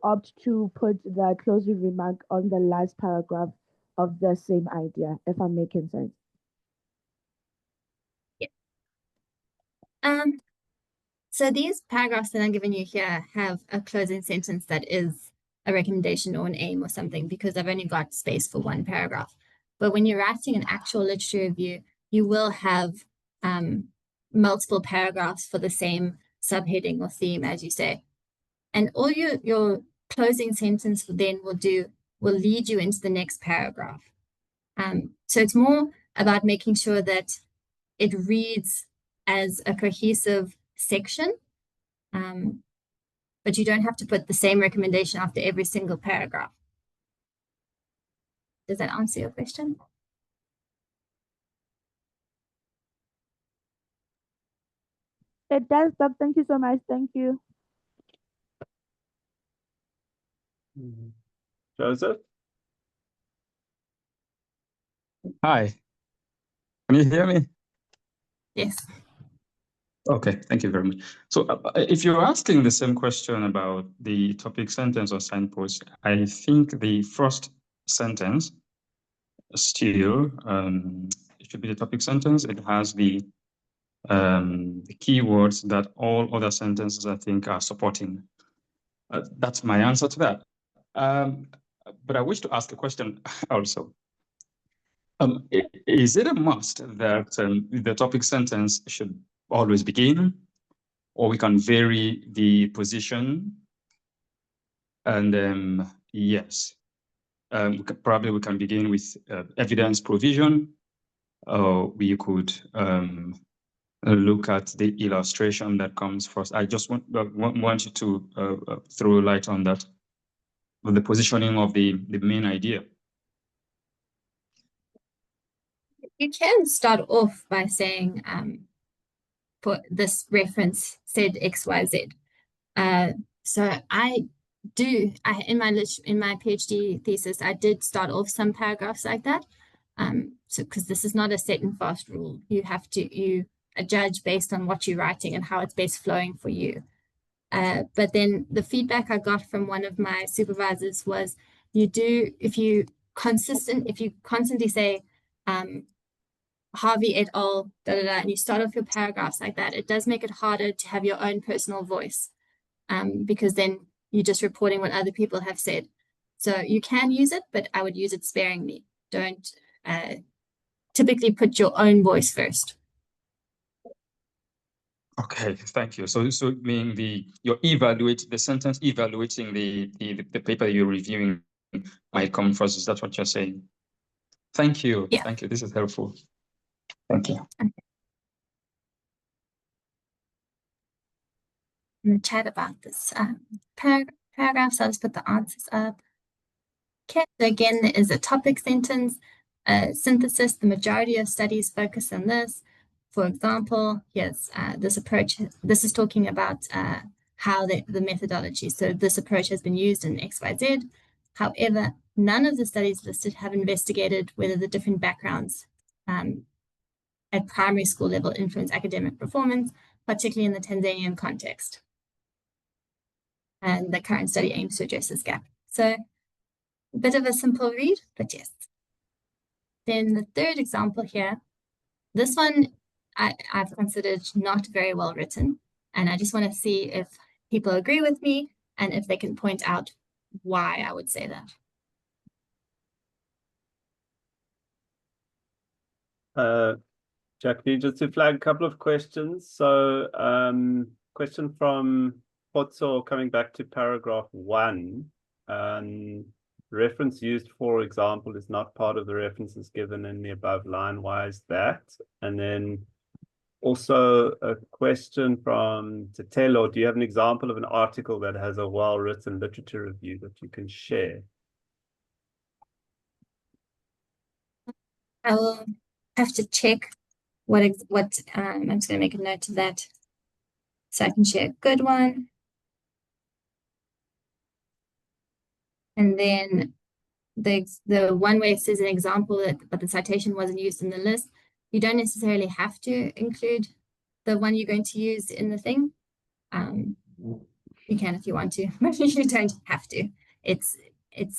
opt to put the closing remark on the last paragraph of the same idea, if I'm making sense? Yeah. So these paragraphs that I'm giving you here have a closing sentence that is a recommendation or an aim or something, because I've only got space for one paragraph. But when you're writing an actual literature review, you will have multiple paragraphs for the same subheading or theme, as you say. And all your closing sentence then will lead you into the next paragraph. So it's more about making sure that it reads as a cohesive section, but you don't have to put the same recommendation after every single paragraph. Does that answer your question? It does, Doc. Thank you so much. Thank you. Joseph? Hi, can you hear me? Yes. Okay, thank you very much. So if you're asking the same question about the topic sentence or signpost, I think the first sentence still it should be the topic sentence. It has the keywords that all other sentences I think are supporting. That's my answer to that. But I wish to ask a question also. Is it a must that the topic sentence should always begin, or we can vary the position? And yes, probably we can begin with evidence provision, or we could look at the illustration that comes first. I just want you to throw light on that, on the positioning of the main idea. You can start off by saying, for this reference said XYZ. So in my PhD thesis, I did start off some paragraphs like that. So because this is not a set and fast rule, you judge based on what you're writing and how it's best flowing for you. But then the feedback I got from one of my supervisors was, if you constantly say, Harvey et al., and you start off your paragraphs like that, it does make it harder to have your own personal voice, because then you're just reporting what other people have said. So you can use it, but I would use it sparingly. Don't typically put your own voice first. Okay, thank you. So meaning the sentence evaluating the paper you're reviewing might come first. Is that what you're saying? Thank you. Yeah. Thank you. This is helpful. Thank you. Okay. I'm going to chat about this paragraph, so I'll just put the answers up. Okay, so again, there is a topic sentence, synthesis. The majority of studies focus on this. For example, here's this approach. This is talking about how the methodology. So this approach has been used in XYZ. However, none of the studies listed have investigated whether the different backgrounds at primary school level influence academic performance, particularly in the Tanzanian context. And the current study aims to address this gap. So a bit of a simple read, but yes. Then the third example here, this one I've considered not very well written. And I just want to see if people agree with me and if they can point out why I would say that. Jackie, just to flag a couple of questions. So question from Potso, coming back to paragraph 1. Reference used, for example, is not part of the references given in the above line. Why is that? And then also a question from Tetelo. Do you have an example of an article that has a well-written literature review that you can share? I will have to check I'm just going to make a note of that so I can share a good one. And then the one where it says an example but the citation wasn't used in the list, you don't necessarily have to include the one you're going to use in the thing. You can if you want to, but you don't have to. It's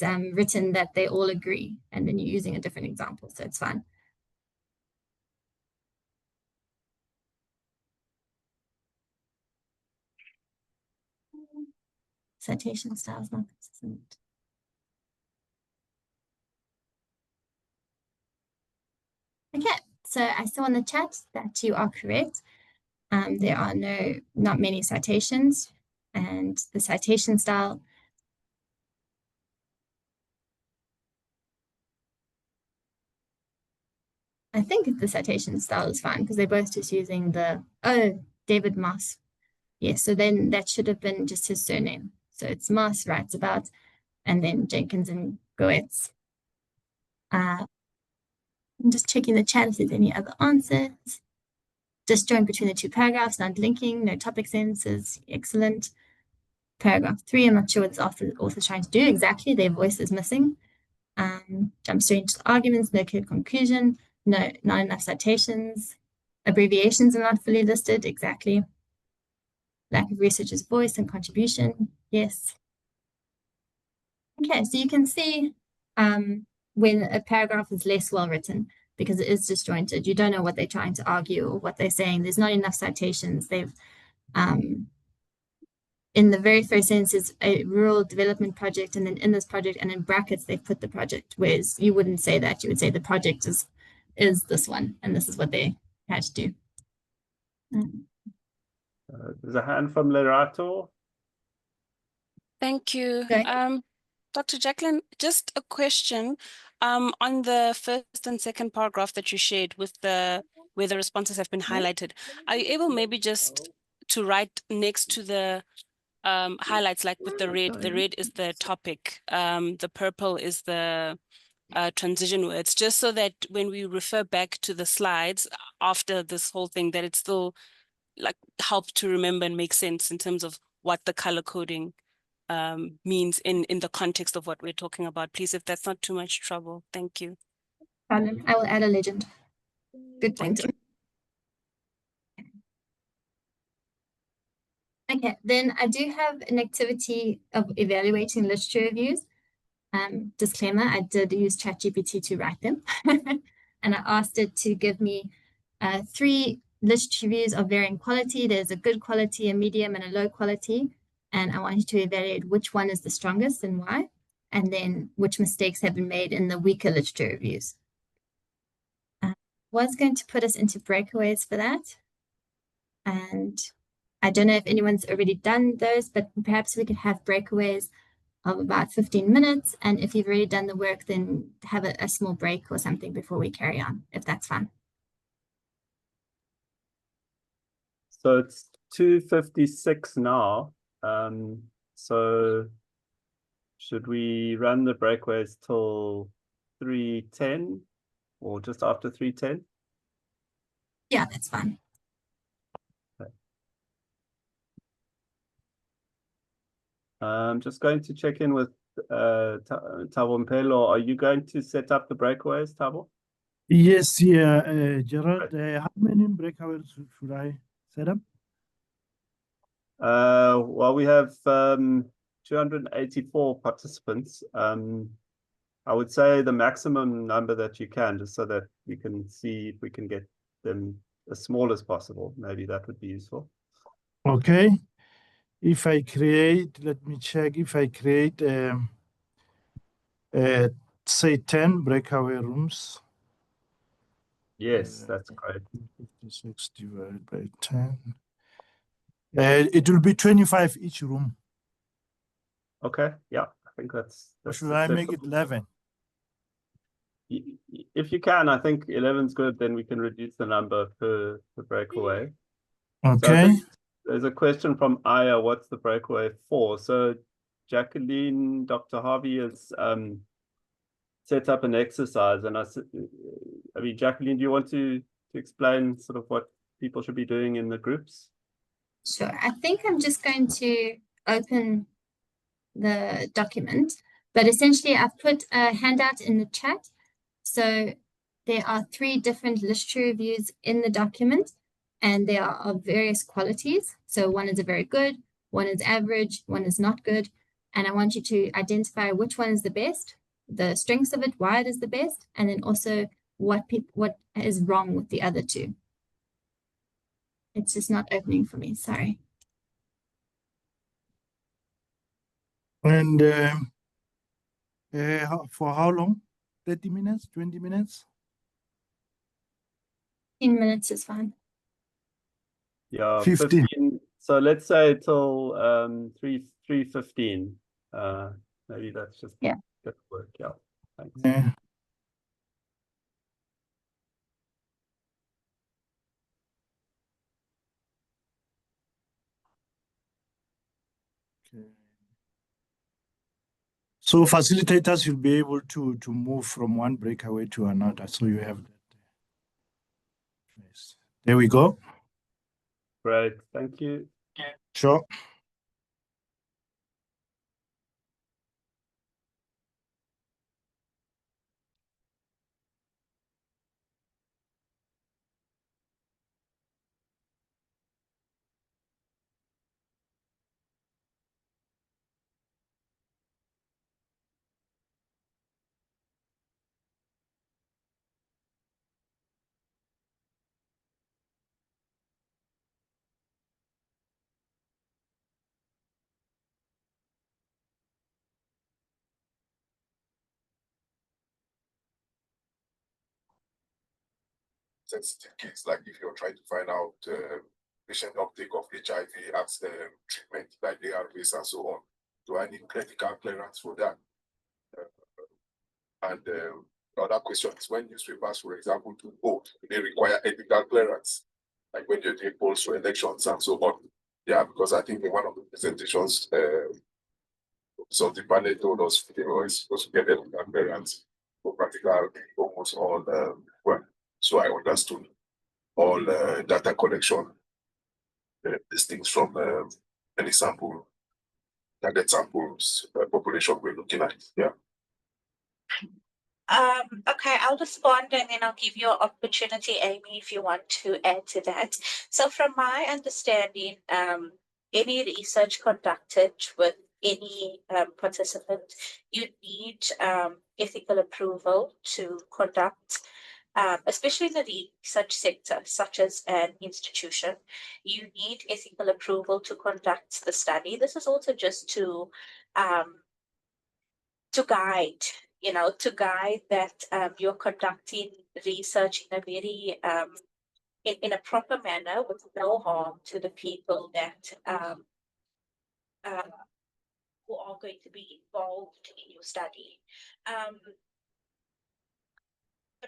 written that they all agree, and then you're using a different example, so it's fine. Citation style is not consistent. Okay, so I saw in the chat that you are correct. There are not many citations, and the citation style I think the citation style is fine because they're both just using David Moss. Yes, so then that should have been just his surname. So it's Moss writes about, and then Jenkins and Goetz. I'm just checking the chat if there's any other answers. Disjoint between the two paragraphs, not linking, no topic sentences, excellent. Paragraph 3, I'm not sure what the author's trying to do exactly. Their voice is missing. Jump straight into arguments, no clear conclusion, not enough citations. Abbreviations are not fully listed, exactly. Lack of researcher's voice and contribution, yes. Okay, so you can see when a paragraph is less well written because it is disjointed. You don't know what they're trying to argue or what they're saying. There's not enough citations. They've in the very first sentence is a rural development project, and then in this project and in brackets they've put the project, whereas you wouldn't say that. You would say the project is this one, and this is what they had to do. There's a hand from Lerato. Thank you. Dr. Jacqueline, just a question on the first and second paragraph that you shared with where the responses have been highlighted. Are you able maybe just to write next to the highlights, like with the red is the topic, the purple is the transition words, just so that when we refer back to the slides after this whole thing, that it still like help to remember and make sense in terms of what the color coding means in the context of what we're talking about. Please, if that's not too much trouble. Thank you. I will add a legend. Good point. Okay, then I do have an activity of evaluating literature reviews. Disclaimer, I did use ChatGPT to write them. And I asked it to give me 3 literature reviews of varying quality. There's a good quality, a medium, and a low quality. And I wanted to evaluate which one is the strongest and why, and then which mistakes have been made in the weaker literature reviews. Was going to put us into breakaways for that. And I don't know if anyone's already done those, but perhaps we could have breakaways of about 15 minutes. And if you've already done the work, then have a small break or something before we carry on, if that's fine. So it's 2:56 now. So should we run the breakaways till 3:10 or just after 3:10? Yeah, that's fine. I'm just going to check in with Thabo Mpelo. Are you going to set up the breakaways, Thabo? Yes, yeah, Gerald. How many breakaways should I set up? Well, we have 284 participants. I would say the maximum number that you can, just so that we can see if we can get them as small as possible. Maybe that would be useful. Okay. If I create, let me check. If I create, say 10 breakaway rooms. Yes, that's great. 56 divided by 10. It will be 25 each room. Okay, yeah, I think that's Or should I make it 11? If you can, I think 11 is good. Then we can reduce the number per breakaway. Okay. So there's a question from Aya. What's the breakaway for? So Jacqueline, Dr. Harvey has set up an exercise, and I mean, Jacqueline, do you want to explain sort of what people should be doing in the groups? Sure. I think I'm just going to open the document, but essentially I've put a handout in the chat. So there are 3 different literature reviews in the document, and they are of various qualities. So one is a very good, one is average, one is not good. And I want you to identify which one is the best, the strengths of it, why it is the best, and then also what is wrong with the other 2. It's just not opening for me, sorry. And for how long? 30 minutes, 20 minutes? 15 minutes is fine. Yeah, 15. 15. So let's say till 3:15. Maybe that's just good work. Yeah, thanks. Yeah. Okay. So facilitators will be able to move from one breakaway to another. So you have that. Yes. There we go. Great, thank you. Sure. Sensitive case, like if you're trying to find out patient uptake of HIV as treatment like ARVs and so on. Do I need clinical clearance for that? The other question is, when newspapers, for example, do vote, do they require ethical clearance? Like when you're doing polls for elections and so on. Yeah, because I think in one of the presentations, so the panel told us they were supposed to get ethical clearance. for practically almost all, well, so I understood all data collection, these things from any sample, target samples, population we're looking at. Yeah. Okay, I'll respond and then I'll give you an opportunity, Amy, if you want to add to that. So from my understanding, any research conducted with any participant, you need ethical approval to conduct, especially in the research sector, such as an institution, you need ethical approval to conduct the study. This is also just to guide, to guide that you're conducting research in a very in a proper manner with no harm to the people that who are going to be involved in your study.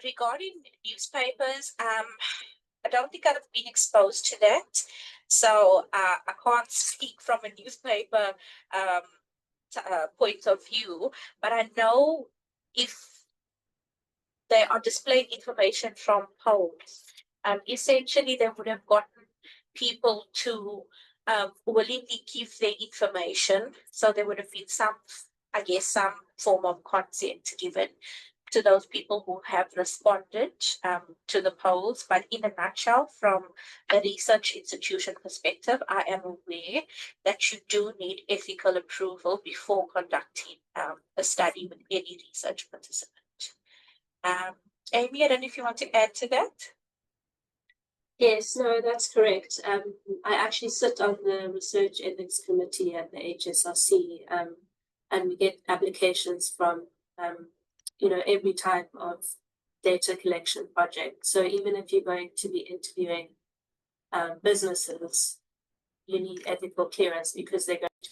Regarding newspapers, I don't think I've been exposed to that, so I can't speak from a newspaper point of view, but I know if they are displaying information from polls, essentially they would have gotten people to willingly give their information. So there would have been some, I guess, some form of consent given to those people who have responded to the polls. But in a nutshell, from a research institution perspective, I am aware that you do need ethical approval before conducting a study with any research participant. Amy, I don't know if you want to add to that. Yes, no, that's correct. I actually sit on the Research Ethics Committee at the HSRC, and we get applications from, every type of data collection project. So even if you're going to be interviewing businesses, you need ethical clearance because they're going to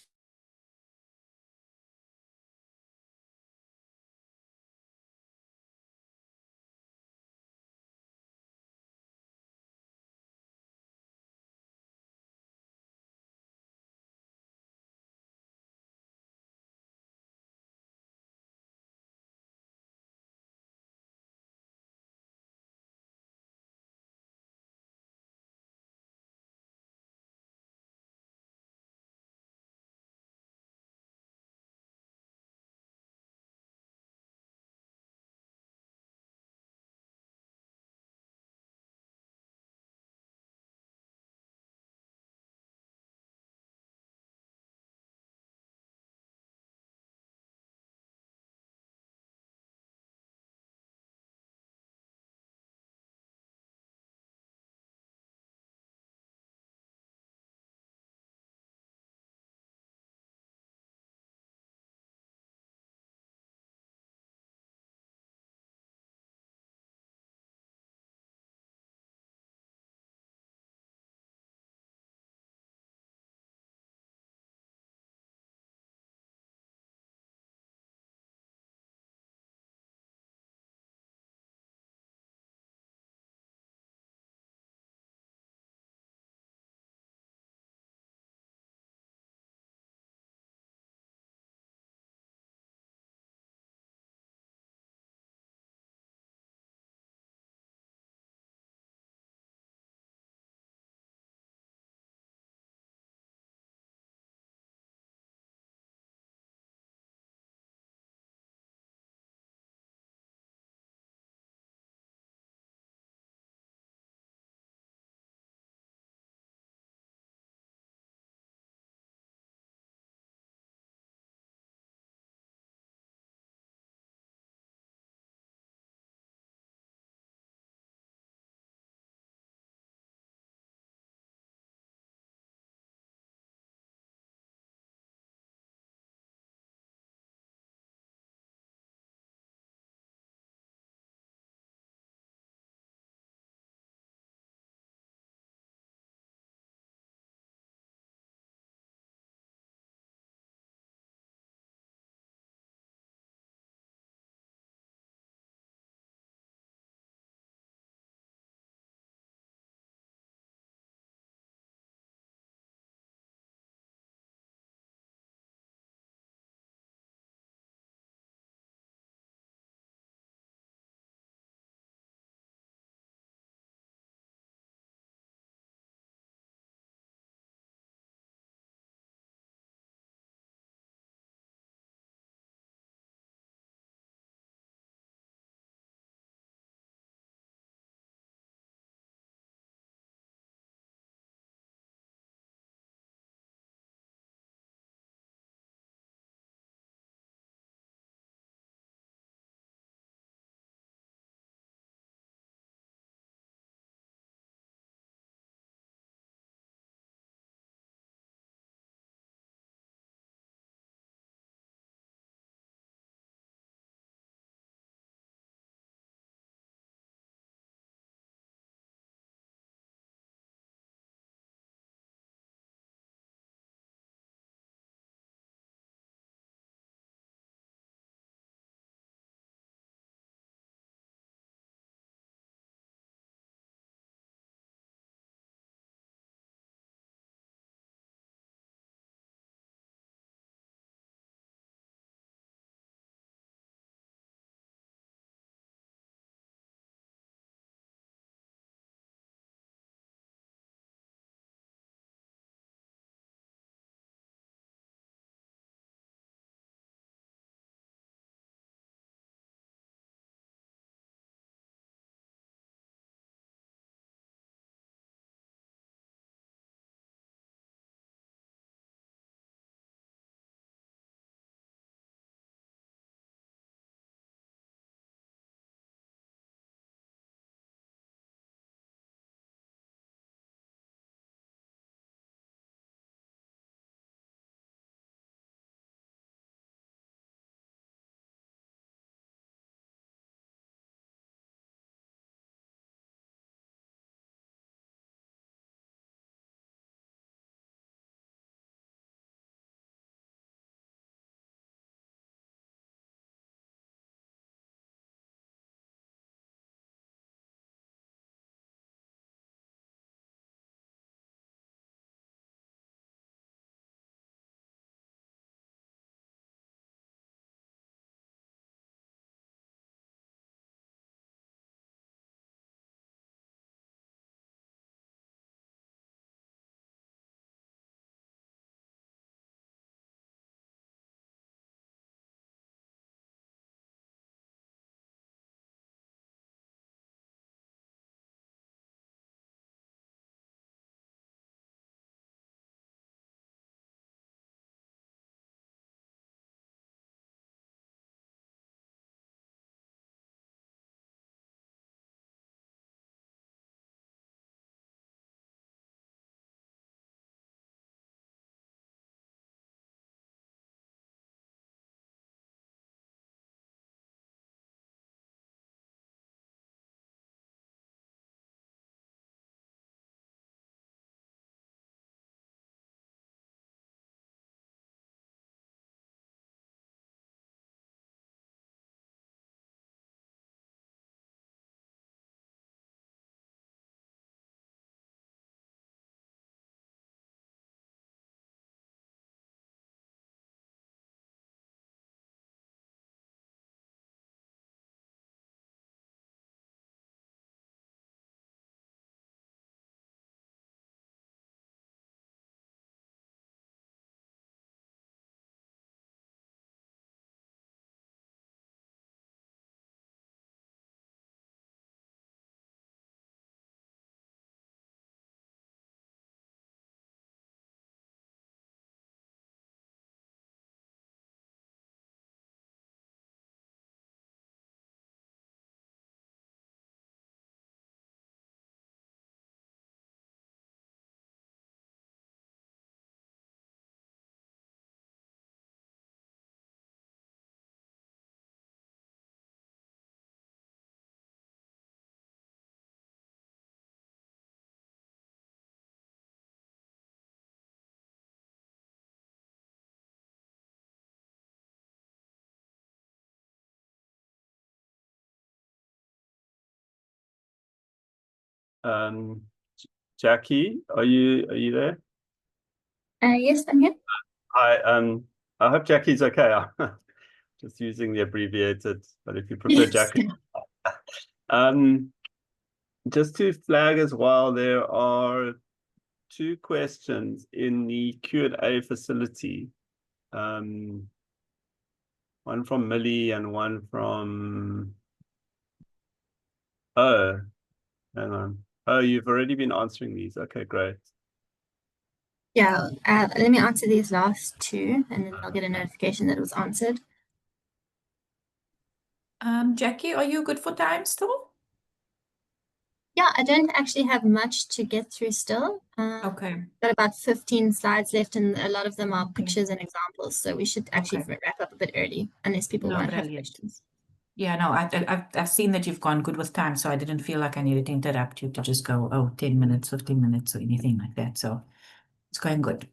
Jackie, are you there? Yes, I'm here. I hope Jackie's okay. Just using the abbreviated, but if you prefer Yes. Jackie. Just to flag as well, there are 2 questions in the Q&A facility. One from Millie and one from hang on. Oh, you've already been answering these. Okay, great. Yeah, let me answer these last 2 and then I'll get a notification that it was answered. Jackie, are you good for time still? Yeah, I don't actually have much to get through still. Okay. Got about 15 slides left and a lot of them are pictures and examples. So we should actually wrap up a bit early unless people No, want to have brilliant. questions. Yeah, no, I've seen that you've gone good with time, so I didn't feel like I needed to interrupt you to just go, oh, 10 minutes, 15 minutes or anything like that. So it's going good.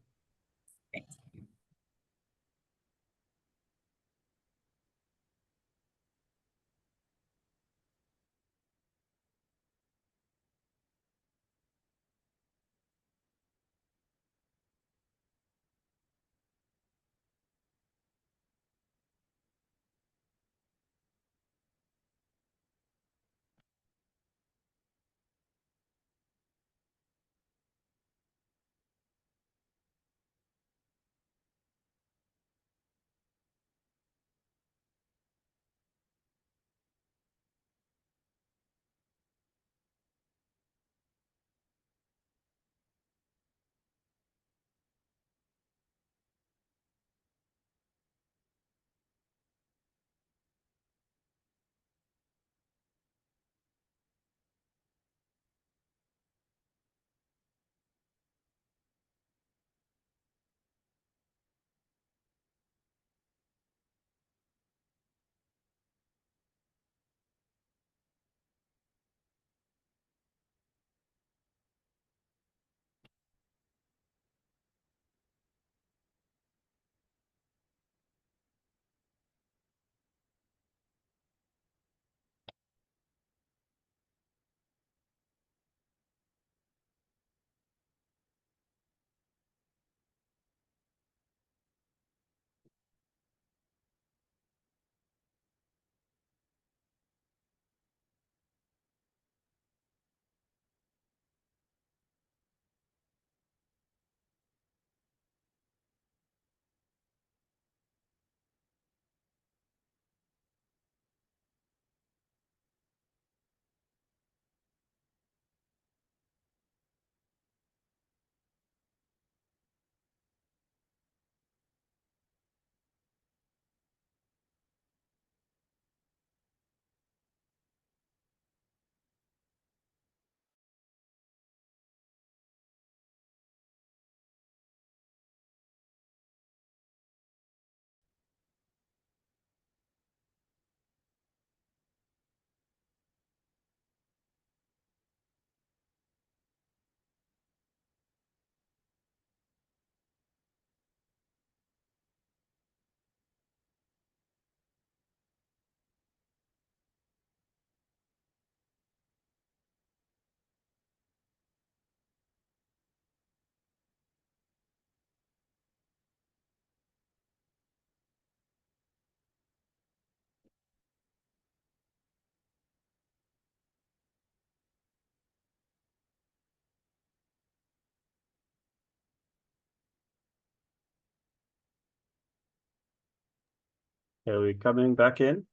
Are we coming back in?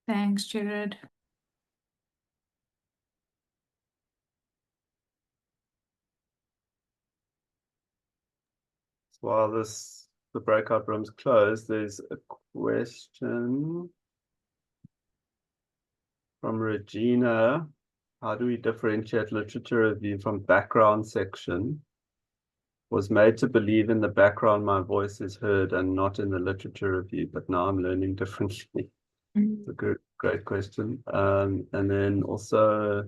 Thanks, Jared. While the breakout room's closed, there's a question from Regina. How do we differentiate literature review from background section? Was made to believe in the background my voice is heard and not in the literature review, but now I'm learning differently. It's a great question. And then also,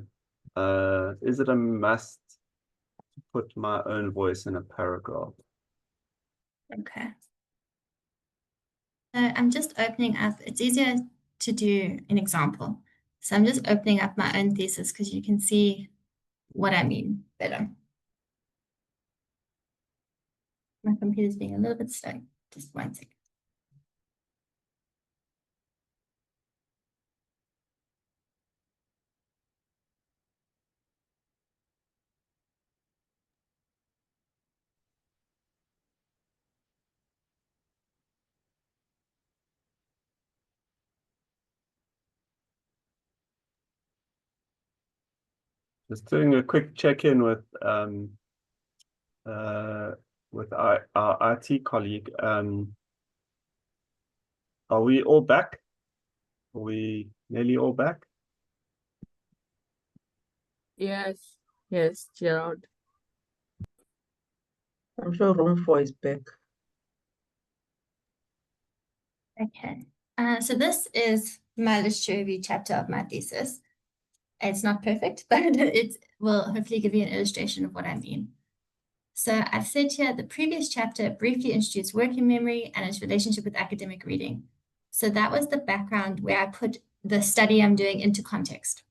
is it a must to put my own voice in a paragraph? Okay. I'm just opening up. It's easier to do an example. So I'm just opening up my own thesis because you can see what I mean better. My computer's being a little bit slow. Just 1 second. Just doing a quick check-in with our IT colleague. Are we all back? Are we nearly all back? Yes, yes, Gerald. I'm sure room 4 is back. Okay. So this is my literature review chapter of my thesis. It's not perfect, but it will hopefully give you an illustration of what I mean. So I've said here the previous chapter briefly introduced working memory and its relationship with academic reading. So that was the background where I put the study I'm doing into context.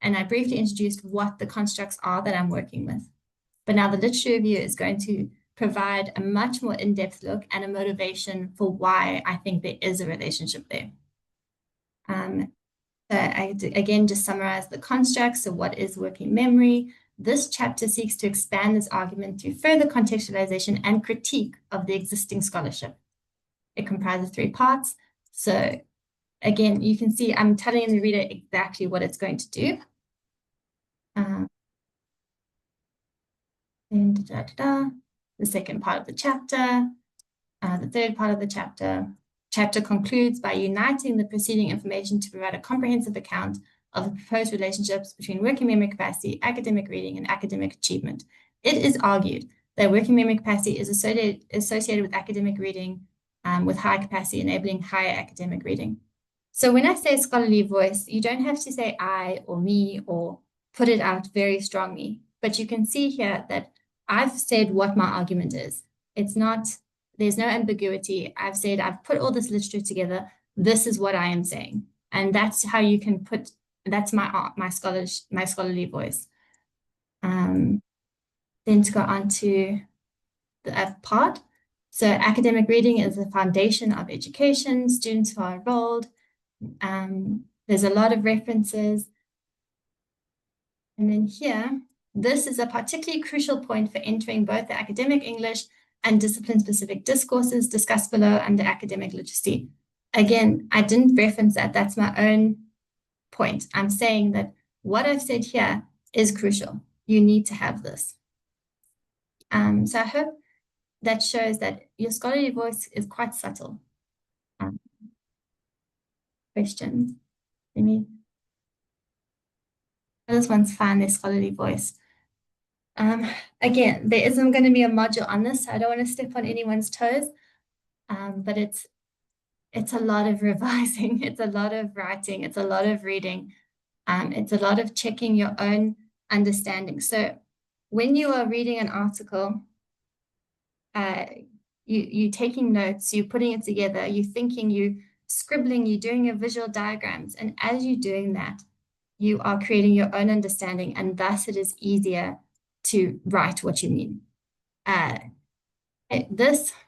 And I briefly introduced what the constructs are that I'm working with. But now the literature review is going to provide a much more in-depth look and a motivation for why I think there is a relationship there. So I again just summarize the constructs. So what is working memory? This chapter seeks to expand this argument through further contextualization and critique of the existing scholarship. It comprises 3 parts. So again, you can see I'm telling the reader exactly what it's going to do. The second part of the chapter, the third part of the chapter concludes by uniting the preceding information to provide a comprehensive account of the proposed relationships between working memory capacity, academic reading, and academic achievement. It is argued that working memory capacity is associated with academic reading with high capacity, enabling higher academic reading. So when I say scholarly voice, you don't have to say I or me or put it out very strongly, but you can see here that I've said what my argument is. It's not, there's no ambiguity. I've said, I've put all this literature together. This is what I am saying. And that's how you can put, that's my scholarly voice. Then to go on to the F part. So academic reading is the foundation of education, students who are enrolled. There's a lot of references. And then here, this is a particularly crucial point for entering both the academic English and discipline-specific discourses discussed below under academic literacy. Again, I didn't reference that. That's my own point. I'm saying that what I've said here is crucial. You need to have this. So I hope that shows that your scholarly voice is quite subtle. Questions? Any? This one's fine, their scholarly voice. Again, there isn't going to be a module on this, so I don't want to step on anyone's toes, but it's a lot of revising, it's a lot of writing, it's a lot of reading, it's a lot of checking your own understanding. So when you are reading an article, you're taking notes, you're putting it together, you're thinking, you're scribbling, you're doing your visual diagrams, and as you're doing that, you are creating your own understanding, and thus it is easier to write what you mean.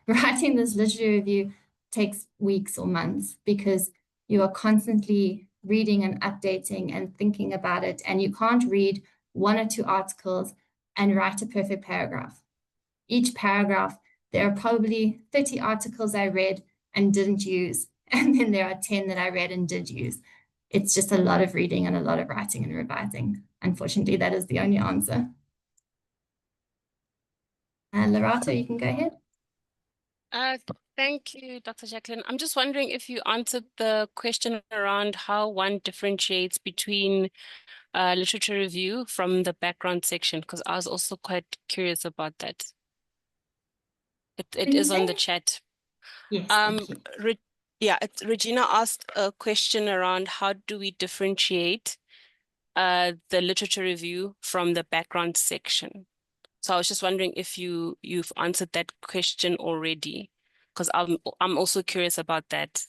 Writing this literature review takes weeks or months because you are constantly reading and updating and thinking about it, and you can't read 1 or 2 articles and write a perfect paragraph. Each paragraph, there are probably 30 articles I read and didn't use, and then there are 10 that I read and did use. It's just a lot of reading and a lot of writing and revising. Unfortunately, that is the only answer. Lorato, you can go ahead. Thank you, Dr. Jacqueline. I'm just wondering if you answered the question around how one differentiates between literature review from the background section, because I was also quite curious about that. It is on the chat. Yes, thank you. Regina asked a question around how do we differentiate the literature review from the background section. So I was just wondering if you've answered that question already, because I'm also curious about that.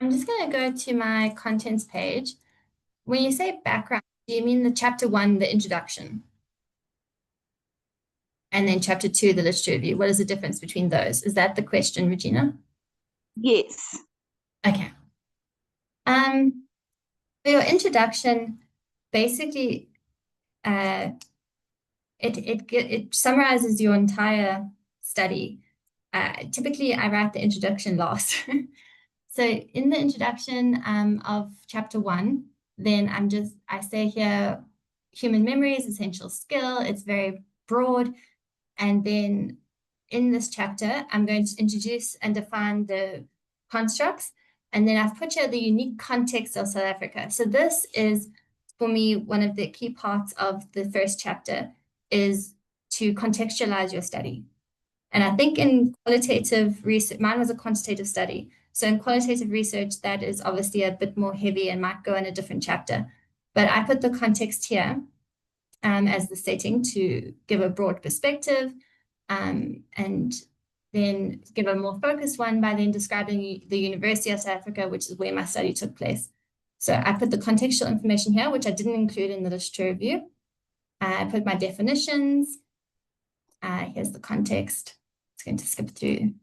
I'm just going to go to my contents page. When you say background, do you mean the chapter 1, the introduction? And then chapter 2, the literature review. What is the difference between those? Is that the question, Regina? Yes. Okay. For your introduction, basically, it summarizes your entire study. Typically, I write the introduction last. So in the introduction of chapter 1, then I say here, human memory is essential skill. It's very broad. And then in this chapter, I'm going to introduce and define the constructs. And then I've put here the unique context of South Africa. So this is, for me, one of the key parts of the first chapter is to contextualize your study. And I think in qualitative research, mine was a quantitative study. So in qualitative research, that is obviously a bit more heavy and might go in a different chapter. But I put the context here as the setting to give a broad perspective, and then give a more focused one by then describing the University of South Africa, which is where my study took place. So I put the contextual information here, which I didn't include in the literature review. I put my definitions. Here's the context. It's going to skip through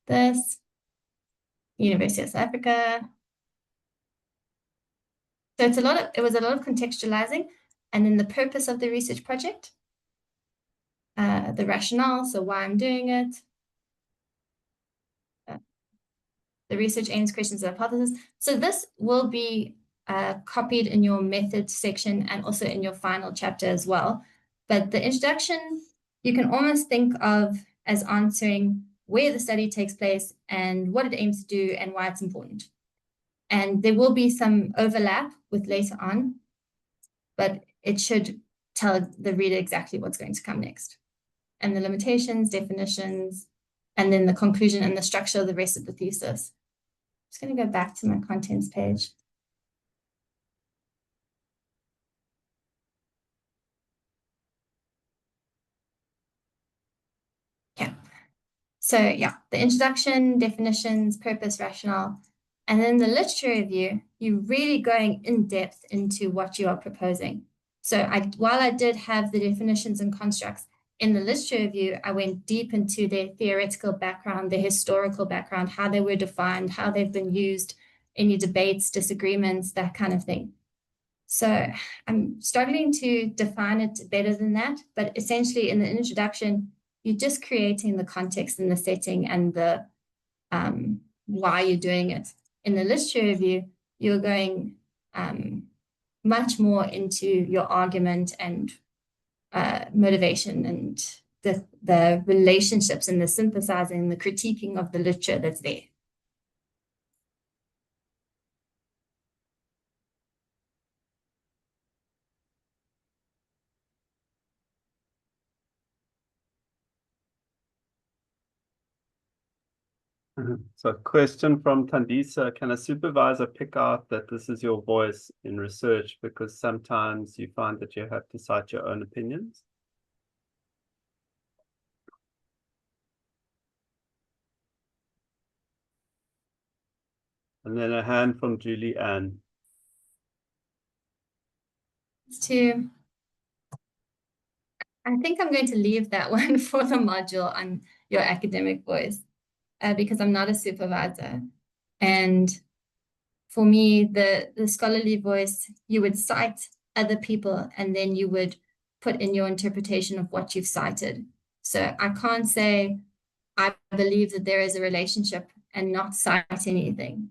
this. University of South Africa. So it was a lot of contextualizing, and then the purpose of the research project, the rationale, so why I'm doing it, the research aims, questions, and hypothesis. So this will be copied in your methods section and also in your final chapter as well. But the introduction, you can almost think of as answering where the study takes place and what it aims to do and why it's important. And there will be some overlap with later on, but it should tell the reader exactly what's going to come next. And the limitations, definitions, and then the conclusion and the structure of the rest of the thesis. I'm just going to go back to my contents page. Okay. So yeah, the introduction, definitions, purpose, rationale, and then the literature review, you're really going in depth into what you are proposing. So while I did have the definitions and constructs in the literature review, I went deep into their theoretical background, their historical background, how they were defined, how they've been used, any debates, disagreements, that kind of thing. So I'm struggling to define it better than that, but essentially in the introduction, you're just creating the context and the setting and the why you're doing it. In the literature review, you're going much more into your argument and motivation and the relationships and the synthesizing, the critiquing of the literature that's there. So a question from Tandisa, can a supervisor pick out that this is your voice in research because sometimes you find that you have to cite your own opinions? And then a hand from Julie Ann. I think I'm going to leave that one for the module on your academic voice because I'm not a supervisor. And for me, the scholarly voice, you would cite other people and then you would put in your interpretation of what you've cited. So I can't say, I believe that there is a relationship and not cite anything.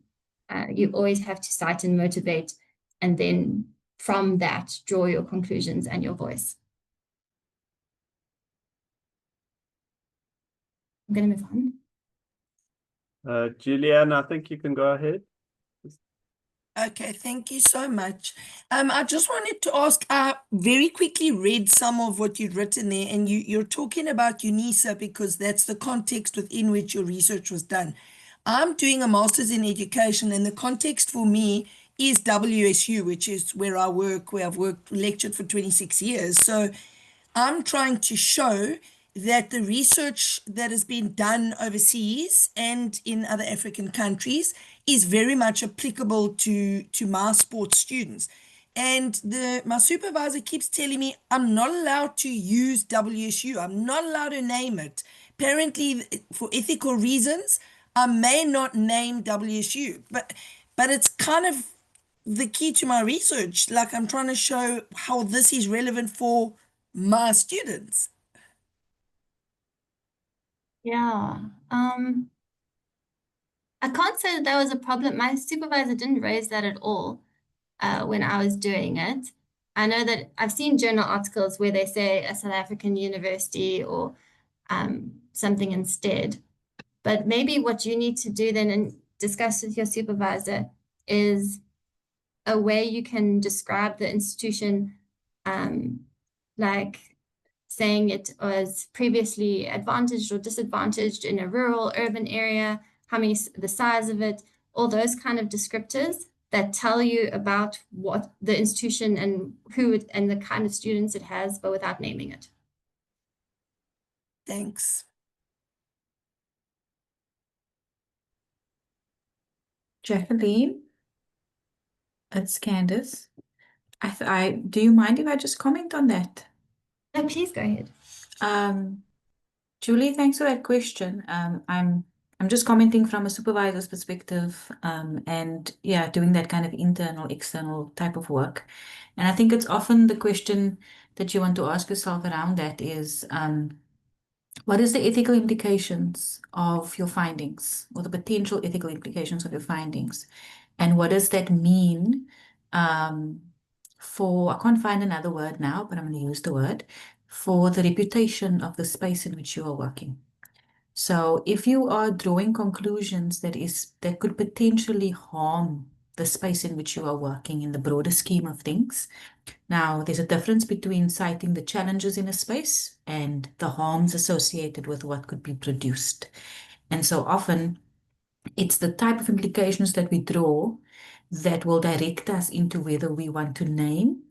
You always have to cite and motivate, and then from that, draw your conclusions and your voice. I'm going to move on. Julianne, I think you can go ahead. Okay, thank you so much. I just wanted to ask, I very quickly read some of what you've written there, and you're talking about UNISA because that's the context within which your research was done. I'm doing a master's in education, and the context for me is WSU, which is where I work, where I've lectured for 26 years. So I'm trying to show that the research that has been done overseas and in other African countries is very much applicable to my sports students. And my supervisor keeps telling me I'm not allowed to use WSU. I'm not allowed to name it. Apparently, for ethical reasons, I may not name WSU, but it's kind of the key to my research. Like, I'm trying to show how this is relevant for my students. Yeah. I can't say that was a problem. My supervisor didn't raise that at all when I was doing it. I know that I've seen journal articles where they say a South African university or something instead. But maybe what you need to do then and discuss with your supervisor is a way you can describe the institution, like saying it was previously advantaged or disadvantaged in a rural, urban area, the size of it, all those kind of descriptors that tell you about what the institution and and the kind of students it has, but without naming it. Thanks. Jacqueline, it's Candice. Do you mind if I just comment on that? No, please go ahead. Julie, thanks for that question. I'm just commenting from a supervisor's perspective, and yeah, doing that kind of internal, external type of work. And I think it's often the question that you want to ask yourself around that is, what is the ethical implications of your findings, or the potential ethical implications of your findings? And what does that mean I can't find another word now, but I'm going to use the word, for the reputation of the space in which you are working. So if you are drawing conclusions that could potentially harm the space in which you are working in the broader scheme of things. Now, there's a difference between citing the challenges in a space and the harms associated with what could be produced. And so often it's the type of implications that we draw that will direct us into whether we want to name,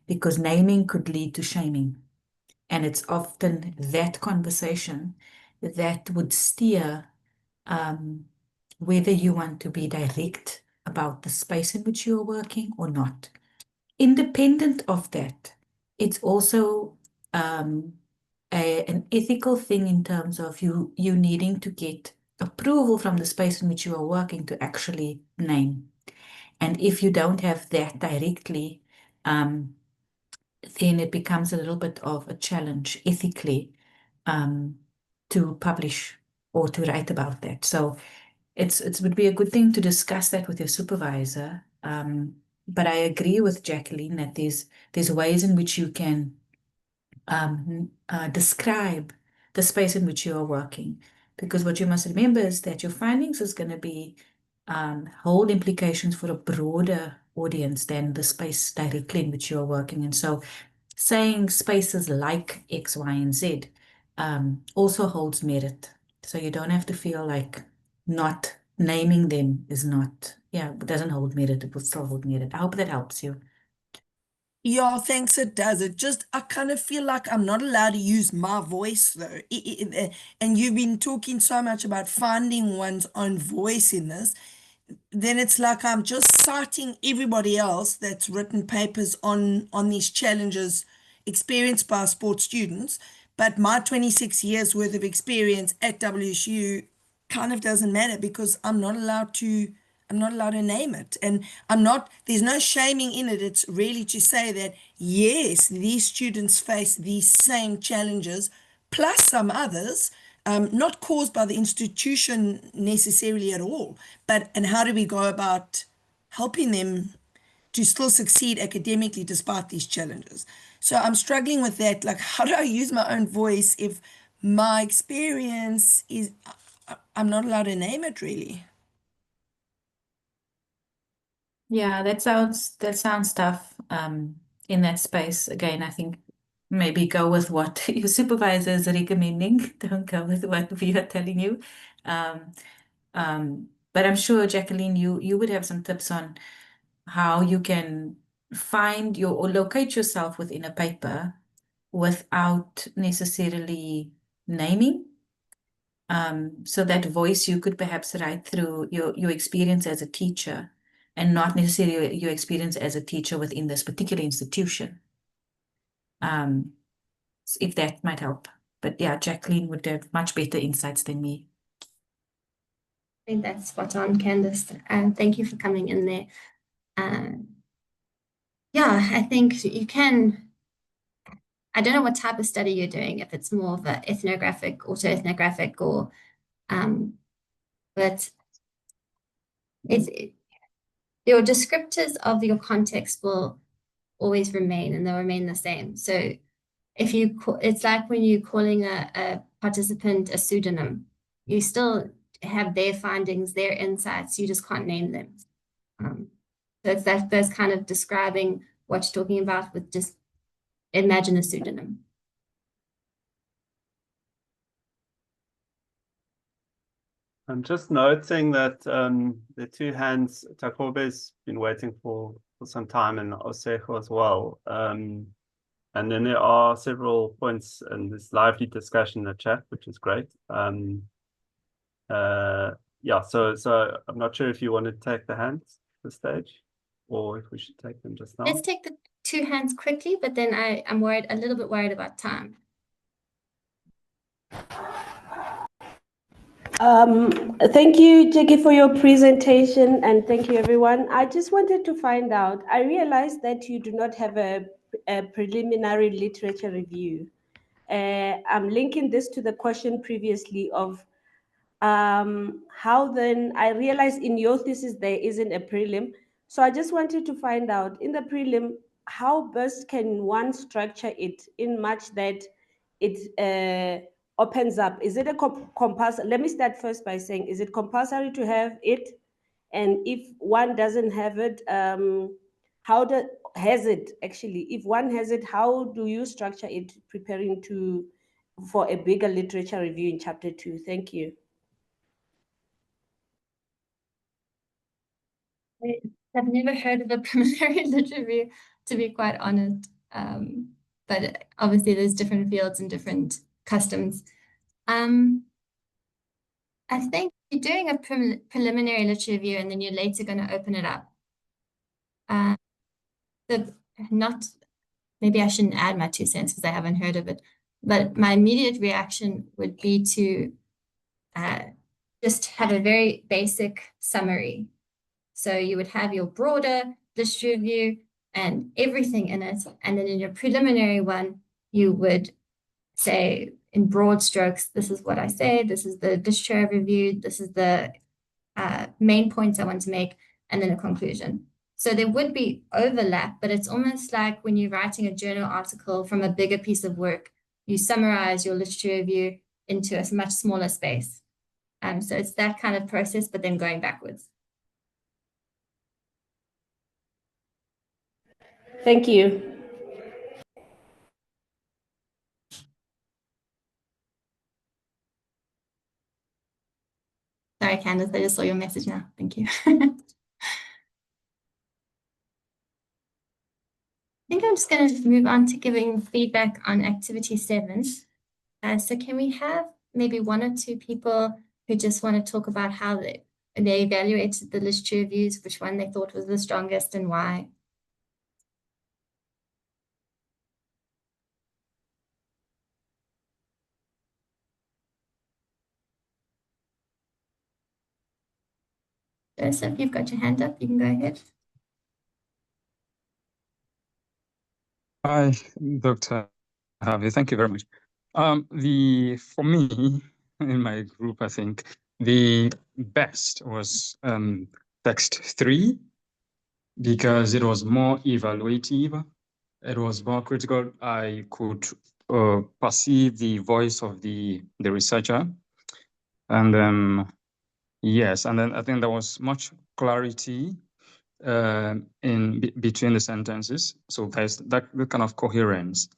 because naming could lead to shaming. And it's often that conversation that would steer whether you want to be direct about the space in which you are working or not. Independent of that, it's also an ethical thing in terms of you needing to get approval from the space in which you are working to actually name. And if you don't have that directly, then it becomes a little bit of a challenge ethically to publish or to write about that. So it would be a good thing to discuss that with your supervisor. But I agree with Jacqueline that there's ways in which you can describe the space in which you are working. Because what you must remember is that your findings is going to be hold implications for a broader audience than the space directly in which you are working. And so saying spaces like X, Y, and Z also holds merit. So you don't have to feel like not naming them doesn't hold merit. It will still hold merit. I hope that helps you. Yeah, thanks, it does. I kind of feel like I'm not allowed to use my voice though. And you've been talking so much about finding one's own voice in this. Then it's like I'm just citing everybody else that's written papers on these challenges experienced by sports students. But my 26 years worth of experience at WSU kind of doesn't matter because I'm not allowed to name it. And there's no shaming in it. It's really to say that, yes, these students face these same challenges, plus some others, not caused by the institution necessarily at all, and how do we go about helping them to still succeed academically despite these challenges? So I'm struggling with that. Like, how do I use my own voice if my experience is, I'm not allowed to name it really? Yeah, that sounds tough in that space. Again, I think maybe go with what your supervisor is recommending. Don't go with what we are telling you. But I'm sure, Jacqueline, you would have some tips on how you can find or locate yourself within a paper without necessarily naming. So that voice you could perhaps write through your experience as a teacher and not necessarily your experience as a teacher within this particular institution. If that might help. But yeah, Jacqueline would have much better insights than me. I think that's spot on, Candice. Thank you for coming in there. Yeah, I think you can, I don't know what type of study you're doing, if it's more of an ethnographic, autoethnographic, or, but your descriptors of your context will always remain, and they'll remain the same. So if you, it's like when you're calling a participant a pseudonym, you still have their findings, their insights, you just can't name them. So it's that's kind of describing what you're talking about with just imagine a pseudonym. I'm just noting that the two hands, Takobe's been waiting for some time, and Osejo as well. And then there are several points in this lively discussion in the chat, which is great. Yeah, so I'm not sure if you want to take the hands at the stage, or if we should take them just now. Let's take the two hands quickly, but then I'm worried, a little bit worried about time. Thank you, Jackie, for your presentation, and thank you, everyone. I just wanted to find out, I realized that you do not have a preliminary literature review. I'm linking this to the question previously of how then, I realized in your thesis there isn't a prelim. So I just wanted to find out, in the prelim, how best can one structure it in much that it opens up? Is it a compulsory? Let me start first by saying, is it compulsory to have it? And if one doesn't have it, has it actually? If one has it, how do you structure it, preparing for a bigger literature review in chapter 2? Thank you. I've never heard of a preliminary literature review, to be quite honest. But obviously there's different fields and different customs. I think you're doing a preliminary literature review and then you're later going to open it up. Maybe I shouldn't add my 2 cents because I haven't heard of it, but my immediate reaction would be to just have a very basic summary. So you would have your broader literature review and everything in it. And then in your preliminary one, you would say in broad strokes, this is what I say, this is the literature I've reviewed, this is the main points I want to make, and then a conclusion. So there would be overlap, but it's almost like when you're writing a journal article from a bigger piece of work, you summarize your literature review into a much smaller space. So it's that kind of process, but then going backwards. Thank you. Sorry, Candice, I just saw your message now. Thank you. I think I'm just going to move on to giving feedback on activity 7. So can we have maybe 1 or 2 people who just want to talk about how they evaluated the literature reviews, which one they thought was the strongest and why? Joseph, you've got your hand up. You can go ahead. Hi, Dr. Harvey. Thank you very much. For me, in my group, I think the best was text 3 because it was more evaluative. It was more critical. I could perceive the voice of the researcher. And yes, and then I think there was much clarity between the sentences. So there's that kind of coherence.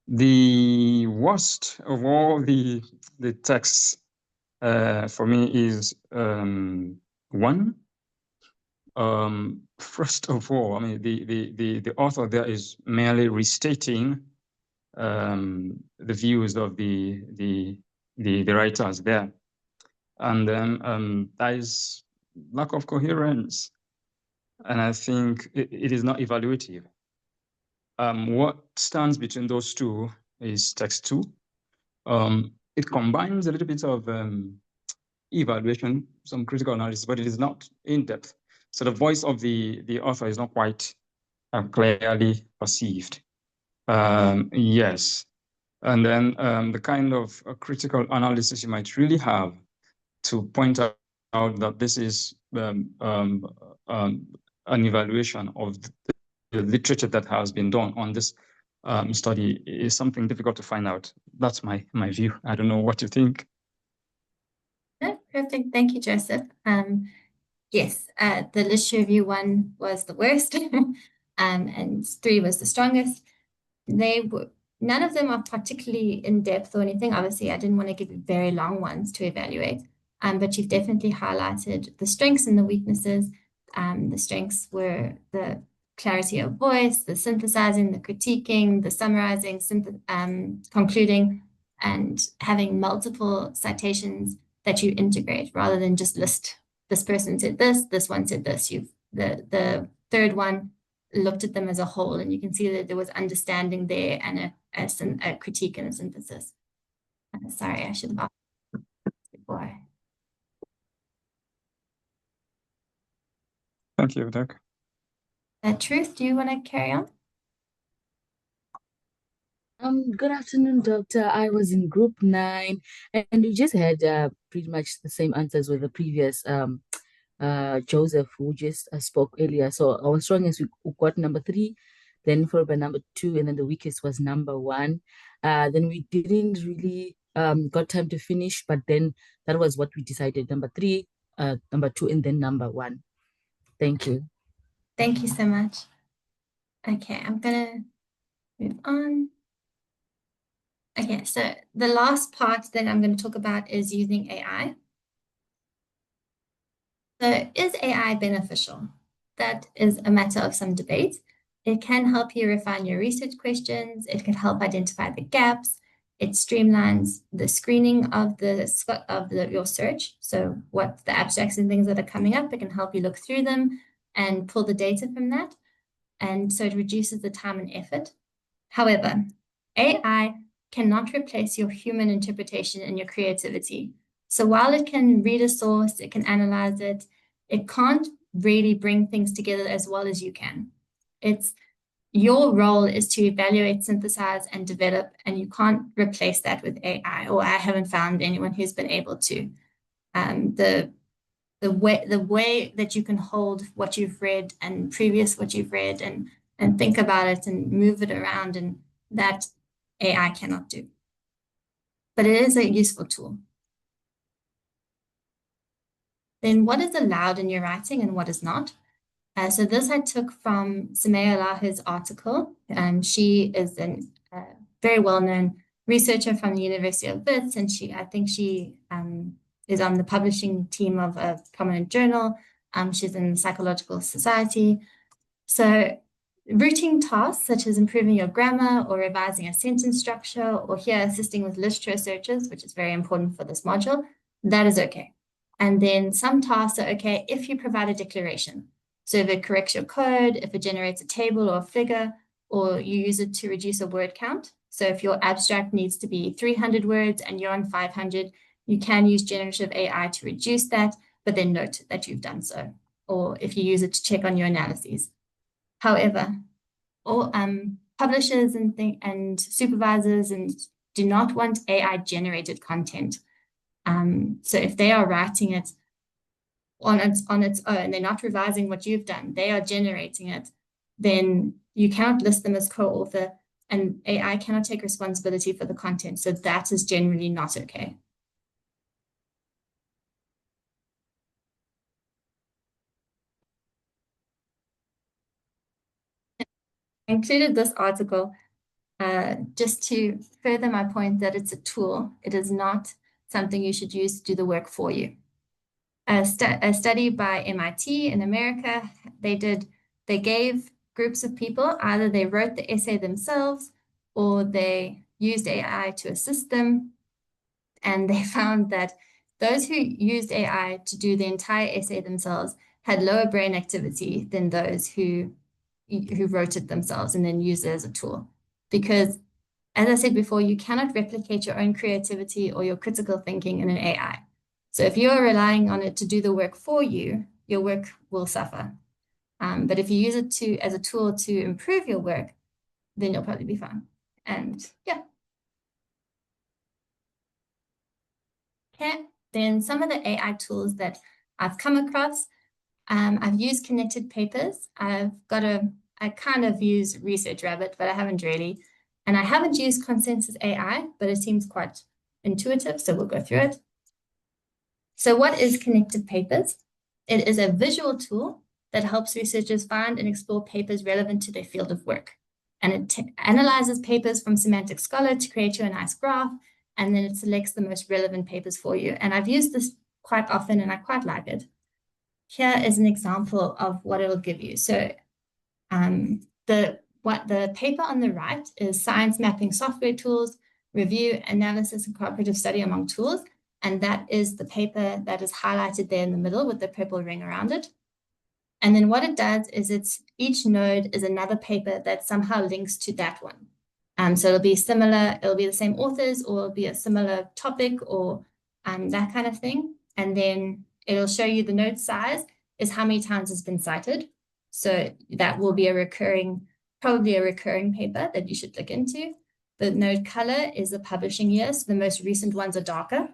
The worst of all the texts for me is 1. First of all, I mean the author there is merely restating the views of the writers there. And then there is lack of coherence. And I think it is not evaluative. What stands between those two is text 2. It combines a little bit of evaluation, some critical analysis, but it is not in depth. So the voice of the author is not quite clearly perceived. Yes. And then the kind of critical analysis you might really have to point out that this is an evaluation of the literature that has been done on this study is something difficult to find out. That's my view. I don't know what you think. No, perfect. Thank you, Joseph. Yes, the literature review one was the worst, and 3 was the strongest. None of them are particularly in depth or anything. Obviously, I didn't want to give you very long ones to evaluate, but you've definitely highlighted the strengths and the weaknesses. The strengths were the clarity of voice, the synthesizing, the critiquing, the summarizing, concluding, and having multiple citations that you integrate rather than just list this person said this one said this. The third one looked at them as a whole, and you can see that there was understanding there and a critique and a synthesis. Sorry, I should have asked before. Thank you, Doug. Truth, do you want to carry on? Good afternoon, Doctor. I was in group 9, and we just had pretty much the same answers with the previous Joseph, who just spoke earlier. So our strongest, we got number 3, then followed by number 2, and then the weakest was number 1. Then we didn't really got time to finish, but then that was what we decided: number 3, number 2, and then number 1. Thank you. Thank you so much. Okay, I'm gonna move on. Okay, so the last part that I'm going to talk about is using AI. So is AI beneficial? That is a matter of some debate. It can help you refine your research questions. It can help identify the gaps. It streamlines the screening of your search. So what the abstracts and things that are coming up, it can help you look through them and pull the data from that. And so it reduces the time and effort. However, AI cannot replace your human interpretation and your creativity. So while it can read a source, it can analyze it, it can't really bring things together as well as you can. Your role is to evaluate, synthesize, and develop, and you can't replace that with AI, or I haven't found anyone who's been able to. The way that you can hold what you've read and what you've read and think about it and move it around, and that AI cannot do. But it is a useful tool. Then what is allowed in your writing and what is not? So this I took from Sumaya Laha's article. She is a very well-known researcher from the University of Wits, and I think she is on the publishing team of a prominent journal. She's in the Psychological Society. So routine tasks such as improving your grammar or revising a sentence structure, or here assisting with literature searches, which is very important for this module, that is okay. And then some tasks are okay if you provide a declaration. So if it corrects your code, if it generates a table or a figure, or you use it to reduce a word count. So if your abstract needs to be 300 words and you're on 500, you can use generative AI to reduce that, but then note that you've done so, or if you use it to check on your analyses. However, all publishers and supervisors do not want AI-generated content. So if they are writing it on its own, they're not revising what you've done, they are generating it, then you cannot list them as co-author, and AI cannot take responsibility for the content. So that is generally not okay. I included this article just to further my point that it's a tool. It is not something you should use to do the work for you. A study by MIT in America, they gave groups of people, either they wrote the essay themselves or they used AI to assist them. And they found that those who used AI to do the entire essay themselves had lower brain activity than those who wrote it themselves and then used it as a tool. Because, as I said before, you cannot replicate your own creativity or your critical thinking in an AI. So if you're relying on it to do the work for you, your work will suffer. But if you use it as a tool to improve your work, then you'll probably be fine. And yeah. Okay, then some of the AI tools that I've come across, I've used connected papers. I kind of use Research Rabbit, but I haven't really. And I haven't used Consensus AI, but it seems quite intuitive, so we'll go through it. So what is connected papers? It is a visual tool that helps researchers find and explore papers relevant to their field of work. And it analyzes papers from Semantic Scholar to create you a nice graph, and then it selects the most relevant papers for you. And I've used this quite often and I quite like it. Here is an example of what it'll give you. So the paper on the right is Science Mapping Software Tools, Review, Analysis, and Cooperative Study Among Tools. And that is the paper that is highlighted there in the middle with the purple ring around it. And then what it does is each node is another paper that somehow links to that one. So it'll be similar, it'll be the same authors, or it'll be a similar topic, or that kind of thing. And then it'll show you the node size is how many times it's been cited. So that will be probably a recurring paper that you should look into. The node color is the publishing year, so the most recent ones are darker.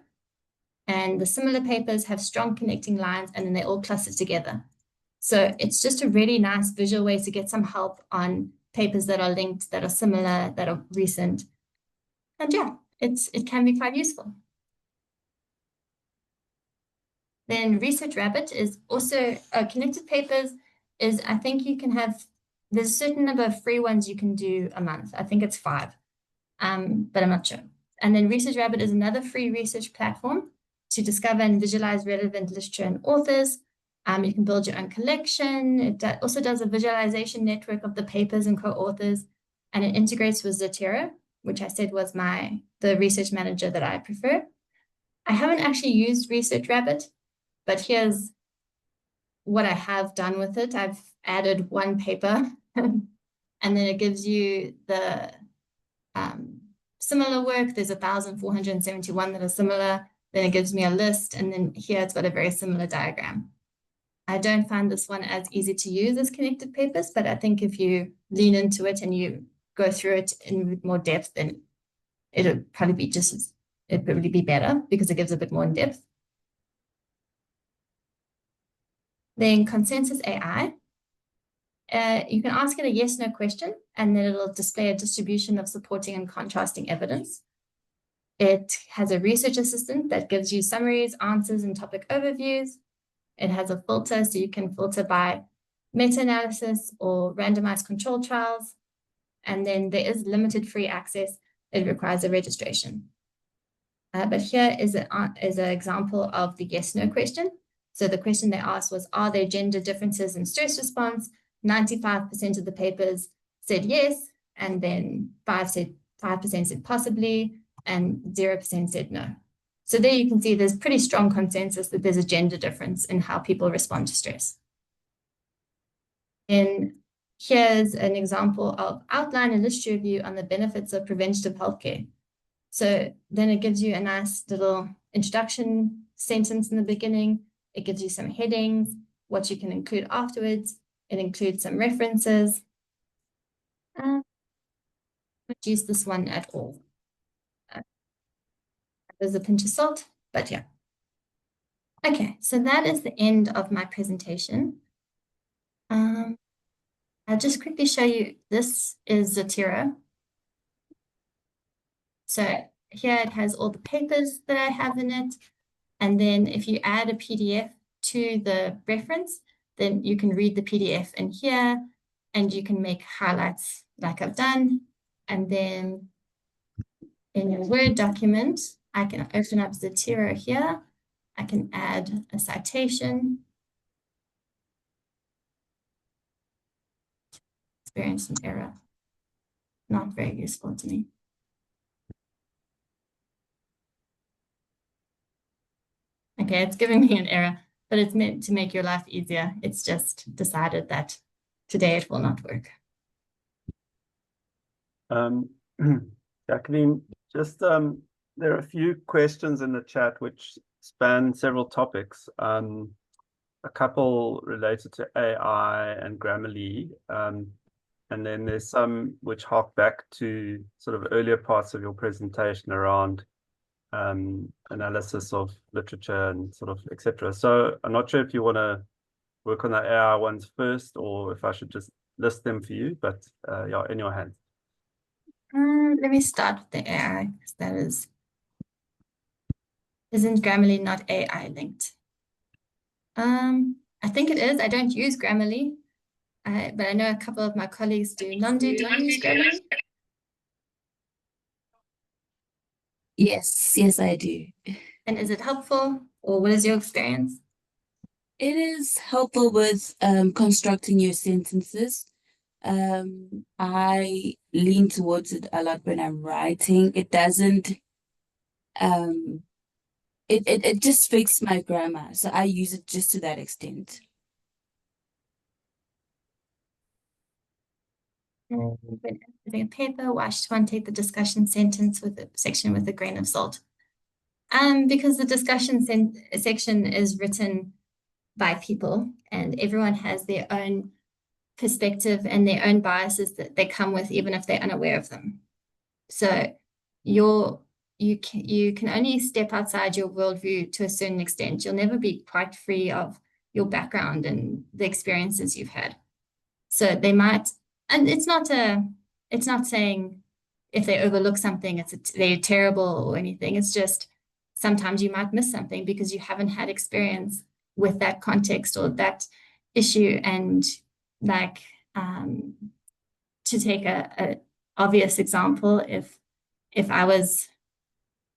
And the similar papers have strong connecting lines, and then they all cluster together. So it's just a really nice visual way to get some help on papers that are linked, that are similar, that are recent. And yeah, it can be quite useful. Then Research Rabbit is also connected papers is, I think you can have, there's a certain number of free ones you can do a month. I think it's 5, but I'm not sure. And then Research Rabbit is another free research platform to discover and visualize relevant literature and authors. You can build your own collection. It also does a visualization network of the papers and co-authors, and it integrates with Zotero, which I said was the research manager that I prefer. I haven't actually used Research Rabbit, but here's what I have done with it. I've added one paper, and then it gives you the similar work. There's 1,471 that are similar. Then it gives me a list, and then here it's got a very similar diagram. I don't find this one as easy to use as connected papers, but I think if you lean into it and you go through it in more depth, then it'll probably be better because it gives a bit more in depth. Then Consensus AI. You can ask it a yes/no question, and then it'll display a distribution of supporting and contrasting evidence. It has a research assistant that gives you summaries, answers, and topic overviews. It has a filter, so you can filter by meta-analysis or randomized control trials. And then there is limited free access. It requires a registration. But here is an example of the yes/no question. So the question they asked was, are there gender differences in stress response? 95% of the papers said yes, and then 5% said possibly, and 0% said no. So there you can see there's pretty strong consensus that there's a gender difference in how people respond to stress. And here's an example of outline and literature review on the benefits of preventative healthcare. So then it gives you a nice little introduction sentence in the beginning. It gives you some headings, what you can include afterwards. It includes some references. I don't use this one at all. There's a pinch of salt, but yeah. Okay, so that is the end of my presentation. I'll just quickly show you, this is Zotero. So here it has all the papers that I have in it. And then if you add a PDF to the reference, then you can read the PDF in here and you can make highlights like I've done. And then in your Word document, I can open up Zotero here. I can add a citation. Experience an error. not very useful to me. Okay, it's giving me an error, but it's meant to make your life easier. It's just decided that today it will not work. Jacqueline, just there are a few questions in the chat which span several topics. A couple related to AI and Grammarly, and then there's some which hark back to sort of earlier parts of your presentation around analysis of literature and sort of etc. So I'm not sure if you want to work on the AI ones first, or if I should just list them for you, but yeah, in your hands. Let me start with the AI, because that isn't Grammarly not AI linked? I think it is. I don't use Grammarly, but I know a couple of my colleagues do. Nandu, do you use Grammarly? Yes, I do. And is it helpful, or what is your experience? It is helpful with constructing your sentences. I lean towards it a lot when I'm writing. It doesn't it just fixes my grammar, so I use it just to that extent. When editing a paper, why should one take the discussion sentence with the section with a grain of salt? Because the discussion section is written by people, and everyone has their own perspective and their own biases that they come with, even if they're unaware of them. So you can only step outside your worldview to a certain extent. You'll never be quite free of your background and the experiences you've had. So they might, and it's not saying if they overlook something, they're terrible or anything. It's just sometimes you might miss something because you haven't had experience with that context or that issue. And like, to take a obvious example, if I was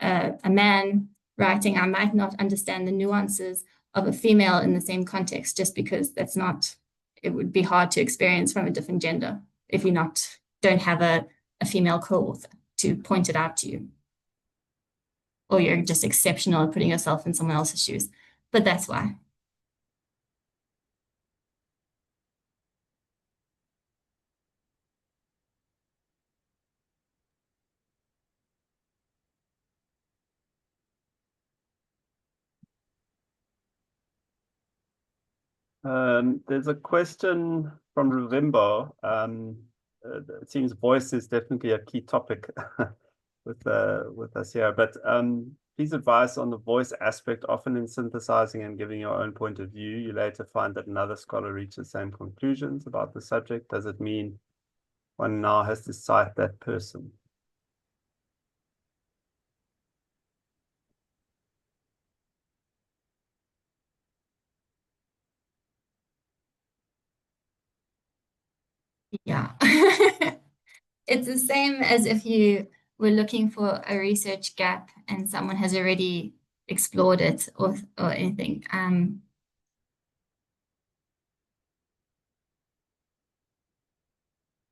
a man writing, I might not understand the nuances of a female in the same context, just because it would be hard to experience from a different gender if you don't have a female co-author to point it out to you. Or you're just exceptional at putting yourself in someone else's shoes. But that's why. There's a question from Ruvimbo. It seems voice is definitely a key topic with us here, but please advise on the voice aspect. Often in synthesizing and giving your own point of view, you later find that another scholar reached the same conclusions about the subject. Does it mean one now has to cite that person? Yeah. It's the same as if you were looking for a research gap and someone has already explored it or anything.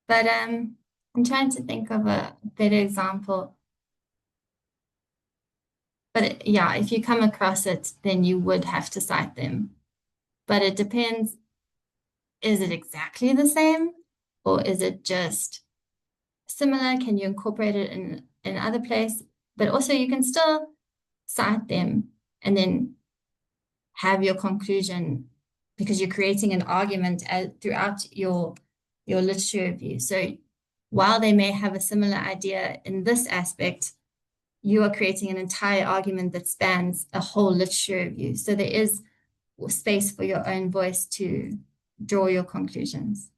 But I'm trying to think of a better example. But yeah, if you come across it, then you would have to cite them. But it depends, is it exactly the same or is it just similar? Can you incorporate it in other place? But also you can still cite them and then have your conclusion, because you're creating an argument throughout your literature review. So while they may have a similar idea in this aspect, you are creating an entire argument that spans a whole literature review. So there is space for your own voice to draw your conclusions.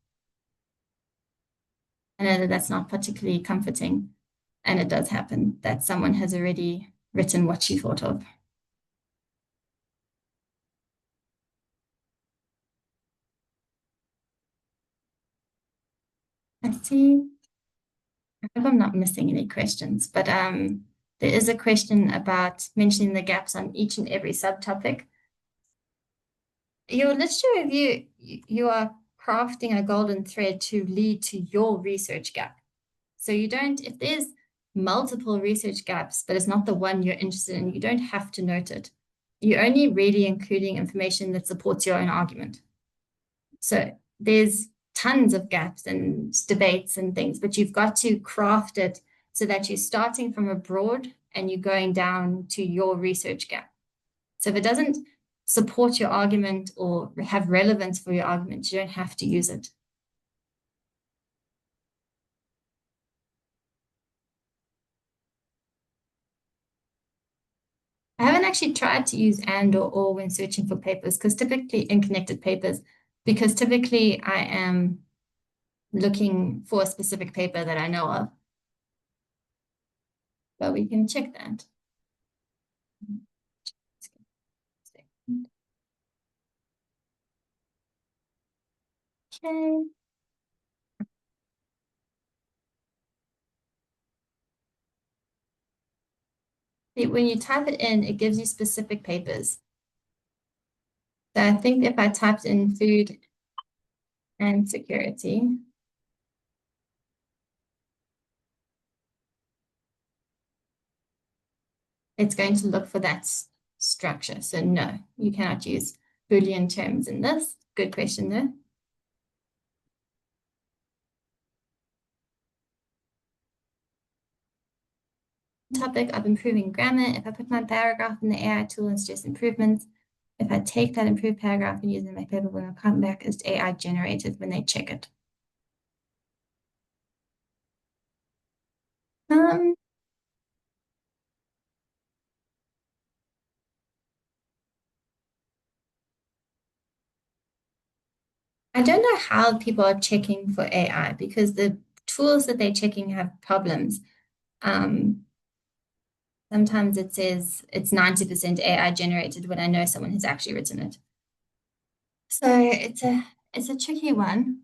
I know that that's not particularly comforting, and it does happen that someone has already written what you thought of. Let's see. I hope I'm not missing any questions, but there is a question about mentioning the gaps on each and every subtopic. Your literature review, you are crafting a golden thread to lead to your research gap. So you don't, if there's multiple research gaps, but it's not the one you're interested in, you don't have to note it. You're only really including information that supports your own argument. So there's tons of gaps and debates and things, but you've got to craft it so that you're starting from a broad and you're going down to your research gap. So if it doesn't support your argument or have relevance for your argument, you don't have to use it. I haven't actually tried to use and or when searching for papers, because typically in connected papers, because typically I am looking for a specific paper that I know of. But we can check that. Okay. When you type it in, it gives you specific papers. So I think if I typed in food and security, it's going to look for that structure. So no, you cannot use Boolean terms in this. Good question though. Topic of improving grammar. If I put my paragraph in the AI tool and suggest improvements, if I take that improved paragraph and use it in my paper, when I come back, it's AI generated when they check it. I don't know how people are checking for AI because the tools that they're checking have problems. Sometimes it says it's 90% AI generated when I know someone has actually written it. So it's a tricky one.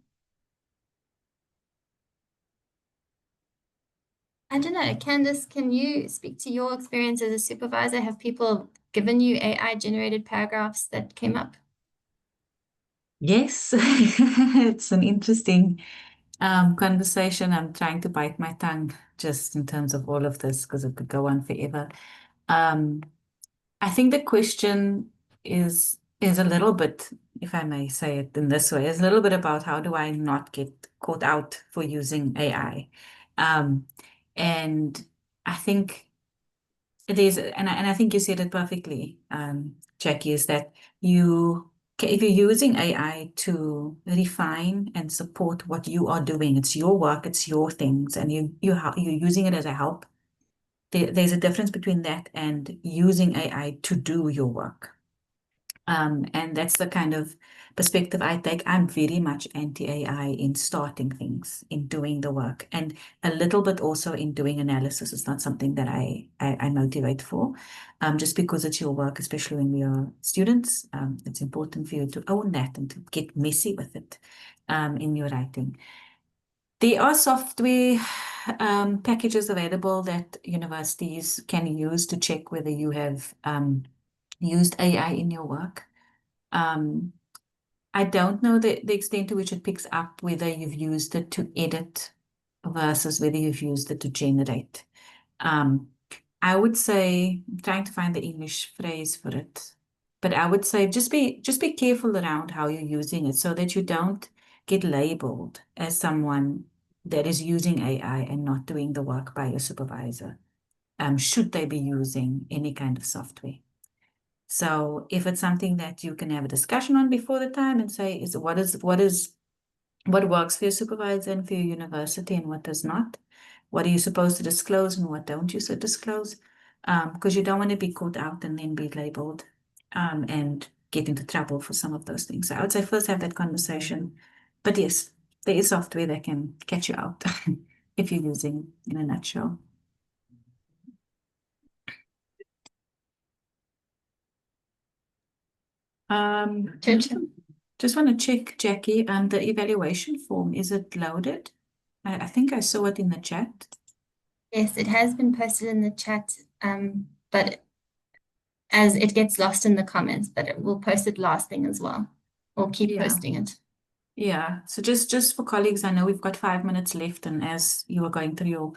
I don't know, Candice, can you speak to your experience as a supervisor? Have people given you AI generated paragraphs that came up? Yes, it's an interesting conversation. I'm trying to bite my tongue just in terms of all of this because it could go on forever. I think the question is a little bit, if I may say it in this way, is a little bit about how do I not get caught out for using AI. And I think it is, and I think you said it perfectly, Jackie, is that if you're using AI to refine and support what you are doing, it's your work, it's your things, and you're using it as a help. There's a difference between that and using AI to do your work. And that's the kind of perspective I take. I'm very much anti-AI in starting things, in doing the work, and a little bit also in doing analysis. It's not something that I motivate for, just because it's your work, especially when we are students. It's important for you to own that and to get messy with it in your writing. There are software packages available that universities can use to check whether you have used AI in your work. I don't know the extent to which it picks up whether you've used it to edit versus whether you've used it to generate. I would say, I'm trying to find the English phrase for it, but I would say just be careful around how you're using it so that you don't get labeled as someone that is using AI and not doing the work by your supervisor, should they be using any kind of software. So if it's something that you can have a discussion on before the time and say, what works for your supervisor and for your university and what does not? What are you supposed to disclose and what don't you disclose? Because you don't want to be caught out and then be labeled and get into trouble for some of those things. So I would say first have that conversation. But yes, there is software that can catch you out if you're using in a nutshell. Just want to check, Jackie, the evaluation form, is it loaded? I think I saw it in the chat. Yes, it has been posted in the chat, but as it gets lost in the comments, but it will post it last thing as well, or keep posting it. Yeah, so just for colleagues, I know we've got 5 minutes left, and as you are going through your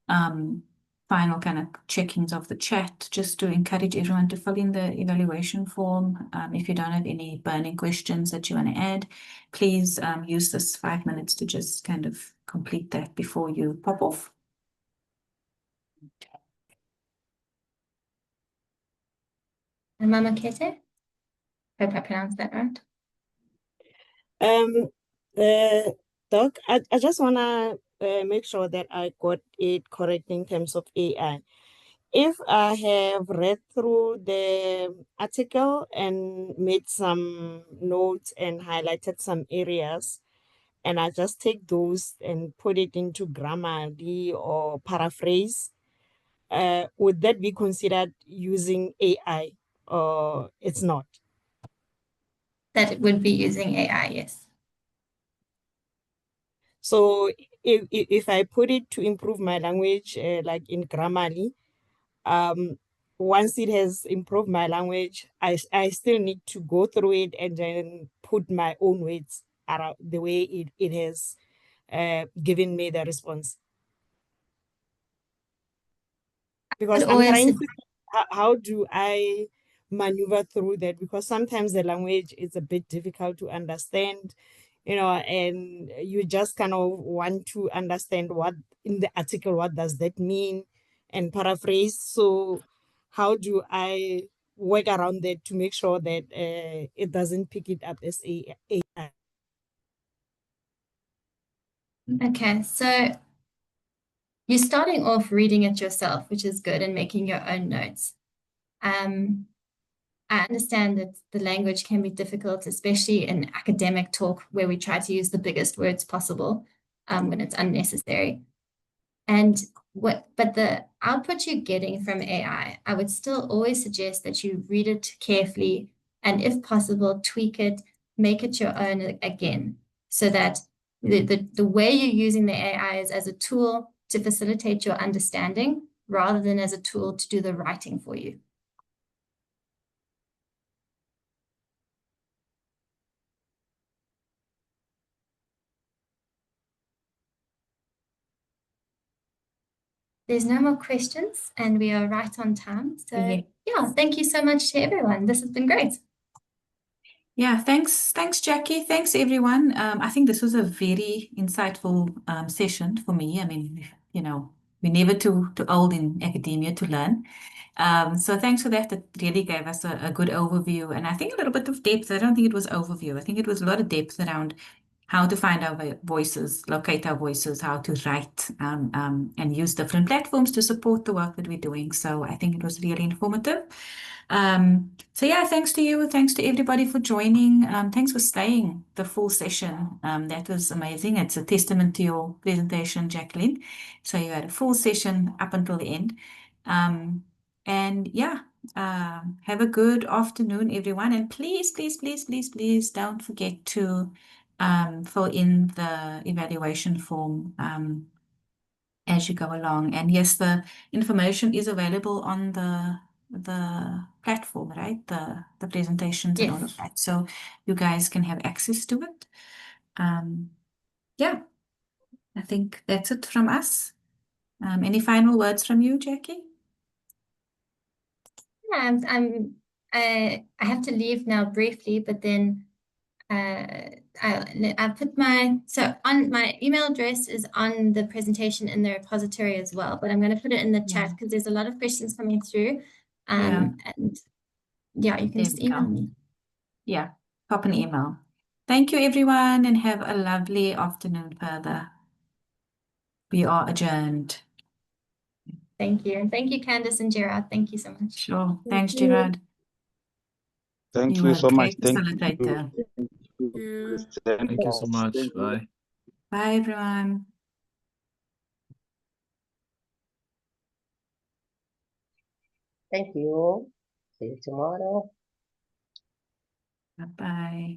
final kind of check-ins of the chat, just to encourage everyone to fill in the evaluation form. If you don't have any burning questions that you want to add, please use this 5 minutes to just kind of complete that before you pop off. And Mama Kete? Hope I pronounced that right. Doc, I just want to make sure that I got it correct in terms of AI. If I have read through the article and made some notes and highlighted some areas, and I just take those and put it into Grammarly or paraphrase, would that be considered using AI or it's not? That would be using AI, yes. So if I put it to improve my language, like in Grammarly, once it has improved my language, I still need to go through it and then put my own words around the way it has given me the response. Because I'm trying to, how do I maneuver through that? Because sometimes the language is a bit difficult to understand, you know, and you just kind of want to understand what in the article, what does that mean, and paraphrase. So how do I work around that to make sure that it doesn't pick it up as AI? Okay, so you're starting off reading it yourself, which is good, and making your own notes. I understand that the language can be difficult, especially in academic talk where we try to use the biggest words possible when it's unnecessary. But the output you're getting from AI, I would still always suggest that you read it carefully and, if possible, tweak it, make it your own again, so that the way you're using the AI is as a tool to facilitate your understanding rather than as a tool to do the writing for you. There's no more questions and we are right on time. So yeah, thank you so much to everyone. This has been great. Yeah, thanks, Jackie. Thanks, everyone. I think this was a very insightful session for me. I mean, you know, we're never too old in academia to learn. So thanks for that. It really gave us a good overview, and I think a little bit of depth. I don't think it was overview. I think it was a lot of depth around how to find our voices, locate our voices, how to write, and use different platforms to support the work that we're doing. So I think it was really informative. So yeah, thanks to you. Thanks to everybody for joining. Thanks for staying the full session. That was amazing. It's a testament to your presentation, Jacqueline. So you had a full session up until the end. And yeah, have a good afternoon, everyone. And please, please, please, please, please don't forget to fill in the evaluation form as you go along. And yes, the information is available on the platform, right? The presentations and all of that. So you guys can have access to it. Yeah, I think that's it from us. Any final words from you, Jackie? Yeah, I have to leave now briefly, but then I put my email address is on the presentation in the repository as well, but I'm going to put it in the chat because there's a lot of questions coming through. And yeah, you can just email me. Yeah, pop an email. Thank you, everyone, and have a lovely afternoon further. We are adjourned. Thank you. And thank you, Candice and Gerard. Thank you so much. Sure. Thanks, Gerard. Thank you so much. Thank facilitator. you. Thank you so much. Bye. Bye, everyone. Thank you. See you tomorrow. Bye-bye.